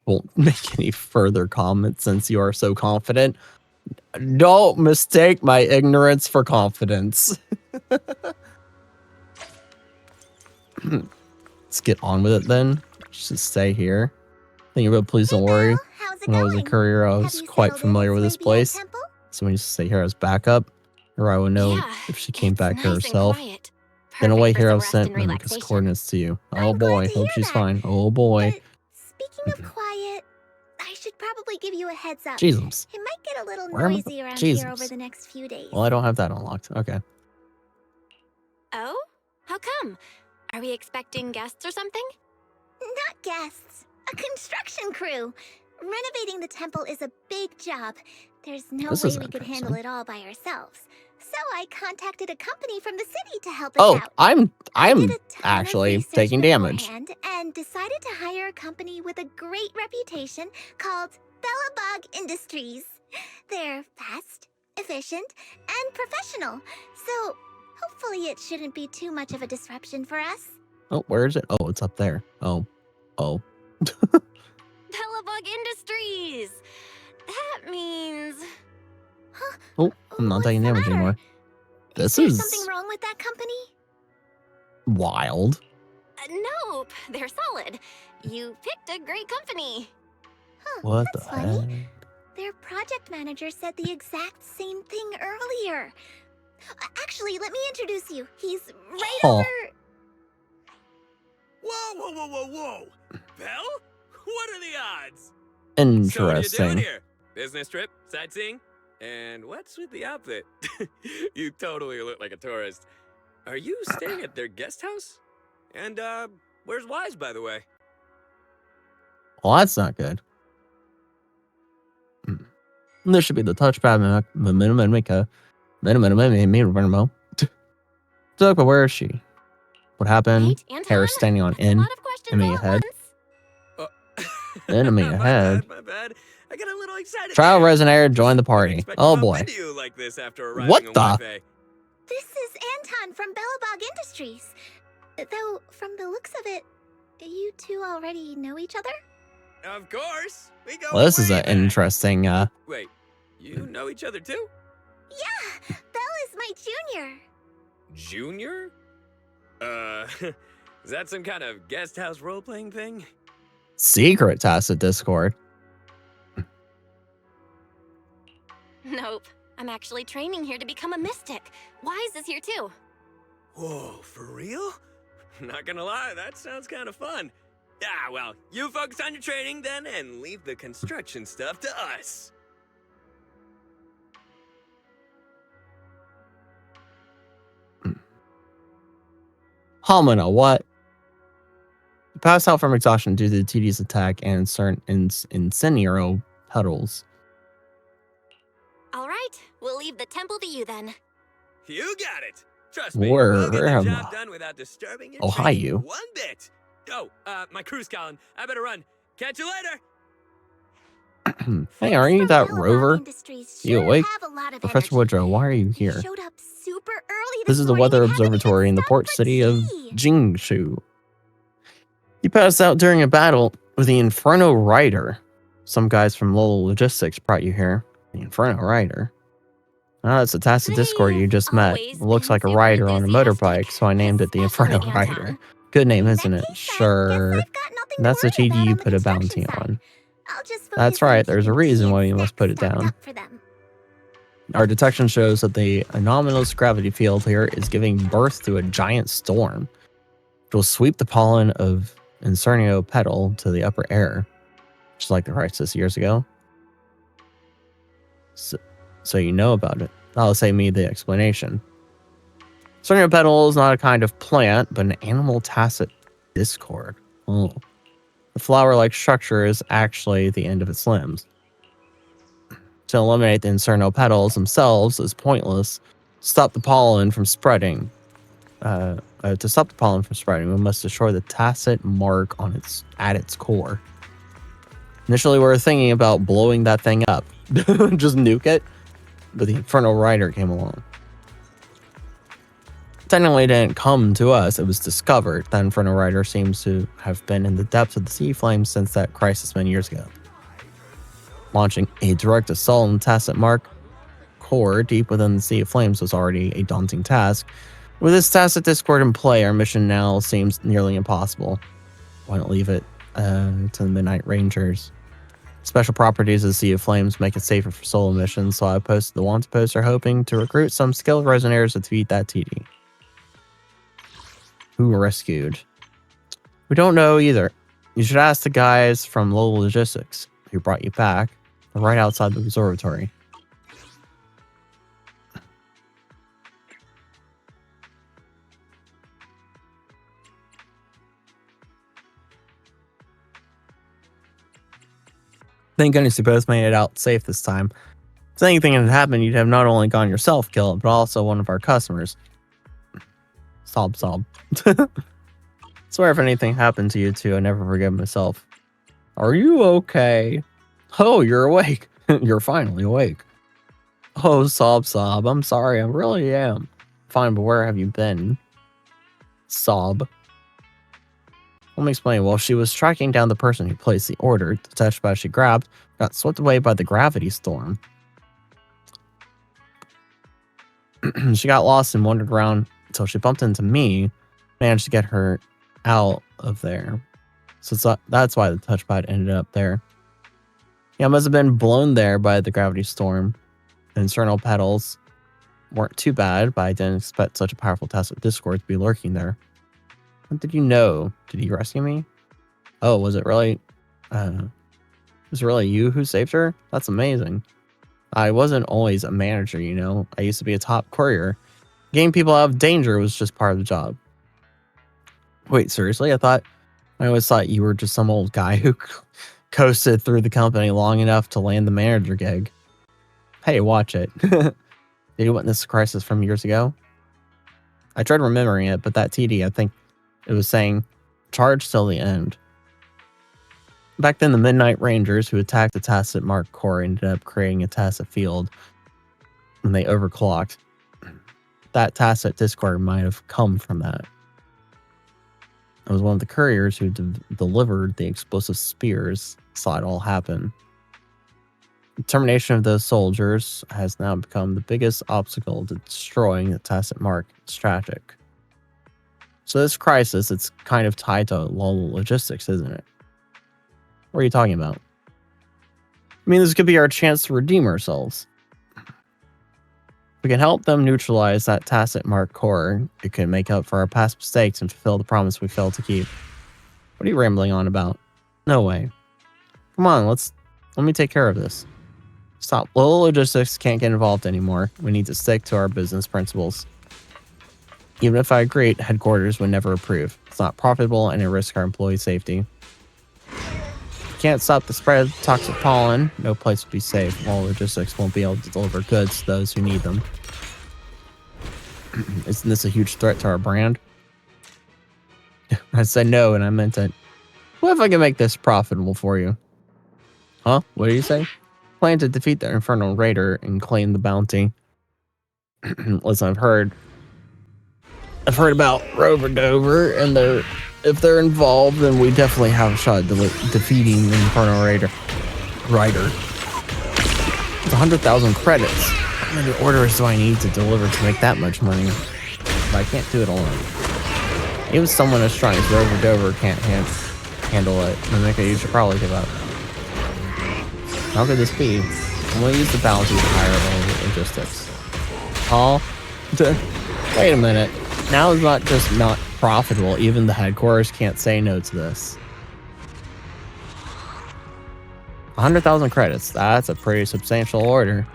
Won't make any further comments since you are so confident. Don't mistake my ignorance for confidence. Let's get on with it then. Just stay here. Thank you, but please don't worry. When I was a courier, I was quite familiar with this place. So when you stay here as backup, or I would know if she came back here herself. Then away here, I've sent Mimica's coordinates to you. Oh boy, hope she's fine. Oh boy. Speaking of quiet, I should probably give you a heads up. Jesus. It might get a little noisy around here over the next few days. Well, I don't have that unlocked. Okay. Oh? How come? Are we expecting guests or something? Not guests. A construction crew. Renovating the temple is a big job. There's no way we could handle it all by ourselves. So I contacted a company from the city to help us out. I'm actually taking damage. And decided to hire a company with a great reputation called Bellabug Industries. They're fast, efficient, and professional. So hopefully it shouldn't be too much of a disruption for us. Oh, where is it? Oh, it's up there. Oh. Bellabug Industries! That means... Huh? Oh, I'm not taking damage anymore. This is something wrong with that company? Wild. Nope, they're solid. You picked a great company. What the That's funny. heck? Their project manager said the exact same thing earlier. Actually, let me introduce you. He's right over... Whoa, whoa, whoa, whoa, whoa! Belle? What are the odds? Interesting. So what are you doing here? Business trip? Sightseeing? And what's with the outfit? You totally look like a tourist. Are you staying at their guest house? And, where's Wise, by the way? Well, that's not good. This should be the touchpad minimum. So, but where is she? What happened? Hair standing on end. Enemy ahead. Enemy ahead. My bad. I got a little excited. Trial resonator, join the party. Oh boy. Like this after What the? This is Anton from Bellabog Industries. Though, from the looks of it, you two already know each other? Of course. We go Well, this is way an back. interesting, Wait, you know each other too? Yeah, Belle is my junior. Junior? Is that some kind of guest house role-playing thing? secret tacit Discord. Nope. I'm actually training here to become a mystic. Wise is here too. Whoa, for real? Not gonna lie, that sounds kind of fun. Yeah, well, you focus on your training then and leave the construction stuff to us. Hamina, what? You pass out from exhaustion due to the tedious attack and certain incendiary petals. All right, we'll leave the temple to you then. You got it. Trust me, Where we'll get the am job I? done without disturbing your Oh, hi, training you. one bit. Oh, my crew's calling. I better run. Catch you later. Hey, aren't you that rover? You awake? Professor Woodrow, why are you here? Showed up super early This is the weather observatory in the port city of Jingshu. You passed out during a battle with the Inferno Rider. Some guys from Lowell Logistics brought you here. The Inferno Rider. Oh, it's a tacit Discord you just met. It looks like a rider on a motorbike, so I named it the Inferno Rider. Good name, isn't it? Sure. That's the TD you put a bounty on. That's right, there's a reason why you must put it down. Our detection shows that the anomalous gravity field here is giving birth to a giant storm. It will sweep the pollen of Incernio petal to the upper air, just like the crisis years ago. So you know about it. That'll save me the explanation. Incernio petal is not a kind of plant, but an animal tacit discord. Oh. The flower-like structure is actually the end of its limbs. To eliminate the Incerno petals themselves is pointless. Stop the pollen from spreading. To stop the pollen from spreading, we must destroy the tacit mark on at its core. Initially, we were thinking about blowing that thing up. Just nuke it. But the Infernal Rider came along. Technically, it didn't come to us. It was discovered. The Infernal Rider seems to have been in the depths of the sea flames since that crisis many years ago. Launching a direct assault on the tacit mark core deep within the Sea of Flames was already a daunting task. With this tacit discord in play, our mission now seems nearly impossible. Why not leave it to the Midnight Rangers? Special properties of the Sea of Flames make it safer for solo missions, so I posted the wanted poster hoping to recruit some skilled resonators to defeat that TD. Who were rescued? We don't know either. You should ask the guys from Lowell Logistics who brought you back. They're right outside the observatory. Thank goodness you both made it out safe this time. If anything had happened, you'd have not only gotten yourself killed, but also one of our customers. Sob, sob. Swear if anything happened to you two, I never forgive myself. Are you okay? Oh, you're awake. You're finally awake. Oh, sob, sob. I'm sorry, I really am. Fine, but where have you been? Sob. Let me explain. While she was tracking down the person who placed the order, the touchpad she grabbed got swept away by the gravity storm. She got lost and wandered around until she bumped into me, managed to get her out of there. So that's why the touchpad ended up there. Yeah, it must have been blown there by the gravity storm. The infernal petals weren't too bad, but I didn't expect such a powerful Tacet Discord to be lurking there. What did you know? Did he rescue me? Oh, was it really you who saved her? That's amazing. I wasn't always a manager, you know. I used to be a top courier. Getting people out of danger was just part of the job. Wait, seriously? I always thought you were just some old guy who coasted through the company long enough to land the manager gig. Hey, watch it. Did you witness the crisis from years ago? I tried remembering it, but that TD, I think it was saying, charge till the end. Back then, the Midnight Rangers who attacked the Tacet Mark core ended up creating a Tacet field when they overclocked. That Tacet Discord might have come from that. I was one of the couriers who delivered the explosive spears, saw it all happen. The termination of those soldiers has now become the biggest obstacle to destroying the Tacet Mark. It's tragic. So this crisis, it's kind of tied to Lolo logistics, isn't it? What are you talking about? I mean, this could be our chance to redeem ourselves. We can help them neutralize that Tacet Mark core. It can make up for our past mistakes and fulfill the promise we failed to keep. What are you rambling on about? No way. Come on, let me take care of this. Stop. Lolo logistics can't get involved anymore. We need to stick to our business principles. Even if I agreed, headquarters would never approve. It's not profitable and it risks our employee safety. Can't stop the spread of toxic pollen. No place will be safe. All logistics won't be able to deliver goods to those who need them. Isn't this a huge threat to our brand? I said no, and I meant it. What if I can make this profitable for you? Huh? What do you say? Plan to defeat the Infernal Raider and claim the bounty. Listen, I've heard about Rover Dover, and if they're involved, then we definitely have a shot at defeating the Infernal Rider. It's 100,000 credits. How many orders do I need to deliver to make that much money? But I can't do it alone. Even someone as strong as Rover Dover can't handle it. Mimika, you should probably give up. How could this be? I'm going to use the bounty to hire level logistics. Oh, wait a minute. Now it's not just not profitable. Even the headquarters can't say no to this. 100,000 credits. That's a pretty substantial order.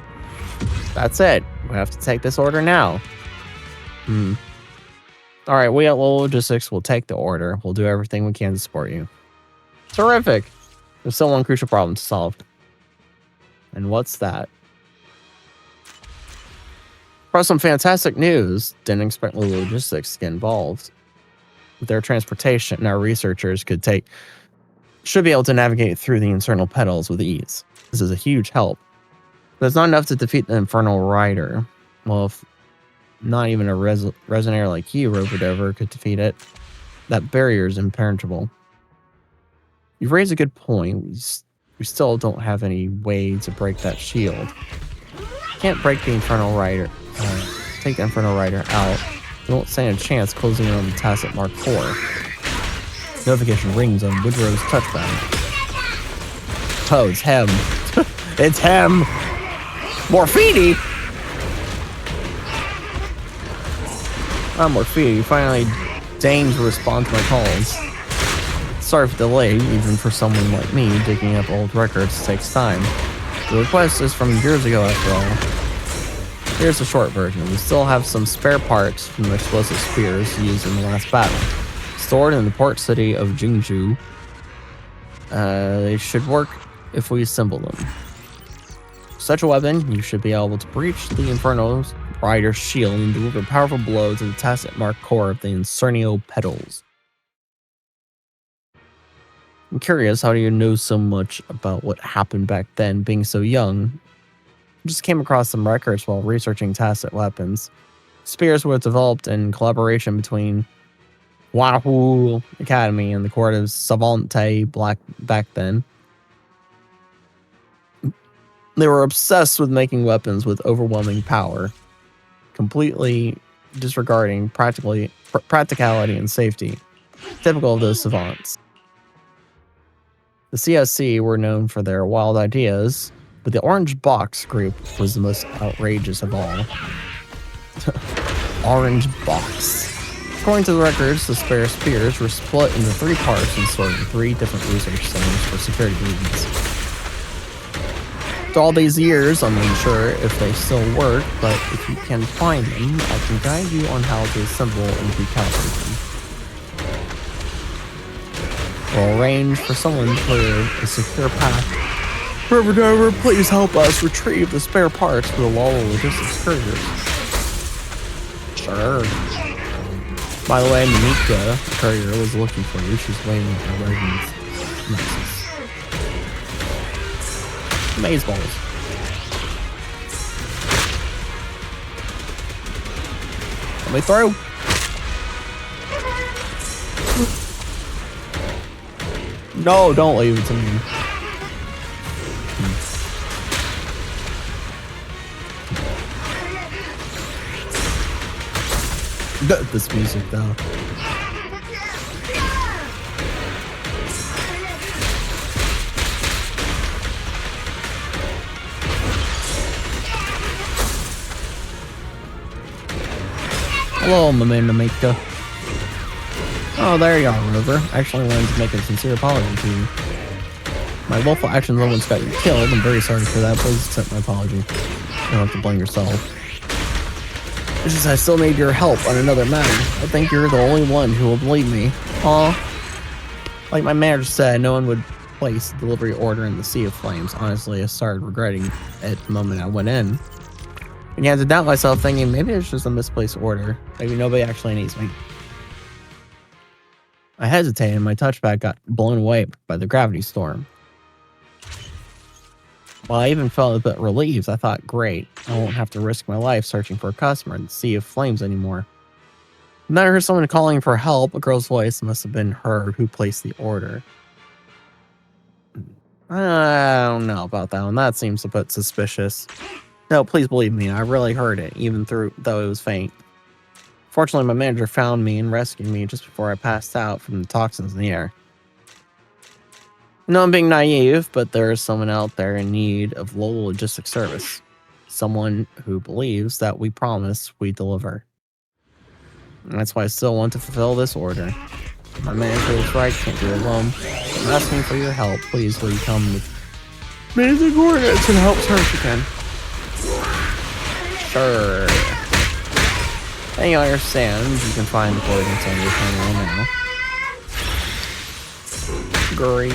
That's it. We have to take this order now. Alright, we at Lolo Logistics will take the order. We'll do everything we can to support you. Terrific. There's still one crucial problem to solve. And what's that? For some fantastic news. Didn't expect Lolo Logistics to get involved. With their transportation, our researchers should be able to navigate through the infernal petals with ease. This is a huge help. But it's not enough to defeat the Infernal Rider. Well, if not even a resonator like you, Rover Dover, could defeat it, that barrier is impenetrable. You've raised a good point. We still don't have any way to break that shield. Can't break the Infernal Rider. Take the Infernal Rider out. We won't stand a chance closing in on the Tacet Mark 4. Notification rings on Woodrow's touchpad. Oh, it's him. It's him! Morphini! Morphini, you finally deigned to respond to my calls. Sorry for the delay, even for someone like me, digging up old records takes time. The request is from years ago after all. Here's the short version. We still have some spare parts from the explosive spears used in the last battle. Stored in the port city of Jingju. They should work if we assemble them. Such a weapon, you should be able to breach the Infernal Rider's shield and deliver a powerful blow to the Tacet Mark core of the Incernio petals. I'm curious, how do you know so much about what happened back then, being so young? I just came across some records while researching Tacet weapons. Spears were developed in collaboration between Wahoo Academy and the court of Savante back then. They were obsessed with making weapons with overwhelming power, completely disregarding practicality and safety, typical of those savants. The CSC were known for their wild ideas, but the Orange Box group was the most outrageous of all. Orange Box. According to the records, the spare spears were split into 3 parts and stored in 3 different research centers for security reasons. After all these years, I'm unsure if they still work, but if you can find them, I can guide you on how to assemble and recalibrate them. We'll arrange for someone to clear a secure path. Whoever driver, please help us retrieve the spare parts for the Lalo Logistics couriers. Sure. By the way, Monika, the courier, was looking for you. She's waiting at the residence nexus. Maze balls. Let me through. No, don't leave it to me. This music, though. Hello, Monika. Oh, there you are, Rover. Actually wanted to make a sincere apology to you. My willful actions almost got you killed. I'm very sorry for that. Please accept my apology. You don't have to blame yourself. It's just I still need your help on another matter. I think you're the only one who will believe me. Aw. Like my manager said, no one would place the delivery order in the Sea of Flames. Honestly, I started regretting it the moment I went in. And I had to doubt myself, thinking maybe it's just a misplaced order. Maybe nobody actually needs me. I hesitated and my touchpad got blown away by the gravity storm. While I even felt a bit relieved, I thought, great, I won't have to risk my life searching for a customer in the Sea of Flames anymore. Then I heard someone calling for help. A girl's voice must have been her who placed the order. I don't know about that one. That seems a bit suspicious. No, please believe me, I really heard it, even though it was faint. Fortunately, my manager found me and rescued me just before I passed out from the toxins in the air. No, I'm being naive, but there is someone out there in need of local logistics service. Someone who believes that we promise we deliver. And that's why I still want to fulfill this order. My manager is right, can't do it alone. I'm asking for your help. Please, will you come with me to the coordinates and help search again? Sure. And you understand, you can find the coordinates on your panel now. Great.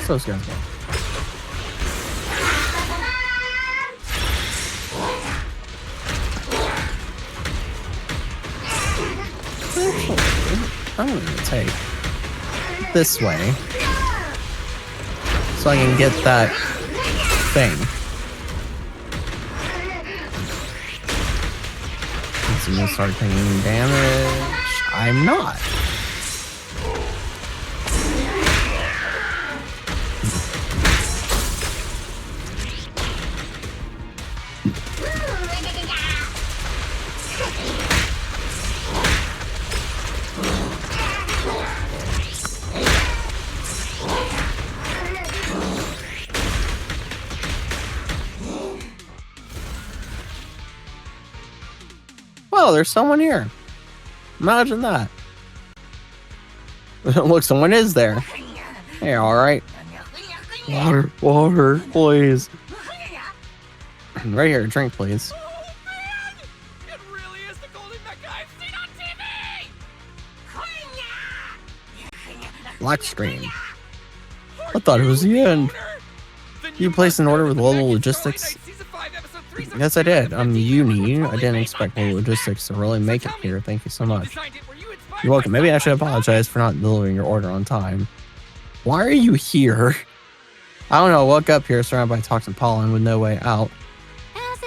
So scared. Actually, I'm gonna take this way so I can get that thing. So I'm gonna start taking damage. I'm not. Oh, there's someone here. Imagine that. Look, someone is there. Hey, alright. Water, water, please. Right here, drink, please. Black screen. I thought it was the end. You placed an order with Global Logistics? Yes, I did. I'm Uni. I didn't expect Global Logistics to really make it here. Thank you so much. You're welcome. Maybe I should apologize for not delivering your order on time. Why are you here? I don't know. I woke up here surrounded by toxic pollen with no way out.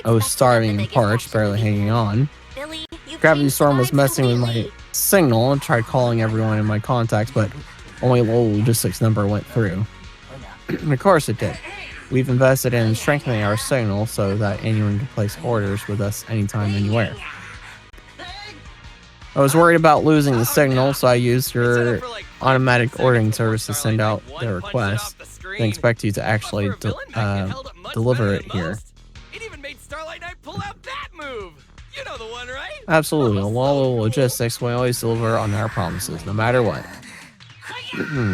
I was starving and parched, barely hanging on. Gravity storm was messing with my signal and tried calling everyone in my contacts, but only low logistics number went through. And of course it did. We've invested in strengthening our signal so that anyone can place orders with us anytime, anywhere. I was worried about losing the signal, so I used your automatic ordering service to send out the request and expect you to actually deliver it here. It even made Starlight Knight pull out that move. You know the one, right? Absolutely. Lolo Logistics will always deliver on our promises, no matter what.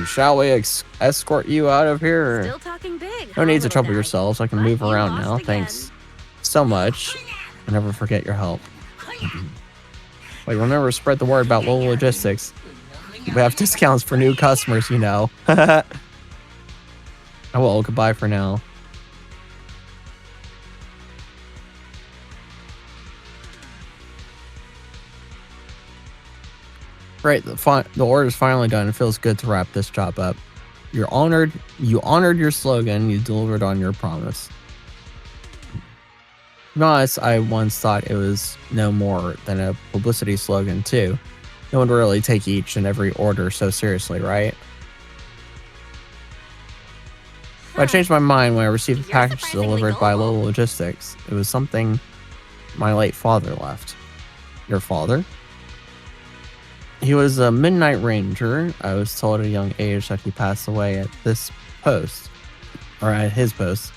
Shall we escort you out of here? Still talking big. No need to trouble yourselves. I can move around now. Thanks so much. I'll never forget your help. Wait, remember, spread the word about Lolo Logistics. We have discounts for new customers, you know. Oh well, goodbye for now. Right, the order's finally done. It feels good to wrap this job up. You honored your slogan. You delivered on your promise. To be honest, I once thought it was no more than a publicity slogan too. No one would really take each and every order so seriously, right? But I changed my mind when I received a package delivered by Lolo Logistics. It was something my late father left. Your father? He was a midnight ranger. I was told at a young age that he passed away at this post, or at his post.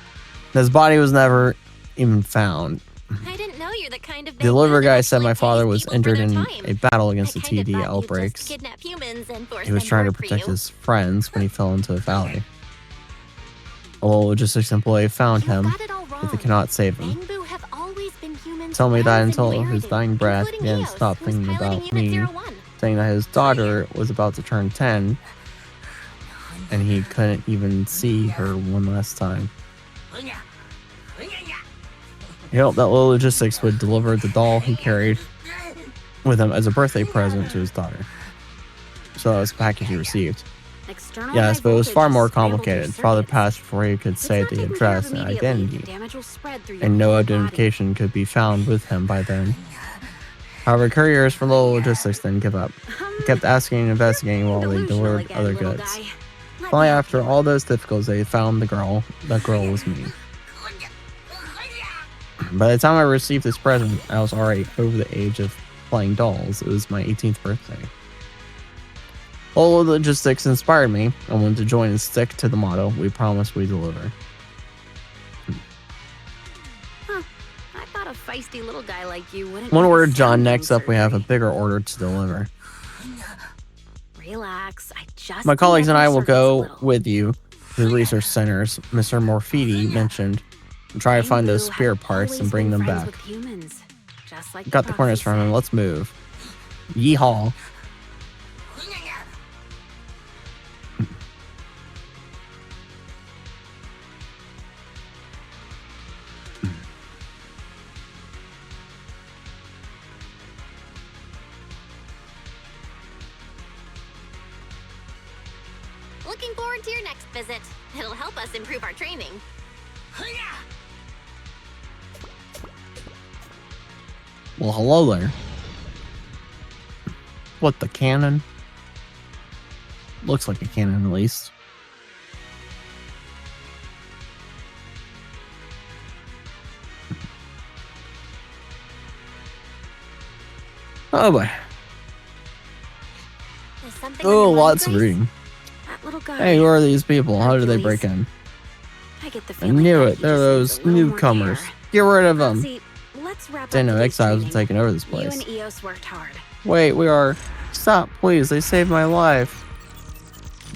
His body was never even found. I didn't know you're the kind of The delivery guy said my father was injured in a battle against the TD outbreaks. He was trying to protect his friends when he fell into a valley. A Lolo Logistics employee found him, but they cannot save him. Tell me that until his dying breath, he didn't stop thinking about me, saying that his daughter was about to turn 10, and he couldn't even see her one last time. He hoped that Lolo Logistics would deliver the doll he carried with him as a birthday present to his daughter. So that was the package he received. Yes, but it was far more complicated. Father passed before he could say the address and identity, and no identification could be found with him by then. However, couriers for Lolo Logistics didn't give up. They kept asking and investigating while they delivered other goods. Finally, after all those difficulties, they found the girl. That girl was me. By the time I received this present, I was already over the age of playing dolls. It was my 18th birthday. Lolo Logistics inspired me. I wanted to join and stick to the motto, we promise, we deliver. Huh. I thought a feisty little guy like you wouldn't. One word, John. Next up, we have a bigger order to deliver. Relax. I just. My colleagues and I will go with you to the research centers Mr. Morfidi mentioned and try to find those spare parts and bring them back. Got the corners from him. Let's move. Yeehaw. Looking forward to your next visit. It'll help us improve our training. Well, hello there. What, the cannon? Looks like a cannon, at least. Oh boy. Oh, lots of reading. Hey, who are these people? How did they break in? I knew it. They're those newcomers. Get rid of them. Didn't know exiles had taken over this place. You and Eos worked hard. Wait, we are. Stop, please. They saved my life.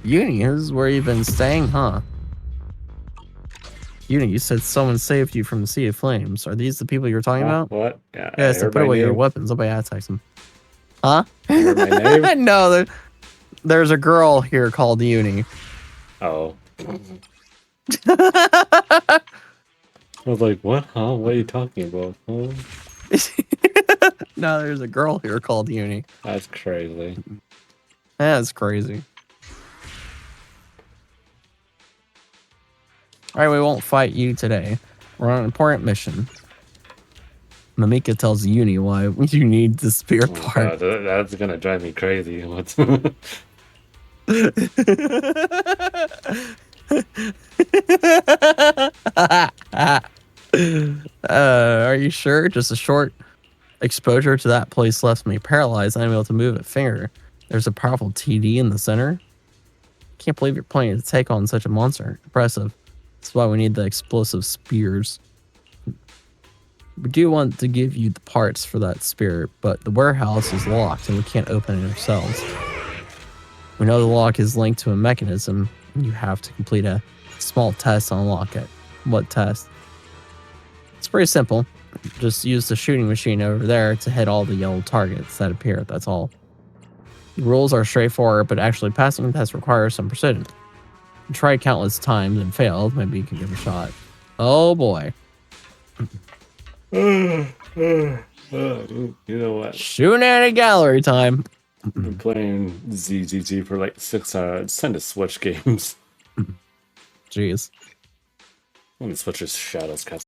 Uni, this is where you've been staying, huh? Uni, you said someone saved you from the Sea of Flames. Are these the people you're talking about? What? Yeah, yes, to put away your weapons. Somebody attacks them. Huh? Heard my name? No, there's a girl here called Uni. Oh. I was like, what? Huh? What are you talking about? Huh? No, there's a girl here called Uni. That's crazy. That's crazy. Alright, we won't fight you today. We're on an important mission. Mamika tells Uni why you need the spear part. God, that's gonna drive me crazy. Are you sure? Just a short exposure to that place left me paralyzed, unable to move a finger. There's a powerful TD in the center. Can't believe you're planning to take on such a monster. Impressive. That's why we need the explosive spears. We do want to give you the parts for that spear, but the warehouse is locked and we can't open it ourselves. We know the lock is linked to a mechanism, and you have to complete a small test to unlock it. What test? It's pretty simple. Just use the shooting machine over there to hit all the yellow targets that appear, that's all. The rules are straightforward, but actually passing the test requires some precision. You tried countless times and failed. Maybe you can give it a shot. Oh boy. You know what? Shooting at a gallery time. Been playing ZZG for like 6 hours. It's time to switch games. Jeez. I'm gonna switch his Shadows cast.